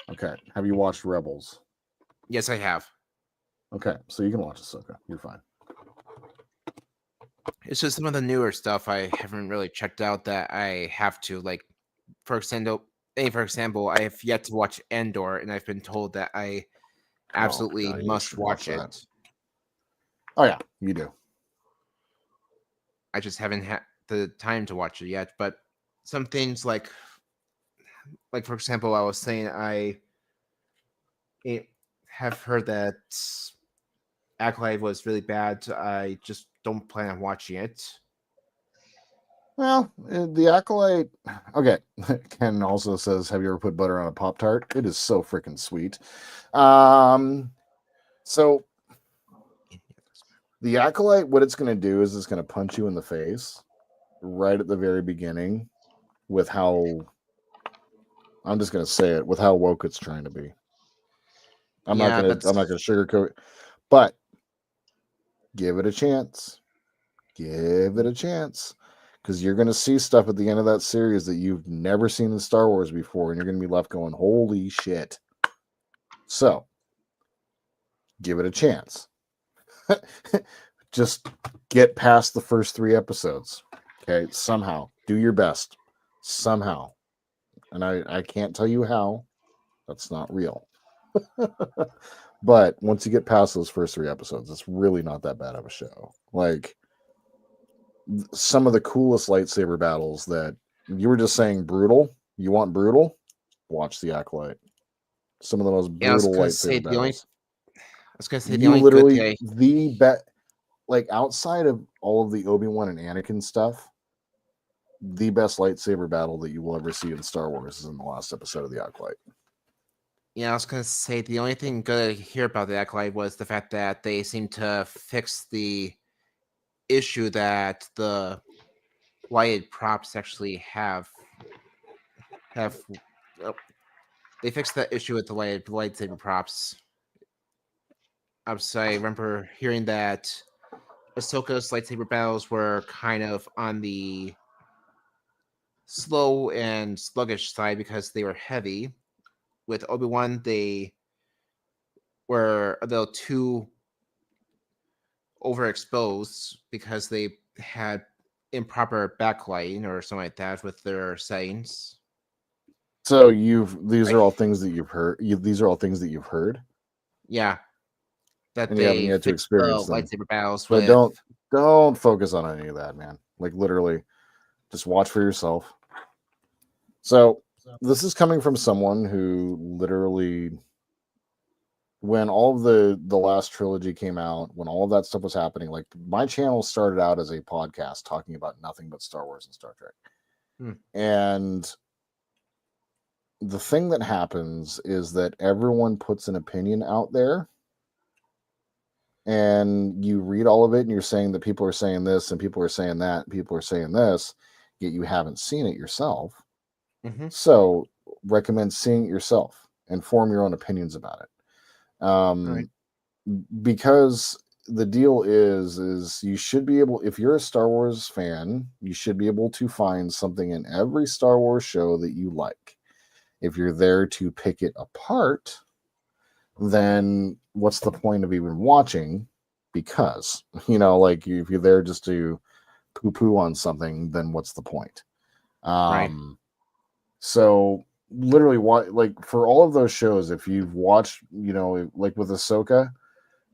Okay. Have you watched Rebels? Yes, I have. Okay, so you can watch Ahsoka. You're fine. It's just some of the newer stuff I haven't really checked out that I have to. Like, for example, I have yet to watch Andor, and I've been told that I absolutely God, you must should watch watch that. it. Oh yeah, you do. I just haven't had the time to watch it yet. But some things like for example, I was saying I have heard that Acolyte was really bad. I just don't plan on watching it. Well, the Acolyte. Okay, Ken also says, "Have you ever put butter on a Pop-Tart? It is so freaking sweet." So the Acolyte, what it's going to do is it's going to punch you in the face right at the very beginning with how, I'm just going to say it, with how woke it's trying to be. I'm not going to sugarcoat it, but give it a chance. Give it a chance. Because you're going to see stuff at the end of that series that you've never seen in Star Wars before, and you're going to be left going, holy shit. So, give it a chance. Just get past the first 3 episodes. Okay? Somehow. Do your best. Somehow. And I can't tell you how. That's not real. But once you get past those first 3 episodes, it's really not that bad of a show. Like, some of the coolest lightsaber battles that you were just saying brutal. You want brutal? Watch the Acolyte. Some of the most brutal lightsaber battles. I was gonna say the only literally the bet, like outside of all of the Obi-Wan and Anakin stuff, the best lightsaber battle that you will ever see in Star Wars is in the last episode of the Acolyte. Yeah, I was gonna say the only thing good to hear about the Acolyte was the fact that they seem to fix the issue that the lighted props actually have. They fixed that issue with the lightsaber props. I remember hearing that Ahsoka's lightsaber battles were kind of on the slow and sluggish side because they were heavy. With Obi-Wan, they were a little too overexposed because they had improper backlighting or something like that with their settings. So these are all things that you've heard. These are all things that you've heard. Yeah, that and you haven't yet to experience them. Lightsaber battles. But don't focus on any of that, man. Like literally, just watch for yourself. So this is coming from someone who literally, when all of the last trilogy came out, when all of that stuff was happening, like my channel started out as a podcast talking about nothing but Star Wars and Star Trek. And the thing that happens is that everyone puts an opinion out there, and you read all of it and you're saying that people are saying this and people are saying that and people are saying this, yet you haven't seen it yourself. So recommend seeing it yourself and form your own opinions about it. Because the deal is you should be able, if you're a Star Wars fan, you should be able to find something in every Star Wars show that you like. If you're there to pick it apart, then what's the point of even watching? Because, like if you're there just to poo-poo on something, then what's the point? So literally, like for all of those shows, if you've watched, like with Ahsoka,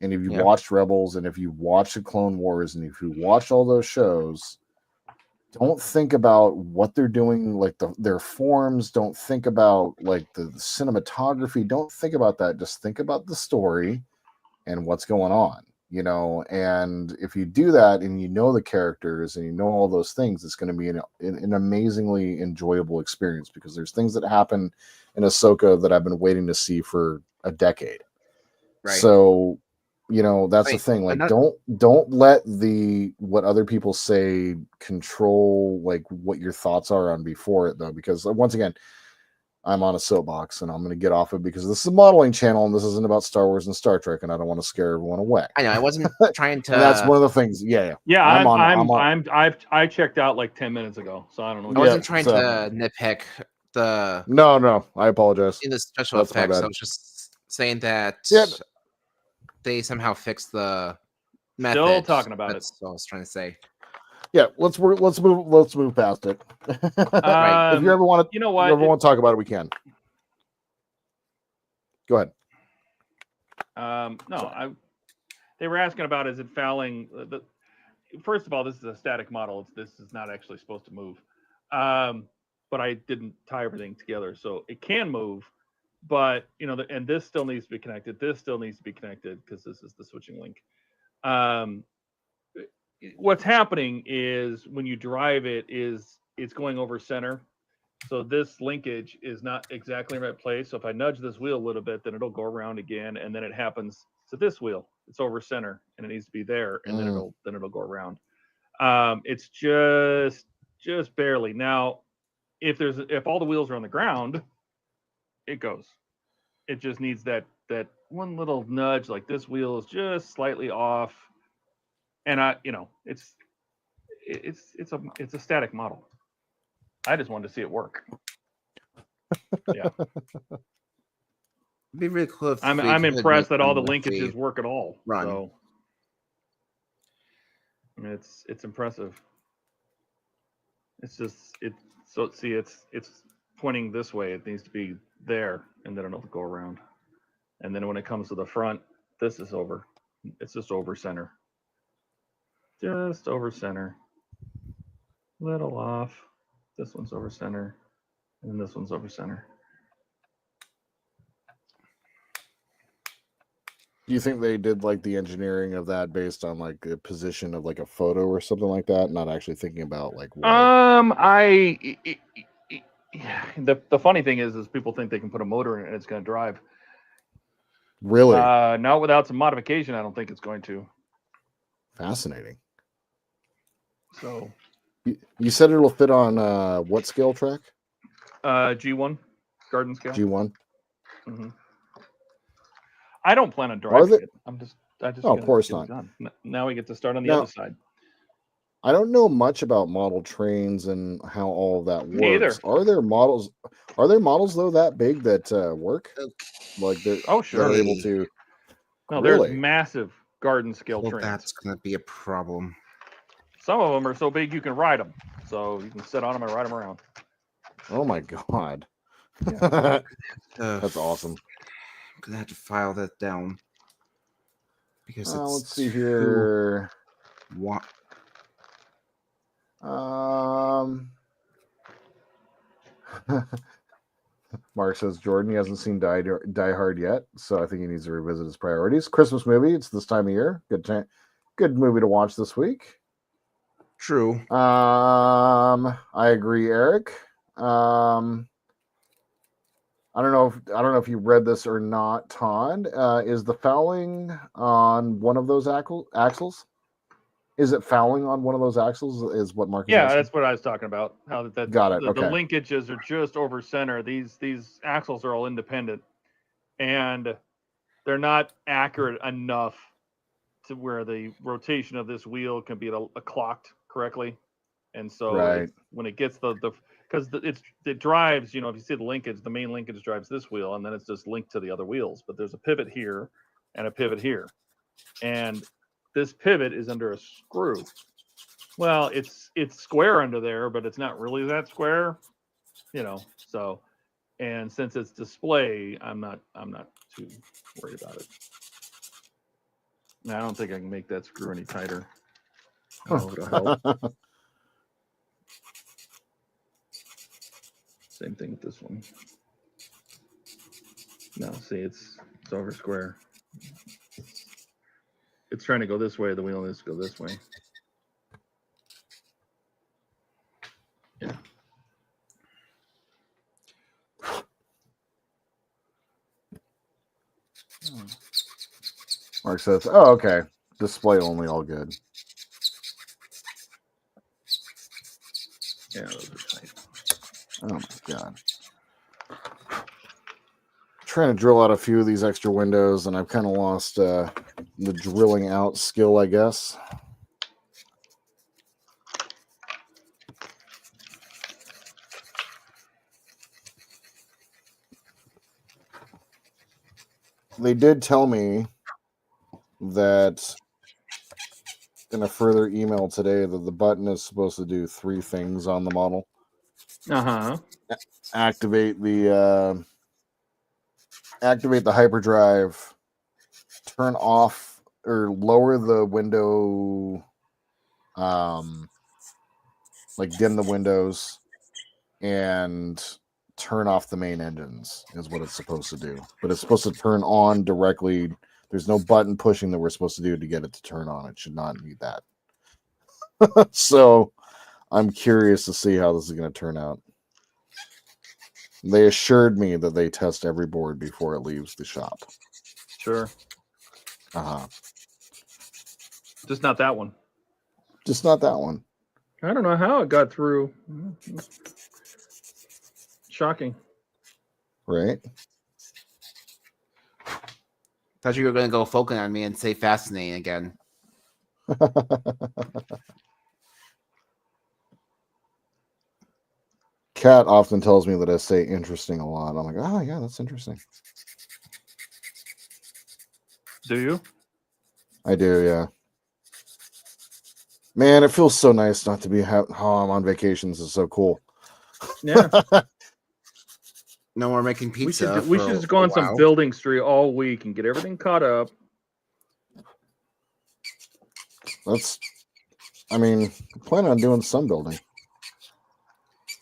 and if you've watched Rebels, and if you watched the Clone Wars, and if you watched all those shows, don't think about what they're doing, like their forms. Don't think about like the cinematography. Don't think about that. Just think about the story and what's going on, and if you do that and the characters and all those things, it's going to be an amazingly enjoyable experience, because there's things that happen in Ahsoka that I've been waiting to see for a decade. So, that's the thing. Like, don't let what other people say control like what your thoughts are on before it, though, because once again, I'm on a soapbox and I'm going to get off it because this is a modeling channel and this isn't about Star Wars and Star Trek, and I don't want to scare everyone away. I know I wasn't trying to. And that's one of the things. Yeah. I checked out like 10 minutes ago, so I don't know. I wasn't trying to nitpick the. No, I apologize. In the special effects, I was just saying that they somehow fixed the method. Still talking about That's what I was trying to say. Yeah, let's move past it. Right. If you ever want to, you ever talk about it, we can. Go ahead. They were asking about, is it fouling? First of all, this is a static model. This is not actually supposed to move. But I didn't tie everything together, so it can move. But and this still needs to be connected. This still needs to be connected because this is the switching link. What's happening is when you drive it's going over center. So this linkage is not exactly in the right place. So if I nudge this wheel a little bit, then it'll go around again, and then it happens to this wheel. It's over center, and it needs to be there, and then it'll go around. It's just barely. Now, if all the wheels are on the ground, it goes. It just needs that one little nudge, like this wheel is just slightly off. And it's a static model. I just wanted to see it work. Yeah. It'd be really cool if I'm impressed that all the linkages work at all. Run. So I mean, it's impressive. It's just it's pointing this way. It needs to be there, and then it'll go around. And then when it comes to the front, this is over. It's just over center. Just over center. Little off. This one's over center. And this one's over center. Do you think they did like the engineering of that based on like the position of like a photo or something like that, not actually thinking about like what? The funny thing is people think they can put a motor in it and it's going to drive. Really? Not without some modification. I don't think it's going to. Fascinating. So you said it'll fit on what scale track? G1 garden scale. G1. Mm-hmm. I don't plan on driving it. I just. Oh, of course not. Now we get to start on the other side. I don't know much about model trains and how all of that works. Neither. Are there models though that big that work? Like they're sure they're able to. No, really? There's massive garden scale trains. That's going to be a problem. Some of them are so big you can ride them, so you can sit on them and ride them around. Oh my god, yeah. That's awesome. I'm gonna have to file that down because let's see here. What? Mark says Jordan, he hasn't seen Die Hard yet, so I think he needs to revisit his priorities. Christmas movie, it's this time of year. Good movie to watch this week. True. I agree, Eric. I don't know if you read this or not, Todd. Is the fouling on one of those axles? Is it fouling on one of those axles? Is what Mark is asking? That's what I was talking about. How that got it. The linkages are just over center. These axles are all independent, and they're not accurate enough to where the rotation of this wheel can be clocked correctly. And so when it gets because it drives, if you see the linkage, the main linkage drives this wheel, and then it's just linked to the other wheels. But there's a pivot here and a pivot here, and this pivot is under a screw. Well, it's square under there, but it's not really that square, So, and since it's display, I'm not too worried about it. I don't think I can make that screw any tighter. It'll help. Same thing with this one. No, see, it's over square. It's trying to go this way. The wheel needs to go this way. Yeah. Mark says, "Oh, okay. Display only, all good." Yeah, those are tight. Oh my god. Trying to drill out a few of these extra windows, and I've kind of lost the drilling out skill, I guess. They did tell me that in a further email today that the button is supposed to do 3 things on the model. Activate the hyperdrive, turn off or lower the window, like dim the windows, and turn off the main engines is what it's supposed to do. But it's supposed to turn on directly. There's no button pushing that we're supposed to do to get it to turn on. It should not need that. So I'm curious to see how this is going to turn out. They assured me that they test every board before it leaves the shop. Sure. Uh-huh. Just not that one. Just not that one. I don't know how it got through. Shocking. Right? Thought you were going to go Falcon on me and say fascinating again. Kat often tells me that I say interesting a lot. I'm like, oh, yeah, that's interesting. Do you? I do, yeah. Man, it feels so nice not to be I'm on vacations. It's so cool. Yeah. No more making pizza. We should just go on some building street all week and get everything caught up. I mean, I plan on doing some building.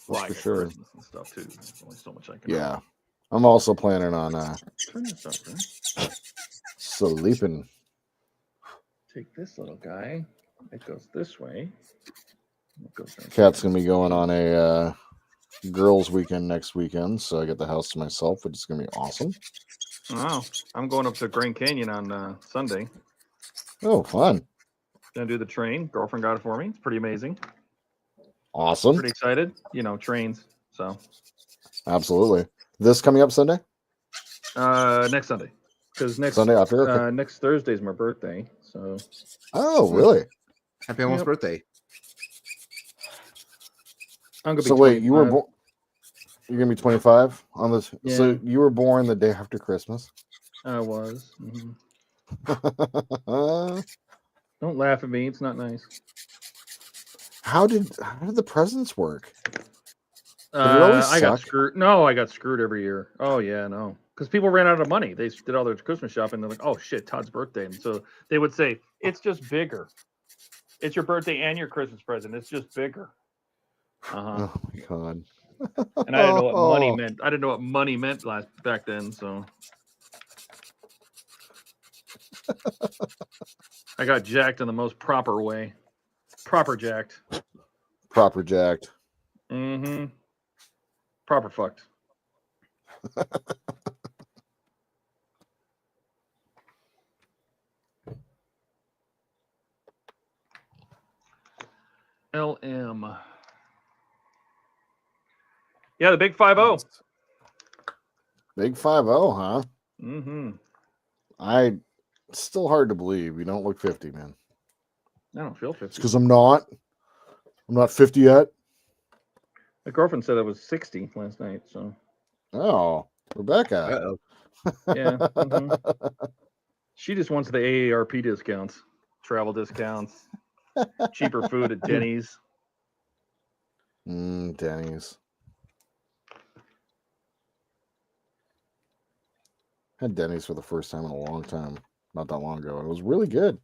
Right, for sure. And stuff too. There's only so much I can. Yeah. I'm also planning on Turn this up, right? sleeping. Take this little guy. It goes this way. It goes down. Kat's gonna be going on a girls' weekend next weekend, so I get the house to myself, which is gonna be awesome. Wow. I'm going up to Grand Canyon on Sunday. Oh, fun. Gonna do the train. Girlfriend got it for me. It's pretty amazing. Awesome. Pretty excited. You know, trains. So absolutely. This coming up Sunday? Next Sunday. Because next Sunday after? Okay. Next Thursday is my birthday. So oh, really? Happy almost birthday. I'm gonna be so wait, you were born you're gonna be 25 on this. Yeah. So you were born the day after Christmas? I was. Don't laugh at me. It's not nice. How did the presents work? I got screwed. No, I got screwed every year. Oh yeah, no, because people ran out of money. They did all their Christmas shopping. They're like, "Oh shit, Todd's birthday," and so they would say, "It's just bigger. It's your birthday and your Christmas present. It's just bigger." Oh my god! And I didn't know what money meant. I didn't know what money meant back then. So I got jacked in the most proper way. Proper jacked. Proper jacked. Mm-hmm. Proper fucked. LM. Yeah, the big 5-0. Big 5-0, huh? Mm-hmm. Still hard to believe. You don't look 50, man. I don't feel 50. It's because I'm not 50 yet. My girlfriend said I was 60 last night, so. Oh, Rebecca. Yeah. Mm-hmm. She just wants the AARP discounts, travel discounts, cheaper food at Denny's. Denny's. Had Denny's for the first time in a long time, not that long ago. It was really good.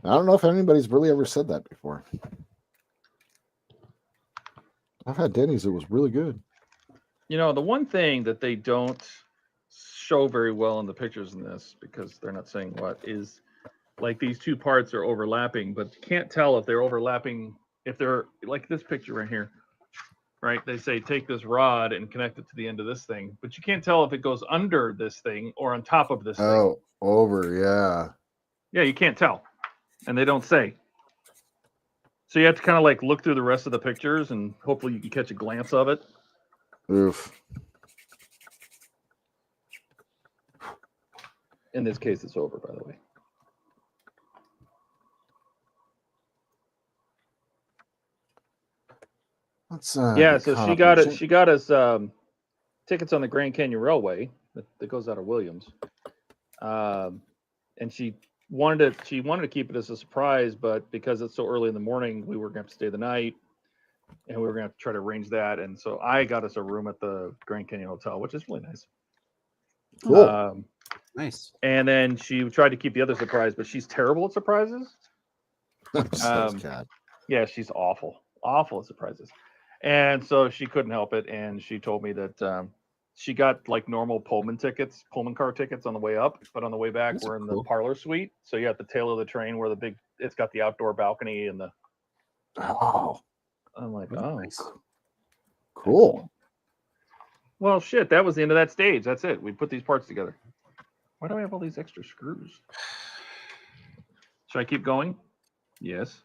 I don't know if anybody's really ever said that before. I've had Denny's. It was really good. You know, the one thing that they don't show very well in the pictures in this, because they're not saying what, is like these two parts are overlapping, but you can't tell if they're overlapping, if they're like this picture right here, right? They say take this rod and connect it to the end of this thing, but you can't tell if it goes under this thing or on top of this thing. Oh, over, yeah. Yeah, you can't tell, and they don't say. So you have to kind of like look through the rest of the pictures, and hopefully you can catch a glance of it. Oof. In this case, it's over, by the way. Let's Yeah, get so caught she up got in it. She got us tickets on the Grand Canyon Railway that goes out of Williams, and she wanted to keep it as a surprise, but because it's so early in the morning, we were going to have to stay the night, and we were going to try to arrange that. And so I got us a room at the Grand Canyon Hotel, which is really nice. Cool. Nice. And then she tried to keep the other surprise, but she's terrible at surprises. Cat. Yeah, she's awful at surprises. And so she couldn't help it, and she told me that she got like normal Pullman car tickets on the way up, but on the way back we're in the parlor suite. So you're at the tail of the train where it's got the outdoor balcony and the. Oh, I'm like, oh, nice. Cool. Well, shit, that was the end of that stage. That's it. We put these parts together. Why do I have all these extra screws? Should I keep going? Yes.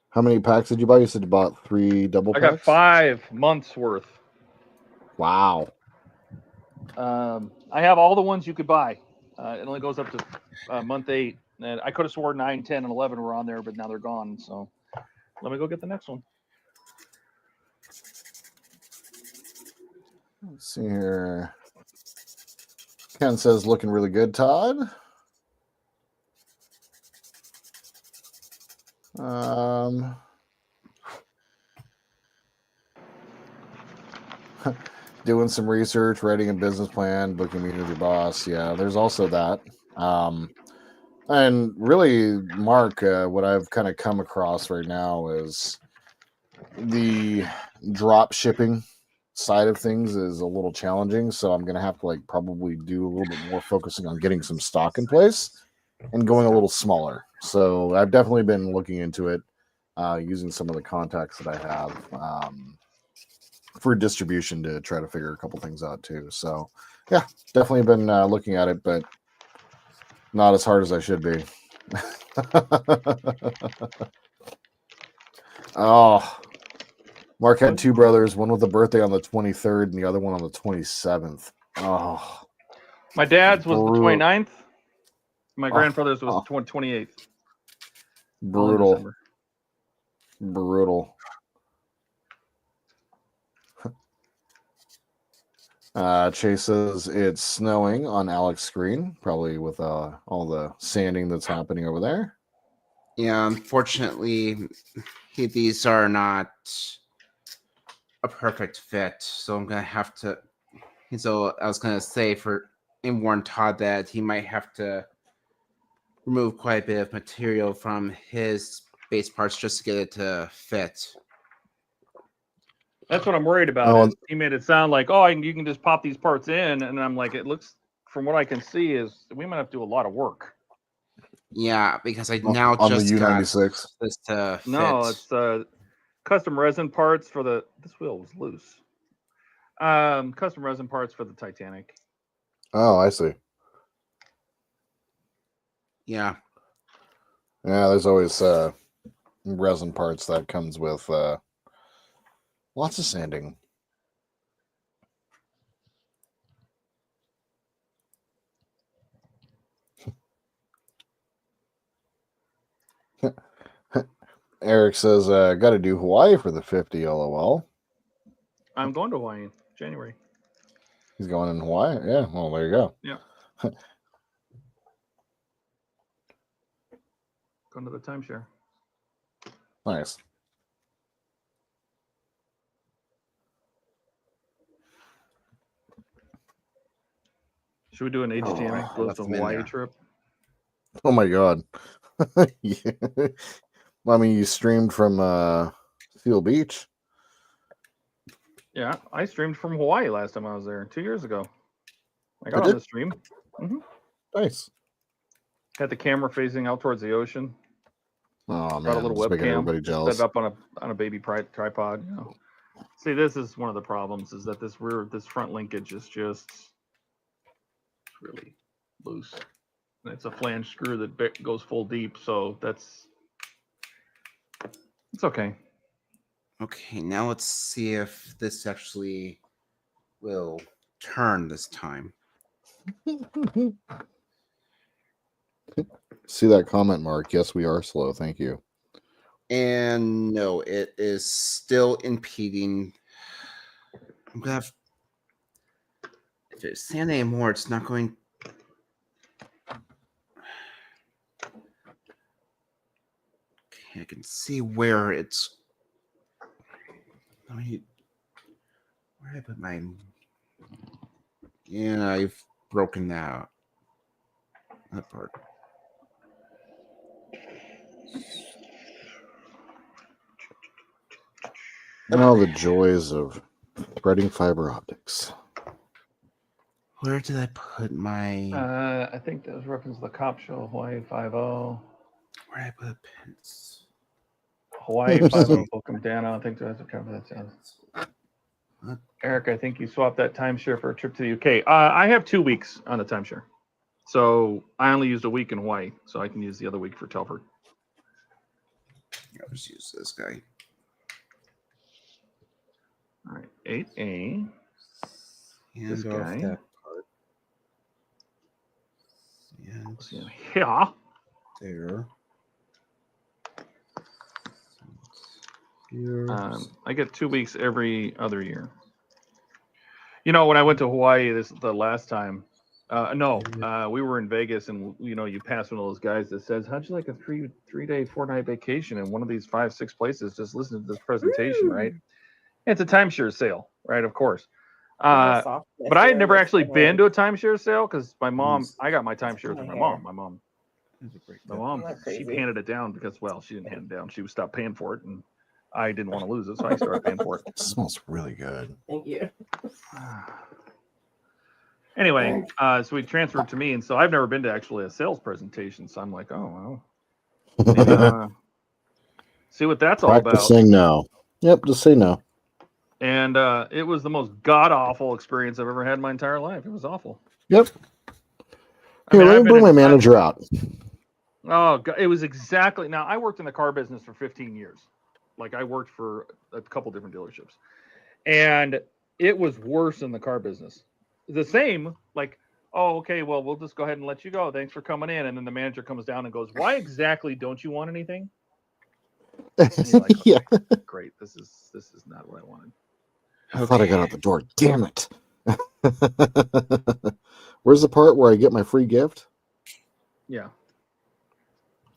How many packs did you buy? You said you bought 3 double packs? I got 5 months worth. Wow. I have all the ones you could buy. It only goes up to month 8. And I could have sworn 9, 10, and 11 were on there, but now they're gone. So let me go get the next one. Let's see here. Ken says looking really good, Todd. Doing some research, writing a business plan, booking meeting with your boss. Yeah, there's also that. And really, Mark, what I've kind of come across right now is the drop shipping side of things is a little challenging. So I'm going to have to probably do a little bit more focusing on getting some stock in place and going a little smaller. So I've definitely been looking into it, using some of the contacts that I have for distribution to try to figure a couple things out too. So yeah, definitely been looking at it, but not as hard as I should be. Oh, Mark had 2 brothers, one with a birthday on the 23rd and the other one on the 27th. Oh, my dad's was the 29th. My grandfather's was the 28th. Brutal. Brutal. Chase says it's snowing on Alex's screen, probably with all the sanding that's happening over there. Yeah, unfortunately, these are not a perfect fit, so I'm gonna have to. So I was gonna say and warn Todd that he might have to remove quite a bit of material from his base parts just to get it to fit. That's what I'm worried about. He made it sound like, you can just pop these parts in, and I'm like, it looks, from what I can see, is we might have to do a lot of work. Yeah, because I now on just the got U96. this to fit. No, it's custom resin parts for this wheel was loose. Custom resin parts for the Titanic. Oh, I see. Yeah. Yeah, there's always resin parts that comes with lots of sanding. Eric says, got to do Hawaii for the 50, LOL. I'm going to Hawaii in January. He's going in Hawaii? Yeah, well, there you go. Yeah. Going to the timeshare. Nice. Should we do an HTM goes to Hawaii trip? Oh my god. Yeah. I mean, you streamed from Seal Beach. Yeah, I streamed from Hawaii last time I was there 2 years ago. I got on the stream. Nice. Had the camera facing out towards the ocean. Oh Brought a man, little it's making webcam. everybody Set jealous. it up on a baby tripod. You know. See, this is one of the problems: is that this front linkage is just really loose. And it's a flange screw that goes full deep, so it's okay. Okay, now let's see if this actually will turn this time. See that comment, Mark? Yes, we are slow. Thank you. And no, it is still impeding. I'm gonna have, if it's sand anymore, it's not going. Okay, I can see where it's. Where did I put my? Yeah, I've broken that part. Oh, the joys of threading fiber optics. Where did I put my? I think that was reference to the cop show, Hawaii 5-0. Where did I put pins? Hawaii 5-0, Welcome Dan. I don't think that's a cover that sounds. Eric, I think you swapped that timeshare for a trip to the UK. I have 2 weeks on the timeshare. So I only used a week in Hawaii, so I can use the other week for Telford. I'll just use this guy. All right, 8A. This Hand off guy. that part. And yeah. There. Here. I get 2 weeks every other year. You know, when I went to Hawaii the last time, we were in Vegas, and you know, you pass one of those guys that says, "How'd you like a three-day, 4-night vacation in one of these 5-6 places? Just listen to this presentation, right?" And it's a timeshare sale, right? Of course. But I had never actually been to a timeshare sale because my mom, I got my timeshare through my mom. My mom, she handed it down because, well, she didn't hand it down. She stopped paying for it, and I didn't want to lose it, so I started paying for it. It smells really good. Thank you. Anyway, so we transferred to me, and so I've never been to actually a sales presentation. So I'm like, oh, well, maybe, see what that's all about. Practicing no. Yep, just say no. And it was the most god awful experience I've ever had in my entire life. It was awful. Yep. Here, let me bring my manager out. Oh, God, it was exactly. Now, I worked in the car business for 15 years. Like, I worked for a couple different dealerships, and it was worse in the car business. The same, like, oh, okay, well, we'll just go ahead and let you go. Thanks for coming in. And then the manager comes down and goes, "Why exactly don't you want anything?" And you're like, okay, yeah. Great. This is not what I wanted. I thought I got out the door. Damn it. Where's the part where I get my free gift? Yeah.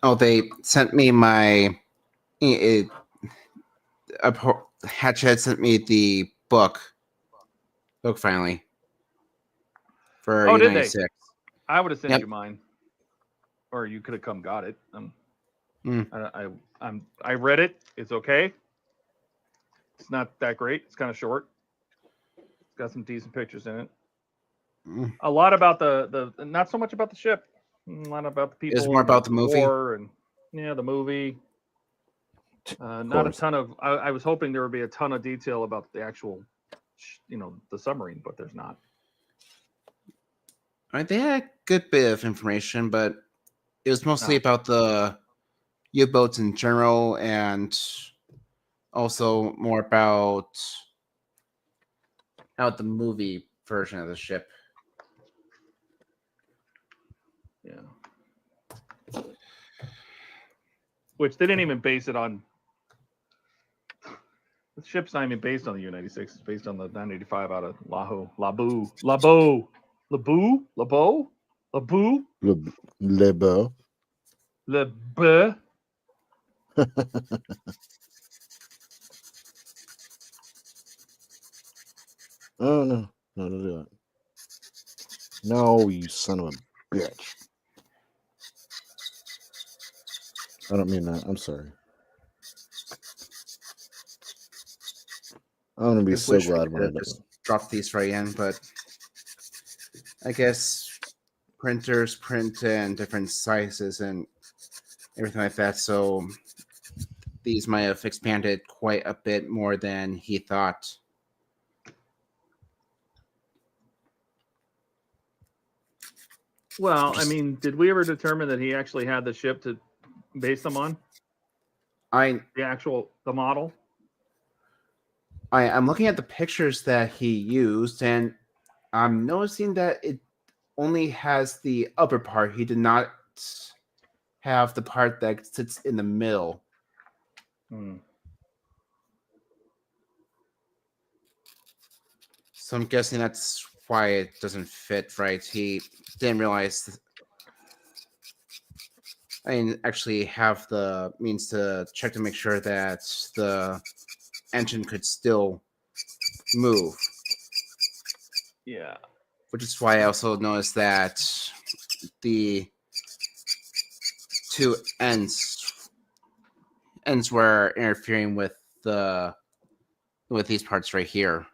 Oh, they sent me my. Hatchet sent me the book finally. For Oh, United did they? I would have sent you mine, or you could have come got it. I read it. It's okay. It's not that great. It's kind of short. It's got some decent pictures in it. A lot about the not so much about the ship. A lot about the people. It's more about the movie. War and the movie. Not a ton of. I was hoping there would be a ton of detail about the actual, the submarine, but there's not. All right, they had a good bit of information, but it was mostly about the U-boats in general, and also more about the movie version of the ship. Yeah. Which they didn't even base it on. The ship's not even based on the U-96. It's based on the 985 out of Labo. Oh, no. No, don't do that. No, you son of a bitch. I don't mean that. I'm sorry. I'm going to be so glad when I just drop these right in, but I guess printers print in different sizes, and everything like that. So these might have expanded quite a bit more than he thought. Well, I mean, did we ever determine that he actually had the ship to base them on? The model? I'm looking at the pictures that he used, and I'm noticing that it only has the upper part. He did not have the part that sits in the middle. So I'm guessing that's why it doesn't fit right. He didn't realize I didn't actually have the means to check to make sure that the engine could still move. Yeah. Which is why I also noticed that the two ends were interfering with these parts right here.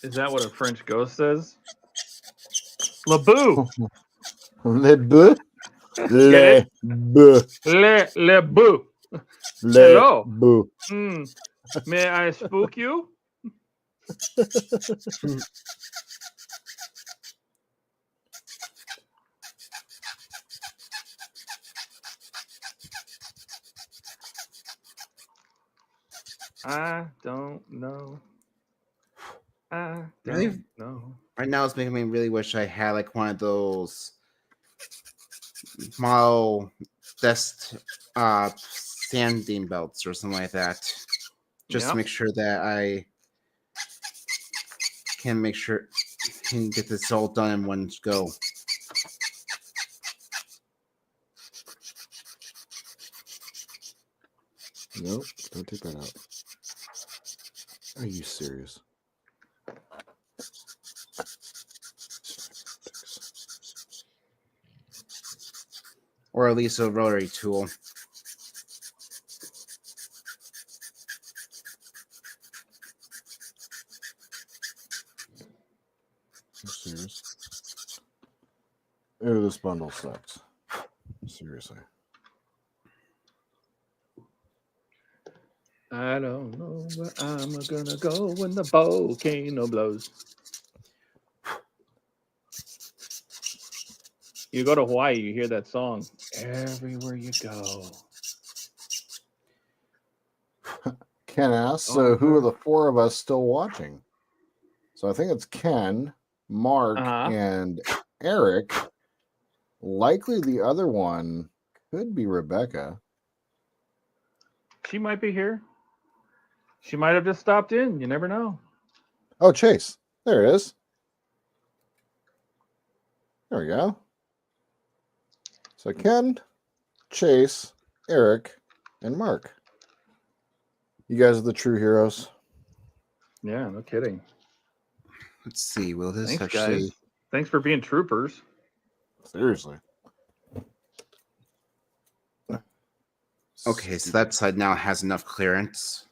Is that what a French ghost says? Le bout. Le bout. Le bout. Le bout. Hello. Bout. May I spook you? I don't know. I don't know. Right now, it's making me really wish I had like one of those model sanding belts or something like that, just to make sure that I can get this all done in one go. Nope, don't take that out. Are you serious? Or at least a rotary tool. Serious? Ew, this bundle sucks. Seriously. I don't know where I'm gonna go when the volcano blows. You go to Hawaii, you hear that song everywhere you go. Ken asks, so who are the four of us still watching? So I think it's Ken, Mark, and Eric. Likely the other one could be Rebecca. She might be here. She might have just stopped in. You never know. Oh, Chase. There it is. There we go. So Ken, Chase, Eric, and Mark. You guys are the true heroes. Yeah, no kidding. Let's see. Will this Thanks, actually... guys. Thanks for being troopers. Seriously. Okay, so that side now has enough clearance.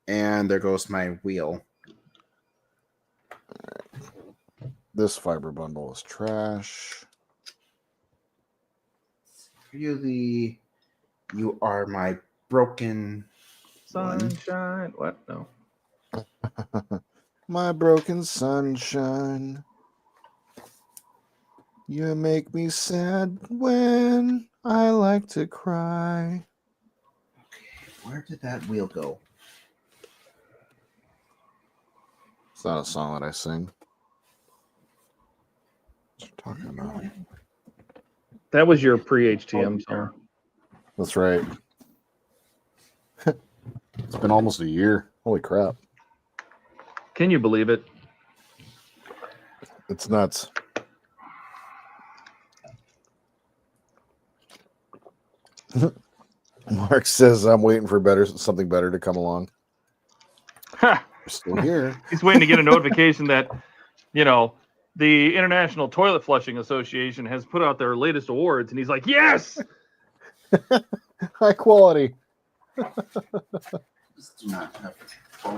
And there goes my wheel. This fiber bundle is trash. Really, you are my broken sunshine. What? No. My broken sunshine. You make me sad when I like to cry. Okay, where did that wheel go? It's not a song that I sing. What you talking about? That was your pre-HTM song. That's right. It's been almost a year. Holy crap. Can you believe it? It's nuts. Mark says I'm waiting for something better to come along. Ha! We're still here. He's waiting to get a notification that, you know, the International Toilet Flushing Association has put out their latest awards, and he's like, yes! High quality.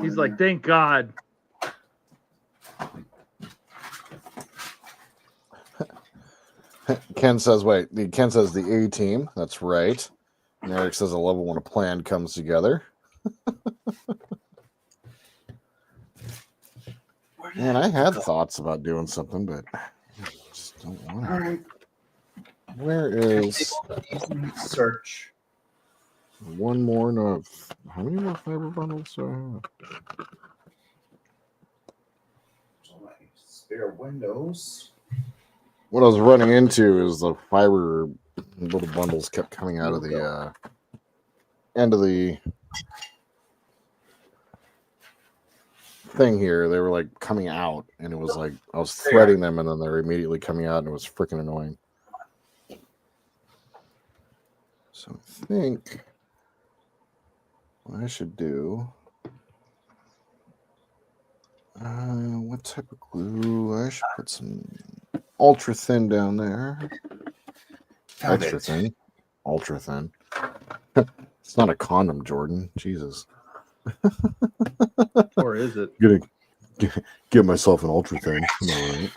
He's like, thank God. Ken says, wait, Ken says the A team. That's right. And Eric says, I love it when a plan comes together. Man, I had thoughts about doing something, but I just don't want to. Where is search? One more. No, how many more fiber bundles do I have? Spare windows. What I was running into is the fiber little bundles kept coming out of the end of the thing here. They were like coming out, and it was like I was threading them, and then they were immediately coming out, and it was freaking annoying. So I think what I should do. What type of glue? I should put some ultra thin down there. Extra thin. Ultra thin. It's not a condom, Jordan. Jesus. Or is it? Get myself an ultra thin. Am I right?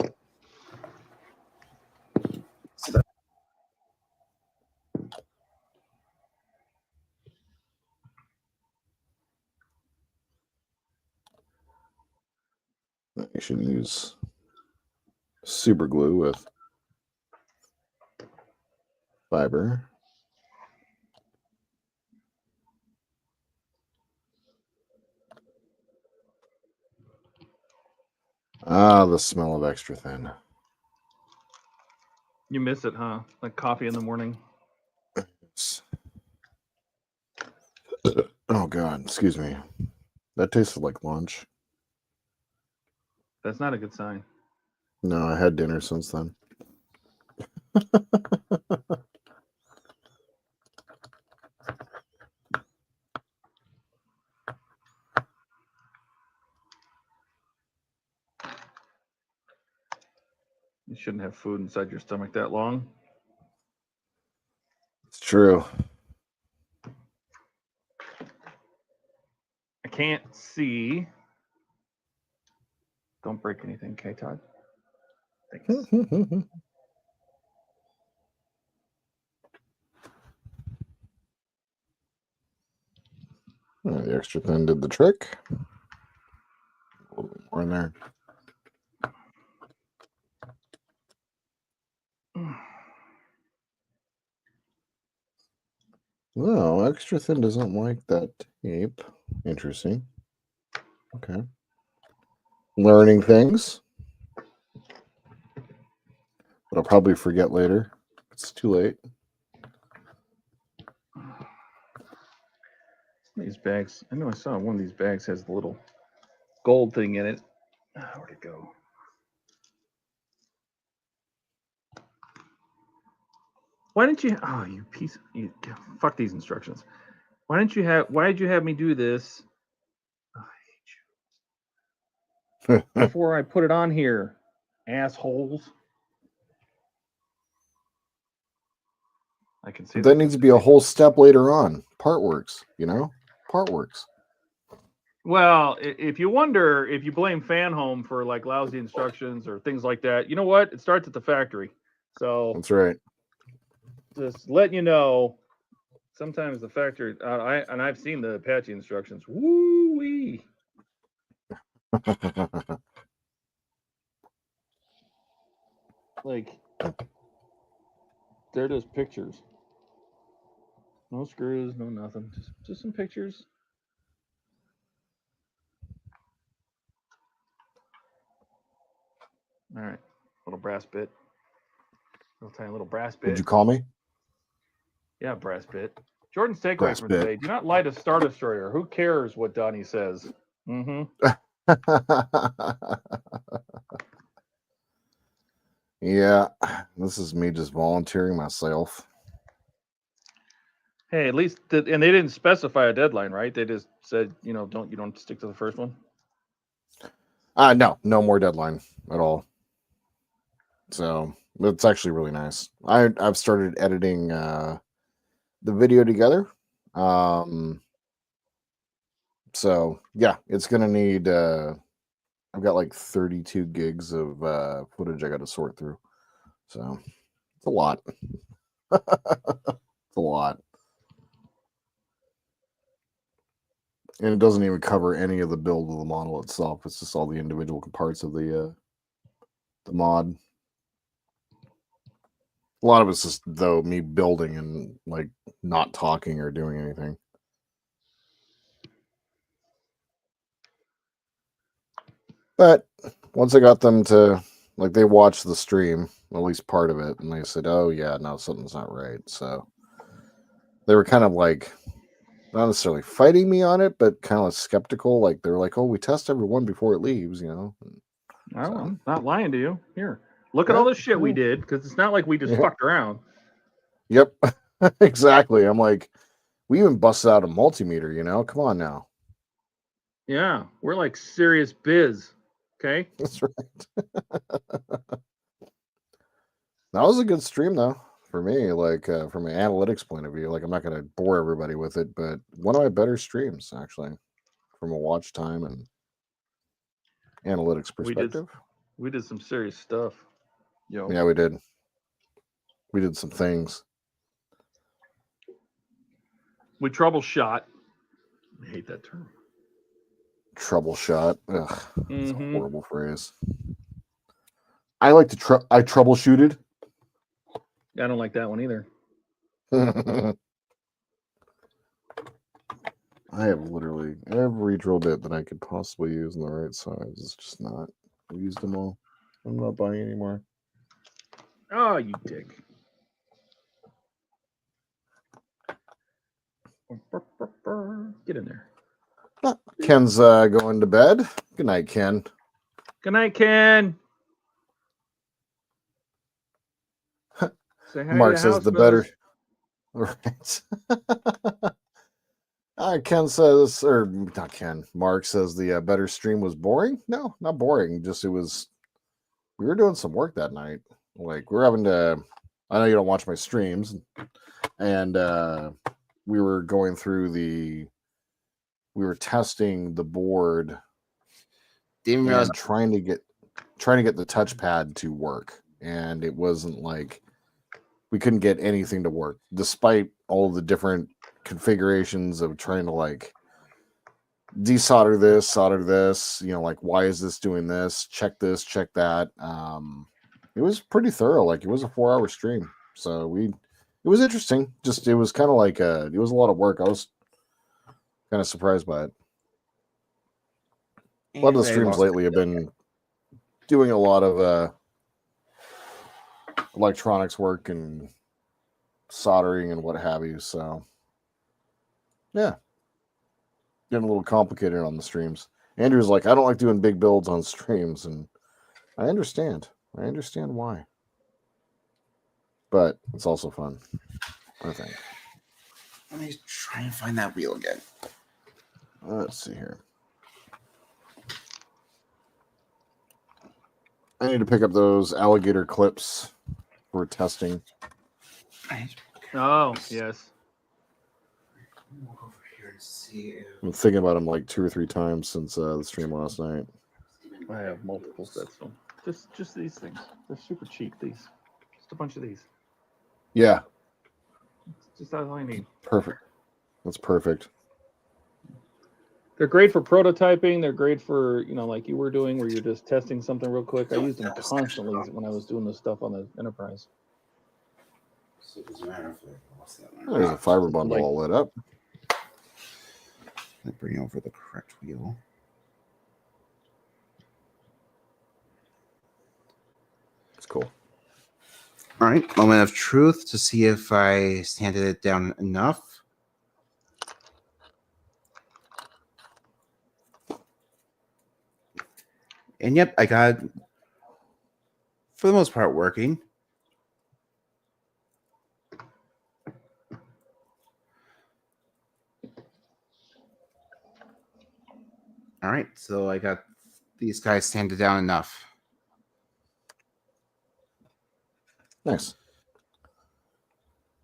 I should use super glue with fiber. Ah, the smell of extra thin. You miss it, huh? Like coffee in the morning. Oh God, excuse me. That tasted like lunch. That's not a good sign. No, I had dinner since then. You shouldn't have food inside your stomach that long. It's true. I can't see. Don't break anything, okay, Todd? Thanks. The extra thin did the trick. A little bit more in there. No, extra thin doesn't like that tape. Interesting. Okay. Learning things. But I'll probably forget later. It's too late. These bags, I know I saw one of these bags has the little gold thing in it. Where'd it go? Why didn't you? Oh, you piece! You fuck these instructions. Why didn't you have? Why did you have me do this? Oh, I hate you. Before I put it on here, assholes. I can see that needs to be a whole step later on. Part works, you know? Part works. Well, if you wonder, if you blame Fan Home for like lousy instructions or things like that, you know what? It starts at the factory. So that's right. Just letting you know, sometimes the factory, I've seen the Apache instructions. Woo wee. Like, they're just pictures. No screws, no nothing. Just some pictures. All right, little brass bit. Little tiny little brass bit. Would you call me? Yeah, brass bit. Jordan's takeaway Brass from bit. today: do not light a Star Destroyer. Who cares what Donnie says? Mm-hmm. Yeah, this is me just volunteering myself. Hey, at least, and they didn't specify a deadline, right? They just said, you know, don't stick to the first one. No more deadline at all. So it's actually really nice. I've started editing the video together. So yeah, it's gonna need. I've got like 32 gigs of footage I got to sort through. So it's a lot. It's a lot. And it doesn't even cover any of the build of the model itself. It's just all the individual parts of the mod. A lot of it's just though me building and like not talking or doing anything. But once I got them to like they watched the stream, at least part of it, and they said, "Oh yeah, no, something's not right." So they were kind of like not necessarily fighting me on it, but kind of skeptical. Like they're like, "Oh, we test everyone before it leaves," you know. I'm not lying to you. Here, look at all the shit we did, because it's not like we just fucked around. Yep, exactly. I'm like, we even busted out a multimeter. You know, come on now. Yeah, we're like serious biz. Okay, that's right. That was a good stream though for me. Like from an analytics point of view, like I'm not going to bore everybody with it, but one of my better streams actually, from a watch time and analytics perspective. We did some serious stuff. Yo. Yeah, we did. We did some things. We troubleshot. I hate that term. Troubleshot. Ugh, it's a horrible phrase. I like to I troubleshooted. I don't like that one either. I have literally every drill bit that I could possibly use in the right size. It's just not. I used them all. I'm not buying anymore. Oh, you dick. Get in there. Ken's going to bed. Good night, Ken. Good night, Ken. Say hi Mark to says house the bills. better. Right. Ken says, or not Ken. Mark says the better stream was boring. No, not boring. Just it was. We were doing some work that night. Like we're having to. I know you don't watch my streams, and we were going through the. We were testing the board. Didn't realize trying to get the touchpad to work, and it wasn't like we couldn't get anything to work, despite all the different configurations of trying to like desolder this, solder this, you know, like why is this doing this? Check this, check that. It was pretty thorough. Like it was a 4-hour stream, so it was interesting. Just it was kind of like it was a lot of work. I was kind of surprised by it. A lot of the streams lately have been doing a lot of electronics work and soldering and what have you. So, yeah, getting a little complicated on the streams. Andrew's like, I don't like doing big builds on streams, and I understand. I understand why. But it's also fun, I think. Let me try and find that wheel again. Let's see here. I need to pick up those alligator clips for testing. Oh, yes. I'm thinking about them like 2 or 3 times since the stream last night. I have multiple sets of them. Just these things. They're super cheap, these. Just a bunch of these. Yeah. Just all I need. Perfect. That's perfect. They're great for prototyping. They're great for, you know, like you were doing where you're just testing something real quick. I used them constantly when I was doing this stuff on the Enterprise. So it doesn't matter if what's that one? There's a fiber bundle all lit up. Let me bring over the correct wheel. It's cool. All right, moment of truth to see if I sanded it down enough. And yep, I got, for the most part, working. All right, so I got these guys sanded down enough. Nice.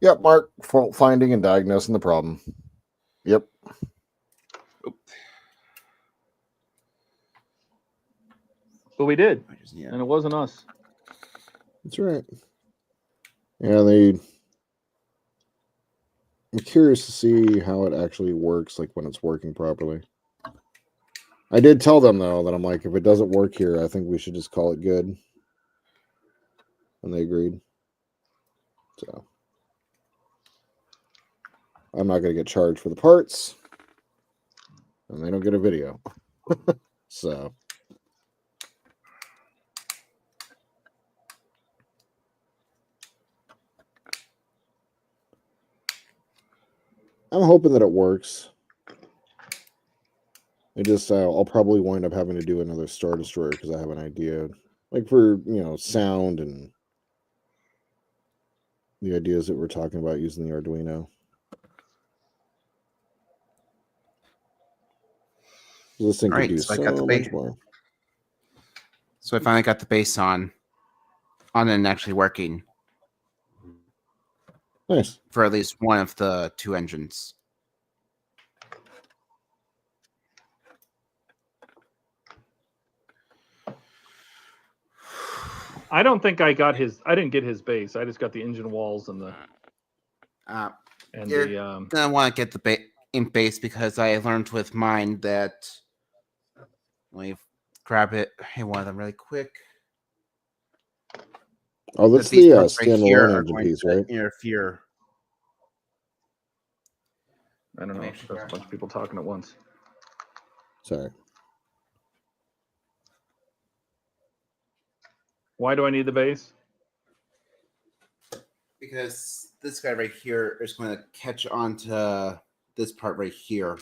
Yep, Mark. Fault finding and diagnosing the problem. Yep. But we did, Yeah. and it wasn't us. That's right. Yeah, I'm curious to see how it actually works, like when it's working properly. I did tell them though that I'm like, if it doesn't work here, I think we should just call it good. And they agreed. So I'm not going to get charged for the parts, and they don't get a video. So I'm hoping that it works. It just I'll probably wind up having to do another Star Destroyer because I have an idea, like for sound and the ideas that we're talking about using the Arduino. This thing could do so much more. So I finally got the base on and actually working. Nice. For at least one of the two engines. I don't think I didn't get his base. I just got the engine walls and the You're gonna want to get the base because I learned with mine that. Let me grab it. Hey, one of them really quick. Oh, that's the standalone engine piece, right? Interfere. I don't know. There's a bunch of people talking at once. Sorry. Why do I need the base? Because this guy right here is going to catch onto this part right here.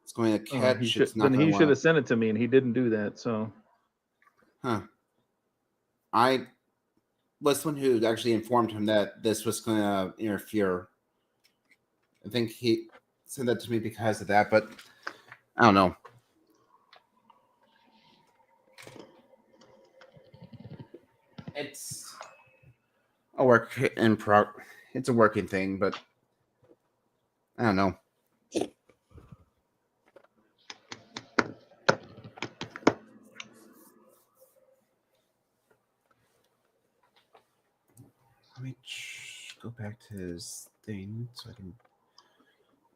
It's going to catch. He should have sent it to me, and he didn't do that. So, I was the one who actually informed him that this was going to interfere. I think he sent that to me because of that, but I don't know. It's a it's a working thing, but I don't know. Let me go back to his thing so I can.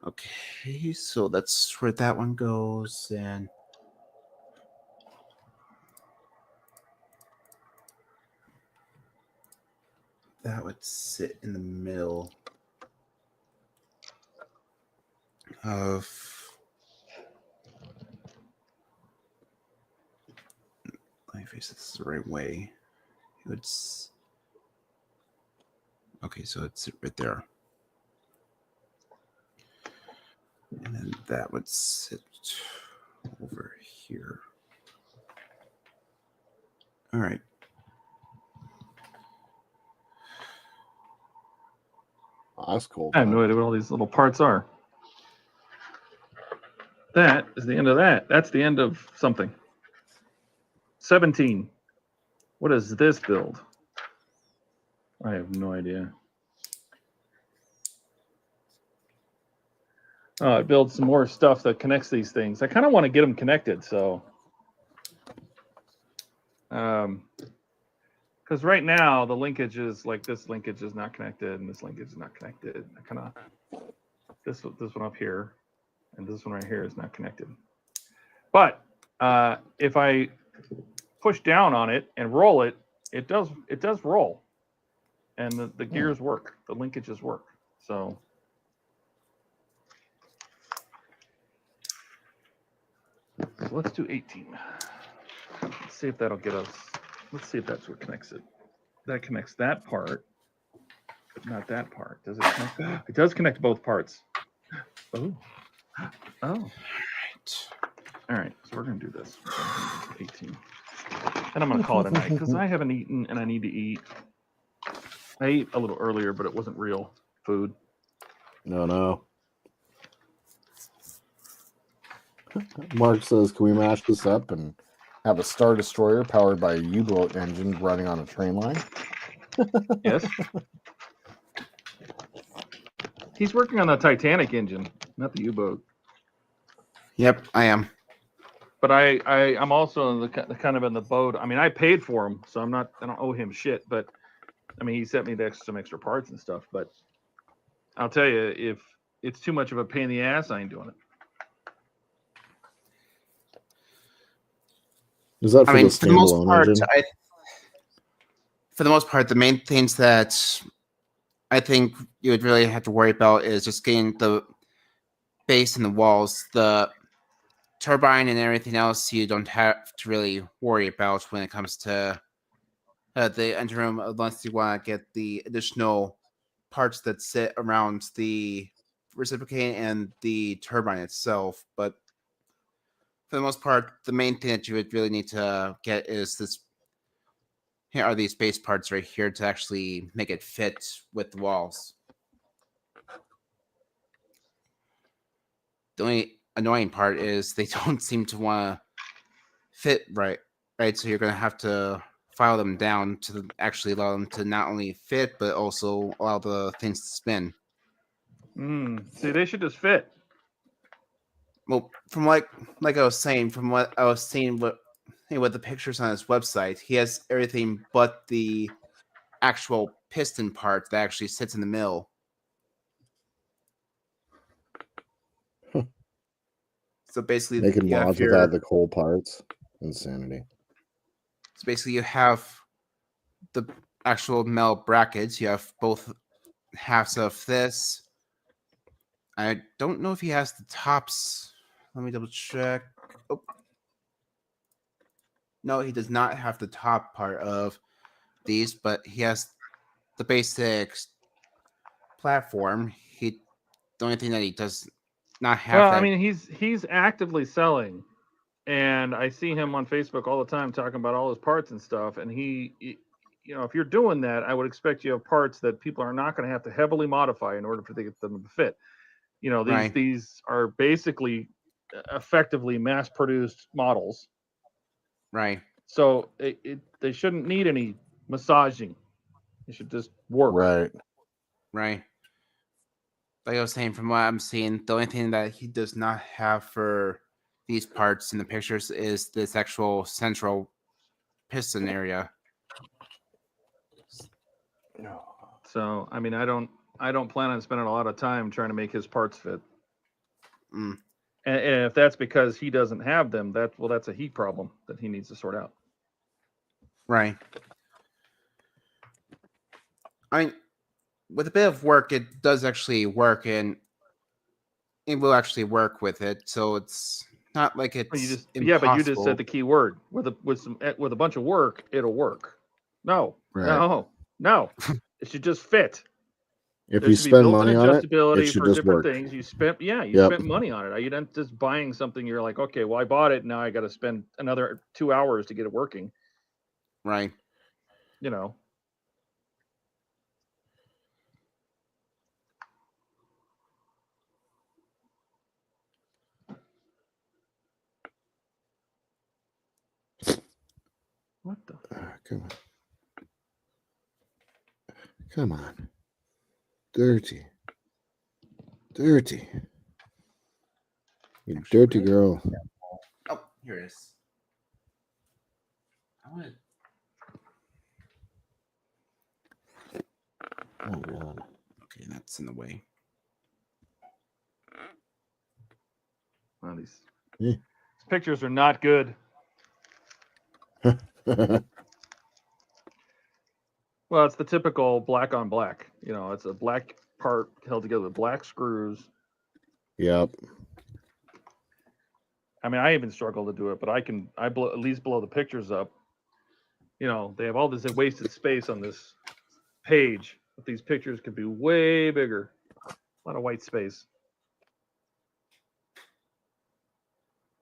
Okay, so that's where that one goes, and that would sit in the middle of. Let me face this the right way. It's okay, so it's right there. And then that would sit over here. All right. Oh, that's cool. I have no idea what all these little parts are. That is the end of that. That's the end of something. 17. What is this build? I have no idea. It builds some more stuff that connects these things. I kind of want to get them connected, so. Because right now the linkage is like this linkage is not connected and this linkage is not connected. I kind of this one up here and this one right here is not connected. But if I push down on it and roll it, it does roll, and the gears work, the linkages work. So let's do 18. Let's see if that'll get us. Let's see if that's what connects it. That connects that part, but not that part. Does it connect? It does connect both parts. Oh. All right. So we're going to do this. 18. And I'm going to call it a night because I haven't eaten and I need to eat. I ate a little earlier, but it wasn't real food. No. Mark says, can we mash this up and have a Star Destroyer powered by a U-boat engine running on a train line? Yes. He's working on the Titanic engine, not the U-boat. Yep, I am. But I'm also in the kind of in the boat. I mean, I paid for him, so I don't owe him shit. But I mean, he sent me some extra parts and stuff. But I'll tell you, if it's too much of a pain in the ass, I ain't doing it. Is that for the for the most standalone part, engine? For the most part, the main things that I think you would really have to worry about is just getting the base and the walls. The turbine and everything else you don't have to really worry about when it comes to the engine room, unless you want to get the additional parts that sit around the reciprocating and the turbine itself. But for the most part, the main thing that you would really need to get is this. Here are these base parts right here to actually make it fit with the walls. The only annoying part is they don't seem to want to fit right. So you're going to have to file them down to actually allow them to not only fit, but also allow the things to spin. See, they should just fit. Well, from like I was saying, from what I was seeing with the pictures on his website, he has everything but the actual piston part that actually sits in the middle. So basically, Making mods without the coal parts. Insanity. So basically, you have the actual metal brackets. You have both halves of this. I don't know if he has the tops. Let me double check. Oh. No, he does not have the top part of these, but he has the basic platform. The only thing that he does not have. Well, I mean, he's actively selling, and I see him on Facebook all the time talking about all his parts and stuff. And he you know, if you're doing that, I would expect you have parts that people are not going to have to heavily modify in order for them to fit. You know, these are basically effectively mass-produced models. Right. So they shouldn't need any massaging. It should just work. Right. Like I was saying, from what I'm seeing, the only thing that he does not have for these parts in the pictures is this actual central piston area. So, I mean, I don't plan on spending a lot of time trying to make his parts fit. And if that's because he doesn't have them, that's a heat problem that he needs to sort out. Right. I mean, with a bit of work, it does actually work, and it will actually work with it. So it's not like it's impossible. But you just said the key word. With a bunch of work, it'll work. No. It should just fit. If you spend money on it, it should just work. Things. You spent money on it. You didn't just buying something. You're like, okay, well, I bought it. Now I got to spend another 2 hours to get it working. Right. You know. What the? Come on. Dirty. You dirty girl. Oh, here it is. I want to. Oh, God. Okay, that's in the way. Well, these pictures are not good. Well, it's the typical black on black. You know, it's a black part held together with black screws. Yep. I mean, I even struggle to do it, but I at least blow the pictures up. You know, they have all this wasted space on this page, but these pictures could be way bigger. A lot of white space.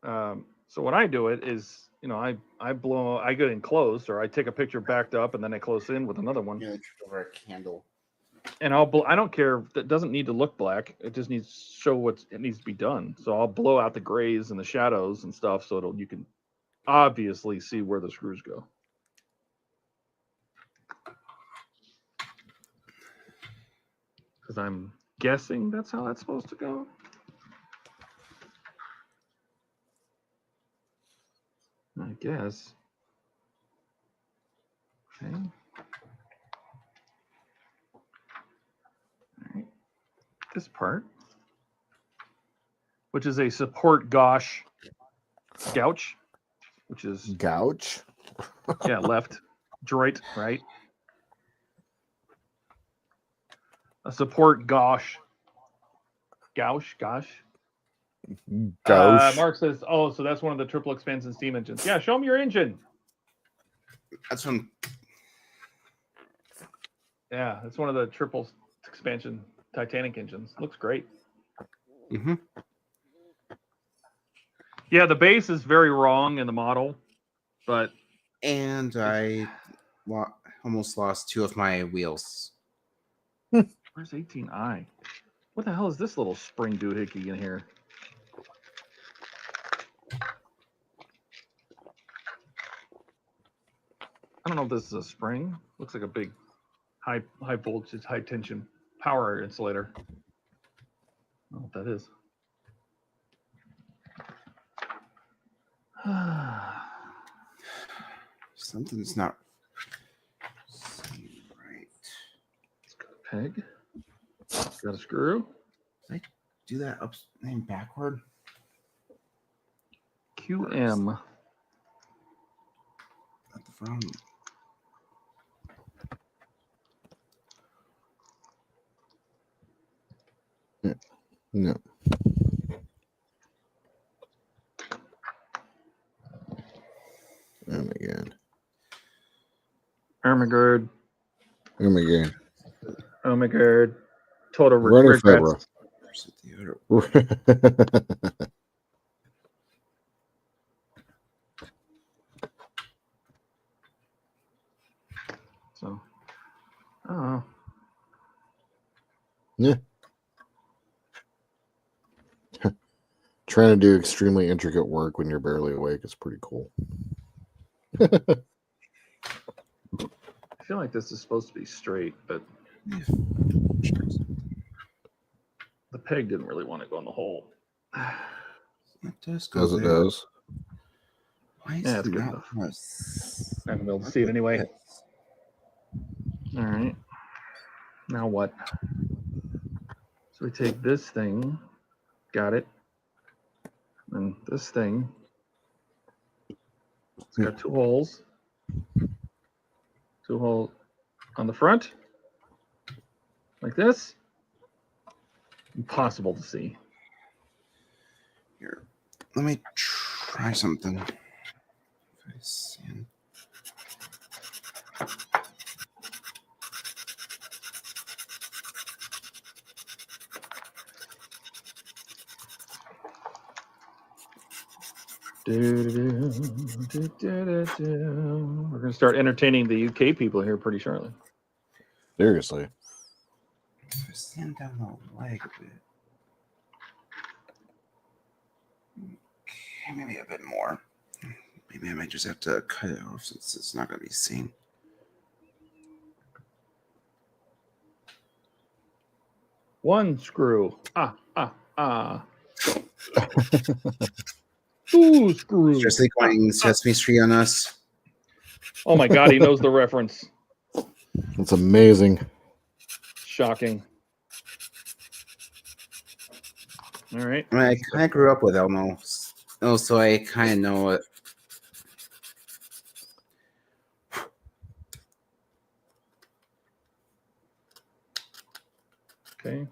So when I do it is, you know, I get enclosed, or I take a picture backed up and then I close in with another one. Yeah, over a candle. And I don't care. That doesn't need to look black. It just needs to show what it needs to be done. So I'll blow out the grays and the shadows and stuff, so you can obviously see where the screws go. Because I'm guessing that's how that's supposed to go. I guess. Okay. All right. This part, which is a support gouge, which is Gouge? yeah, left, droit, right. A support gouge. Mark says, "Oh, so that's one of the triple expansion steam engines." Yeah, show them your engine. That's one. Yeah, it's one of the triple expansion Titanic engines. Looks great. Mm-hmm. Yeah, the base is very wrong in the model, but and I almost lost 2 of my wheels. Where's 18i? What the hell is this little spring doohickey in here? I don't know if this is a spring. Looks like a big high voltage, high tension power insulator. I don't know what that is. Something's not right. Peg. Got a screw. Did I do that up and backward? QM. At the front. No. Oh my god. Armagerd. Oh my god. Oh my god. Total Running regrets. So, oh. Yeah. Trying to do extremely intricate work when you're barely awake is pretty cool. I feel like this is supposed to be straight, but the peg didn't really want to go in the hole. It does go As it there. does. Why is Yeah, it it's good not enough. press? I'm gonna be able to see it anyway. All right. Now what? So we take this thing, got it, and this thing. It's got 2 holes. 2 holes on the front, like this. Impossible to see. Here, let me try something. We're gonna start entertaining the UK people here pretty shortly. Seriously. Stand down the leg a bit. Okay, maybe a bit more. Maybe I might just have to cut it off since it's not going to be seen. One screw. 2 screws. Just like going Sesame Street on us. Oh my God, he knows the reference. It's amazing. Shocking. All right. I mean, I kind of grew up with Elmo. Oh, so I kind of know it. Okay.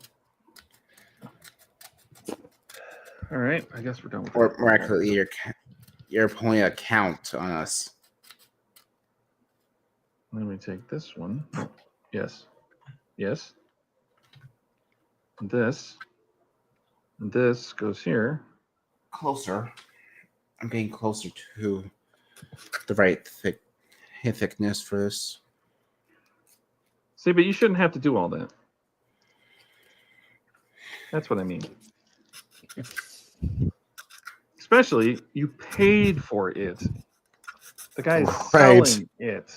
All right. I guess we're done with Or that. more accurately, you're pulling a count on us. Let me take this one. Yes. Yes. And this. And this goes here. Closer. I'm getting closer to the right thickness for this. See, but you shouldn't have to do all that. That's what I mean. Especially, you paid for it. The guy is Right. selling it.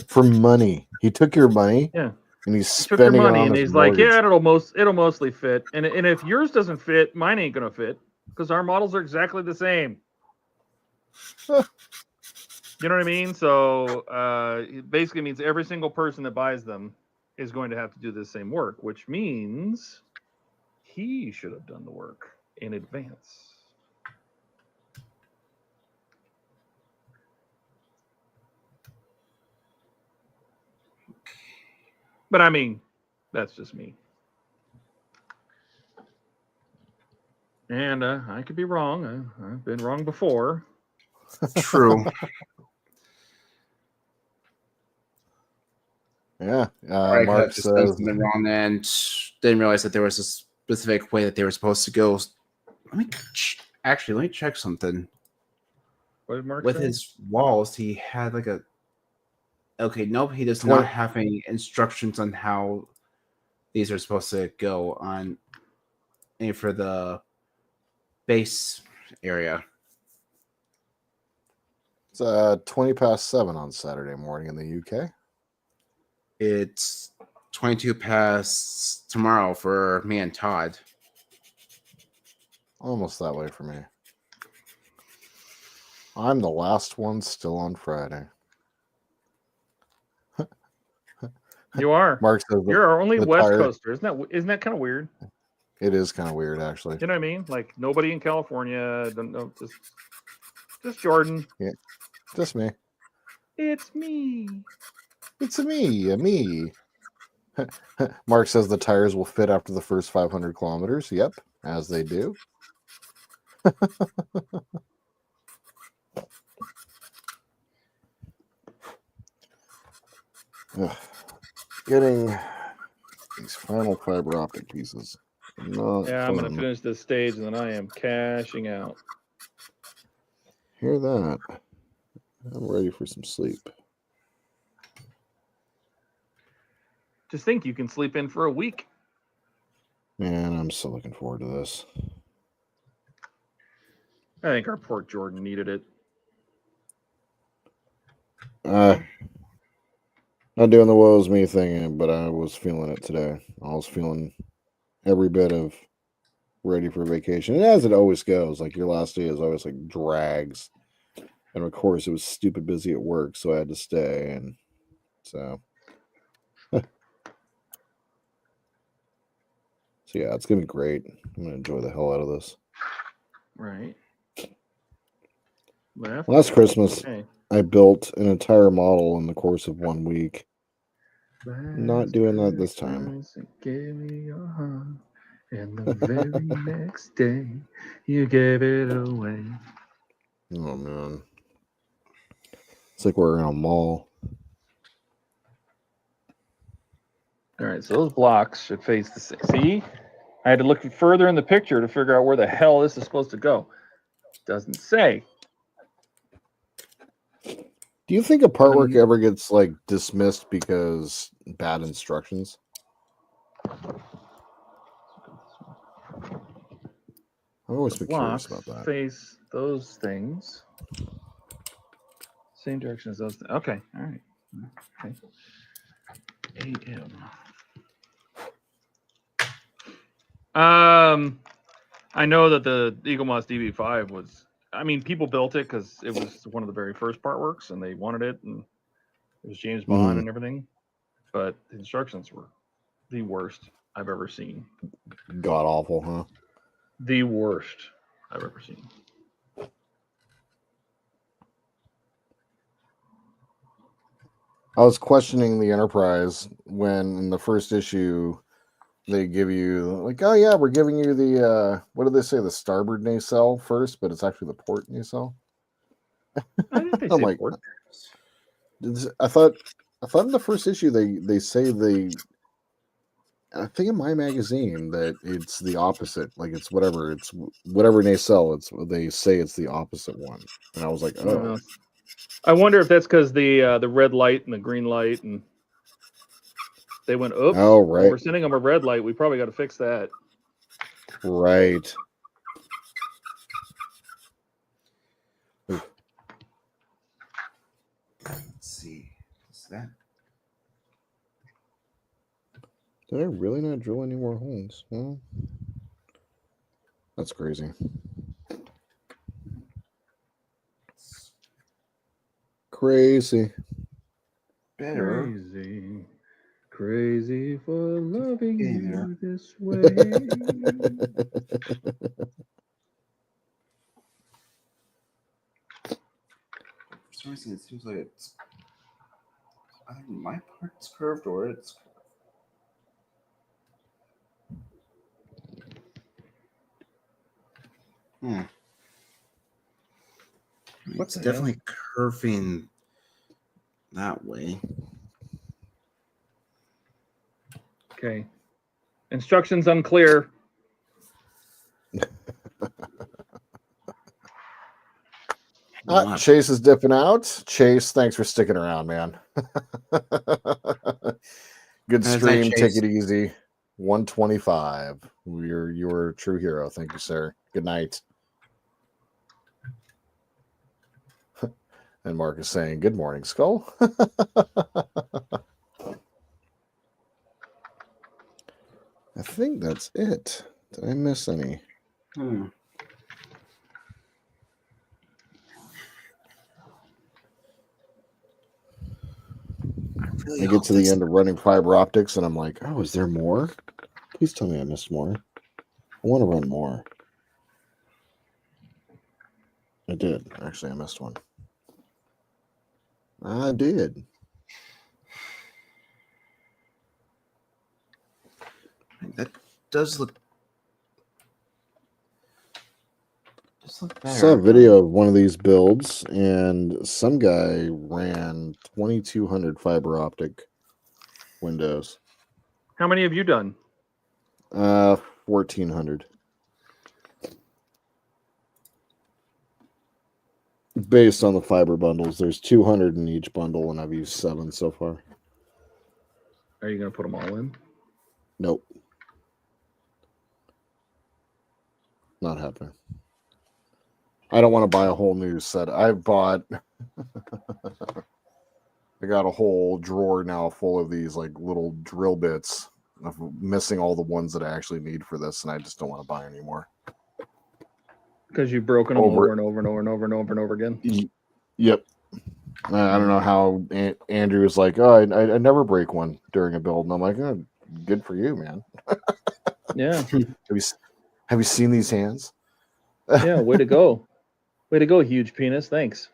For money. He took your money. Yeah. and he's He took their spending it money on and his he's like, mortgage. yeah, it'll mostly fit. And if yours doesn't fit, mine ain't gonna fit because our models are exactly the same. You know what I mean? So it basically means every single person that buys them is going to have to do the same work, which means he should have done the work in advance. But I mean, that's just me. And I could be wrong. I've been wrong before. True. Yeah. I could Mark have just done says, something wrong and didn't realize that there was a specific way that they were supposed to go. Let me check something. What did Mark With say? his walls, he had like a. Okay, nope, he does 20 not have any instructions on how these are supposed to go on any for the base area. It's 7:20 on Saturday morning in the UK. It's 22 past tomorrow for me and Todd. Almost that way for me. I'm the last one still on Friday. You are. Mark says You're our only the West tire- Coaster. Isn't that kind of weird? It is kind of weird, actually. You know what I mean? Like nobody in California. Don't know. Just Jordan. Yeah, just me. It's me. It's me. Mark says the tires will fit after the first 500 kilometers. Yep, as they do. Ugh. Getting these final fiber optic pieces. Not Yeah, I'm fun. gonna finish this stage and then I am cashing out. Hear that? I'm ready for some sleep. Just think you can sleep in for a week. Man, I'm so looking forward to this. I think our poor Jordan needed it. Not doing the woes me thing, but I was feeling it today. I was feeling every bit of ready for vacation. And as it always goes, like your last day is always like drags. And of course, it was stupid busy at work, so I had to stay. And so, so yeah, it's gonna be great. I'm gonna enjoy the hell out of this. Right. Last Christmas, Okay. I built an entire model in the course of 1 week. Not doing that this time. Gave me your heart, and the very next day you gave it away. Oh man, it's like we're in a mall. All right, so those blocks should face the same. See, I had to look further in the picture to figure out where the hell this is supposed to go. Doesn't say. Do you think a part work ever gets like dismissed because bad instructions? I've always been curious Blocks about that. face those things. Same direction as those. Okay, all right. Okay. AM. I know that the Eagle Moss DB5 was. I mean, people built it because it was one of the very first part works, and they wanted it, and it was James Bond and everything. But the instructions were the worst I've ever seen. God awful, huh? The worst I've ever seen. I was questioning the Enterprise when in the first issue they give you like, oh yeah, we're giving you the what did they say, the starboard nacelle first, but it's actually the port nacelle. I think they I'm say like, port. I thought in the first issue they say I think in my magazine that it's the opposite, like it's whatever nacelle, they say it's the opposite one, and I was like, oh. I wonder if that's because the red light and the green light, and they went, oops, oh right, we're sending them a red light. We probably got to fix that. Right. Let's see. What's that? Did I really not drill any more holes? Well, that's crazy. Crazy. Better. Crazy. Crazy for loving there. you this way. For some reason, it seems like it's either my part's curved or it's. It's definitely curving that way. Okay. Instructions unclear. Chase is dipping out. Chase, thanks for sticking around, man. Good stream. Take it easy. 125. You're a true hero. Thank you, sir. Good night. And Mark is saying, good morning, Skull. I think that's it. Did I miss any? I get to the end of running fiber optics and I'm like, oh, is there more? Please tell me I missed more. I want to run more. I did. Actually, I missed one. I did. That does look. I saw a video of one of these builds, and some guy ran 2,200 fiber optic windows. How many have you done? 1,400. Based on the fiber bundles, there's 200 in each bundle, and I've used 7 so far. Are you going to put them all in? Nope. Not happening. I don't want to buy a whole new set. I got a whole drawer now full of these like little drill bits. I'm missing all the ones that I actually need for this, and I just don't want to buy anymore. Because you've broken them over and over and over and over and over and over again. Yep. I don't know how Andrew was like, oh, I never break one during a build, and I'm like, oh, good for you, man. Yeah. Have you seen these hands? Yeah, way to go. Way to go, huge penis. Thanks.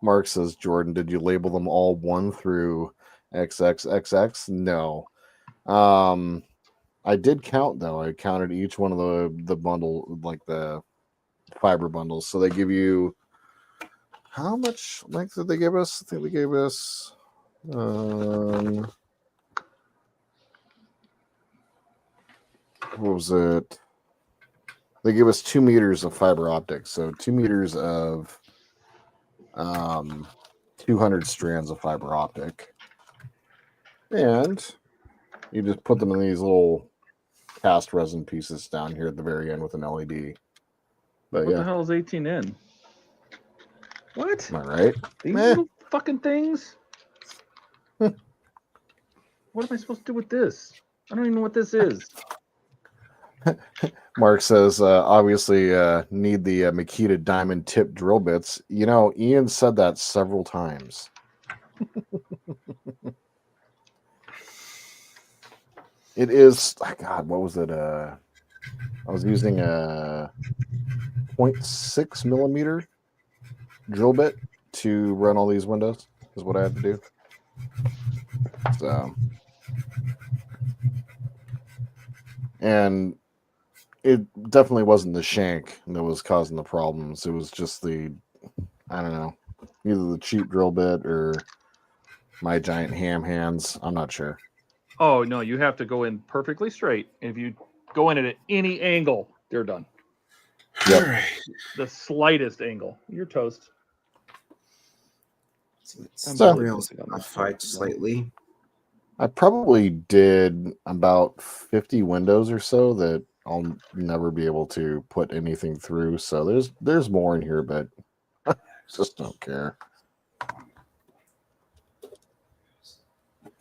Mark says, Jordan, did you label them all 1 through XXXX? No. I did count though. I counted each one of the bundle, like the fiber bundles. So they give you, how much length did they give us? I think they gave us what was it? They give us 2 meters of fiber optics, so 2 meters of 200 strands of fiber optic, and you just put them in these little cast resin pieces down here at the very end with an LED. But what the hell is 18N? What? Am I right? These little fucking things? What am I supposed to do with this? I don't even know what this is. Mark says, obviously need the Makita diamond tip drill bits. You know, Ian said that several times. It is, God, what was it? I was using a 0.6 millimeter drill bit to run all these windows, is what I had to do. So, and it definitely wasn't the shank that was causing the problems. It was just the, I don't know, either the cheap drill bit or my giant ham hands. I'm not sure. Oh, no, you have to go in perfectly straight. If you go in at any angle, they're done. Yep. All right. The slightest angle. You're toast. Modified slightly. I probably did about 50 windows or so that I'll never be able to put anything through. So there's more in here, but just don't care.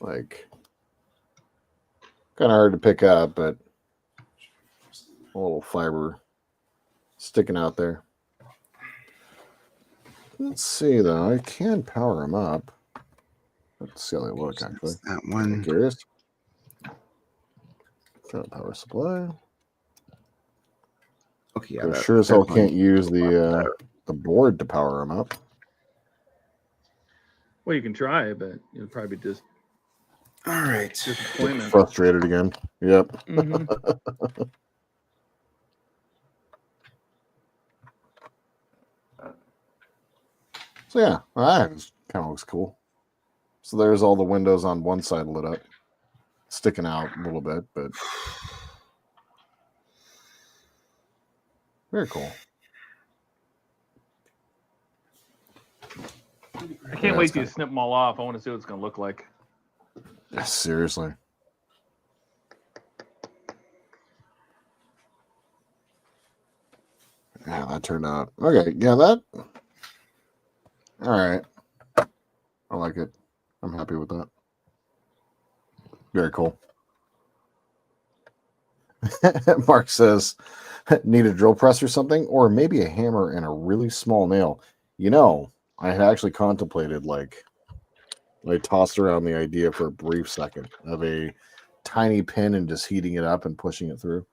Like, kind of hard to pick up, but a little fiber sticking out there. Let's see, though. I can power them up. Let's see how they look, actually. That one. I'm curious. Power supply. Okay, I sure as hell can't use the board to power them up. Well, you can try, but you'll probably just all right. Disappointment. Frustrated again. Yep. Mm-hmm. So yeah, that kind of looks cool. So there's all the windows on one side lit up, sticking out a little bit, but very cool. I can't wait till you snip them all off. I want to see what it's going to look like. Seriously. Yeah, that turned out okay. Yeah, that. All right. I like it. I'm happy with that. Very cool. Mark says, need a drill press or something, or maybe a hammer and a really small nail. You know, I had actually contemplated, like, I tossed around the idea for a brief second of a tiny pin and just heating it up and pushing it through.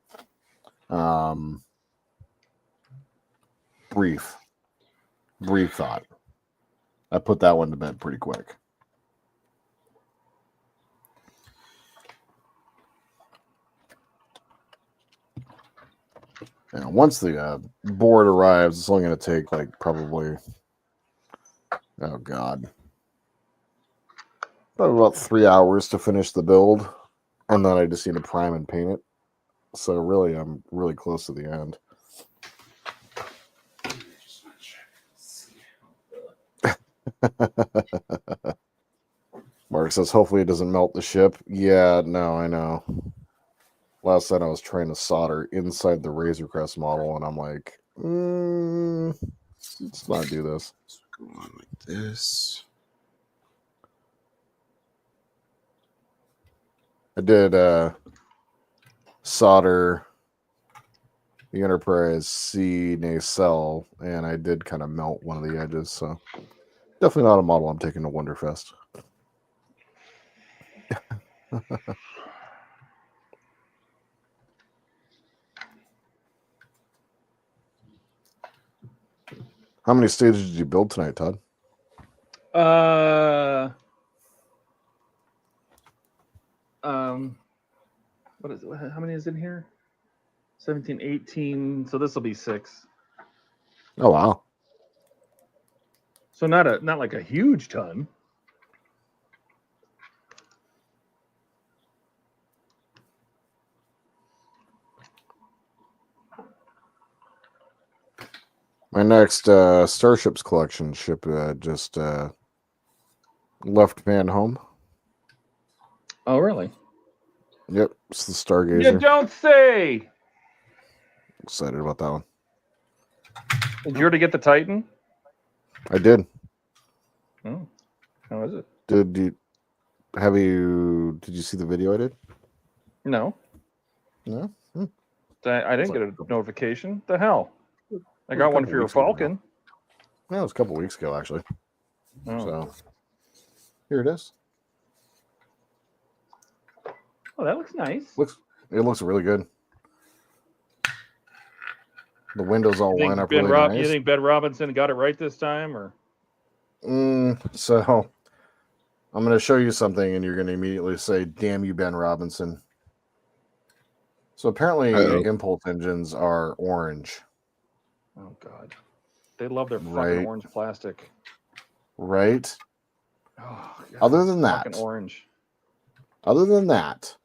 Brief thought. I put that one to bed pretty quick. And once the board arrives, it's only going to take like probably, oh God, about 3 hours to finish the build. And then I just need to prime and paint it. So really, I'm really close to the end. Mark says, hopefully it doesn't melt the ship. Yeah, no, I know. Last night I was trying to solder inside the Razor Crest model, and I'm like, let's not do this. Go on like this. I did solder the Enterprise C nacelle, and I did kind of melt one of the edges, so definitely not a model I'm taking to Wonderfest. How many stages did you build tonight, Todd? What is it? How many is in here? 17, 18. So this will be 6. Oh wow. So not like a huge ton. My next Starships collection ship just left man home. Oh, really? Yep, it's the Stargazer. You don't say. Excited about that one. Did you already get the Titan? I did. Oh, how is it? Did you see the video I did? No. No? I didn't get a notification. The hell? I got one for your Falcon. Yeah, it was a couple weeks ago, actually. Oh. So here it is. Oh, that looks nice. It looks really good. The windows all line up really nice. You think Ben Robinson got it right this time, or? So I'm going to show you something, and you're going to immediately say, "Damn you, Ben Robinson." So apparently, impulse engines are orange. Oh God, they love their fucking orange plastic. Right. Oh, God, Other than that, fucking orange. Other than that,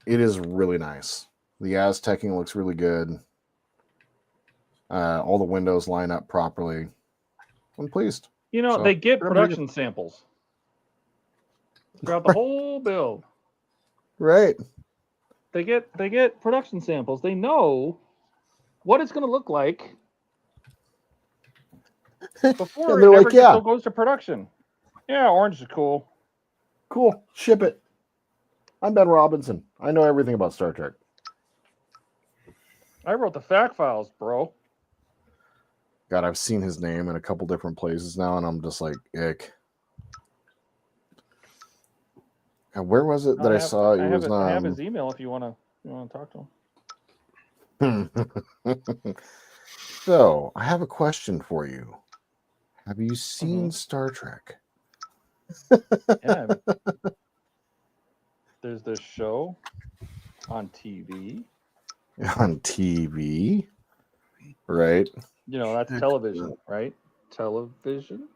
it is really nice. The Aztecing looks really good. All the windows line up properly. I'm pleased. You know, they get production samples throughout the whole build. Right. They get production samples. They know what it's going to look like before they're it like, ever yeah. goes to production. Yeah, orange is cool. Cool. Ship it. I'm Ben Robinson. I know everything about Star Trek. I wrote the fact files, bro. God, I've seen his name in a couple different places now, and I'm just like, ick. And where was it that I saw? It was I have his email if you want to talk to him. So, I have a question for you. Have you seen Star Trek? Yeah. There's this show on TV. On TV? Right. You know, that's television, right? Television.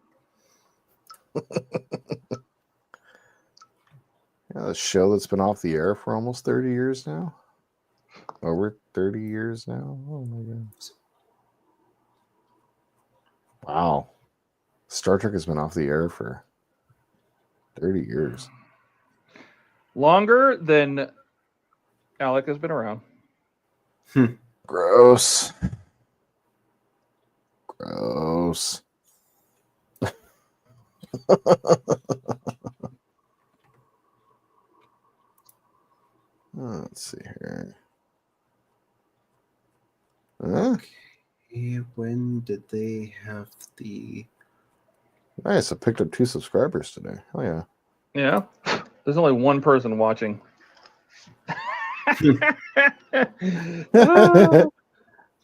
Yeah, the show that's been off the air for almost 30 years now. Over 30 years now. Oh my god. Wow. Star Trek has been off the air for 30 years. Longer than Alec has been around. Gross. Gross. Let's see here. Huh? Okay, when did they have the... Nice, I picked up 2 subscribers today. Oh yeah. Yeah. There's only one person watching.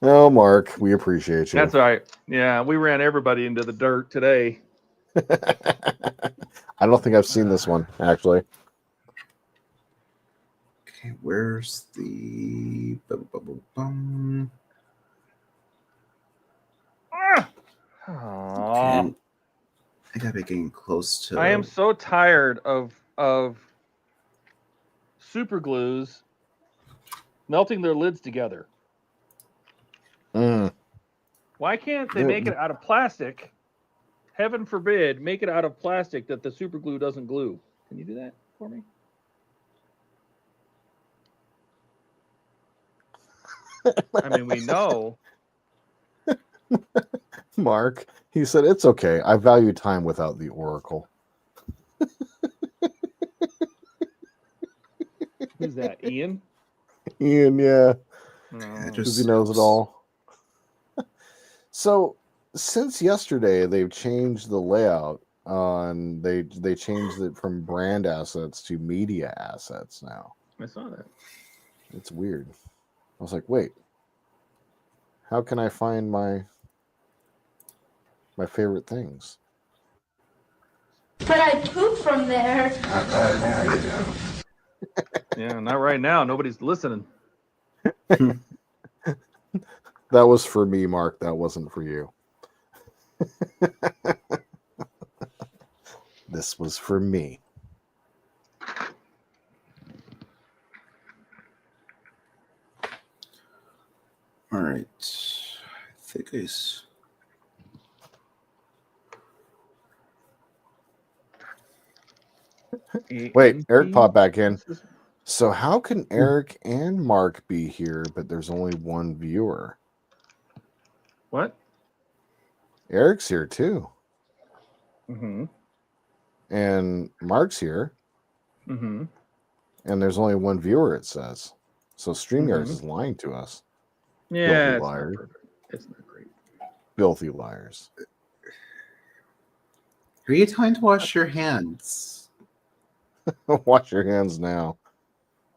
Oh, Mark, we appreciate you. That's all right. Yeah, we ran everybody into the dirt today. I don't think I've seen this one, actually. Okay, where's the... Aww. I gotta be getting close to... I am so tired of super glues melting their lids together. Why can't they make it out of plastic? Heaven forbid, make it out of plastic that the super glue doesn't glue. Can you do that for me? I mean, we know. Mark, he said, it's okay. I value time without the Oracle. Who's that, Ian? Ian, yeah. Because he knows it all. So, since yesterday, they've changed the layout on... They changed it from brand assets to media assets now. I saw that. It's weird. I was like, wait. How can I find my favorite things? But I poop from there. Yeah, not right now. Nobody's listening. That was for me, Mark. That wasn't for you. This was for me. All right. I think Wait, Eric popped back in. So how can Eric and Mark be here, but there's only one viewer? What? Eric's here too. Mm-hmm. And Mark's here. Mm-hmm. And there's only one viewer, it says. So StreamYards is lying to us. Yeah, Filthy liars. It's not great. Filthy liars. Are you trying to wash your hands? Wash your hands now.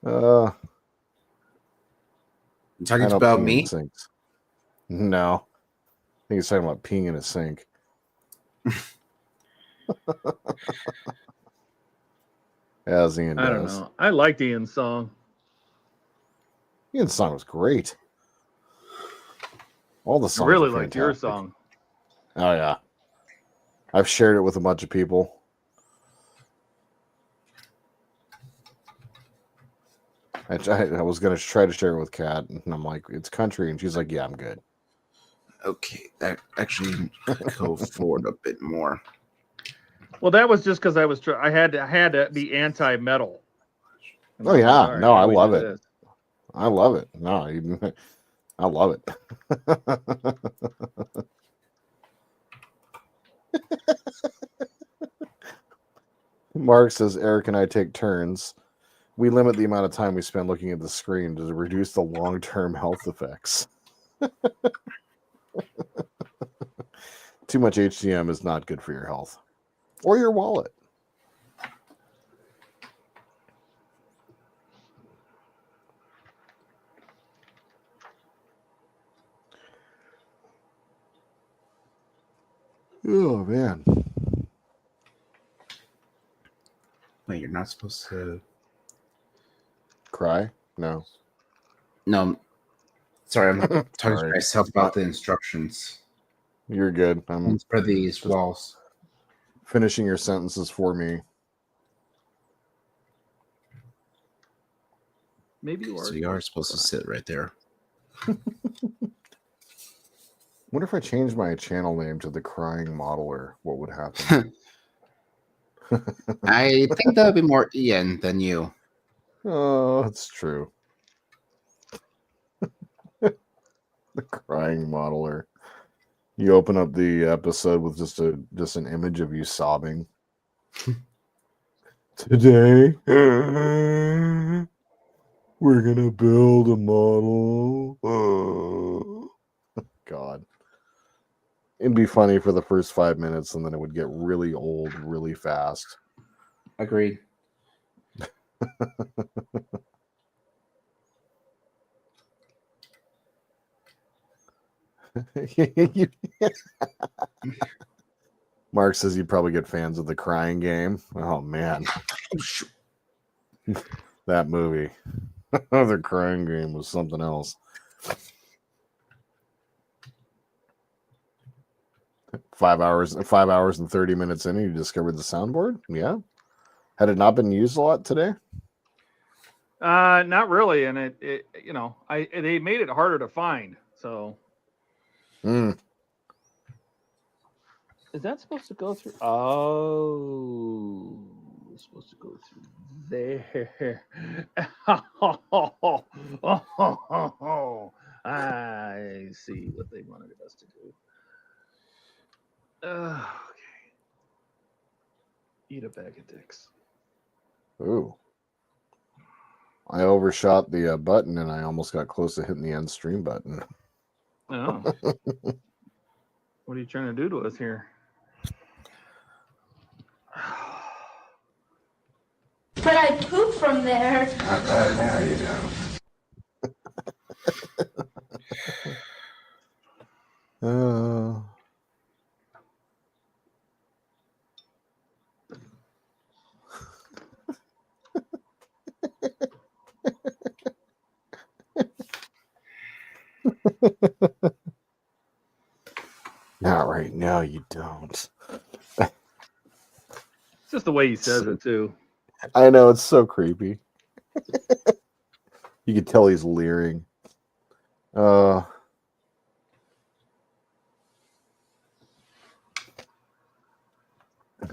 You talking about me? No. I think he's talking about peeing in a sink. As Ian does. I don't know. I liked Ian's song. Ian's song was great. All the songs. I really are liked your fantastic. song. Oh yeah. I've shared it with a bunch of people. I was going to try to share it with Kat, and I'm like, it's country, and she's like, yeah, I'm good. Okay, that actually go forward a bit more. Well, that was just because I had to be anti-metal. Oh yeah, no, I love it. I love it. No, I love it. Mark says Eric and I take turns. We limit the amount of time we spend looking at the screen to reduce the long-term health effects. Too much HTM is not good for your health or your wallet. Oh, man. Wait, you're not supposed to cry? No. No. Sorry, I'm talking to Sorry. myself about the instructions. You're good. I'm for these walls. Finishing your sentences for me. Maybe you are. So you are supposed to sit right there. What if I change my channel name to the Crying Modeler? What would happen? I think that would be more Ian than you. Oh, that's true. The Crying Modeler. You open up the episode with just an image of you sobbing. Today, we're gonna build a model. God. It'd be funny for the first 5 minutes, and then it would get really old really fast. Agreed. Mark says you'd probably get fans of the Crying Game. Oh, man. That movie. The Crying Game was something else. 5 hours and 30 minutes in, and you discovered the soundboard? Yeah. Had it not been used a lot today? Not really, and it they made it harder to find. So, is that supposed to go through? Oh, it's supposed to go through there. I see what they wanted us to do. Okay. Eat a bag of dicks. Ooh. I overshot the button, and I almost got close to hitting the end stream button. Oh. What are you trying to do to us here? But I poop from there. Not right now, you don't. Not right now, you don't. It's just the way he says it, too. I know, it's so creepy. You can tell he's leering.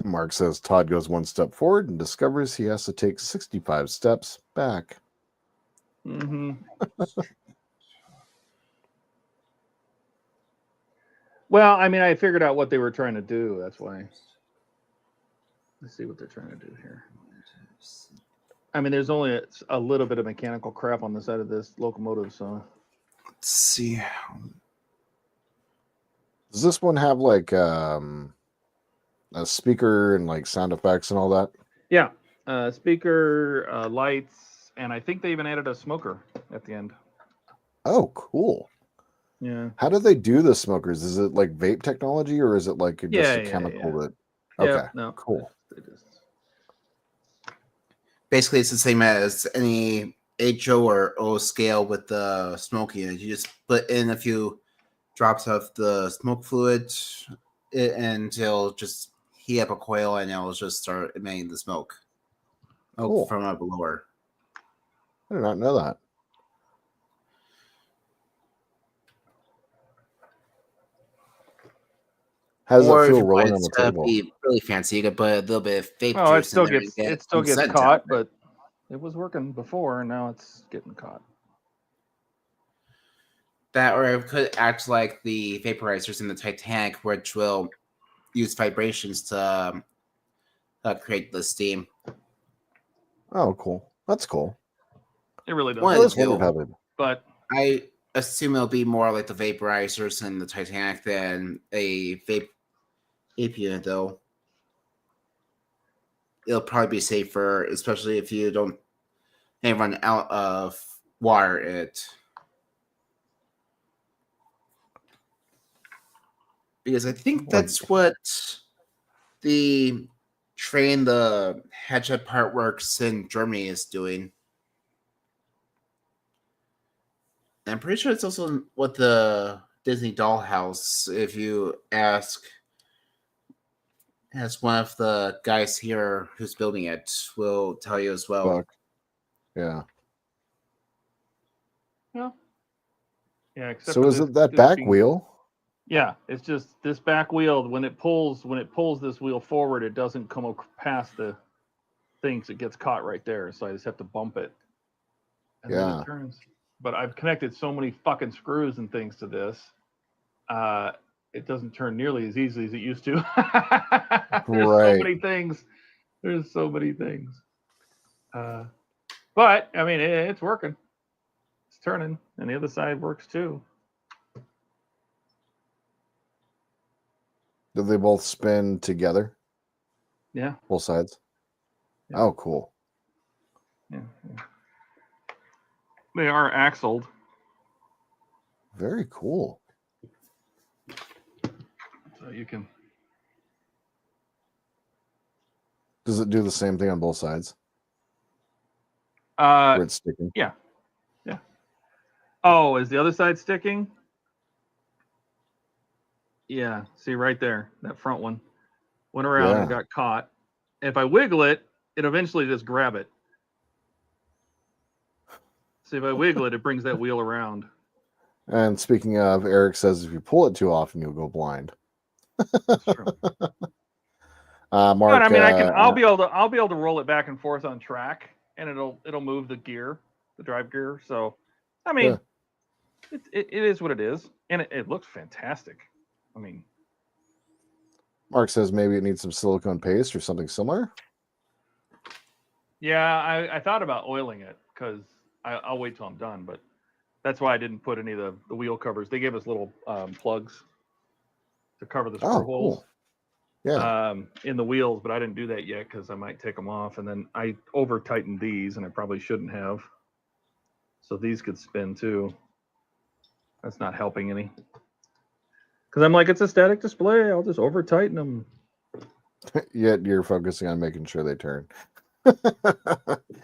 Mark says Todd goes one step forward and discovers he has to take 65 steps back. Mm-hmm. Well, I mean, I figured out what they were trying to do. That's why. Let's see what they're trying to do here. I mean, there's only a little bit of mechanical crap on the side of this locomotive, so. Let's see. Does this one have like a speaker and like sound effects and all that? Yeah, speaker, lights, and I think they even added a smoker at the end. Oh, cool. Yeah. How do they do the smokers? Is it like vape technology, or is it like just a chemical that? Okay, Yeah, no. Cool. Basically, it's the same as any HO or O scale with the smoking. You just put in a few drops of the smoke fluid, and it'll just heat up a coil, and it'll just start emitting the smoke. Cool. From a blower. I did not know that. How does it feel rolling on the table? Be really fancy. You could put a little bit of vape Oh, juice in there. it still gets caught, but it was working before, and now it's getting caught. That, or it could act like the vaporizers in the Titanic, which will use vibrations to create the steam. Oh, cool. That's cool. It really does. One I of was the wondered two. how they. But I assume it'll be more like the vaporizers in the Titanic than a vape unit, though. It'll probably be safer, especially if you don't run out of water in it. Because I think that's what the train the Hatchet Part Works in Germany is doing. And I'm pretty sure it's also what the Disney Dollhouse, if you ask one of the guys here who's building it, will tell you as well. Fuck. Yeah. yeah. Except So for is this- it that this back being- wheel? Yeah, it's just this back wheel. When it pulls this wheel forward, it doesn't come past the things. It gets caught right there. So I just have to bump it, and then Yeah. it turns. But I've connected so many fucking screws and things to this. It doesn't turn nearly as easily as it used to. There's so Right. many things. There's so many things. But I mean, it's working. It's turning, and the other side works too. Do they both spin together? Yeah. Both sides? Yeah. Oh, cool. Yeah. They are axled. Very cool. So you can. Does it do the same thing on both sides? Where it's sticking? Yeah. Yeah. Oh, is the other side sticking? Yeah. See right there, that front one went around and got caught. If I wiggle it, it eventually just grab it. See, if I wiggle it, it brings that wheel around. And speaking of, Eric says if you pull it too often, you'll go blind. That's true. Mark, But I mean, I'll be able to roll it back and forth on track, and it'll move the gear, the drive gear. So, I mean, it is what it is, and it looks fantastic. I mean, Mark says maybe it needs some silicone paste or something similar. yeah, I thought about oiling it because I'll wait till I'm done, but that's why I didn't put any of the wheel covers. They gave us little plugs to cover the screw holes. Cool. Yeah. In the wheels, but I didn't do that yet because I might take them off. And then I over tightened these, and I probably shouldn't have. So these could spin too. That's not helping any. Because I'm like, it's a static display. I'll just over tighten them. Yet you're focusing on making sure they turn.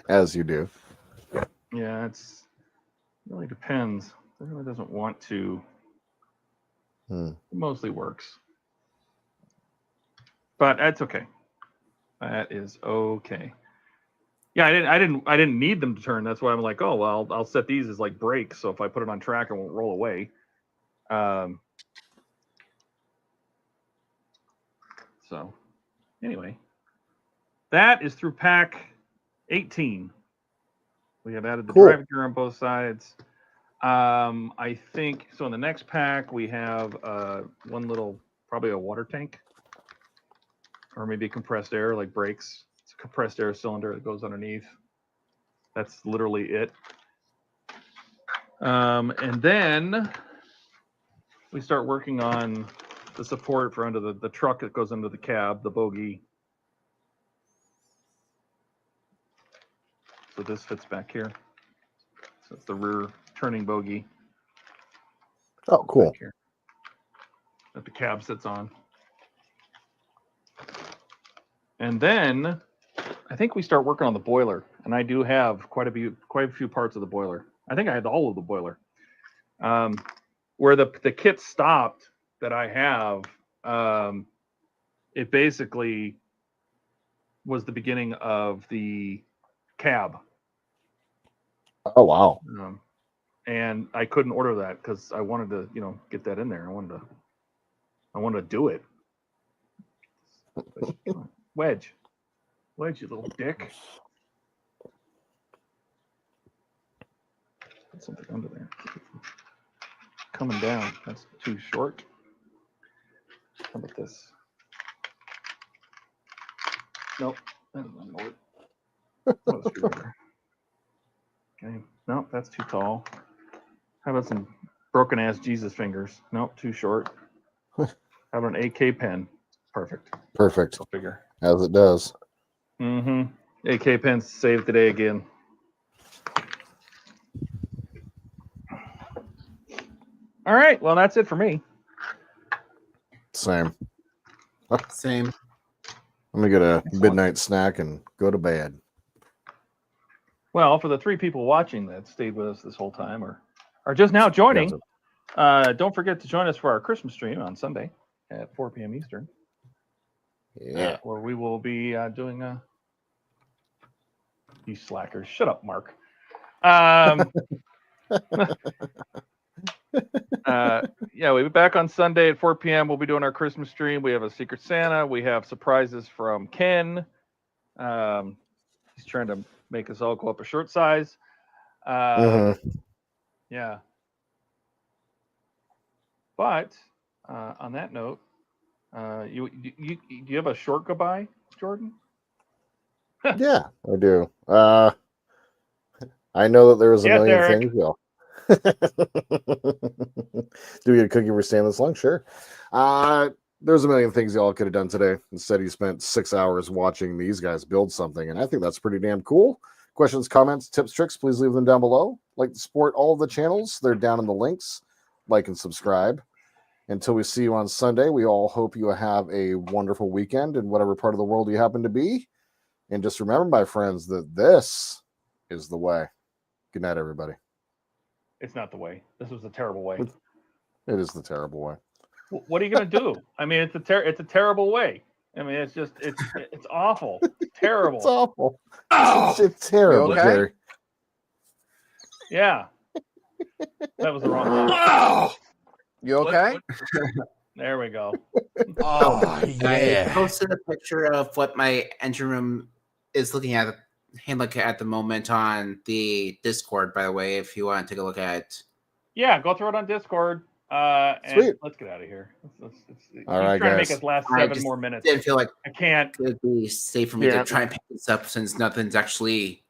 As you do. Yeah, it really depends. It really doesn't want to. It mostly works. But that's okay. That is okay. Yeah, I didn't need them to turn. That's why I'm like, oh well, I'll set these as like brakes. So if I put it on track, it won't roll away. So anyway, that is through pack 18. We have added the drive gear on both sides. I think so. In the next pack, we have one little, probably a water tank. Or maybe compressed air, like brakes. It's a compressed air cylinder that goes underneath. That's literally it. And then we start working on the support for under the truck that goes under the cab, the bogie. So this fits back here. So it's the rear turning bogie. Oh, cool. That the cab sits on. And then I think we start working on the boiler, and I do have quite a few parts of the boiler. I think I had all of the boiler. Where the kit stopped that I have, it basically was the beginning of the cab. Oh wow! And I couldn't order that because I wanted to, get that in there. I wanted to do it. Wedge, you little dick. Put something under there. coming down. That's too short. How about this? Nope. That doesn't work. Oh, screwdriver. Okay. Nope, that's too tall. How about some broken ass Jesus fingers? Nope, too short. How about an AK pen? Perfect. Perfect. Go figure. As it does. Mm-hmm. AK pen saved the day again. All right. Well, that's it for me. Same. Same. I'm gonna get a midnight snack and go to bed. Well, for the 3 people watching that stayed with us this whole time or are just now joining, don't forget to join us for our Christmas stream on Sunday at 4 p.m. Eastern. Yeah. Where we will be doing you slackers. Shut up, Mark. Yeah, we'll be back on Sunday at 4 p.m. We'll be doing our Christmas stream. We have a Secret Santa. We have surprises from Ken. He's trying to make us all go up a shirt size. Yeah. But on that note, do you have a short goodbye, Jordan? Yeah, I do. I know that there was a million Derek. things, y'all. Do we get a cookie for staying this long? Sure. There's a million things y'all could have done today. Instead, you spent 6 hours watching these guys build something, and I think that's pretty damn cool. Questions, comments, tips, tricks, please leave them down below. Like to support all of the channels, they're down in the links. Like and subscribe. Until we see you on Sunday, we all hope you have a wonderful weekend in whatever part of the world you happen to be. And just remember, my friends, that this is the way. Good night, everybody. It's not the way. This was a terrible way. It is the terrible way. What are you gonna do? I mean, it's a terrible way. I mean, it's just it's awful, terrible. It's awful. It's terrible, okay? Gary. Yeah, that was the wrong one. You okay? There we go. Oh, I posted a picture of what my engine room is looking at the moment on the Discord, by the way, if you want to take a look at it. Yeah, go throw it on Discord. And Sweet. let's get out of here. Let's All right, trying guys. to make us last I 7 just more minutes. didn't feel like I can't. it would be safe for me to try and pick this up since nothing's actually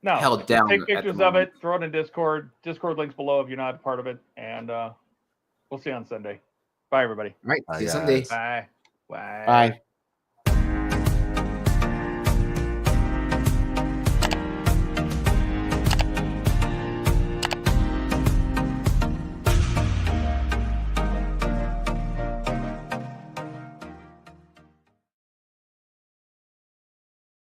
held down. Take at the pictures of moment. it, throw it in Discord. Discord links below if you're not part of it. And we'll see you on Sunday. Bye, everybody. All right, Bye, see you guys. Sunday. Bye. Bye. Bye.